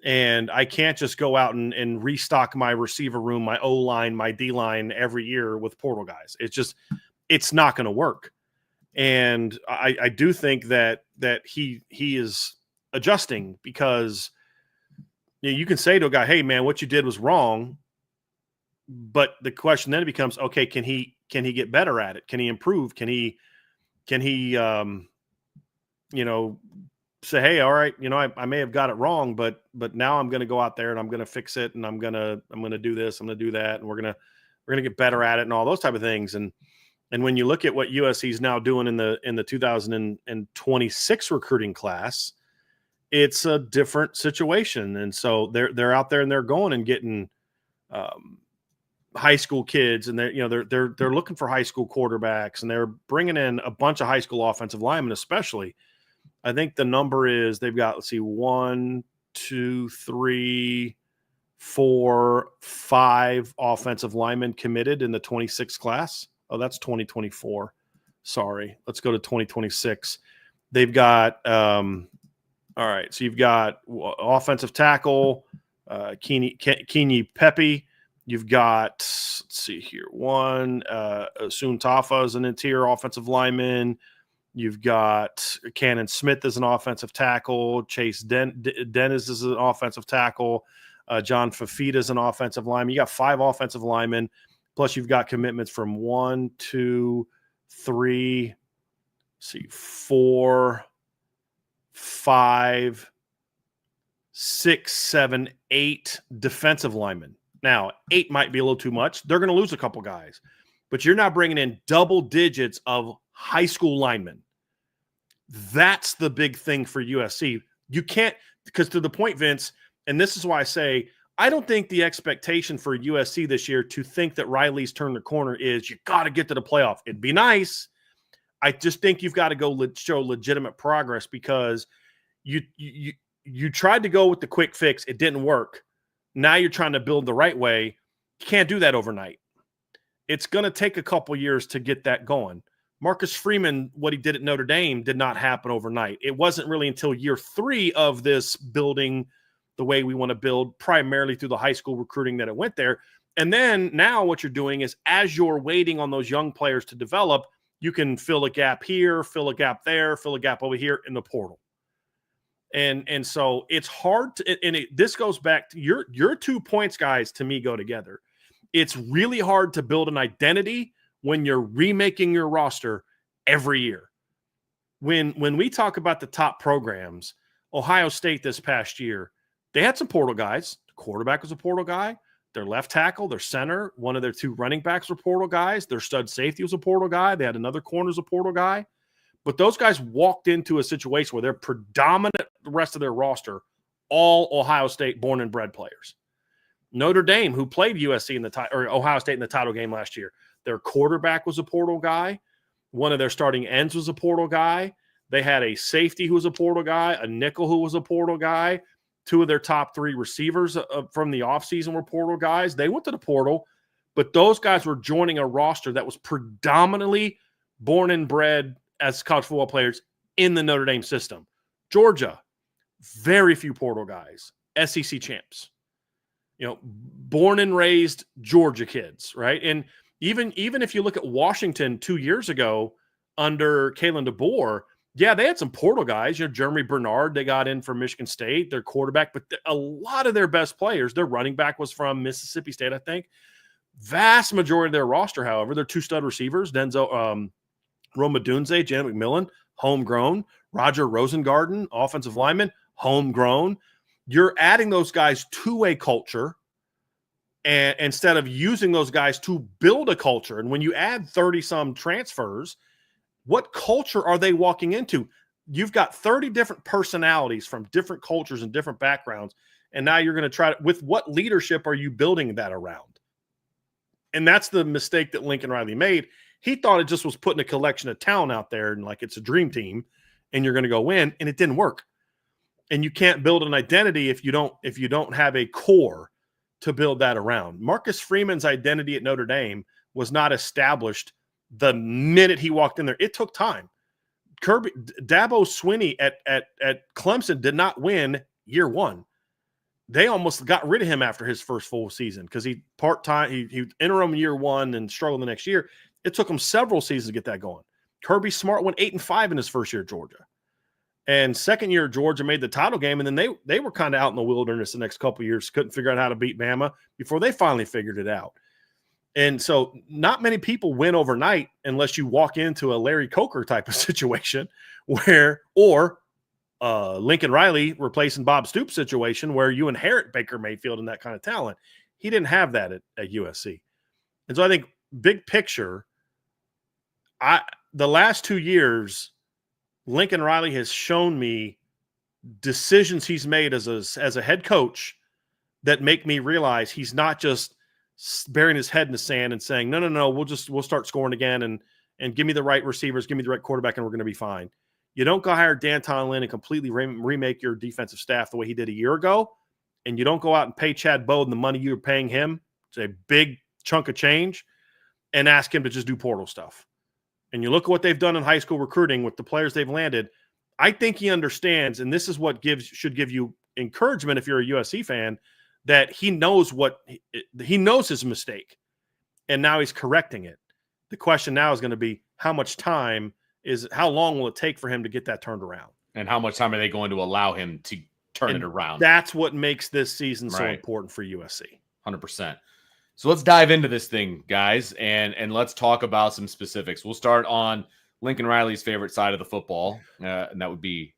And I can't just go out and restock my receiver room, my O-line, my D-line every year with portal guys. It's not going to work. And I do think that he is adjusting, because you can say to a guy, hey, man, what you did was wrong. But the question then becomes, okay, can he get better at it? Can he improve? Can he say, hey, all right, I may have got it wrong, but now I'm going to go out there and I'm going to fix it, and I'm going to do this, I'm going to do that, and we're going to get better at it, and all those type of things. And when you look at what USC is now doing in the 2026 recruiting class, it's a different situation. And so they're out there and they're going and getting high school kids, and they're looking for high school quarterbacks, and they're bringing in a bunch of high school offensive linemen, especially. I think the number is they've got, 1, 2, 3, 4, 5 offensive linemen committed in the 26 class. Oh, that's 2024. Sorry. Let's go to 2026. They've got, all right. So you've got offensive tackle, Keeney Pepe. You've got, let's see here, Sun Tafa is an interior offensive lineman. You've got Cannon Smith as an offensive tackle. Chase Dennis is an offensive tackle. John Fafita is an offensive lineman. You got 5 offensive linemen. Plus, you've got commitments from 1, 2, 3, 4, 5, 6, 7, 8 defensive linemen. Now, 8 might be a little too much. They're going to lose a couple guys. But you're not bringing in double digits of high school linemen. That's the big thing for USC. You can't, because to the point, Vince, and this is why I say, I don't think the expectation for USC this year to think that Riley's turned the corner is you got to get to the playoff. It'd be nice. I just think you've got to go show legitimate progress, because you tried to go with the quick fix. It didn't work. Now you're trying to build the right way. You can't do that overnight. It's going to take a couple years to get that going. Marcus Freeman, what he did at Notre Dame did not happen overnight. It wasn't really until year 3 of this building the way we want to build, primarily through the high school recruiting, that it went there. And then now what you're doing is, as you're waiting on those young players to develop, you can fill a gap here, fill a gap there, fill a gap over here in the portal. And so it's hard to, and this goes back to your 2 points, guys, to me go together. It's really hard to build an identity when you're remaking your roster every year. When we talk about the top programs, Ohio State this past year, they had some portal guys. The quarterback was a portal guy. Their left tackle, their center, one of their 2 running backs were portal guys. Their stud safety was a portal guy. They had another corner as a portal guy. But those guys walked into a situation where they're predominant, the rest of their roster, all Ohio State born and bred players. Notre Dame, who played USC or Ohio State in the title game last year, their quarterback was a portal guy. One of their starting ends was a portal guy. They had a safety who was a portal guy, a nickel who was a portal guy. 2 of their top 3 receivers from the offseason were portal guys. They went to the portal, but those guys were joining a roster that was predominantly born and bred as college football players in the Notre Dame system. Georgia, very few portal guys, SEC champs. Born and raised Georgia kids, right? And even if you look at Washington 2 years ago under Kalen DeBoer, Yeah, they had some portal guys. Jeremy Bernard, they got in from Michigan State, their quarterback, but a lot of their best players, their running back was from Mississippi State, I think. Vast majority of their roster, however, they're 2 stud receivers, Rome Odunze, Janet McMillan, homegrown, Roger Rosengarten, offensive lineman, homegrown. You're adding those guys to a culture, and instead of using those guys to build a culture. And when you add 30-some transfers, what culture are they walking into? You've got 30 different personalities from different cultures and different backgrounds, and now you're going to try – with what leadership are you building that around? And that's the mistake that Lincoln Riley made. He thought it just was putting a collection of talent out there and like it's a dream team and you're going to go win, and it didn't work. And you can't build an identity if you don't have a core to build that around. Marcus Freeman's identity at Notre Dame was not established the minute he walked in there. It took time. Dabo Swinney at Clemson did not win year one. They almost got rid of him after his first full season because he part-time, he interim year one and struggled the next year. It took him several seasons to get that going. Kirby Smart went 8-5 in his first year at Georgia. And second year Georgia made the title game, and then they were kind of out in the wilderness the next couple of years, couldn't figure out how to beat Bama before they finally figured it out. And so not many people win overnight unless you walk into a Larry Coker type of situation or Lincoln Riley replacing Bob Stoops situation where you inherit Baker Mayfield and that kind of talent. He didn't have that at USC. And so I think big picture, the last 2 years, Lincoln Riley has shown me decisions he's made as a head coach that make me realize he's not just burying his head in the sand and saying, no, we'll start scoring again and give me the right receivers, give me the right quarterback, and we're going to be fine. You don't go hire Danton Lynn and completely remake your defensive staff the way he did a year ago, and you don't go out and pay Chad Bowden the money you're paying him, it's a big chunk of change, and ask him to just do portal stuff. And you look at what they've done in high school recruiting with the players they've landed, I think he understands, and this is what should give you encouragement if you're a USC fan, that he knows his mistake, and now he's correcting it. The question now is going to be how long will it take for him to get that turned around? And how much time are they going to allow him to turn it around? That's what makes this season so important for USC. 100%. So let's dive into this thing, guys, and let's talk about some specifics. We'll start on Lincoln Riley's favorite side of the football, and that would be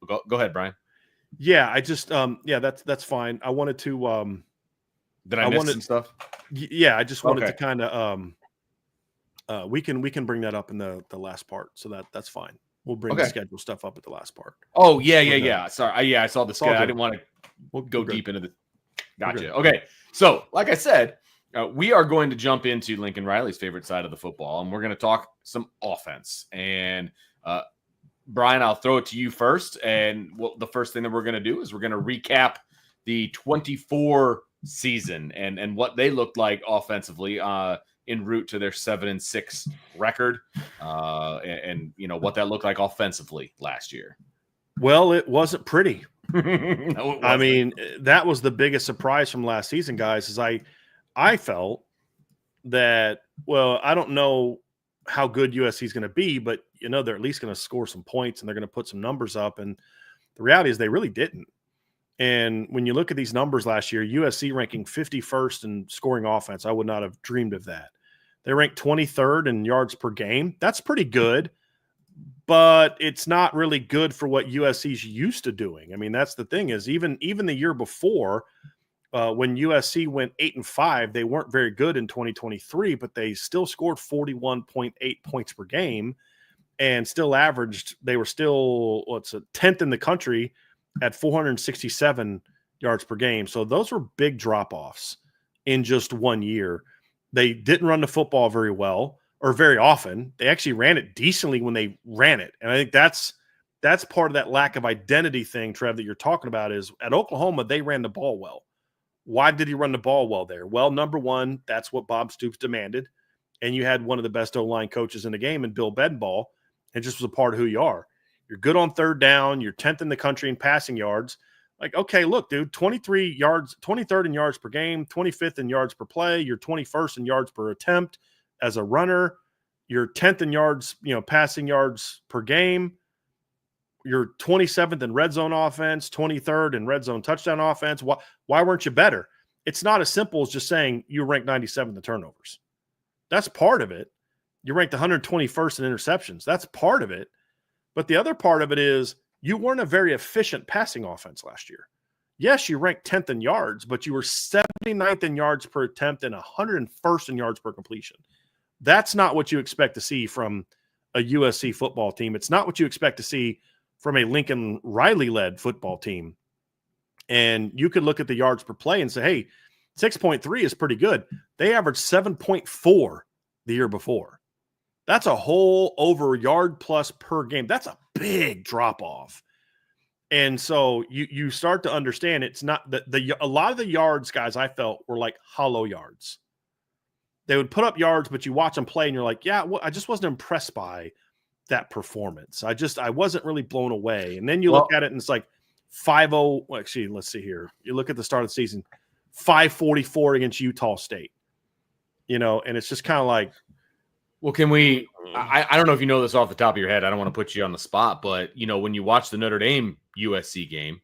go ahead, Brian. Yeah, I just that's fine. I wanted to did I miss some stuff? Yeah, I just wanted to kind of we can bring that up in the last part, so that's fine. We'll bring the schedule stuff up at the last part. Oh, yeah. Sorry. I saw the schedule. I didn't want to go deep into the Gotcha. Okay. So, like I said, we are going to jump into Lincoln Riley's favorite side of the football, and we're going to talk some offense. And Brian, I'll throw it to you first. And the first thing that we're going to do is we're going to recap the 24 season and what they looked like offensively en route to their 7-6 record, and what that looked like offensively last year. Well, it wasn't pretty. No, it wasn't. I mean, that was the biggest surprise from last season, guys, is I felt that, well, I don't know how good USC is going to be, but they're at least going to score some points and they're going to put some numbers up. And the reality is they really didn't. And when you look at these numbers last year, USC ranking 51st in scoring offense, I would not have dreamed of that. They ranked 23rd in yards per game. That's pretty good, but it's not really good for what USC's used to doing. I mean, that's the thing is even the year before, when USC went 8-5, they weren't very good in 2023, but they still scored 41.8 points per game and still averaged. They were still 10th in the country at 467 yards per game. So those were big drop-offs in just 1 year. They didn't run the football very well or very often. They actually ran it decently when they ran it. And I think that's part of that lack of identity thing, Trev, that you're talking about is at Oklahoma, they ran the ball well. Why did he run the ball well there? Well, number one, that's what Bob Stoops demanded. And you had one of the best O-line coaches in the game in Bill Bedenbaugh. It just was a part of who you are. You're good on third down. You're 10th in the country in passing yards. Like, okay, look, dude, 23rd in yards per game, 25th in yards per play. You're 21st in yards per attempt as a runner. You're 10th in yards, passing yards per game. You're 27th in red zone offense, 23rd in red zone touchdown offense. Why weren't you better? It's not as simple as just saying you ranked 97th in turnovers. That's part of it. You ranked 121st in interceptions. That's part of it. But the other part of it is you weren't a very efficient passing offense last year. Yes, you ranked 10th in yards, but you were 79th in yards per attempt and 101st in yards per completion. That's not what you expect to see from a USC football team. It's not what you expect to see from a Lincoln Riley-led football team. And you could look at the yards per play and say, hey, 6.3 is pretty good. They averaged 7.4 the year before. That's a whole over yard plus per game. That's a big drop-off. And so you start to understand it's not a lot of the yards, guys, I felt were like hollow yards. They would put up yards, but you watch them play and you're like, yeah, well, I just wasn't impressed by that performance. I wasn't really blown away. And then you look at it and it's like 5-0. Well, actually, let's see here. You look at the start of the season, 544 against Utah State, and it's just kind of like, well, can we, I don't know if you know this off the top of your head. I don't want to put you on the spot, but when you watch the Notre Dame USC game,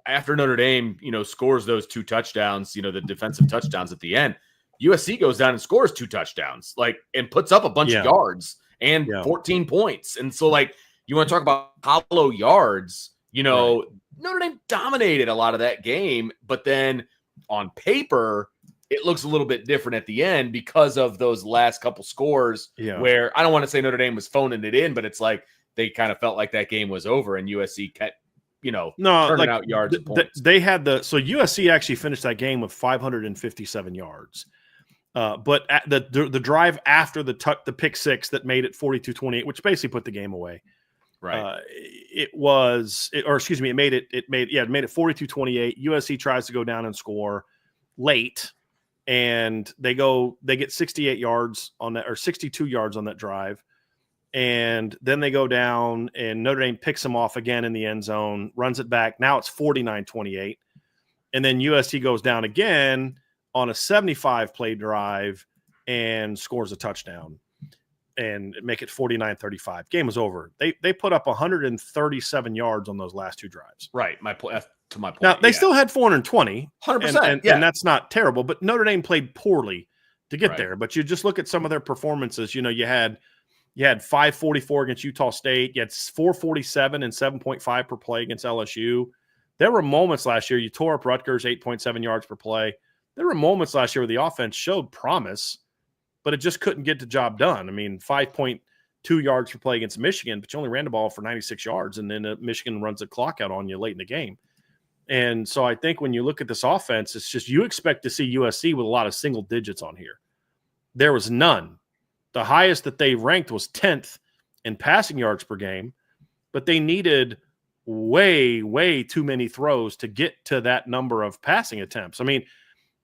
after Notre Dame, scores those 2 touchdowns, the defensive touchdowns at the end, USC goes down and scores 2 touchdowns, and puts up a bunch of yards and 14 points. And so, you want to talk about hollow yards, right. Notre Dame dominated a lot of that game, but then on paper, it looks a little bit different at the end because of those last couple scores where I don't want to say Notre Dame was phoning it in, but it's like they kind of felt like that game was over and USC kept, turning out yards and points. They had so USC actually finished that game with 557 yards. But at the drive after the pick six that made it 42-28, which basically put the game away. Right. It made it 42-28. USC tries to go down and score late, and they get 68 yards on that, or 62 yards on that drive. And then they go down and Notre Dame picks them off again in the end zone, runs it back. Now it's 49-28. And then USC goes down again on a 75-play drive and scores a touchdown and make it 49-35. Game was over. They put up 137 yards on those last 2 drives. Right. To my point. Now, they still had 420. 100%. And that's not terrible, but Notre Dame played poorly to get there. But you just look at some of their performances. You had 544 against Utah State. You had 447 and 7.5 per play against LSU. There were moments last year. You tore up Rutgers, 8.7 yards per play. There were moments last year where the offense showed promise, but it just couldn't get the job done. I mean, 5.2 yards per play against Michigan, but you only ran the ball for 96 yards, and then Michigan runs the clock out on you late in the game. And so I think when you look at this offense, it's just you expect to see USC with a lot of single digits on here. There was none. The highest that they ranked was 10th in passing yards per game, but they needed way, way too many throws to get to that number of passing attempts. I mean,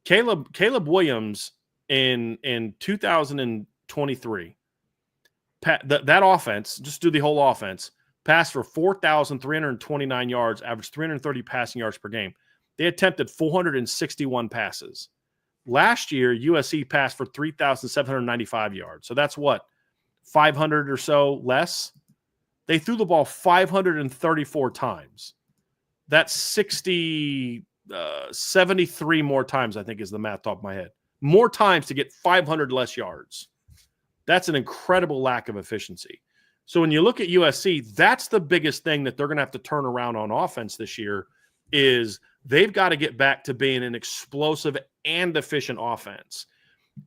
Caleb Williams in 2023, that offense, just do the whole offense, passed for 4,329 yards, averaged 330 passing yards per game. They attempted 461 passes. Last year, USC passed for 3,795 yards. So that's 500 or so less. They threw the ball 534 times. That's 73 more times, I think is the math top of my head. More times to get 500 less yards. That's an incredible lack of efficiency. So when you look at USC, that's the biggest thing that they're going to have to turn around on offense this year is they've got to get back to being an explosive and efficient offense.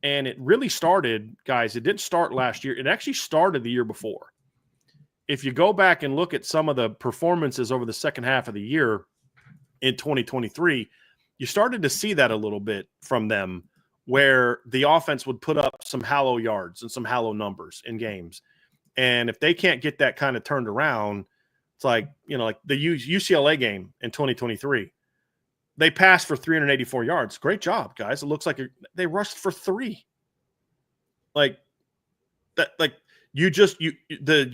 And it really started, guys, it didn't start last year. It actually started the year before. If you go back and look at some of the performances over the second half of the year in 2023, you started to see that a little bit from them where the offense would put up some hollow yards and some hollow numbers in games. And if they can't get that kind of turned around, it's like, like the UCLA game in 2023. They passed for 384 yards. Great job, guys. It looks like they rushed for 3. The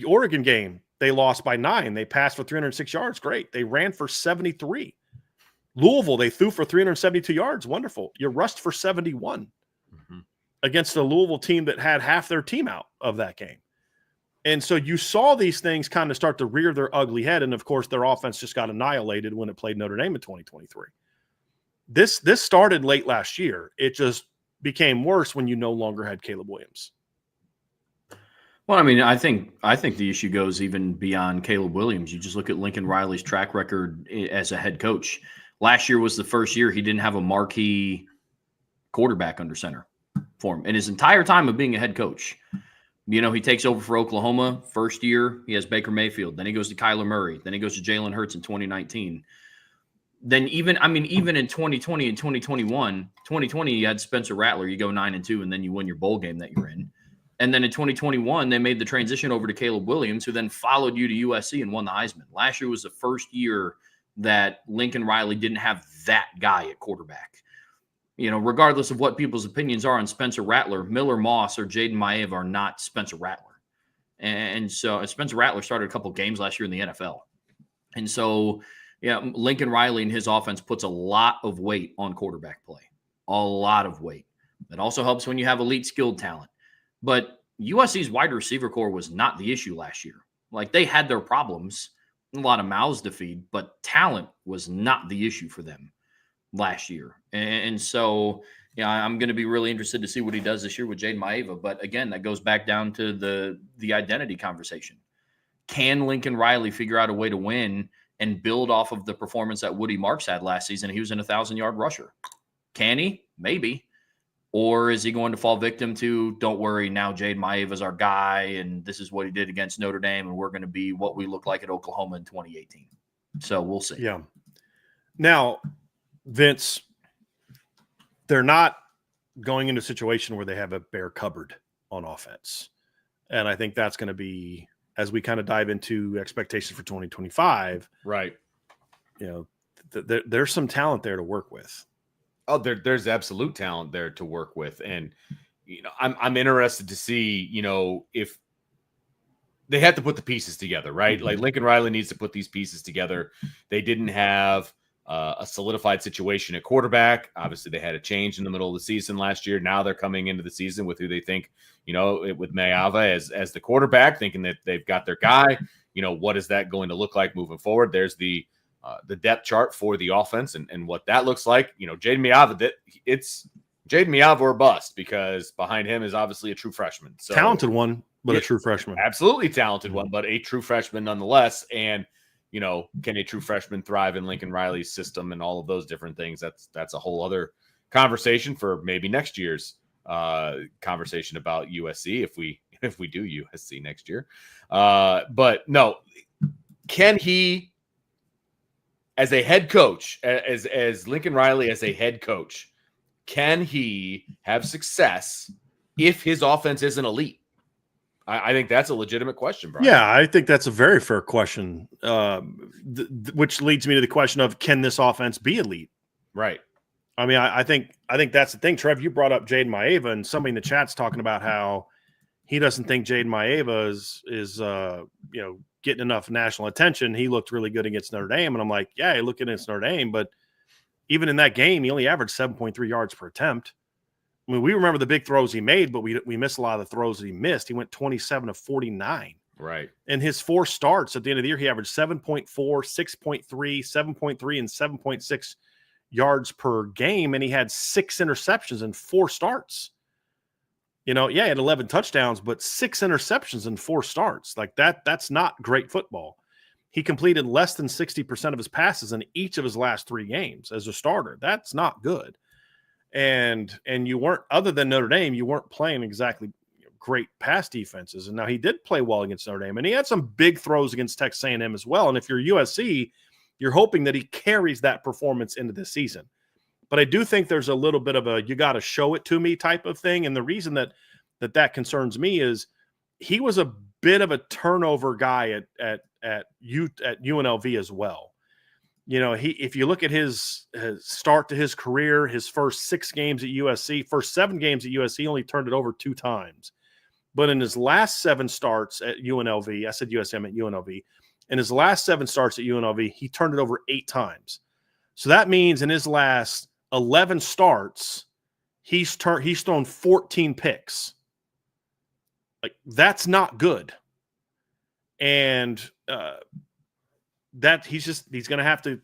Oregon game, they lost by 9. They passed for 306 yards. Great. They ran for 73. Louisville, they threw for 372 yards. Wonderful. You rushed for 71 against a Louisville team that had half their team out of that game. And so you saw these things kind of start to rear their ugly head. And of course, their offense just got annihilated when it played Notre Dame in 2023. This started late last year. It just became worse when you no longer had Caleb Williams. Well, I mean, I think the issue goes even beyond Caleb Williams. You just look at Lincoln Riley's track record as a head coach. Last year was the first year he didn't have a marquee quarterback under center for him in his entire time of being a head coach. You know, he takes over for Oklahoma. First year, he has Baker Mayfield. Then he goes to Kyler Murray. Then he goes to Jalen Hurts in 2019. Then even in 2020 and 2021, 2020, you had Spencer Rattler. You go 9-2, and then you win your bowl game that you're in. And then in 2021, they made the transition over to Caleb Williams, who then followed you to USC and won the Heisman. Last year was the first year that Lincoln Riley didn't have that guy at quarterback. You know, regardless of what people's opinions are on Spencer Rattler, Miller Moss or Jaden Maeva are not Spencer Rattler. And so Spencer Rattler started a couple games last year in the NFL. And so, yeah, Lincoln Riley and his offense puts a lot of weight on quarterback play, a lot of weight. That also helps when you have elite skilled talent. But USC's wide receiver core was not the issue last year. Like, they had their problems, a lot of mouths to feed, but talent was not the issue for them last year. And so, yeah, I'm going to be really interested to see what he does this year with Jaden Maeva. But again, that goes back down to the identity conversation. Can Lincoln Riley figure out a way to win and build off of the performance that Woody Marks had last season? He was an 1,000-yard rusher. Can he? Maybe. Or is he going to fall victim to, don't worry, now Jaden Maeva is our guy, and this is what he did against Notre Dame, and we're going to be what we look like at Oklahoma in 2018. So we'll see. Yeah. Now, Vince, they're not going into a situation where they have a bare cupboard on offense. And I think that's going to be, as we kind of dive into expectations for 2025. Right. You know, there's some talent there to work with. Oh, there's absolute talent there to work with. And, you know, I'm interested to see, you know, if they had to put the pieces together, right? Mm-hmm. Like Lincoln Riley needs to put these pieces together. They didn't have a solidified situation at quarterback. Obviously, they had a change in the middle of the season last year. Now they're coming into the season with who they think, you know, with Maeva as the quarterback, thinking that they've got their guy. You know, what is that going to look like moving forward? There's the depth chart for the offense and what that looks like. You know, Jaden Maeva, it's Jaden Maeva or bust, because behind him is obviously a true freshman. So talented one, but a true freshman. Absolutely talented one, but a true freshman nonetheless. And, you know, can a true freshman thrive in Lincoln Riley's system and all of those different things? That's a whole other conversation for maybe next year's conversation about USC if we do USC next year. But no, can he, as a head coach, as Lincoln Riley as a head coach, can he have success if his offense isn't elite? I think that's a legitimate question, Brian. Yeah, I think that's a very fair question, which leads me to the question of, can this offense be elite? Right. I mean, I think that's the thing. Trev, you brought up Jaden Maeva, and somebody in the chat's talking about how he doesn't think Jaden Maeva is you know, getting enough national attention. He looked really good against Notre Dame, and I'm like, yeah, he looked good against Notre Dame, but even in that game, he only averaged 7.3 yards per attempt. I mean, we remember the big throws he made, but we missed a lot of the throws that he missed. He went 27 of 49. Right. In his 4 starts at the end of the year, he averaged 7.4, 6.3, 7.3, and 7.6 yards per game, and he had 6 interceptions in 4 starts. You know, yeah, he had 11 touchdowns, but 6 interceptions in 4 starts. Like that's not great football. He completed less than 60% of his passes in each of his last 3 games as a starter. That's not good. And you weren't, other than Notre Dame, you weren't playing exactly great pass defenses. And now he did play well against Notre Dame, and he had some big throws against Texas A&M as well. And if you're USC, you're hoping that he carries that performance into this season. But I do think there's a little bit of a, you got to show it to me type of thing. And the reason that concerns me is he was a bit of a turnover guy at UNLV as well. You know, if you look at his start to his career, his first 6 games at USC, first 7 games at USC, he only turned it over 2 times. But in his last 7 starts at UNLV, I said USM at UNLV, in his last 7 starts at UNLV, he turned it over 8 times. So that means in his last 11 starts, he's thrown 14 picks. Like, that's not good. And that he's going to have to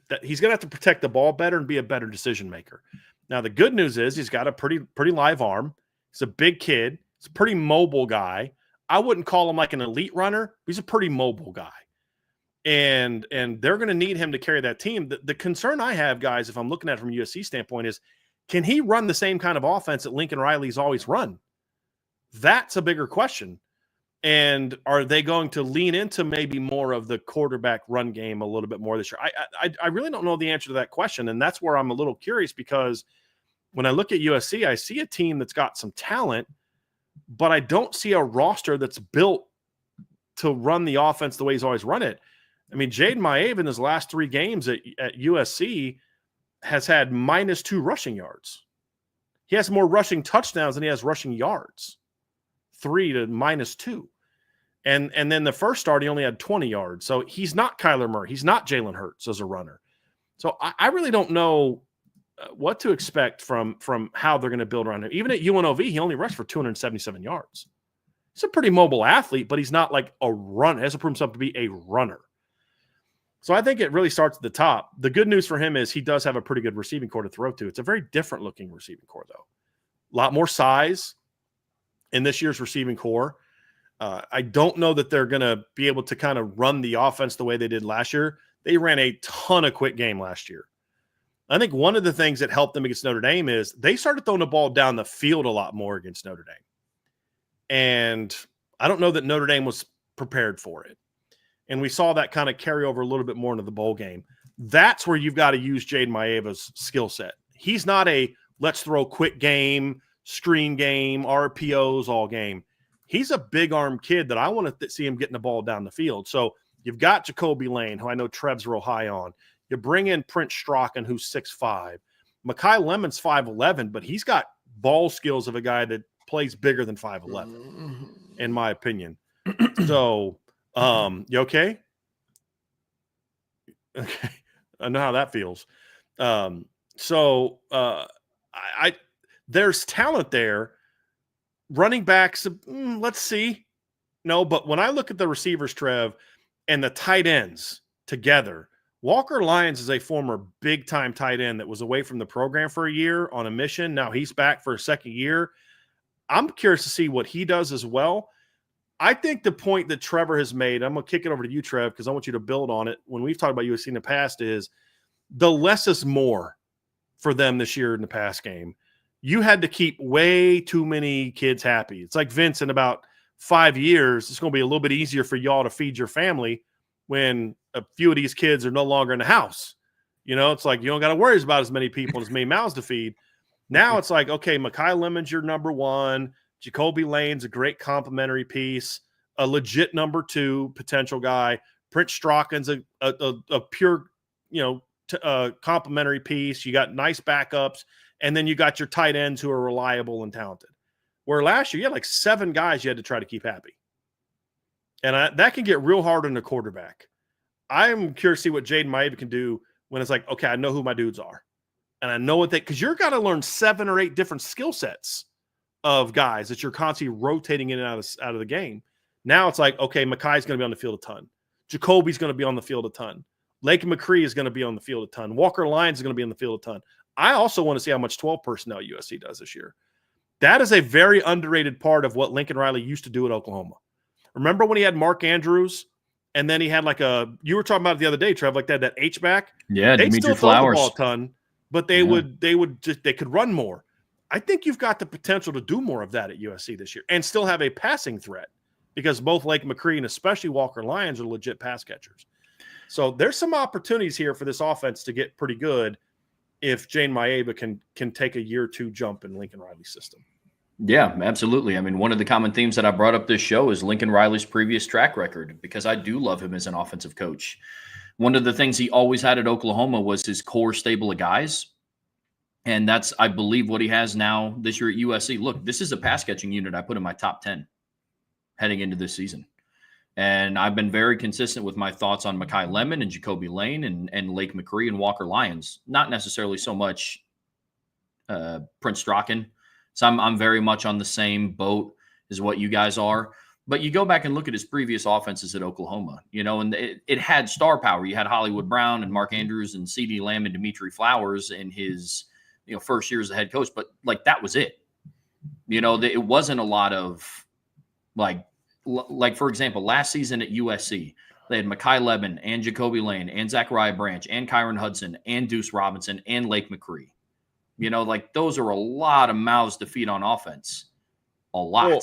protect the ball better and be a better decision maker. Now, the good news is he's got a pretty live arm. He's a big kid. He's a pretty mobile guy. I wouldn't call him like an elite runner. He's a pretty mobile guy. And they're going to need him to carry that team. The concern I have, guys, if I'm looking at it from a USC standpoint, is can he run the same kind of offense that Lincoln Riley's always run? That's a bigger question. And are they going to lean into maybe more of the quarterback run game a little bit more this year? I really don't know the answer to that question. And that's where I'm a little curious, because when I look at USC, I see a team that's got some talent, but I don't see a roster that's built to run the offense the way he's always run it. I mean, Jaden Maeve in his last 3 games at USC has had -2 rushing yards. He has more rushing touchdowns than he has rushing yards. 3 to -2. And then the first start, he only had 20 yards. So he's not Kyler Murray. He's not Jalen Hurts as a runner. So I really don't know what to expect from how they're going to build around him. Even at UNLV, he only rushed for 277 yards. He's a pretty mobile athlete, but he's not like a runner. He hasn't proven himself to be a runner. So I think it really starts at the top. The good news for him is he does have a pretty good receiving core to throw to. It's a very different looking receiving core, though. A lot more size in this year's receiving core. I don't know that they're going to be able to kind of run the offense the way they did last year. They ran a ton of quick game last year. I think one of the things that helped them against Notre Dame is they started throwing the ball down the field a lot more against Notre Dame. And I don't know that Notre Dame was prepared for it. And we saw that kind of carry over a little bit more into the bowl game. That's where you've got to use Jaden Maeva's skill set. He's not a let's throw quick game, screen game, RPOs all game. He's a big arm kid that I want to see him getting the ball down the field. So you've got Jacoby Lane, who I know Trev's real high on. You bring in Prince Strachan, who's 6'5". Makai Lemon's 5'11", but he's got ball skills of a guy that plays bigger than 5'11", in my opinion. So you okay? Okay. I know how that feels. There's talent there. Running backs, let's see. No, but when I look at the receivers, Trev, and the tight ends together, Walker Lyons is a former big-time tight end that was away from the program for a year on a mission. Now he's back for a second year. I'm curious to see what he does as well. I think the point that Trevor has made, I'm going to kick it over to you, Trev, because I want you to build on it. When we've talked about USC in the past, is the less is more for them this year in the pass game. You had to keep way too many kids happy. It's like Vince, in about 5 years, it's going to be a little bit easier for y'all to feed your family when a few of these kids are no longer in the house. You know, it's like you don't got to worry about as many people, as many mouths to feed. Now it's like, okay, Makai Lemon's your number 1. Jacoby Lane's a great complimentary piece, a legit number 2 potential guy. Prince Strachan's a pure, complimentary piece. You got nice backups, and then you got your tight ends who are reliable and talented. Where last year you had like 7 guys you had to try to keep happy. And that can get real hard on the quarterback. I am curious to see what Jaden Maeva can do when it's like, okay, I know who my dudes are. And I know what because you're got to learn 7 or 8 different skill sets of guys that you're constantly rotating in and out of the game. Now it's like, okay, Makai's going to be on the field a ton. Jacoby's going to be on the field a ton. Lake McCree is going to be on the field a ton. Walker Lyons is going to be on the field a ton. I also want to see how much 12 personnel USC does this year. That is a very underrated part of what Lincoln Riley used to do at Oklahoma. Remember when he had Mark Andrews, and then he had you were talking about it the other day, Trev, like that H-back? Yeah, they Dimitri still throw the Flowers. ball a ton, but they could run more. I think you've got the potential to do more of that at USC this year and still have a passing threat, because both Lake McCree and especially Walker Lyons are legit pass catchers. So there's some opportunities here for this offense to get pretty good if Jaden Maeva can take a year or 2 jump in Lincoln Riley's system. Yeah, absolutely. I mean, one of the common themes that I brought up this show is Lincoln Riley's previous track record, because I do love him as an offensive coach. One of the things he always had at Oklahoma was his core stable of guys. And that's, I believe, what he has now this year at USC. Look, this is a pass catching unit I put in my top 10 heading into this season. And I've been very consistent with my thoughts on Makai Lemon and Jacoby Lane and Lake McCree and Walker Lyons. Not necessarily so much Prince Strachan. So I'm very much on the same boat as what you guys are. But you go back and look at his previous offenses at Oklahoma, and it had star power. You had Hollywood Brown and Mark Andrews and CeeDee Lamb and Dimitri Flowers in his first year as a head coach. But like that was it. It wasn't a lot of like for example, last season at USC, they had Mekhi Levin and Jacoby Lane and Zachariah Branch and Kyron Hudson and Deuce Robinson and Lake McCree. Like those are a lot of mouths to feed on offense. A lot. Well,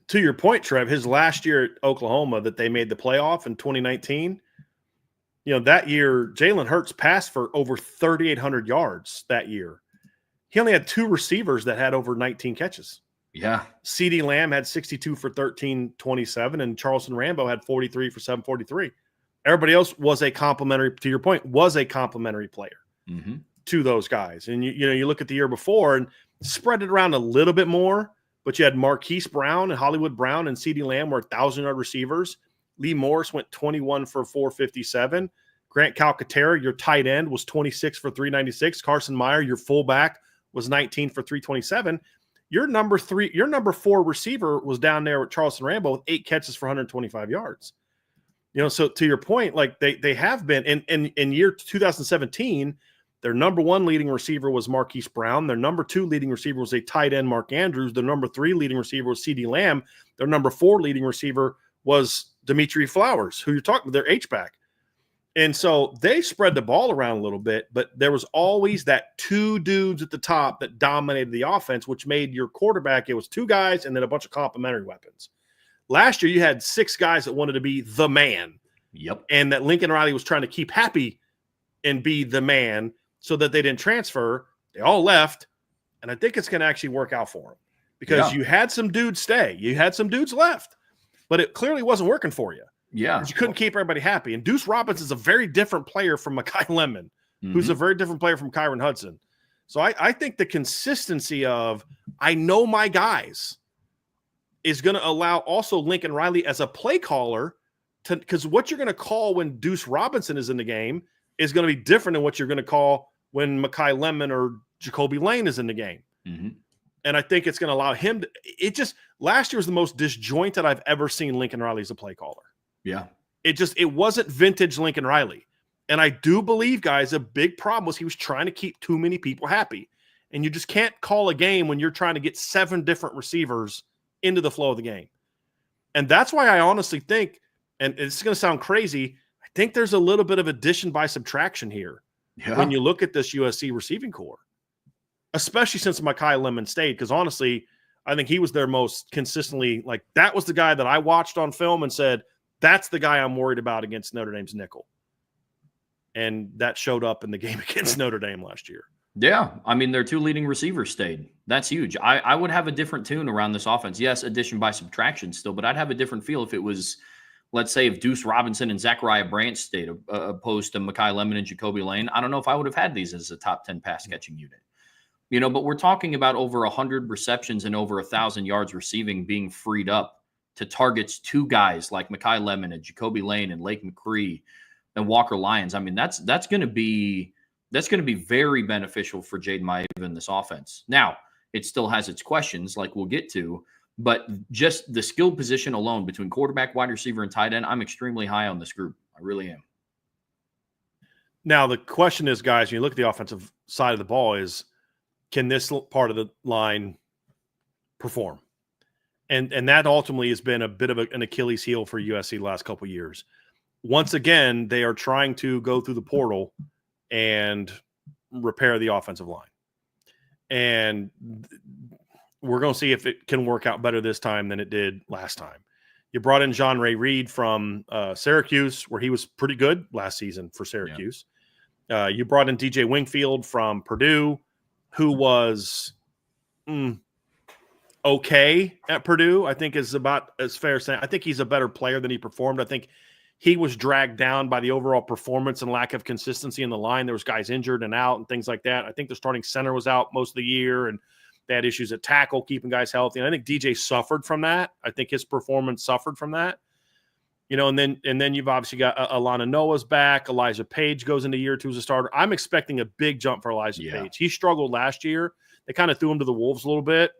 to your point, Trev, his last year at Oklahoma that they made the playoff in 2019, that year Jalen Hurts passed for over 3,800 yards that year. He only had 2 receivers that had over 19 catches. Yeah. CeeDee Lamb had 62 for 1327, and Charleston Rambo had 43 for 743. Everybody else was a complimentary, to your point, was a complimentary player to those guys. And you look at the year before and spread it around a little bit more, but you had Marquise Brown and Hollywood Brown and CeeDee Lamb were 1,000-yard receivers. Lee Morris went 21 for 457. Grant Calcaterra, your tight end, was 26 for 396. Carson Meyer, your fullback, was 19 for 327. Your number 4 receiver was down there with Charleston Rambo with 8 catches for 125 yards. So to your point, like they have been in year 2017, their number 1 leading receiver was Marquise Brown. Their number 2 leading receiver was a tight end, Mark Andrews. Their number 3 leading receiver was CeeDee Lamb. Their number 4 leading receiver was Dimitri Flowers, who you're talking about, their H-back. And so they spread the ball around a little bit, but there was always that 2 dudes at the top that dominated the offense, which made your quarterback, it was 2 guys and then a bunch of complementary weapons. Last year, you had 6 guys that wanted to be the man. Yep. And that Lincoln Riley was trying to keep happy and be the man so that they didn't transfer. They all left. And I think it's going to actually work out for them because you had some dudes stay. You had some dudes left, but it clearly wasn't working for you. Yeah. You couldn't keep everybody happy. And Deuce Robinson is a very different player from Mekhi Lemon, who's a very different player from Kyron Hudson. So I think the consistency of I know my guys is going to allow also Lincoln Riley as a play caller to, because what you're going to call when Deuce Robinson is in the game is going to be different than what you're going to call when Mekhi Lemon or Jacoby Lane is in the game. And I think it's going to allow him to, last year was the most disjointed I've ever seen Lincoln Riley as a play caller. Yeah. It wasn't vintage Lincoln Riley. And I do believe, guys, a big problem was he was trying to keep too many people happy. And you just can't call a game when you're trying to get 7 different receivers into the flow of the game. And that's why I honestly think, and it's going to sound crazy, I think there's a little bit of addition by subtraction here when you look at this USC receiving core, especially since Mekhi Lemon stayed. Because honestly, I think he was their most consistently, like that was the guy that I watched on film and said, that's the guy I'm worried about against Notre Dame's nickel. And that showed up in the game against Notre Dame last year. Yeah. I mean, their 2 leading receivers stayed. That's huge. I would have a different tune around this offense. Yes, addition by subtraction still, but I'd have a different feel if it was, let's say, if Deuce Robinson and Zachariah Branch stayed opposed to Mekhi Lemon and Jacoby Lane. I don't know if I would have had these as a top 10 pass catching unit. But we're talking about over 100 receptions and over 1,000 yards receiving being freed up to targets 2 guys like Mekhi Lemon and Jacoby Lane and Lake McCree and Walker Lyons. I mean, that's going to be very beneficial for Jaden Maeva in this offense. Now, it still has its questions, like we'll get to, but just the skill position alone between quarterback, wide receiver, and tight end, I'm extremely high on this group. I really am. Now, the question is, guys, when you look at the offensive side of the ball, is can this part of the line perform? And that ultimately has been a bit of an Achilles heel for USC the last couple of years. Once again, they are trying to go through the portal and repair the offensive line. And we're going to see if it can work out better this time than it did last time. You brought in John Ray Reed from Syracuse, where he was pretty good last season for Syracuse. Yeah. You brought in DJ Wingfield from Purdue, who was okay at Purdue, I think is about as fair as saying. I think he's a better player than he performed. I think he was dragged down by the overall performance and lack of consistency in the line. There was guys injured and out and things like that. I think the starting center was out most of the year, and they had issues at tackle, keeping guys healthy. And I think DJ suffered from that. I think his performance suffered from that. And then you've obviously got Alana Noah's back. Elijah Page goes into year 2 as a starter. I'm expecting a big jump for Elijah Page. He struggled last year. They kind of threw him to the wolves a little bit.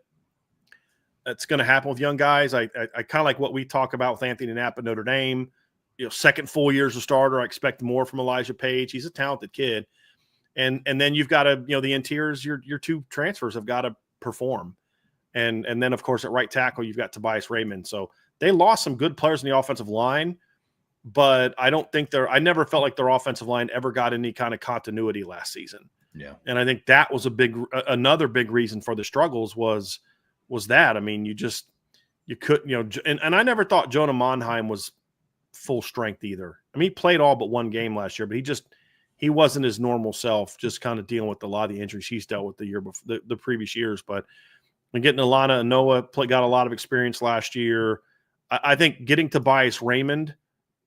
That's going to happen with young guys. I kind of like what we talk about with Anthony Knapp at Notre Dame. Second full year as a starter, I expect more from Elijah Page. He's a talented kid. And then you've got to, the interiors, your two transfers have got to perform. And then, of course, at right tackle, you've got Tobias Raymond. So they lost some good players in the offensive line, but I never felt like their offensive line ever got any kind of continuity last season. Yeah. And I think that was another big reason for the struggles was that. I mean, you couldn't, and I never thought Jonah Monheim was full strength either. I mean, he played all but one game last year, but he wasn't his normal self, just kind of dealing with a lot of the injuries he's dealt with the year before, the previous years. But getting Alana and Noah got a lot of experience last year. I think getting Tobias Raymond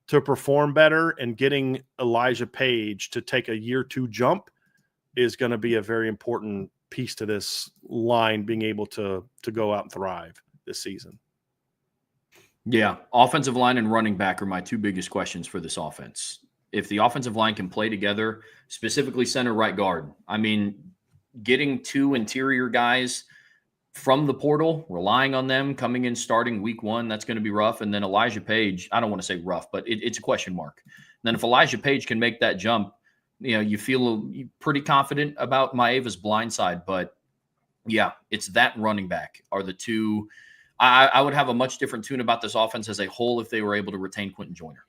to perform better and getting Elijah Page to take a year 2 jump is going to be a very important piece to this line being able to go out and thrive this season. Yeah, offensive line and running back are my 2 biggest questions for this offense. If the offensive line can play together, specifically center, right guard, I mean, getting 2 interior guys from the portal, relying on them coming in starting week 1, that's going to be rough. And then Elijah Page, I don't want to say rough, but it's a question mark. And then if Elijah Page can make that jump, you feel pretty confident about Maeva's blind side. But yeah, it's that running back are the 2. I would have a much different tune about this offense as a whole if they were able to retain Quentin Joyner,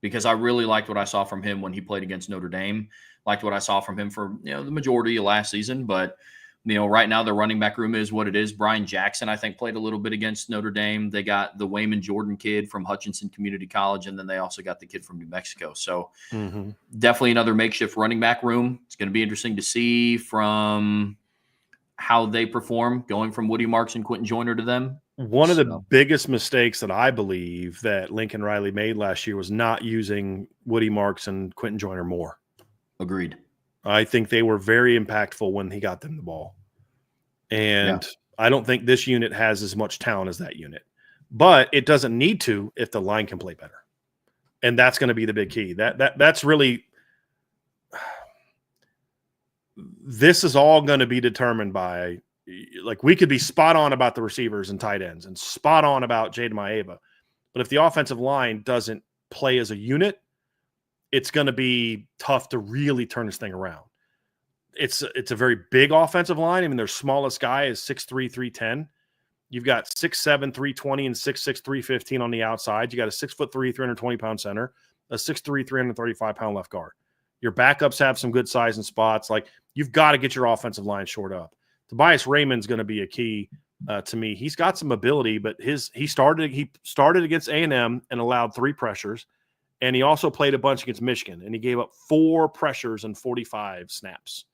because I really liked what I saw from him when he played against Notre Dame, liked what I saw from him for the majority of last season. But right now the running back room is what it is. Brian Jackson, I think, played a little bit against Notre Dame. They got the Wayman Jordan kid from Hutchinson Community College, and then they also got the kid from New Mexico. So definitely another makeshift running back room. It's going to be interesting to see from how they perform going from Woody Marks and Quentin Joyner to them. One of the biggest mistakes that I believe that Lincoln Riley made last year was not using Woody Marks and Quentin Joyner more. Agreed. I think they were very impactful when he got them the ball. And I don't think this unit has as much talent as that unit. But it doesn't need to if the line can play better. And that's going to be the big key. That's really – this is all going to be determined by – like, we could be spot on about the receivers and tight ends and spot on about Jaden Maeva. But if the offensive line doesn't play as a unit, it's going to be tough to really turn this thing around. It's a very big offensive line. I mean, their smallest guy is 6'3", 310. You've got 6'7", 320 and 6'6", 315 on the outside. You got a 6'3", 320-pound center, a 6'3", 335-pound left guard. Your backups have some good size and spots. Like, you've got to get your offensive line shored up. Tobias Raymond's going to be a key to me. He's got some ability, but he started against A&M and allowed 3 pressures, and he also played a bunch against Michigan, and he gave up 4 pressures and 45 snaps.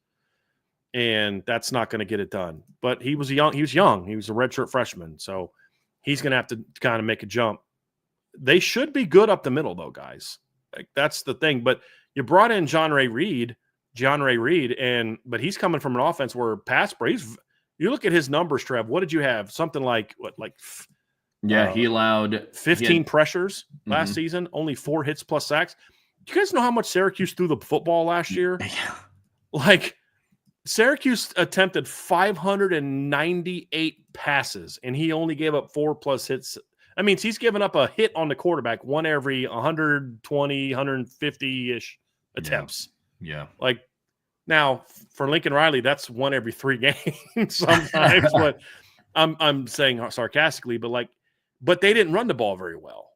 And that's not going to get it done. But he was young. He was a redshirt freshman, so he's going to have to kind of make a jump. They should be good up the middle, though, guys. Like, that's the thing. But you brought in John Ray Reed, but he's coming from an offense where you look at his numbers, Trev. What did you have? Something like he allowed 15 pressures last season, only 4 hits plus sacks. Do you guys know how much Syracuse threw the football last year? Yeah. Like, Syracuse attempted 598 passes, and he only gave up 4 plus hits. I mean, he's given up a hit on the quarterback, one every 120, 150-ish attempts. Yeah. Like, now for Lincoln Riley, that's one every 3 games sometimes. But I'm saying sarcastically, but they didn't run the ball very well,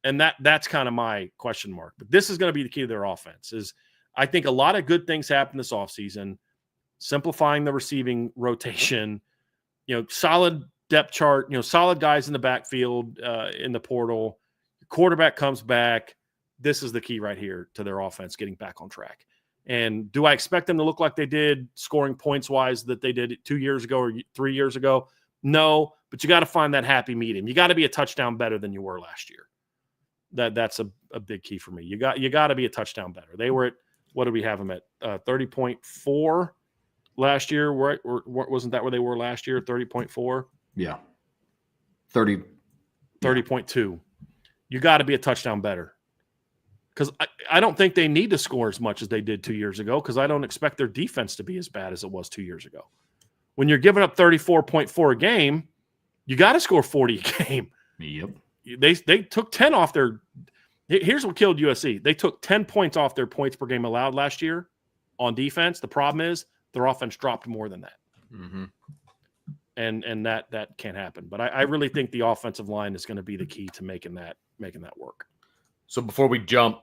and that's kind of my question mark. But this is going to be the key to their offense. Is I think a lot of good things happen this offseason, simplifying the receiving rotation, solid depth chart, solid guys in the backfield, in the portal. Quarterback comes back. This is the key right here to their offense getting back on track. And do I expect them to look like they did scoring points-wise that they did 2 years ago or 3 years ago? No, but you got to find that happy medium. You got to be a touchdown better than you were last year. That's a big key for me. You got to be a touchdown better. They were at, what did we have them at? 30.4 last year. Wasn't that where they were last year? 30.4? Yeah. 30.2. You got to be a touchdown better. Because I don't think they need to score as much as they did 2 years ago, because I don't expect their defense to be as bad as it was 2 years ago. When you're giving up 34.4 a game, You got to score 40 a game. Yep. They took 10 off their – here's what killed USC. They took 10 points off their points per game allowed last year on defense. The problem is their offense dropped more than that. Mm-hmm. And that can't happen. But I really think the offensive line is going to be the key to making that work. So before we jump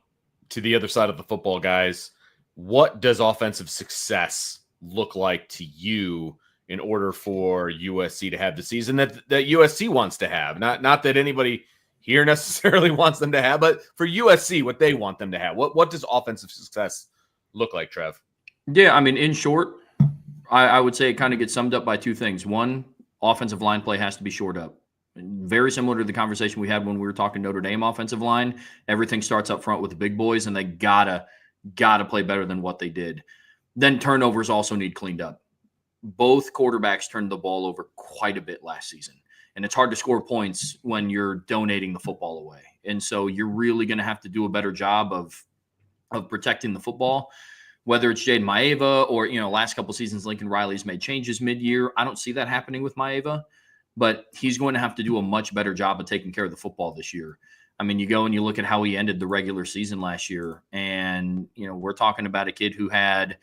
to the other side of the football, guys, what does offensive success look like to you in order for USC to have the season that USC wants to have? Not that anybody here necessarily wants them to have, but for USC, what they want them to have. What does offensive success look like, Trev? Yeah, I mean, in short, I would say it kind of gets summed up by two things. One, offensive line play has to be shored up. Very similar to the conversation we had when we were talking Notre Dame offensive line. Everything starts up front with the big boys, and they gotta play better than what they did. Then turnovers also need cleaned up. Both quarterbacks turned the ball over quite a bit last season, and it's hard to score points when you're donating the football away. And so you're really going to have to do a better job of protecting the football. Whether it's Jaden Maeva or, last couple seasons, Lincoln Riley's made changes mid-year. I don't see that happening with Maeva, but he's going to have to do a much better job of taking care of the football this year. I mean, you go and you look at how he ended the regular season last year, and, we're talking about a kid who had,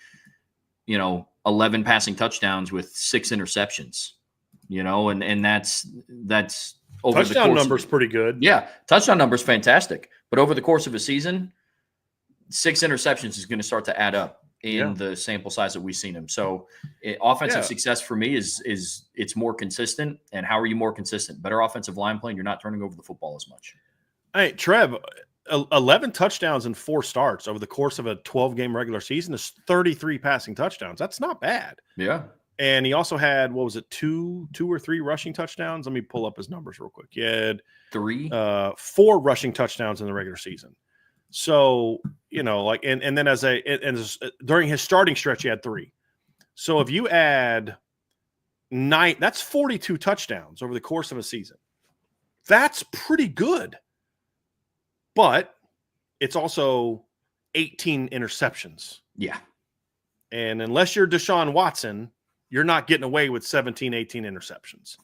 11 passing touchdowns with 6 interceptions, and that's over the touchdown course numbers pretty good. Yeah, touchdown numbers fantastic, but over the course of a season, 6 interceptions is going to start to add up in the sample size that we've seen him. So offensive success for me is it's more consistent. And how are you more consistent? Better offensive line play, and you're not turning over the football as much. Hey, Trev, 11 touchdowns and 4 starts over the course of a 12-game regular season is 33 passing touchdowns. That's not bad. Yeah. And he also had, what was it, two or three rushing touchdowns? Let me pull up his numbers real quick. He had 4 rushing touchdowns in the regular season. So, and then during his starting stretch, he had 3. So if you add 9, that's 42 touchdowns over the course of a season. That's pretty good. But it's also 18 interceptions. Yeah. And unless you're Deshaun Watson, you're not getting away with 17, 18 interceptions.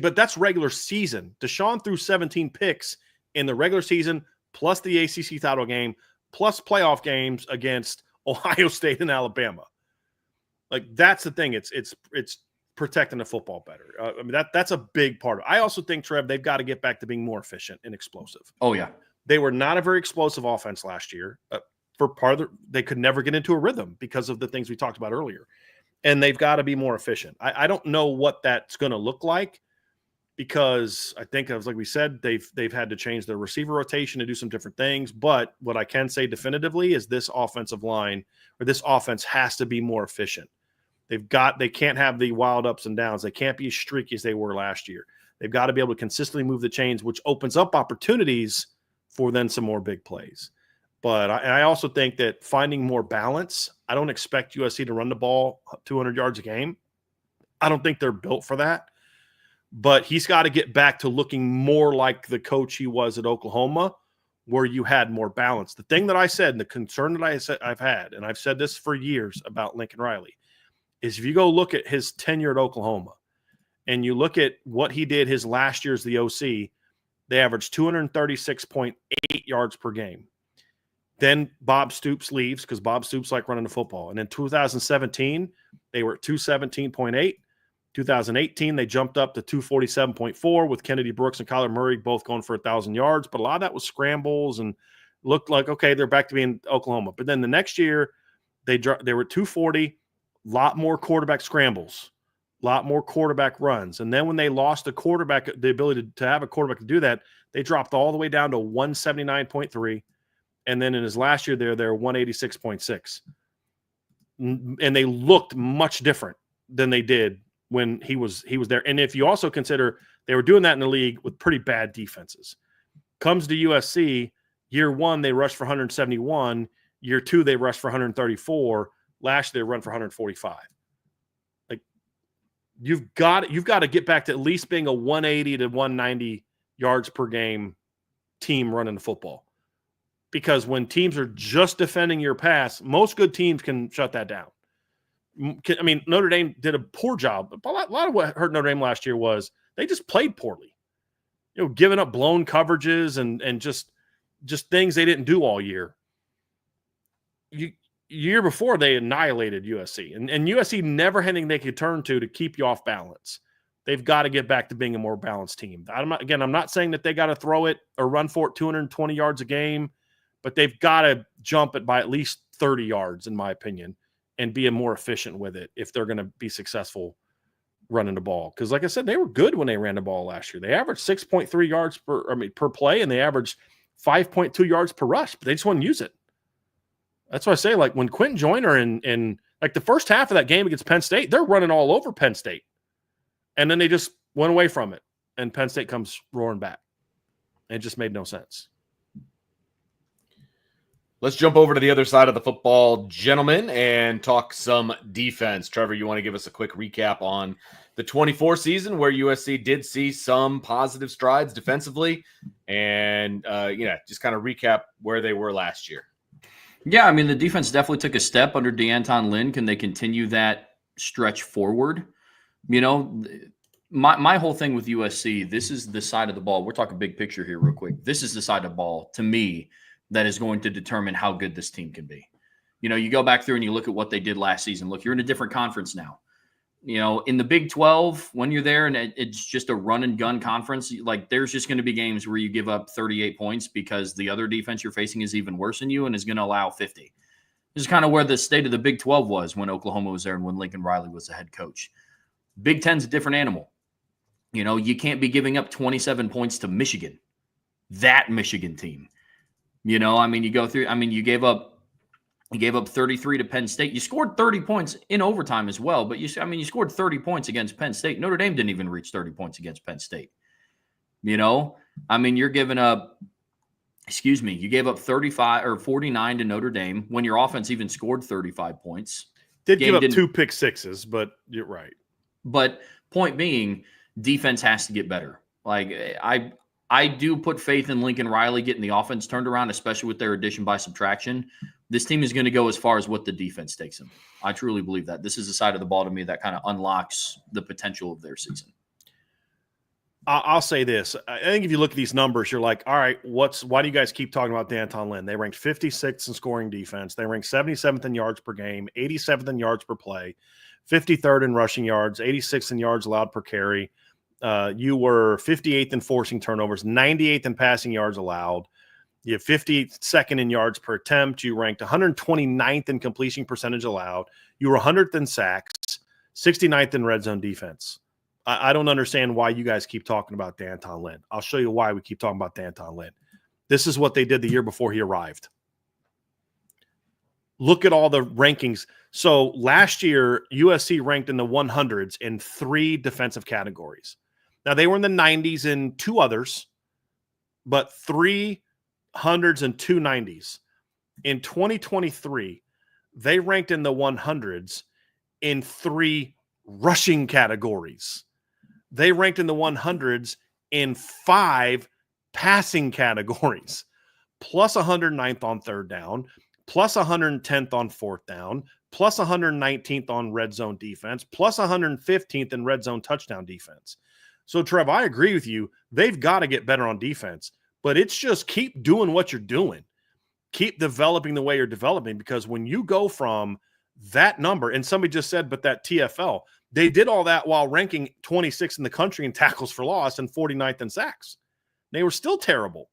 But that's regular season. Deshaun threw 17 picks in the regular season, plus the ACC title game, plus playoff games against Ohio State and Alabama. Like, that's the thing. It's protecting the football better. I mean, that's a big part of it. I also think, Trev, they've got to get back to being more efficient and explosive. Oh, yeah. They were not a very explosive offense last year. For part of they could never get into a rhythm because of the things we talked about earlier. And they've got to be more efficient. I don't know what that's going to look like, because I think, like we said, they've had to change their receiver rotation to do some different things. But what I can say definitively is this offensive line, or this offense, has to be more efficient. They can't have the wild ups and downs. They can't be as streaky as they were last year. They've got to be able to consistently move the chains, which opens up opportunities for then some more big plays. But I also think that finding more balance, I don't expect USC to run the ball 200 yards a game. I don't think they're built for that. But he's got to get back to looking more like the coach he was at Oklahoma, where you had more balance. The thing that I said, and the concern that I've had, and I've said this for years about Lincoln Riley, is if you go look at his tenure at Oklahoma and you look at what he did his last year as the OC, they averaged 236.8 yards per game. Then Bob Stoops leaves because Bob Stoops liked running the football. And in 2017, they were at 217.8. 2018, they jumped up to 247.4 with Kennedy Brooks and Kyler Murray both going for 1,000 yards. But a lot of that was scrambles and looked like, okay, they're back to being Oklahoma. But then the next year, they were 240, a lot more quarterback scrambles, a lot more quarterback runs. And then when they lost a quarterback, the ability to have a quarterback to do that, they dropped all the way down to 179.3. And then in his last year, they're 186.6. And they looked much different than they did when he was there. And if you also consider they were doing that in the league with pretty bad defenses. Comes to USC, year 1, they rushed for 171. Year 2, they rushed for 134. Last year, they run for 145. Like, you've got to get back to at least being a 180 to 190 yards per game team running the football. Because when teams are just defending your pass, most good teams can shut that down. I mean, Notre Dame did a poor job. A lot of what hurt Notre Dame last year was They just played poorly. Giving up blown coverages and just things they didn't do all year. Year before, they annihilated USC. And USC never had anything they could turn to keep you off balance. They've got to get back to being a more balanced team. I'm not saying that they got to throw it or run for it 220 yards a game, but they've got to jump it by at least 30 yards, in my opinion, and be more efficient with it if they're going to be successful running the ball. Because, like I said, they were good when they ran the ball last year. They averaged 6.3 yards per play, and they averaged 5.2 yards per rush, but they just wouldn't use it. That's why I say, like, when Quentin Joyner in like the first half of that game against Penn State, they're running all over Penn State. And then they just went away from it, and Penn State comes roaring back. It just made no sense. Let's jump over to the other side of the football, gentlemen, and talk some defense. Trevor, you want to give us a quick recap on the 24 season where USC did see some positive strides defensively, and just kind of recap where they were last year. Yeah, I mean, the defense definitely took a step under D'Anton Lynn. Can they continue that stretch forward? My whole thing with USC, this is the side of the ball. We're talking big picture here real quick. This is the side of the ball, to me, that is going to determine how good this team can be. You go back through and you look at what they did last season. Look, you're in a different conference now. In the Big 12, when you're there and it's just a run and gun conference, like there's just going to be games where you give up 38 points because the other defense you're facing is even worse than you and is going to allow 50. This is kind of where the state of the Big 12 was when Oklahoma was there and when Lincoln Riley was the head coach. Big 10's a different animal. You can't be giving up 27 points to Michigan, that Michigan team. You go through, you gave up 33 to Penn State. You scored 30 points in overtime as well, but you scored 30 points against Penn State. Notre Dame didn't even reach 30 points against Penn State. You're giving up, you gave up 35 or 49 to Notre Dame when your offense even scored 35 points. Did give up 2 pick sixes, but you're right. But point being, defense has to get better. Like I do put faith in Lincoln Riley getting the offense turned around, especially with their addition by subtraction. This team is going to go as far as what the defense takes them. I truly believe that. This is the side of the ball to me that kind of unlocks the potential of their season. I'll say this. I think if you look at these numbers, you're like, all right, why do you guys keep talking about D'Anton Lynn? They ranked 56th in scoring defense. They ranked 77th in yards per game, 87th in yards per play, 53rd in rushing yards, 86th in yards allowed per carry. You were 58th in forcing turnovers, 98th in passing yards allowed. You have 52nd in yards per attempt. You ranked 129th in completion percentage allowed. You were 100th in sacks, 69th in red zone defense. I don't understand why you guys keep talking about D'Anton Lynn. I'll show you why we keep talking about D'Anton Lynn. This is what they did the year before he arrived. Look at all the rankings. So last year, USC ranked in the 100s in 3 defensive categories. Now, they were in the 90s in 2 others, but 3 hundreds and 2 90s. In 2023, they ranked in the 100s in 3 rushing categories. They ranked in the 100s in 5 passing categories, plus 109th on third down, plus 110th on fourth down, plus 119th on red zone defense, plus 115th in red zone touchdown defense. So, Trev, I agree with you. They've got to get better on defense, but it's just keep doing what you're doing. Keep developing the way you're developing, because when you go from that number, and somebody just said, but that TFL, they did all that while ranking 26th in the country in tackles for loss and 49th in sacks. They were still terrible.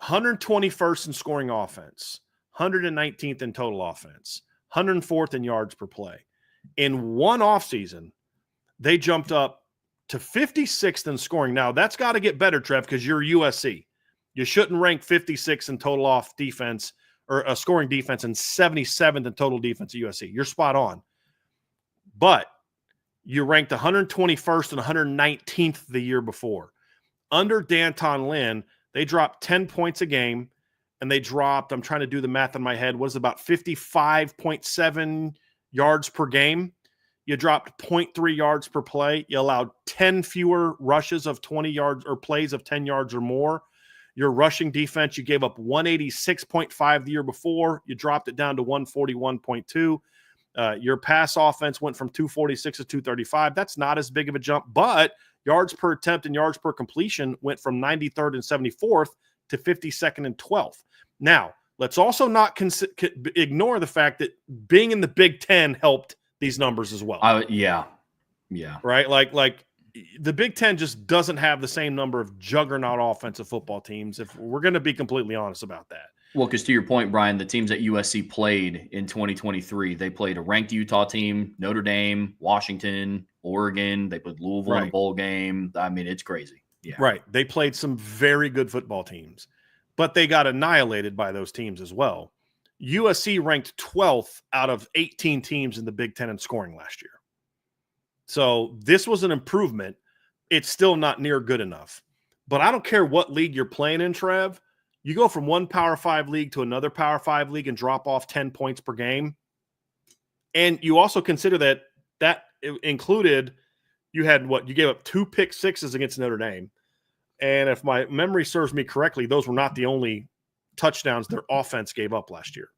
121st in scoring offense, 119th in total offense, 104th in yards per play. In one offseason, they jumped up to 56th in scoring. Now, that's got to get better, Trev, because you're USC. You shouldn't rank 56th in total off defense or scoring defense and 77th in total defense at USC. You're spot on. But you ranked 121st and 119th the year before. Under D'Anton Lynn, they dropped 10 points a game, and they dropped, I'm trying to do the math in my head, was about 55.7 yards per game. You dropped 0.3 yards per play. You allowed 10 fewer rushes of 20 yards or plays of 10 yards or more. Your rushing defense, you gave up 186.5 the year before. You dropped it down to 141.2. Your pass offense went from 246 to 235. That's not as big of a jump, but yards per attempt and yards per completion went from 93rd and 74th to 52nd and 12th. Now, let's also not ignore the fact that being in the Big Ten helped these numbers as well. Yeah. Right? Like the Big Ten just doesn't have the same number of juggernaut offensive football teams, if we're going to be completely honest about that. Well, because to your point, Brian, the teams that USC played in 2023, they played a ranked Utah team, Notre Dame, Washington, Oregon. They played Louisville in a bowl game. I mean, it's crazy. Yeah. Right. They played some very good football teams, but they got annihilated by those teams as well. USC ranked 12th out of 18 teams in the Big Ten in scoring last year. So this was an improvement. It's still not near good enough. But I don't care what league you're playing in, Trev. You go from one Power 5 league to another Power 5 league and drop off 10 points per game. And you also consider that included, you had you gave up 2 pick sixes against Notre Dame. And if my memory serves me correctly, those were not the only touchdowns their offense gave up last year.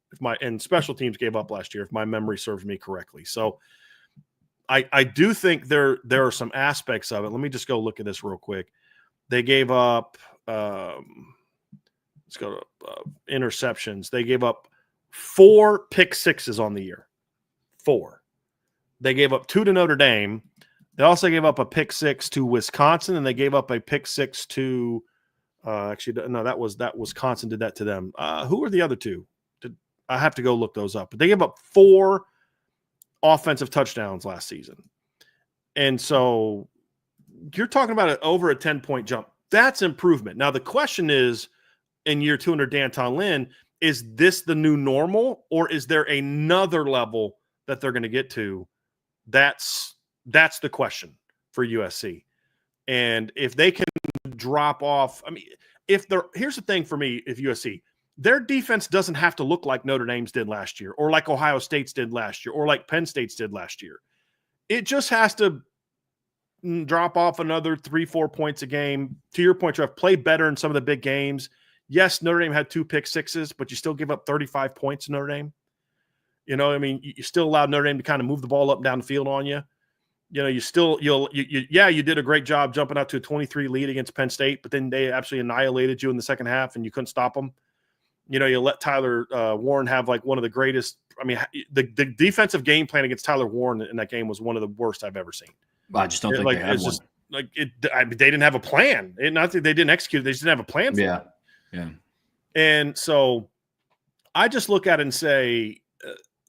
And special teams gave up last year, if my memory serves me correctly. So I do think there are some aspects of it. Let me just go look at this real quick. They gave up let's go to interceptions. They gave up 4 pick sixes on the year. 4. They gave up 2 to Notre Dame. They also gave up a pick 6 to Wisconsin, and they gave up a pick 6 to that was Wisconsin did that to them. Who were the other 2? I have to go look those up. But they gave up 4 offensive touchdowns last season. And so you're talking about over a 10-point jump. That's improvement. Now, the question is, in year 2 under D'Anton Lynn, is this the new normal, or is there another level that they're going to get to? That's the question for USC. And if they can drop off, I mean, here's the thing for me, if USC, their defense doesn't have to look like Notre Dame's did last year, or like Ohio State's did last year, or like Penn State's did last year. It just has to drop off another 3-4 points a game. To your point, Jeff, play better in some of the big games. Yes, Notre Dame had 2 pick sixes, but you still give up 35 points to Notre Dame. You know, I mean, you still allowed Notre Dame to kind of move the ball up and down the field on you. You know, you did a great job jumping out to a 23 lead against Penn State, but then they absolutely annihilated you in the second half and you couldn't stop them. You know, you let Tyler Warren have like one of the greatest. I mean, the defensive game plan against Tyler Warren in that game was one of the worst I've ever seen. I just don't think they had one. They didn't have a plan. Not that they didn't execute it, they just didn't have a plan for it. Yeah. And so I just look at it and say,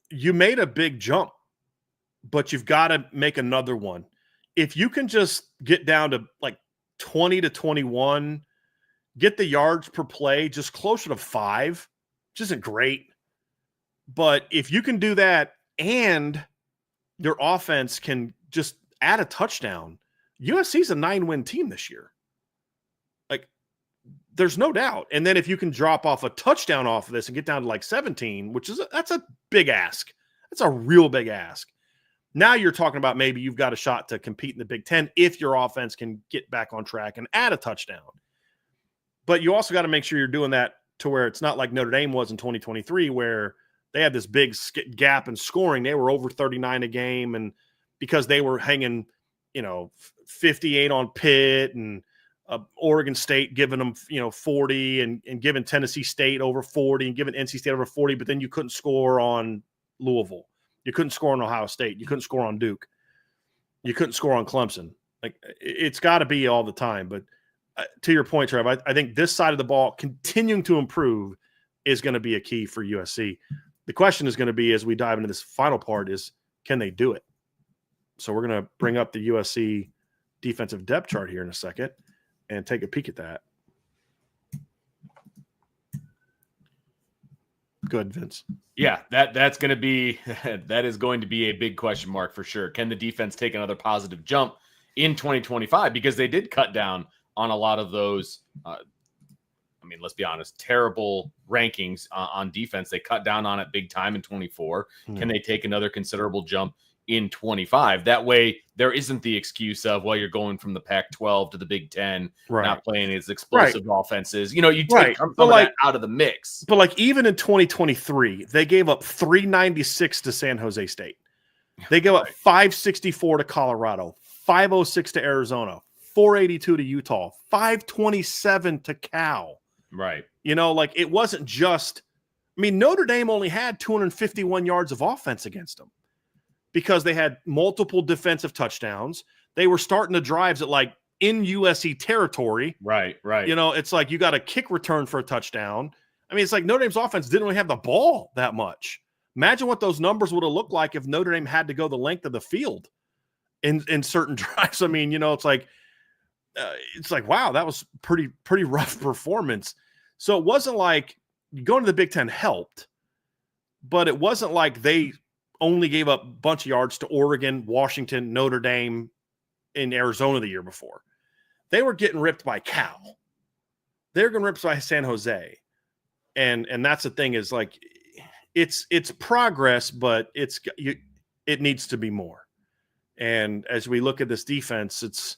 you made a big jump, but you've got to make another one. If you can just get down to like 20 to 21, get the yards per play just closer to 5, which isn't great. But if you can do that and your offense can just add a touchdown, USC's a 9-win team this year. Like, there's no doubt. And then if you can drop off a touchdown off of this and get down to like 17, that's a big ask. That's a real big ask. Now you're talking about maybe you've got a shot to compete in the Big Ten if your offense can get back on track and add a touchdown. But you also got to make sure you're doing that to where it's not like Notre Dame was in 2023, where they had this big gap in scoring. They were over 39 a game, and because they were hanging, 58 on Pitt and Oregon State giving them, 40 and giving Tennessee State over 40 and giving NC State over 40, but then you couldn't score on Louisville. You couldn't score on Ohio State. You couldn't score on Duke. You couldn't score on Clemson. Like, it's got to be all the time. But to your point, Trev, I think this side of the ball continuing to improve is going to be a key for USC. The question is going to be, as we dive into this final part, is can they do it? So we're going to bring up the USC defensive depth chart here in a second and take a peek at that. Good, Vince. Yeah, that's going to be that is going to be a big question mark for sure. Can the defense take another positive jump in 2025? Because they did cut down on a lot of those. Let's be honest, terrible rankings on defense. They cut down on it big time in 24. Can they take another considerable jump in 25? That way, there isn't the excuse of, well, you're going from the Pac-12 to the Big Ten, not playing as explosive offenses. You take some of that out of the mix. But like even in 2023, they gave up 396 to San Jose State. They gave up 564 to Colorado, 506 to Arizona, 482 to Utah, 527 to Cal. Right. Like it wasn't just, Notre Dame only had 251 yards of offense against them because they had multiple defensive touchdowns. They were starting the drives at like in USC territory. Right. It's like you got a kick return for a touchdown. It's like Notre Dame's offense didn't really have the ball that much. Imagine what those numbers would have looked like if Notre Dame had to go the length of the field in certain drives. It's like, wow, that was pretty rough performance. So it wasn't like going to the Big Ten helped, but it wasn't like they only gave up a bunch of yards to Oregon, Washington, Notre Dame, and Arizona the year before. They were getting ripped by Cal. They were getting ripped by San Jose. And that's the thing is like, it's progress, but it needs to be more. And as we look at this defense,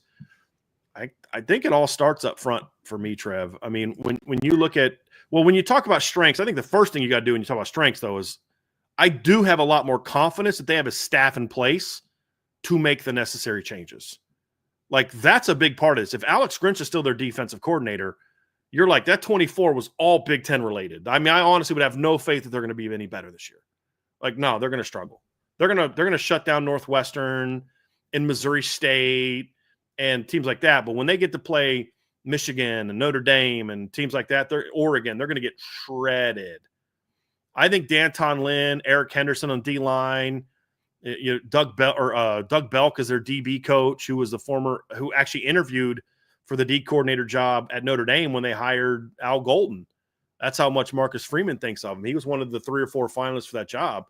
I think it all starts up front for me, Trev. When you look at, when you talk about strengths, I think the first thing you got to do when you talk about strengths, though, is I do have a lot more confidence that they have a staff in place to make the necessary changes. Like, that's a big part of this. If Alex Grinch is still their defensive coordinator, you're like, that 24 was all Big Ten related. I honestly would have no faith that they're going to be any better this year. Like, no, they're going to struggle. They're going to shut down Northwestern and Missouri State and teams like that. But when they get to play Michigan and Notre Dame and teams like that, Oregon, they're going to get shredded. I think Danton Lynn, Eric Henderson on D-line, Doug Belk is their DB coach, who actually interviewed for the D coordinator job at Notre Dame when they hired Al Golden. That's how much Marcus Freeman thinks of him. He was one of the 3 or 4 finalists for that job.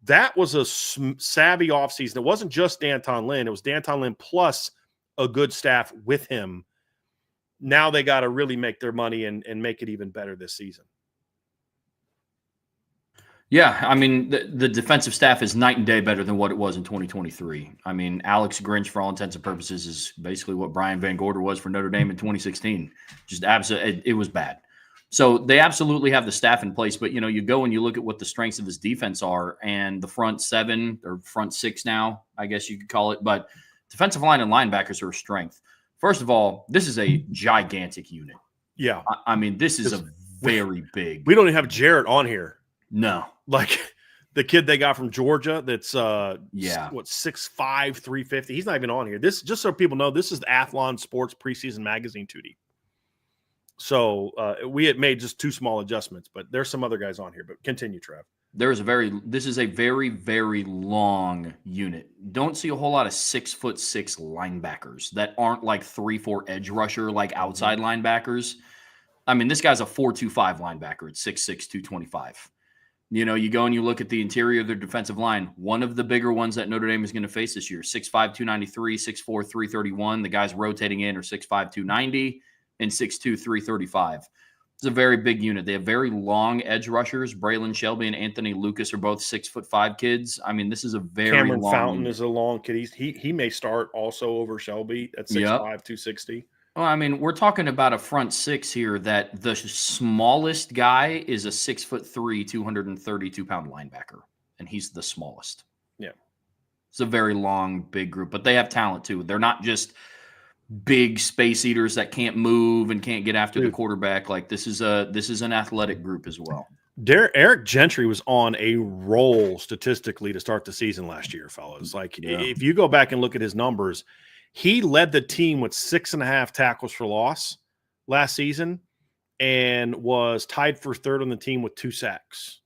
That was a savvy offseason. It wasn't just Danton Lynn. It was Danton Lynn plus a good staff with him. Now they got to really make their money and make it even better this season. Yeah, the defensive staff is night and day better than what it was in 2023. Alex Grinch, for all intents and purposes, is basically what Brian Van Gorder was for Notre Dame in 2016. Just absolutely, it was bad. So they absolutely have the staff in place. But, you go and you look at what the strengths of this defense are, and the front 7 or front 6 now, I guess you could call it. But defensive line and linebackers are a strength. First of all, this is a gigantic unit. Yeah. This is a very big. We don't even have Jarrett on here. No. Like the kid they got from Georgia that's 6'5", 350. He's not even on here. This, just so people know, this is the Athlon Sports preseason magazine 2D. So we had made just 2 small adjustments, but there's some other guys on here. But continue, Trev. This is a very, very long unit. Don't see a whole lot of 6'6" linebackers that aren't like 3-4 edge rusher, like outside linebackers. This guy's a 4.25 linebacker at 6'6", 225. You go and you look at the interior of their defensive line. One of the bigger ones that Notre Dame is going to face this year, 6'5", 293, 6'4", 331. The guys rotating in are 6'5", 290, and 6'2", 335. It's a very big unit. They have very long edge rushers. Braylon Shelby and Anthony Lucas are both 6'5" kids. This is a very Cameron long Fountain unit. is a long kid. He may start also over Shelby at 6'5", 260. Well, we're talking about a front 6 here that the smallest guy is a 6'3", 232-pound linebacker, and he's the smallest. Yeah. It's a very long, big group, but they have talent too. They're not just big space eaters that can't move and can't get after the quarterback. Like this is an athletic group as well. Eric Gentry was on a roll statistically to start the season last year, fellas. If you go back and look at his numbers, he led the team with 6.5 tackles for loss last season and was tied for 3rd on the team with 2 sacks.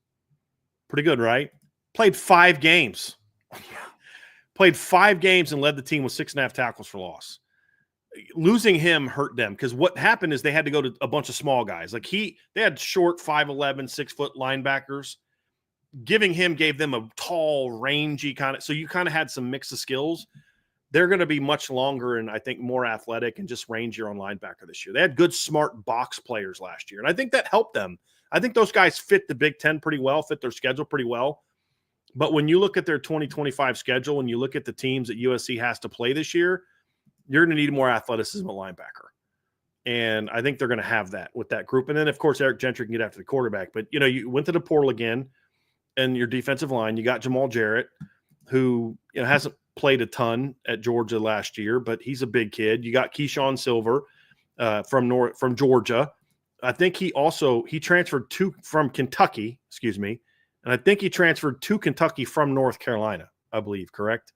Pretty good, right? Played 5 games. Played 5 games and led the team with 6.5 tackles for loss. Losing him hurt them because what happened is they had to go to a bunch of small guys. They had short 5'11", 6-foot linebackers. Giving him gave them a tall, rangy kind of – so you kind of had some mix of skills. They're going to be much longer and I think more athletic and just rangier on linebacker this year. They had good, smart box players last year, and I think that helped them. I think those guys fit the Big Ten pretty well, fit their schedule pretty well. But when you look at their 2025 schedule and you look at the teams that USC has to play this year, you're going to need more athleticism at linebacker. And I think they're going to have that with that group. And then, of course, Eric Gentry can get after the quarterback. But, you went to the portal again and your defensive line. You got Jamal Jarrett, who hasn't played a ton at Georgia last year, but he's a big kid. You got Keyshawn Silver from Georgia. I think he transferred from Kentucky, and I think he transferred to Kentucky from North Carolina, I believe, correct?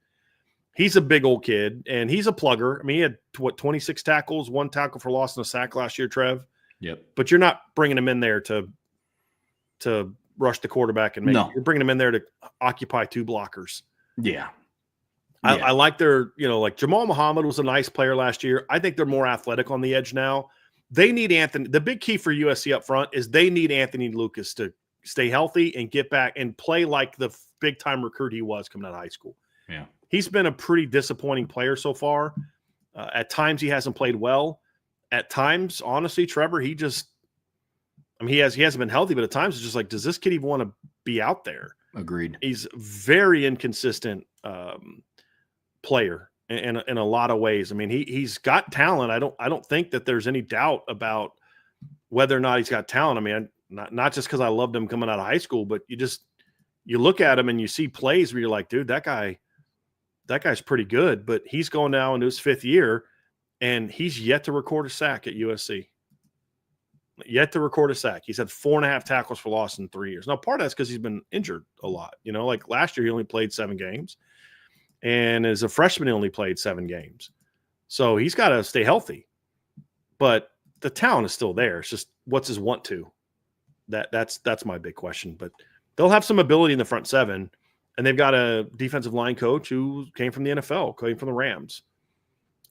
He's a big old kid, and he's a plugger. I mean, he had, 26 tackles, 1 tackle for loss and a sack last year, Trev? Yep. But you're not bringing him in there to rush the quarterback and you're bringing him in there to occupy 2 blockers. Yeah. I like their, like Jamal Muhammad was a nice player last year. I think they're more athletic on the edge now. They need Anthony. The big key for USC up front is they need Anthony Lucas to stay healthy and get back and play like the big-time recruit he was coming out of high school. Yeah. He's been a pretty disappointing player so far. At times he hasn't played well. At times, honestly, Trevor, he hasn't been healthy, but at times it's just like, does this kid even want to be out there? Agreed. He's very inconsistent player in a lot of ways. I mean, he's got talent. I don't think that there's any doubt about whether or not he's got talent. I mean, not just because I loved him coming out of high school, but you look at him and you see plays where you're like, dude, that guy's pretty good. But he's going now into his 5th year, and he's yet to record a sack at USC. Yet to record a sack. He's had 4.5 tackles for loss in 3 years. Now, part of that's because he's been injured a lot. Like last year, he only played 7 games. And as a freshman, he only played 7 games. So he's got to stay healthy. But the talent is still there. It's just, what's his want to? That's my big question. But they'll have some ability in the front 7. And they've got a defensive line coach who came from the NFL, came from the Rams.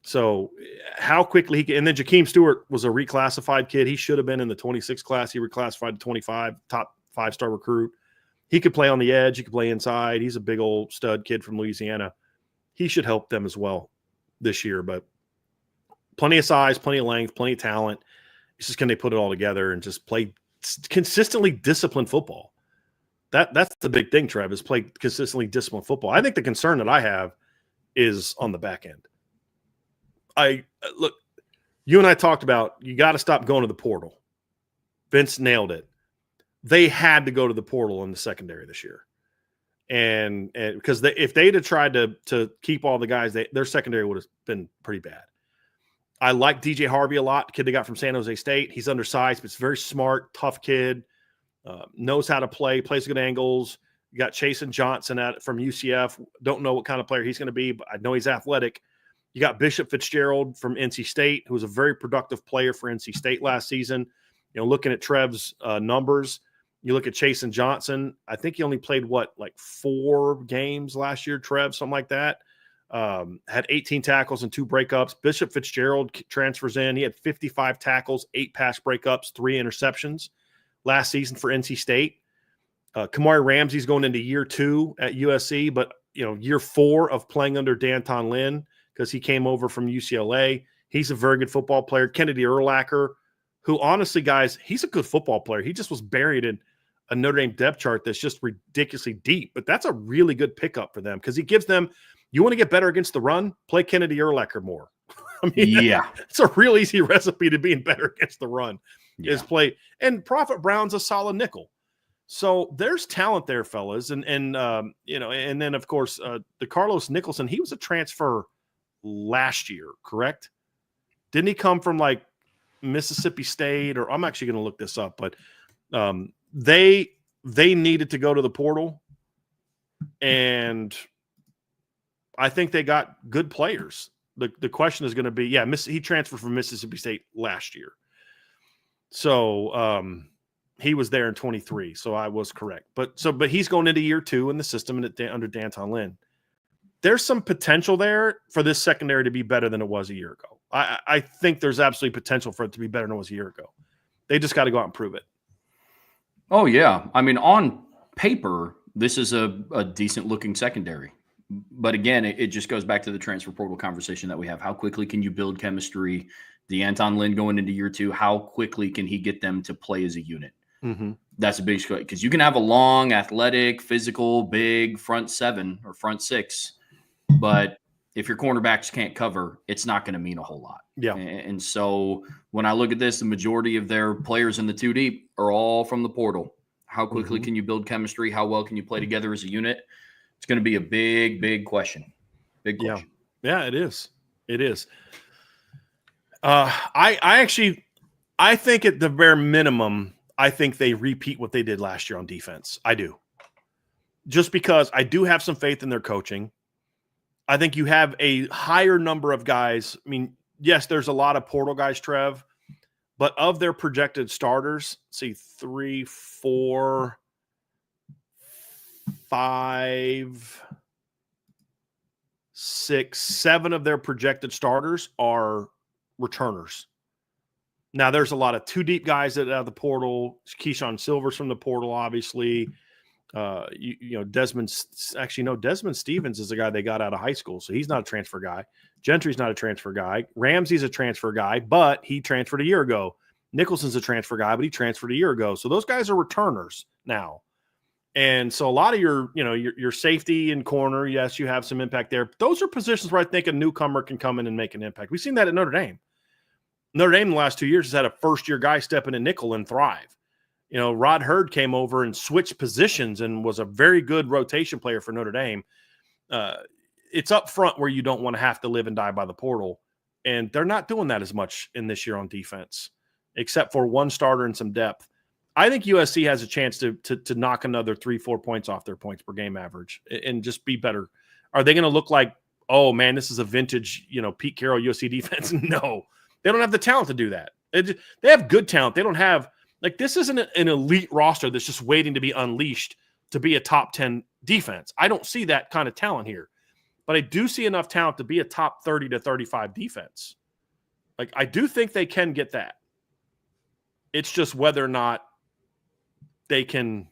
So how quickly and then Jakeem Stewart was a reclassified kid. He should have been in the 26 class. He reclassified to 25, top 5-star recruit. He could play on the edge. He could play inside. He's a big old stud kid from Louisiana. He should help them as well this year, but plenty of size, plenty of length, plenty of talent. It's just, can they put it all together and just play consistently disciplined football? That's the big thing, Trev, is play consistently disciplined football. I think the concern that I have is on the back end. Look, you and I talked about, you got to stop going to the portal. Vince nailed it. They had to go to the portal in the secondary this year. And because if they'd have tried to keep all the guys, their secondary would have been pretty bad. I like DJ Harvey a lot, the kid they got from San Jose State. He's undersized, but he's very smart, tough kid, knows how to play, plays good angles. You got Chasen Johnson from UCF. Don't know what kind of player he's going to be, but I know he's athletic. You got Bishop Fitzgerald from NC State, who was a very productive player for NC State last season. Looking at Trev's numbers, you look at Chasen Johnson. I think he only played 4 games last year, Trev, something like that. Had 18 tackles and 2 breakups. Bishop Fitzgerald transfers in. He had 55 tackles, 8 pass breakups, 3 interceptions last season for NC State. Kamari Ramsey's going into year 2 at USC, but year 4 of playing under D'Anton Lynn, because he came over from UCLA. He's a very good football player. Kennedy Urlacher, who honestly, guys, he's a good football player. He just was buried in a Notre Dame depth chart that's just ridiculously deep. But that's a really good pickup for them, because he gives them, you want to get better against the run, play Kennedy Urlacher more. I mean, yeah, it's a real easy recipe to being better against the run. Yeah. Is play. And Prophet Brown's a solid nickel. So there's talent there, fellas. And then, of course, the Carlos Nicholson, he was a transfer last year, correct? Didn't he come from Mississippi State? Or I'm actually going to look this up, but they needed to go to the portal, and I think they got good players. The question is going to be, he transferred from Mississippi State last year. So he was there in 23. So I was correct. But he's going into year 2 in the system under D'Anton Lynn. There's some potential there for this secondary to be better than it was a year ago. I think there's absolutely potential for it to be better than it was a year ago. They just got to go out and prove it. Oh, yeah. I mean, on paper, this is a decent-looking secondary. But again, it just goes back to the transfer portal conversation that we have. How quickly can you build chemistry? D'Anton Lynn going into year 2, how quickly can he get them to play as a unit? Mm-hmm. That's a big – because you can have a long, athletic, physical, big front 7 or front 6, but if your cornerbacks can't cover, it's not going to mean a whole lot. Yeah. And so when I look at this, the majority of their players in the 2 deep are all from the portal. How quickly can you build chemistry? How well can you play together as a unit? It's going to be a big, big question. Big Yeah. question. Yeah, it is. It is. I think at the bare minimum, I think they repeat what they did last year on defense. I do. Just because I do have some faith in their coaching. I think you have a higher number of guys. I mean, yes, there's a lot of portal guys, Trev, but of their projected starters, see 3, 4, 5, 6, 7 of their projected starters are returners. Now, there's a lot of two deep guys that out of the portal. Keyshawn Silver's from the portal, obviously. Desmond Stevens is the guy they got out of high school, so he's not a transfer guy. Gentry's not a transfer guy. Ramsey's a transfer guy, but he transferred a year ago. Nicholson's a transfer guy, but he transferred a year ago. So those guys are returners now. And so a lot of your safety and corner, yes, you have some impact there. But those are positions where I think a newcomer can come in and make an impact. We've seen that at Notre Dame. Notre Dame in the last 2 years has had a first-year guy step in a nickel and thrive. Rod Hurd came over and switched positions and was a very good rotation player for Notre Dame. It's up front where you don't want to have to live and die by the portal. And they're not doing that as much in this year on defense, except for one starter and some depth. I think USC has a chance to knock another 3-4 points off their points per game average and just be better. Are they going to look like, oh, man, this is a vintage, Pete Carroll USC defense? No. They don't have the talent to do that. They have good talent. They don't have – this isn't an elite roster that's just waiting to be unleashed to be a top 10 defense. I don't see that kind of talent here. But I do see enough talent to be a top 30 to 35 defense. I do think they can get that. It's just whether or not they can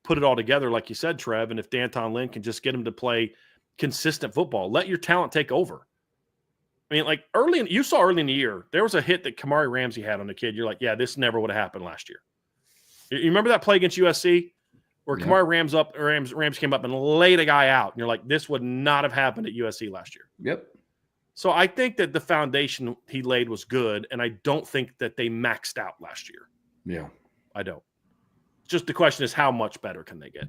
put it all together, like you said, Trev, and if D'Anton Lynn can just get them to play consistent football. Let your talent take over. I mean, you saw early in the year, there was a hit that Kamari Ramsey had on the kid. You're like, yeah, this never would have happened last year. You remember that play against USC where Kamari Rams came up and laid a guy out, and you're like, this would not have happened at USC last year. Yep. So I think that the foundation he laid was good, and I don't think that they maxed out last year. Yeah. I don't. Just the question is, how much better can they get?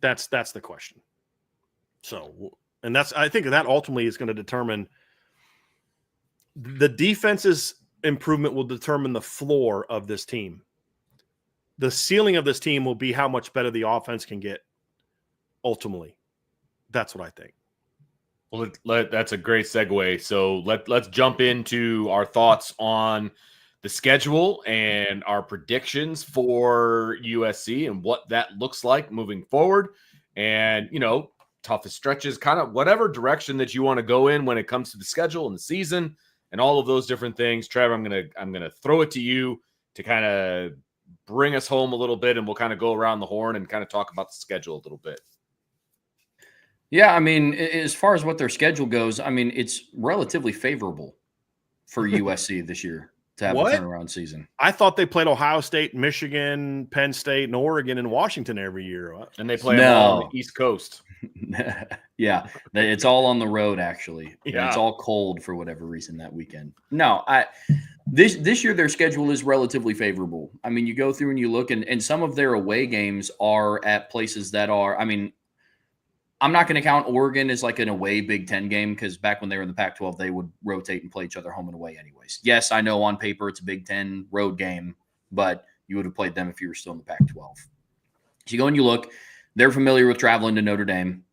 That's the question. So, and I think that ultimately is going to determine the defense's improvement will determine the floor of this team. The ceiling of this team will be how much better the offense can get ultimately. That's what I think. Well, that's a great segue. So let's jump into our thoughts on the schedule and our predictions for USC and what that looks like moving forward. And, toughest stretches, kind of whatever direction that you want to go in when it comes to the schedule and the season and all of those different things. Trevor, I'm gonna throw it to you to kind of bring us home a little bit, and we'll kind of go around the horn and kind of talk about the schedule a little bit. Yeah, I mean, as far as what their schedule goes, I mean, it's relatively favorable for USC this year to have a turnaround season. I thought they played Ohio State, Michigan, Penn State, and Oregon and Washington every year. And they play them all on the East Coast. Yeah, it's all on the road, actually. Yeah. And it's all cold for whatever reason that weekend. No, this year their schedule is relatively favorable. I mean, you go through and you look, and some of their away games are at places that are, I mean, I'm not going to count Oregon as like an away Big Ten game because back when they were in the Pac-12, they would rotate and play each other home and away anyways. Yes, I know on paper it's a Big Ten road game, but you would have played them if you were still in the Pac-12. So you go and you look, they're familiar with traveling to Notre Dame.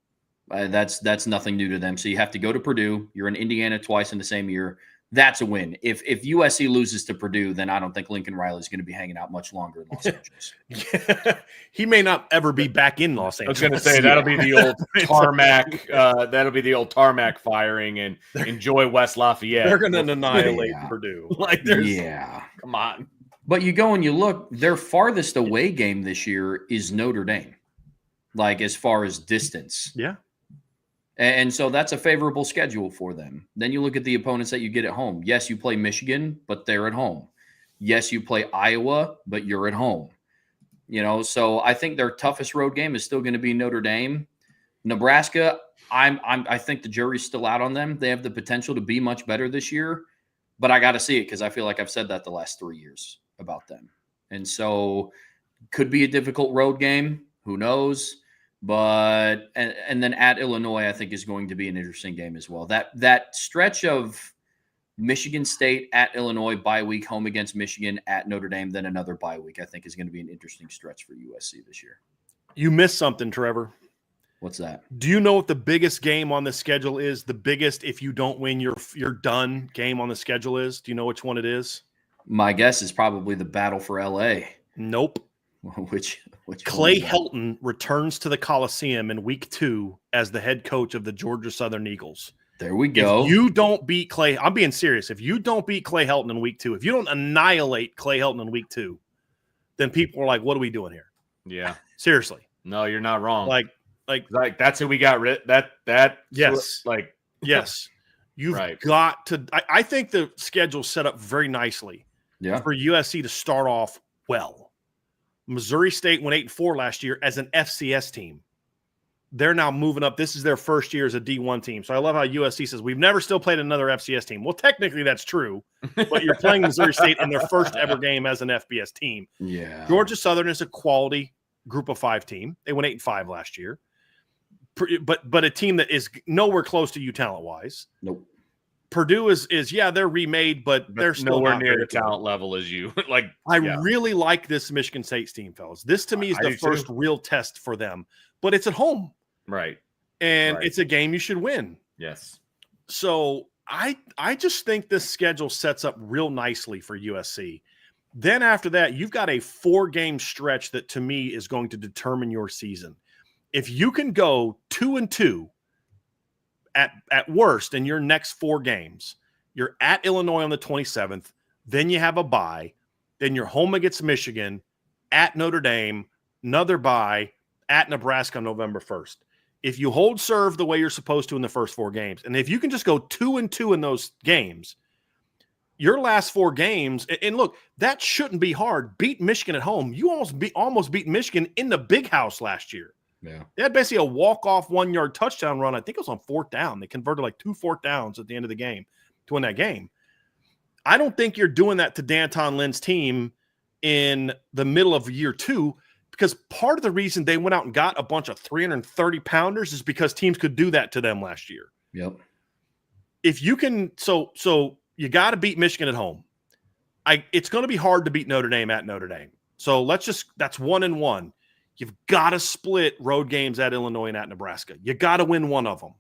That's nothing new to them. So you have to go to Purdue. You're in Indiana twice in the same year. That's a win. If USC loses to Purdue, then I don't think Lincoln Riley is going to be hanging out much longer in Los Angeles. He may not ever be back in Los Angeles. I was going to say that'll be the old tarmac. That'll be the old tarmac firing and enjoy West Lafayette. They're going to annihilate Purdue. Come on. But you go and you look. Their farthest away game this year is Notre Dame. As far as distance. Yeah. And so that's a favorable schedule for them. Then you look at the opponents that you get at home. Yes, you play Michigan, but they're at home. Yes, you play Iowa, but you're at home. So I think their toughest road game is still going to be Notre Dame. Nebraska, I think the jury's still out on them. They have the potential to be much better this year, but I got to see it because I feel like I've said that the last 3 years about them. And so could be a difficult road game. Who knows? But and then at Illinois, I think is going to be an interesting game as well. That stretch of Michigan State at Illinois, bye week, home against Michigan, at Notre Dame, then another bye week, I think is going to be an interesting stretch for USC this year. You missed something, Trevor. What's that? Do you know what the biggest game on the schedule is? The biggest, if you don't win, you're done game on the schedule is? Do you know which one it is? My guess is probably the battle for LA. Nope. Which Clay Helton returns to the Coliseum in week 2 as the head coach of the Georgia Southern Eagles. There we go. If you don't beat Clay, I'm being serious. If you don't beat Clay Helton in week 2, if you don't annihilate Clay Helton in week 2, then people are like, what are we doing here? Yeah. Seriously. No, you're not wrong. Like that's who we got rid. That yes. Yes. You've got to. I think the schedule's set up very nicely for USC to start off well. Missouri State went 8-4 last year as an FCS team. They're now moving up. This is their first year as a D1 team. So I love how USC says, we've never still played another FCS team. Well, technically that's true, but you're playing Missouri State in their first ever game as an FBS team. Yeah. Georgia Southern is a quality group of 5 team. They went 8-5 last year. But a team that is nowhere close to you talent-wise. Nope. Purdue is they're remade, but they're still nowhere not near very the talent level as you. I really like this Michigan State team, fellas. This to me is the first real test for them, but it's at home, right? And it's a game you should win. Yes. So I just think this schedule sets up real nicely for USC. Then after that, you've got a 4-game stretch that to me is going to determine your season. If you can go 2-2. At worst, in your next 4 games, you're at Illinois on the 27th, then you have a bye, then you're home against Michigan, at Notre Dame, another bye, at Nebraska on November 1st. If you hold serve the way you're supposed to in the first 4 games, and if you can just go 2-2 in those games, your last 4 games, and look, that shouldn't be hard. Beat Michigan at home. You almost beat Michigan in the big house last year. Yeah. They had basically a walk-off 1-yard touchdown run. I think it was on 4th down. They converted like 2 4th downs at the end of the game to win that game. I don't think you're doing that to Danton Lynn's team in the middle of year 2, because part of the reason they went out and got a bunch of 330-pounders is because teams could do that to them last year. Yep. If you can, so you got to beat Michigan at home. It's going to be hard to beat Notre Dame at Notre Dame. So that's 1-1. You've got to split road games at Illinois and at Nebraska. You got to win one of them,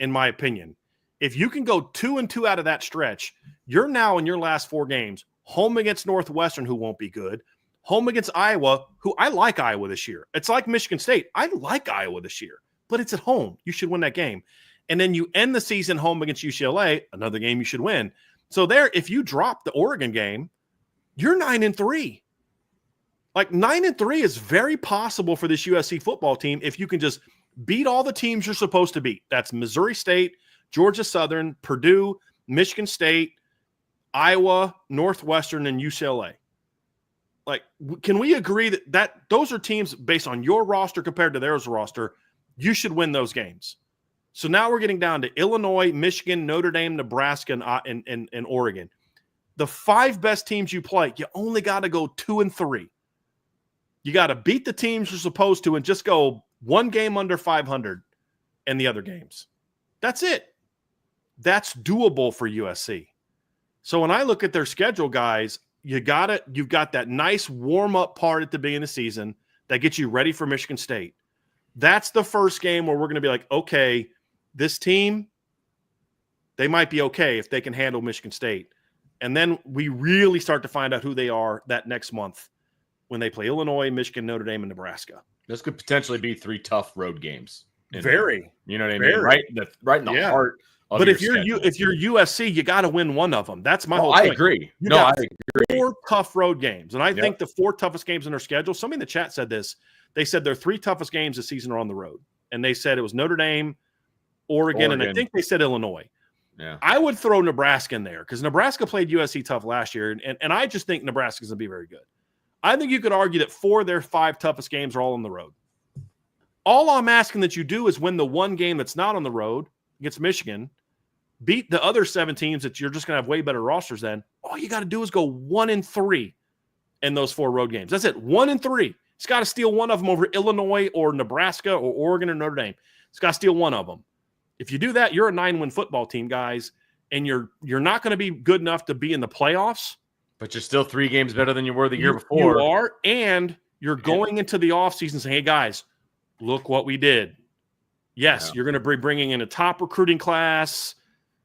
in my opinion. If you can go 2-2 out of that stretch, you're now in your last 4 games, home against Northwestern, who won't be good, home against Iowa, who I like Iowa this year. It's like Michigan State. I like Iowa this year, but it's at home. You should win that game. And then you end the season home against UCLA, another game you should win. So there, if you drop the Oregon game, you're 9-3. Like 9-3 is very possible for this USC football team if you can just beat all the teams you're supposed to beat. That's Missouri State, Georgia Southern, Purdue, Michigan State, Iowa, Northwestern, and UCLA. Like, can we agree that those are teams based on your roster compared to theirs roster? You should win those games. So now we're getting down to Illinois, Michigan, Notre Dame, Nebraska, and Oregon. The 5 best teams you play, you only got to go 2-3. You got to beat the teams you're supposed to and just go 1 game under 500 in the other games. That's it. That's doable for USC. So when I look at their schedule, guys, you've got that nice warm-up part at the beginning of the season that gets you ready for Michigan State. That's the first game where we're going to be like, okay, this team, they might be okay if they can handle Michigan State. And then we really start to find out who they are that next month when they play Illinois, Michigan, Notre Dame, and Nebraska. This could potentially be 3 tough road games. Very. You know what I mean? Right in the heart of But if your you're schedule. if you're USC, you got to win one of them. That's my whole point. I agree. I agree. 4 tough road games. And I think the 4 toughest games in their schedule, somebody in the chat said this. They said their 3 toughest games this season are on the road. And they said it was Notre Dame, Oregon. And I think they said Illinois. Yeah. I would throw Nebraska in there because Nebraska played USC tough last year. And I just think Nebraska's going to be very good. I think you could argue that 4 of their 5 toughest games are all on the road. All I'm asking that you do is win the 1 game that's not on the road against Michigan, beat the other 7 teams that you're just going to have way better rosters than. All you got to do is go 1-3 in those 4 road games. That's it, 1-3. It's got to steal one of them over Illinois or Nebraska or Oregon or Notre Dame. It's got to steal one of them. If you do that, you're a 9-win football team, guys, and you're not going to be good enough to be in the playoffs. But you're still 3 games better than you were the year before. You are, and you're going into the offseason saying, hey, guys, look what we did. Yes, you're going to be bringing in a top recruiting class.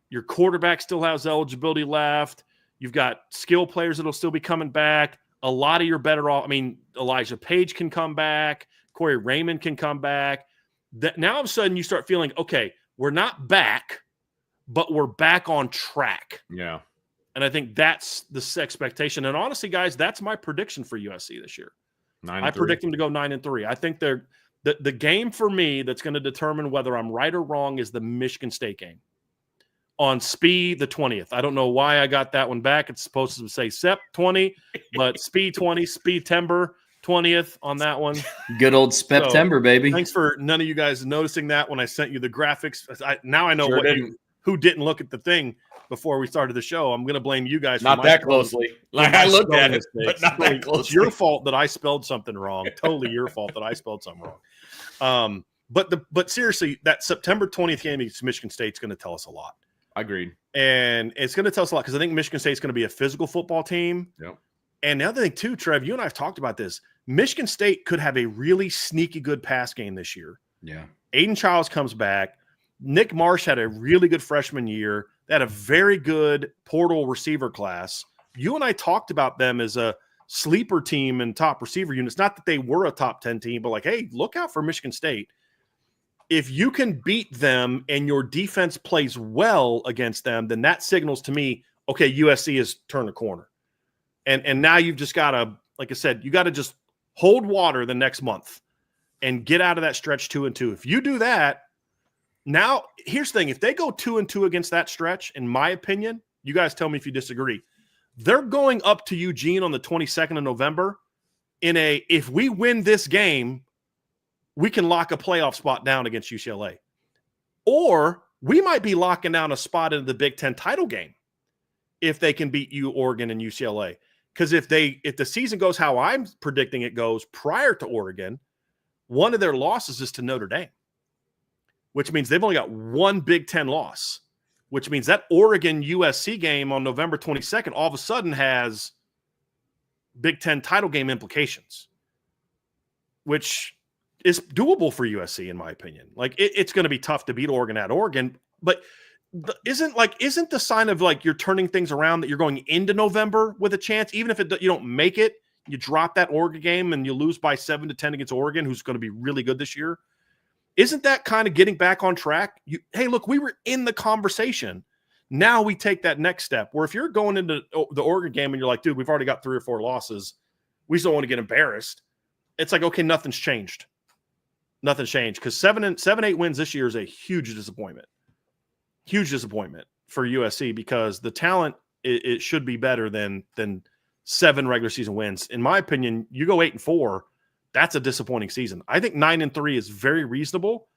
Your quarterback still has eligibility left. You've got skill players that will still be coming back. A lot of your better off. I mean, Elijah Page can come back. Corey Raymond can come back. Now all of a sudden you start feeling, okay, we're not back, but we're back on track. Yeah. And I think that's the expectation. And honestly, guys, that's my prediction for USC this year. I predict them to go 9-3. I think the game for me that's going to determine whether I'm right or wrong is the Michigan State game on SPE the 20th. I don't know why I got that one back. It's supposed to say SEP 20, but SPE 20, SPE-tember 20th on that one. Good old September, baby. Thanks for none of you guys noticing that when I sent you the graphics. Now I know who didn't look at the thing before we started the show. I'm going to blame you guys. Not that closely. Like I looked at it, but not that closely. It's your fault that I spelled something wrong. Totally your fault that I spelled something wrong. But seriously, that September 20th game against Michigan State is going to tell us a lot. Agreed. And it's going to tell us a lot because I think Michigan State is going to be a physical football team. Yep. And the other thing too, Trev, you and I have talked about this. Michigan State could have a really sneaky good pass game this year. Yeah. Aiden Childs comes back. Nick Marsh had a really good freshman year. They had a very good portal receiver class. You and I talked about them as a sleeper team and top receiver units. Not that they were a top 10 team, but like, hey, look out for Michigan State. If you can beat them and your defense plays well against them, then that signals to me, okay, USC has turned a corner. And now you've just got to, like I said, you got to just hold water the next month and get out of that stretch 2-2. If you do that, now here's the thing. If they go 2-2 against that stretch, in my opinion, you guys tell me if you disagree, they're going up to Eugene on the 22nd of November if we win this game, we can lock a playoff spot down against UCLA. Or we might be locking down a spot into the Big Ten title game if they can beat Oregon and UCLA. Because if the season goes how I'm predicting it goes prior to Oregon, one of their losses is to Notre Dame, which means they've only got one Big Ten loss, which means that Oregon USC game on November 22nd all of a sudden has Big Ten title game implications, which is doable for USC in my opinion. Like it's going to be tough to beat Oregon at Oregon, but isn't the sign of like you're turning things around that you're going into November with a chance, even if you don't make it, you drop that Oregon game and you lose by 7-10 against Oregon, who's going to be really good this year. Isn't that kind of getting back on track? Hey, look, we were in the conversation. Now we take that next step where if you're going into the Oregon game and you're like, dude, we've already got 3 or 4 losses. We just don't want to get embarrassed. It's like, okay, nothing's changed. Nothing's changed because 7-8 wins this year is a huge disappointment. Huge disappointment for USC because the talent it should be better than 7 regular season wins. In my opinion, you go 8-4, that's a disappointing season. I think 9-3 is very reasonable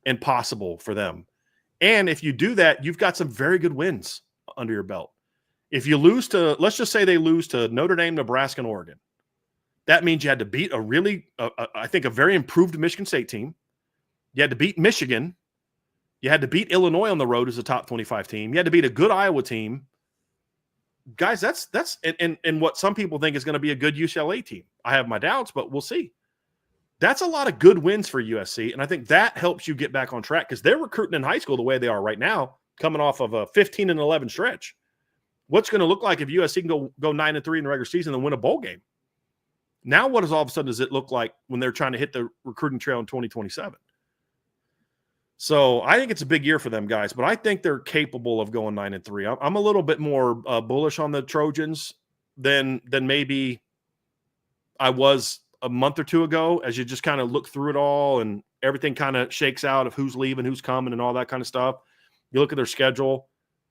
and possible for them. And if you do that, you've got some very good wins under your belt. If you lose to, let's just say they lose to Notre Dame, Nebraska, and Oregon, that means you had to beat I think a very improved Michigan State team. You had to beat Michigan. You had to beat Illinois on the road as a top 25 team. You had to beat a good Iowa team. Guys, that's and what some people think is going to be a good UCLA team. I have my doubts, but we'll see. That's a lot of good wins for USC, and I think that helps you get back on track because they're recruiting in high school the way they are right now, coming off of a 15-11 stretch. What's going to look like if USC can go 9-3 in the regular season and win a bowl game? Now, what all of a sudden does it look like when they're trying to hit the recruiting trail in 2027? So I think it's a big year for them, guys, but I think they're capable of going 9-3. I'm a little bit more bullish on the Trojans than maybe I was a month or two ago as you just kind of look through it all and everything kind of shakes out of who's leaving, who's coming, and all that kind of stuff. You look at their schedule.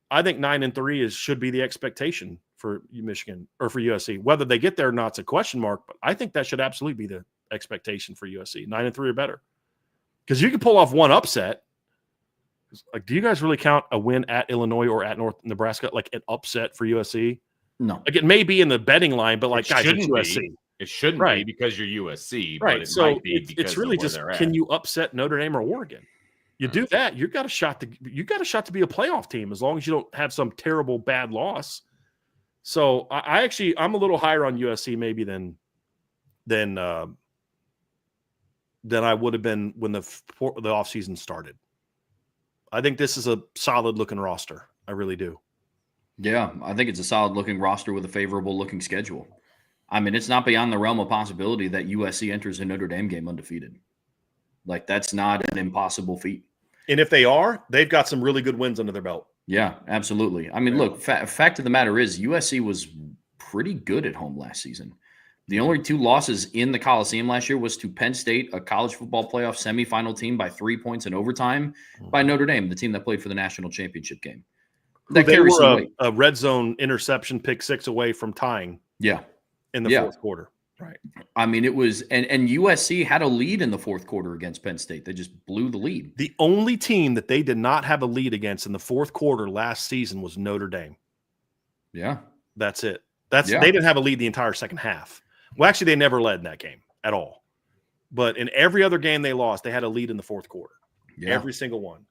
I think 9-3 should be the expectation for Michigan or for USC. Whether they get there or not, it's a question mark, but I think that should absolutely be the expectation for USC. 9-3 or better. Because you can pull off one upset. Like, do you guys really count a win at Illinois or at North Nebraska like an upset for USC? No. Like, it may be in the betting line, but like, guys, it's USC. It shouldn't Right. be because you're USC, Right. but it so might be because it's really of where just, they're at. can you upset Notre Dame or Oregon? You do that, you got a shot to be a playoff team as long as you don't have some terrible bad loss. So I'm a little higher on USC maybe than I would have been when the offseason started. I think this is a solid looking roster. I really do. Yeah, I think it's a solid looking roster with a favorable looking schedule. I mean, it's not beyond the realm of possibility that USC enters a Notre Dame game undefeated. Like, that's not an impossible feat. And if they are, they've got some really good wins under their belt. Yeah, absolutely. I mean, look, fact of the matter is USC was pretty good at home last season. The only 2 losses in the Coliseum last year was to Penn State, a college football playoff semifinal team by 3 points in overtime, by Notre Dame, the team that played for the national championship game. That carries some weight. A red zone interception pick 6 away from tying. Yeah. In the fourth quarter. Right. I mean, it was, and USC had a lead in the fourth quarter against Penn State. They just blew the lead. The only team that they did not have a lead against in the fourth quarter last season was Notre Dame. Yeah. That's it. They didn't have a lead the entire second half. Well, actually, they never led in that game at all. But in every other game they lost, they had a lead in the fourth quarter. Yeah. Every single one.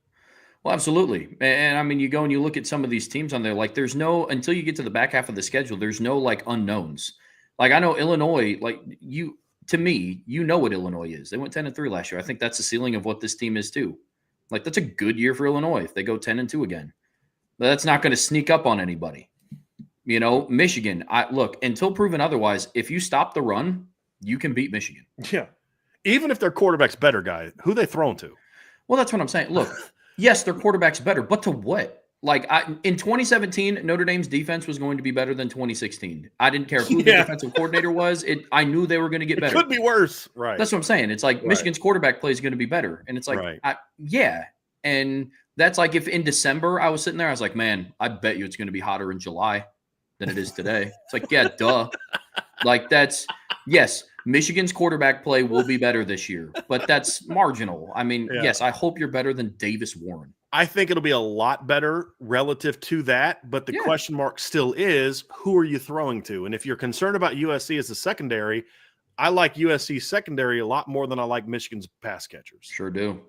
Well, absolutely. And I mean, you go and you look at some of these teams on there, like there's no, until you get to the back half of the schedule, there's no like unknowns. Like I know Illinois, like to me, you know what Illinois is. They went 10-3 last year. I think that's the ceiling of what this team is too. Like that's a good year for Illinois if they go 10-2 again. But that's not going to sneak up on anybody. You know, Michigan, look, until proven otherwise, if you stop the run, you can beat Michigan. Yeah. Even if their quarterback's better, guy, who they thrown to? Well, that's what I'm saying. Look, yes, their quarterback's better, but to what? Like in 2017, Notre Dame's defense was going to be better than 2016. I didn't care who the defensive coordinator was. I knew they were going to get better. It could be worse. Right. That's what I'm saying. It's like Michigan's quarterback play is going to be better. And it's like, yeah. And that's like if in December I was sitting there, I was like, man, I bet you it's going to be hotter in July than it is today. It's like, yeah, duh. Like yes, Michigan's quarterback play will be better this year, but that's marginal. I mean, yes, I hope you're better than Davis Warren. I think it'll be a lot better relative to that, but the question mark still is, who are you throwing to? And if you're concerned about USC as a secondary, I like USC's secondary a lot more than I like Michigan's pass catchers. Sure do.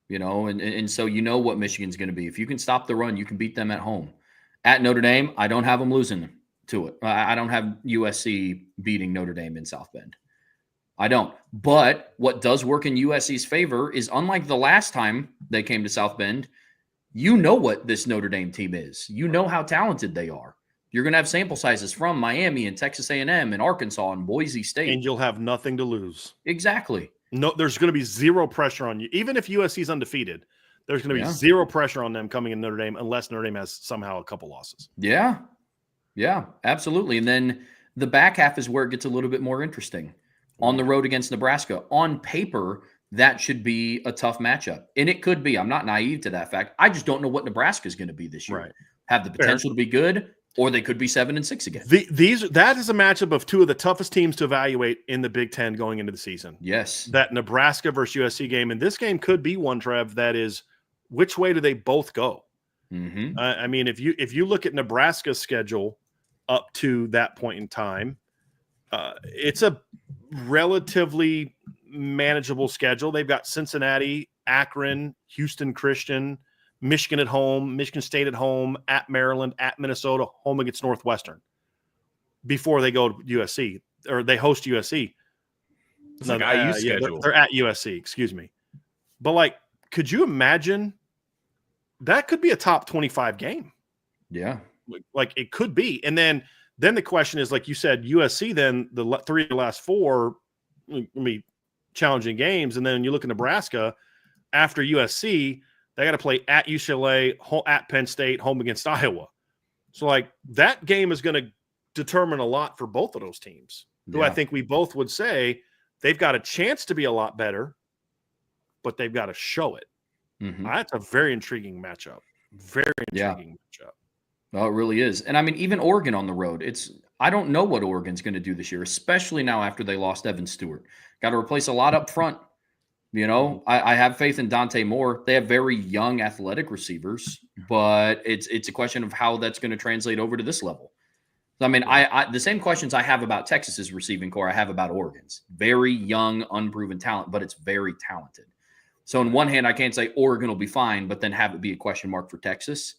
You know, and so you know what Michigan's going to be. If you can stop the run, you can beat them at home. At Notre Dame, I don't have them losing to it. I don't have USC beating Notre Dame in South Bend. I don't. But what does work in USC's favor is, unlike the last time they came to South Bend, you know what this Notre Dame team is. You know how talented they are. You're going to have sample sizes from Miami and Texas A&M and Arkansas and Boise State. And you'll have nothing to lose. Exactly. No, there's going to be zero pressure on you. Even if USC's undefeated, there's going to be zero pressure on them coming in Notre Dame unless Notre Dame has somehow a couple losses. Yeah. Yeah, absolutely. And then the back half is where it gets a little bit more interesting. On the road against Nebraska. On paper, that should be a tough matchup. And it could be. I'm not naive to that fact. I just don't know what Nebraska is going to be this year. Right. Have the potential to be good, or they could be 7-6 again. That is a matchup of two of the toughest teams to evaluate in the Big Ten going into the season. Yes. That Nebraska versus USC game. And this game could be one, Trev, that is, which way do they both go? Mm-hmm. I mean, if you look at Nebraska's schedule up to that point in time, it's a relatively manageable schedule. They've got Cincinnati, Akron, Houston Christian, Michigan at home, Michigan State at home, at Maryland, at Minnesota, home against Northwestern before they go to USC, or they host USC. It's like IU schedule. They're at USC, excuse me. But like, could you imagine that could be a top 25 game? Yeah. Like it could be. And then the question is, like you said, USC, then the 3 of the last 4 challenging games. And then you look at Nebraska after USC, they got to play at UCLA, at Penn State, home against Iowa. So like that game is going to determine a lot for both of those teams, who I think we both would say they've got a chance to be a lot better, but they've got to show it. Mm-hmm. That's a very intriguing matchup. Very intriguing matchup. Well, it really is. And I mean, even Oregon on the road, I don't know what Oregon's going to do this year, especially now after they lost Evan Stewart. Got to replace a lot up front. You know, I have faith in Dante Moore. They have very young athletic receivers, but it's a question of how that's going to translate over to this level. I mean, I the same questions I have about Texas's receiving core, I have about Oregon's. Very young, unproven talent, but it's very talented. So on one hand, I can't say Oregon will be fine, but then have it be a question mark for Texas.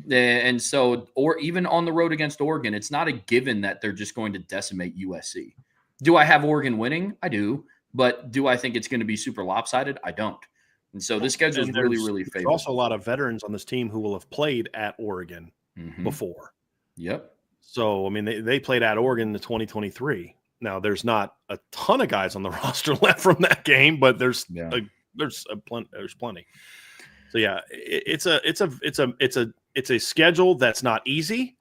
And so, or even on the road against Oregon, it's not a given that they're just going to decimate USC. Do I have Oregon winning? I do. But do I think it's going to be super lopsided? I don't. And so this schedule is really, really favorable. There's also a lot of veterans on this team who will have played at Oregon before. Yep. So, I mean, they played at Oregon in 2023. Now, there's not a ton of guys on the roster left from that game, but there's plenty. So, yeah, it's a schedule that's not easy,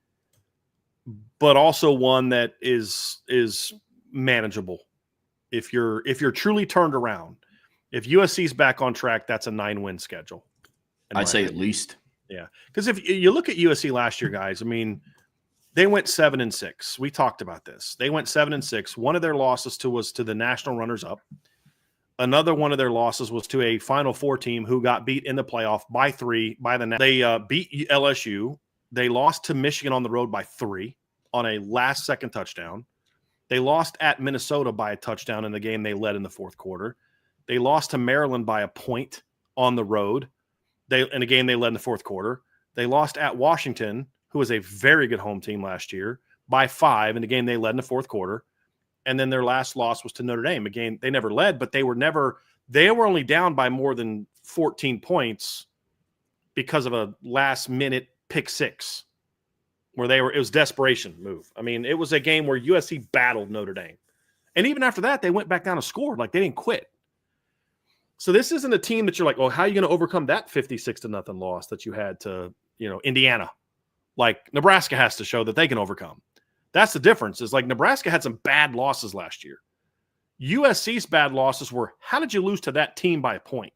but also one that is manageable. If you're truly turned around, if USC's back on track, that's a 9-win schedule. I'd say at least. Yeah, because if you look at USC last year, guys, I mean, they went 7-6. We talked about this. They went 7-6. One of their losses was to the national runners-up. Another one of their losses was to a Final Four team who got beat in the playoff by 3 by the. They beat LSU. They lost to Michigan on the road by 3 on a last-second touchdown. They lost at Minnesota by a touchdown in the game they led in the fourth quarter. They lost to Maryland by a point on the road. In a game they led in the fourth quarter. They lost at Washington, who was a very good home team last year, by 5 in the game they led in the fourth quarter. And then their last loss was to Notre Dame. Again, they never led, but they were only down by more than 14 points because of a last-minute pick 6 where it was desperation move. I mean, it was a game where USC battled Notre Dame. And even after that, they went back down and scored. Like, they didn't quit. So this isn't a team that you're like, well, how are you going to overcome that 56-0 loss that you had to, Indiana? Like, Nebraska has to show that they can overcome. That's the difference. Is like Nebraska had some bad losses last year. USC's bad losses were, how did you lose to that team by a point?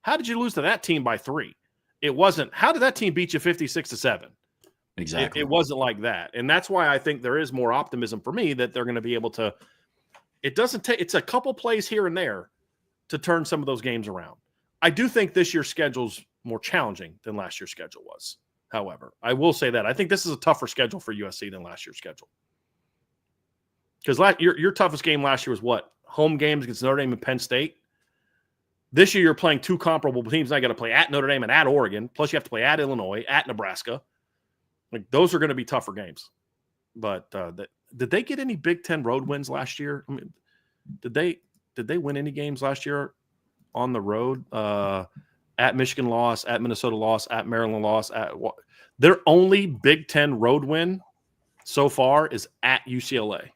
How did you lose to that team by 3? It wasn't, how did that team beat you 56-7? Exactly. It wasn't like that. And that's why I think there is more optimism for me that they're going to be able to, it's a couple plays here and there to turn some of those games around. I do think this year's schedule's more challenging than last year's schedule was. However, I will say that I think this is a tougher schedule for USC than last year's schedule. Because your toughest game last year was what? Home games against Notre Dame and Penn State. This year you're playing 2 comparable teams. Now you got to play at Notre Dame and at Oregon. Plus you have to play at Illinois, at Nebraska. Like, those are going to be tougher games. But did they get any Big Ten road wins last year? I mean, did they win any games last year on the road? At Michigan loss, at Minnesota loss, at Maryland loss. Their only Big Ten road win so far is at UCLA.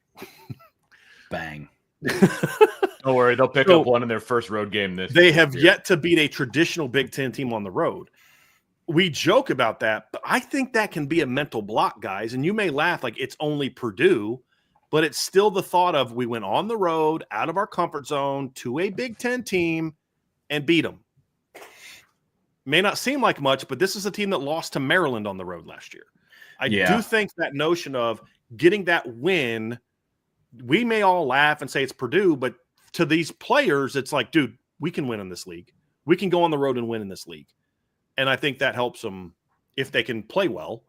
Bang. Don't worry, they'll pick up one in their first road game this year. They have yet to beat a traditional Big Ten team on the road. We joke about that, but I think that can be a mental block, guys. And you may laugh like it's only Purdue, but it's still the thought of we went on the road, out of our comfort zone, to a Big Ten team and beat them. May not seem like much, but this is a team that lost to Maryland on the road last year. I do think that notion of getting that win, we may all laugh and say it's Purdue, but to these players, it's like, dude, we can win in this league. We can go on the road and win in this league. And I think that helps them if they can play well.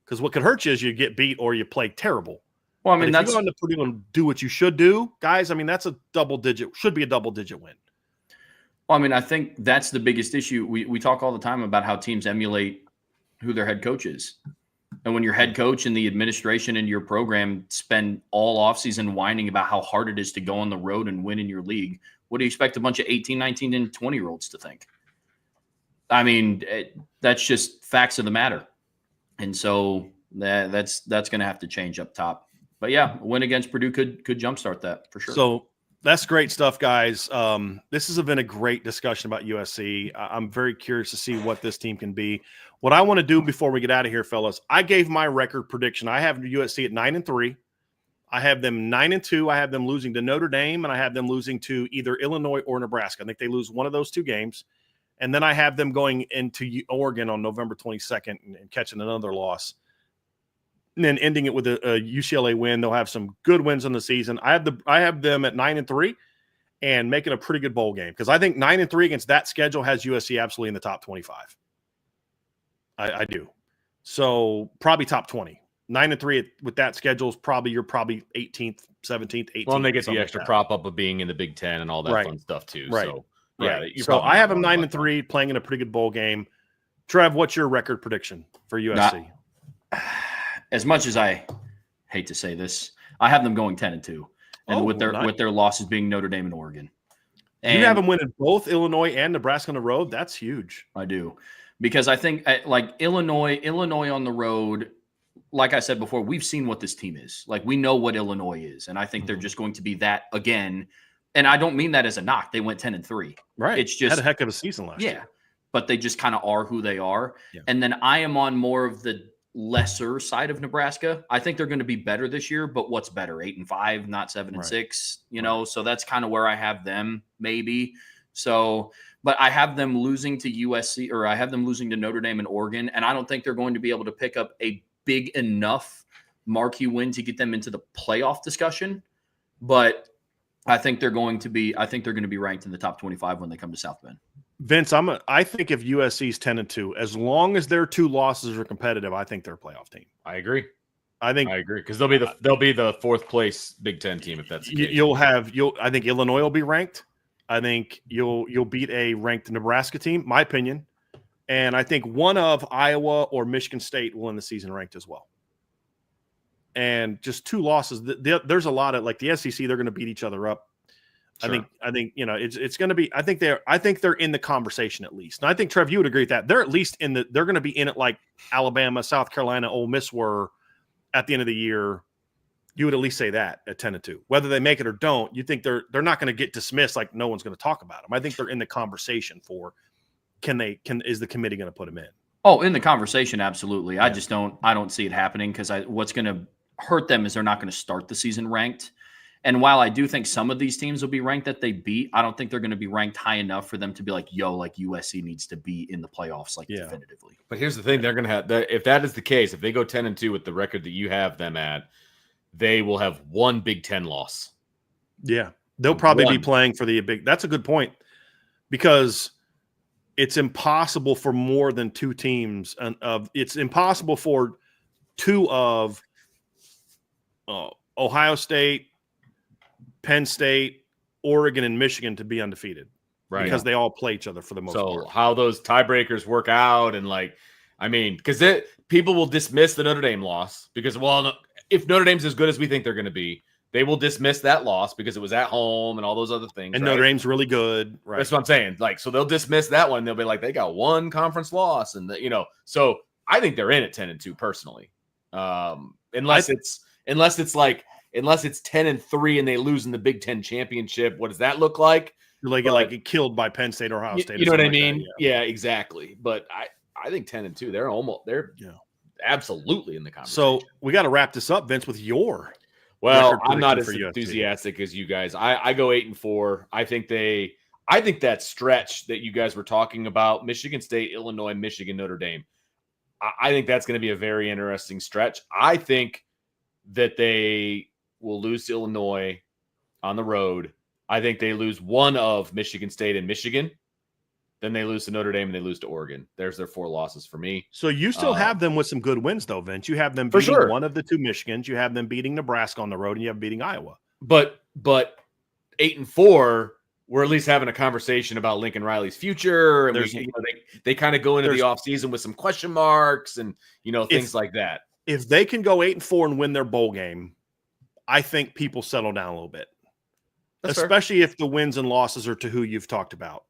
Because what could hurt you is you get beat or you play terrible. Well, I mean, if you go into Purdue and do what you should do, guys, I mean, that's should be a double-digit win. Well, I mean, I think that's the biggest issue. We talk all the time about how teams emulate who their head coach is. And when your head coach and the administration in your program spend all offseason whining about how hard it is to go on the road and win in your league, what do you expect a bunch of 18, 19, and 20-year-olds to think? I mean, that's just facts of the matter. And so that's going to have to change up top. But, yeah, a win against Purdue could jumpstart that for sure. So that's great stuff, guys. This has been a great discussion about USC. I'm very curious to see what this team can be. What I want to do before we get out of here, fellas, I gave my record prediction. I have USC at 9-3. I have them 9-2. I have them losing to Notre Dame, and I have them losing to either Illinois or Nebraska. I think they lose one of those 2 games. And then I have them going into Oregon on November 22nd and catching another loss. And then ending it with a UCLA win. They'll have some good wins in the season. I have them at 9-3 and making a pretty good bowl game. Because I think 9-3 against that schedule has USC absolutely in the top 25. I do. So probably top 20. 9-3 with that schedule is you're probably 18th, 17th, 18th. Well, and they get the something extra like that. prop up of being in the Big Ten and all that Right. fun stuff too. Right. So yeah, Right. you're So probably I not have them wrong about 9-3 playing in a pretty good bowl game. Trev, what's your record prediction for USC? As much as I hate to say this, I have them going 10-2, and with their losses being Notre Dame and Oregon. And you have them winning both Illinois and Nebraska on the road. That's huge. I do, because I think like Illinois on the road. Like I said before, we've seen what this team is. Like, we know what Illinois is, and I think they're just going to be that again. And I don't mean that as a knock. They went 10-3. Right. It's just had a heck of a season last year. But they just kind of are who they are. Yeah. And then I am on more of the lesser side of Nebraska. I think they're going to be better this year, but what's better? 8-5, not 7-6, you know? So that's kind of where I have them maybe. So, but I have them losing to USC, or I have them losing to Notre Dame and Oregon. And I don't think they're going to be able to pick up a big enough marquee win to get them into the playoff discussion. But I think they're going to be ranked in the top 25 when they come to South Bend. Vince, I think if USC's 10-2, as long as their 2 losses are competitive, I think they're a playoff team. I agree. I agree because they'll be the 4th place Big Ten team if that's the case. I think Illinois will be ranked. I think you'll beat a ranked Nebraska team, my opinion. And I think one of Iowa or Michigan State will end the season ranked as well. And just 2 losses. There's a lot of, like, the SEC, they're going to beat each other up. Sure. I think you know it's going to be. I think they're in the conversation at least. And I think, Trev, you would agree with that. They're at least they're going to be in it like Alabama, South Carolina, Ole Miss were at the end of the year. You would at least say that at 10-2. Whether they make it or don't, you think they're not going to get dismissed like no one's going to talk about them. I think they're in the conversation for is the committee going to put them in? Oh, in the conversation, absolutely. Yeah. I don't see it happening because what's going to hurt them is they're not going to start the season ranked. And while I do think some of these teams will be ranked that they beat, I don't think they're going to be ranked high enough for them to be like, like USC needs to be in the playoffs, definitively. But here's the thing. They're going to have if that is the case, if they go 10-2 with the record that you have them at, they will have 1 Big Ten loss. Yeah. They'll probably be playing for the big. That's a good point, because it's impossible for more than 2 teams. It's impossible for 2 of Ohio State, Penn State, Oregon, and Michigan to be undefeated, right? Because they all play each other for the most part. So how those tiebreakers work out, and because people will dismiss the Notre Dame loss because, if Notre Dame's as good as we think they're going to be, they will dismiss that loss because it was at home and all those other things. And Notre Dame's really good, right? That's what I'm saying. So they'll dismiss that one. And they'll be like, they got 1 conference loss, and So I think they're in at 10-2 personally, unless it's 10-3 and they lose in the Big Ten championship. What does that look like? Get killed by Penn State or Ohio State. You know what I mean? Yeah, exactly. But I think 10-2. They're absolutely in the conversation. So we got to wrap this up, Vince, with your. Well, I'm not as enthusiastic as you guys. I go 8-4. I think that stretch that you guys were talking about, Michigan State, Illinois, Michigan, Notre Dame, I think that's going to be a very interesting stretch. I think that they will lose to Illinois on the road. I think they lose 1 of Michigan State and Michigan. Then they lose to Notre Dame and they lose to Oregon. There's their 4 losses for me. So you still have them with some good wins, though, Vince. You have them beating one of the 2 Michigans. You have them beating Nebraska on the road, and you have beating Iowa. But 8-4, we're at least having a conversation about Lincoln Riley's future. And they kind of go into the offseason with some question marks and things like that. If they can go 8-4 and win their bowl game, I think people settle down a little bit. That's especially if the wins and losses are to who you've talked about.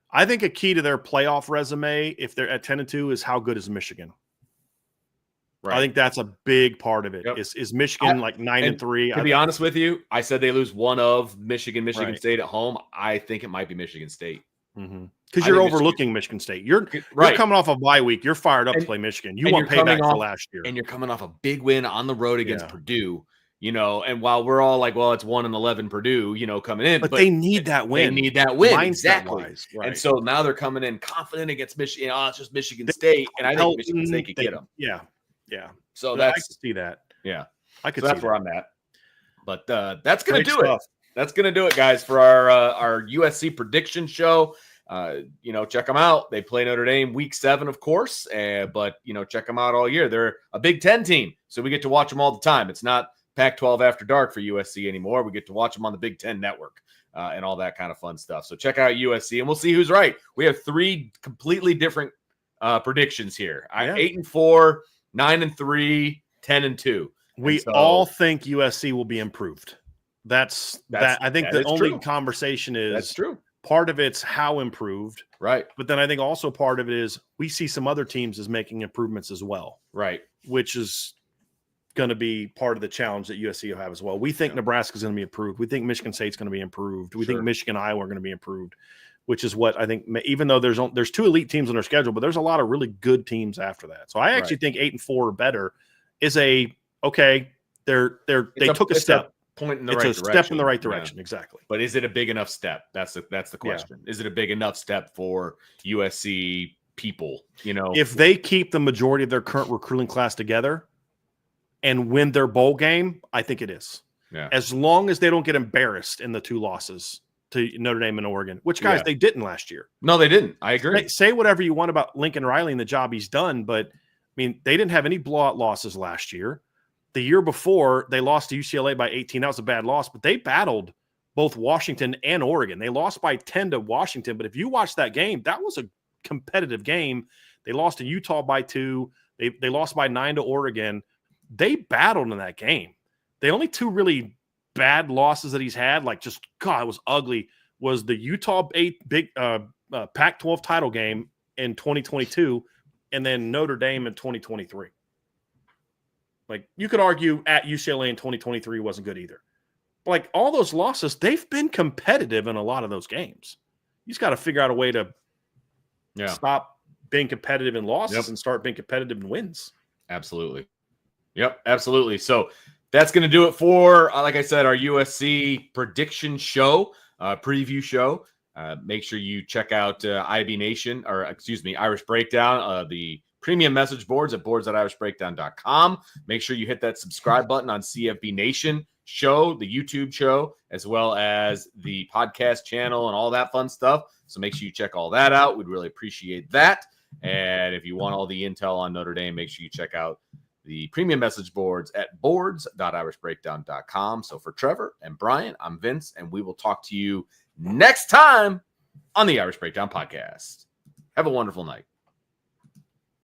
I think a key to their playoff resume, if they're at 10-2, is how good is Michigan. Right. I think that's a big part of it. Yep. Is Michigan 9-3? To be honest with you, I said they lose 1 of Michigan State at home. I think it might be Michigan State. Because you're overlooking Michigan State. You're coming off a bye week. You're fired up to play Michigan. You want payback for last year. And you're coming off a big win on the road against Purdue. And while we're all like, well, it's 1-11 Purdue, coming in. But they need that win. They need that win. Mindset exactly. Wise, right. And so now they're coming in confident against Michigan. It's just Michigan State. And I think Michigan State could get them. Yeah. Yeah. So I can see that. Yeah. I could see that's where I'm at. But that's going to do it. That's going to do it, guys, for our USC prediction show. check them out. They play Notre Dame week 7, of course, but check them out all year. They're a Big Ten team, so we get to watch them all the time. It's not Pac-12 after dark for USC anymore. We get to watch them on the Big Ten network and all that kind of fun stuff. So check out USC, and we'll see who's right. We have 3 completely different predictions here. 8-4, 9-3, 10-2. We all think USC will be improved. That's I think the only conversation is that's true. Part of it's how improved, right? But then I think also part of it is we see some other teams as making improvements as well, right? Which is going to be part of the challenge that USC will have as well. We think Nebraska's going to be improved. We think Michigan State's going to be improved. We think Michigan, Iowa are going to be improved, which is what I think. Even though there's 2 elite teams on their schedule, but there's a lot of really good teams after that. So I actually think 8-4 or better is they took a step. Point in the right direction. Step in the right direction, exactly. But is it a big enough step? That's the question. Is it a big enough step for USC people? If they keep the majority of their current recruiting class together and win their bowl game, I think it is. Yeah. As long as they don't get embarrassed in the 2 losses to Notre Dame and Oregon, which guys they didn't last year. No, they didn't. I agree. Say whatever you want about Lincoln Riley and the job he's done, but they didn't have any blowout losses last year. The year before, they lost to UCLA by 18. That was a bad loss, but they battled both Washington and Oregon. They lost by 10 to Washington, but if you watch that game, that was a competitive game. They lost to Utah by 2. They lost by 9 to Oregon. They battled in that game. The only 2 really bad losses that he's had, it was ugly, was the Utah Pac-12 title game in 2022 and then Notre Dame in 2023. You could argue at UCLA in 2023 wasn't good either. But all those losses, they've been competitive in a lot of those games. You just got to figure out a way to stop being competitive in losses and start being competitive in wins. Absolutely. Yep, absolutely. So that's going to do it for, like I said, our USC prediction show, preview show. Make sure you check out Irish Breakdown, the premium message boards at boards.irishbreakdown.com. Make sure you hit that subscribe button on CFB Nation show, the YouTube show, as well as the podcast channel and all that fun stuff. So make sure you check all that out. We'd really appreciate that. And if you want all the intel on Notre Dame, make sure you check out the premium message boards at boards.irishbreakdown.com. So for Trevor and Brian, I'm Vince, and we will talk to you next time on the Irish Breakdown Podcast. Have a wonderful night.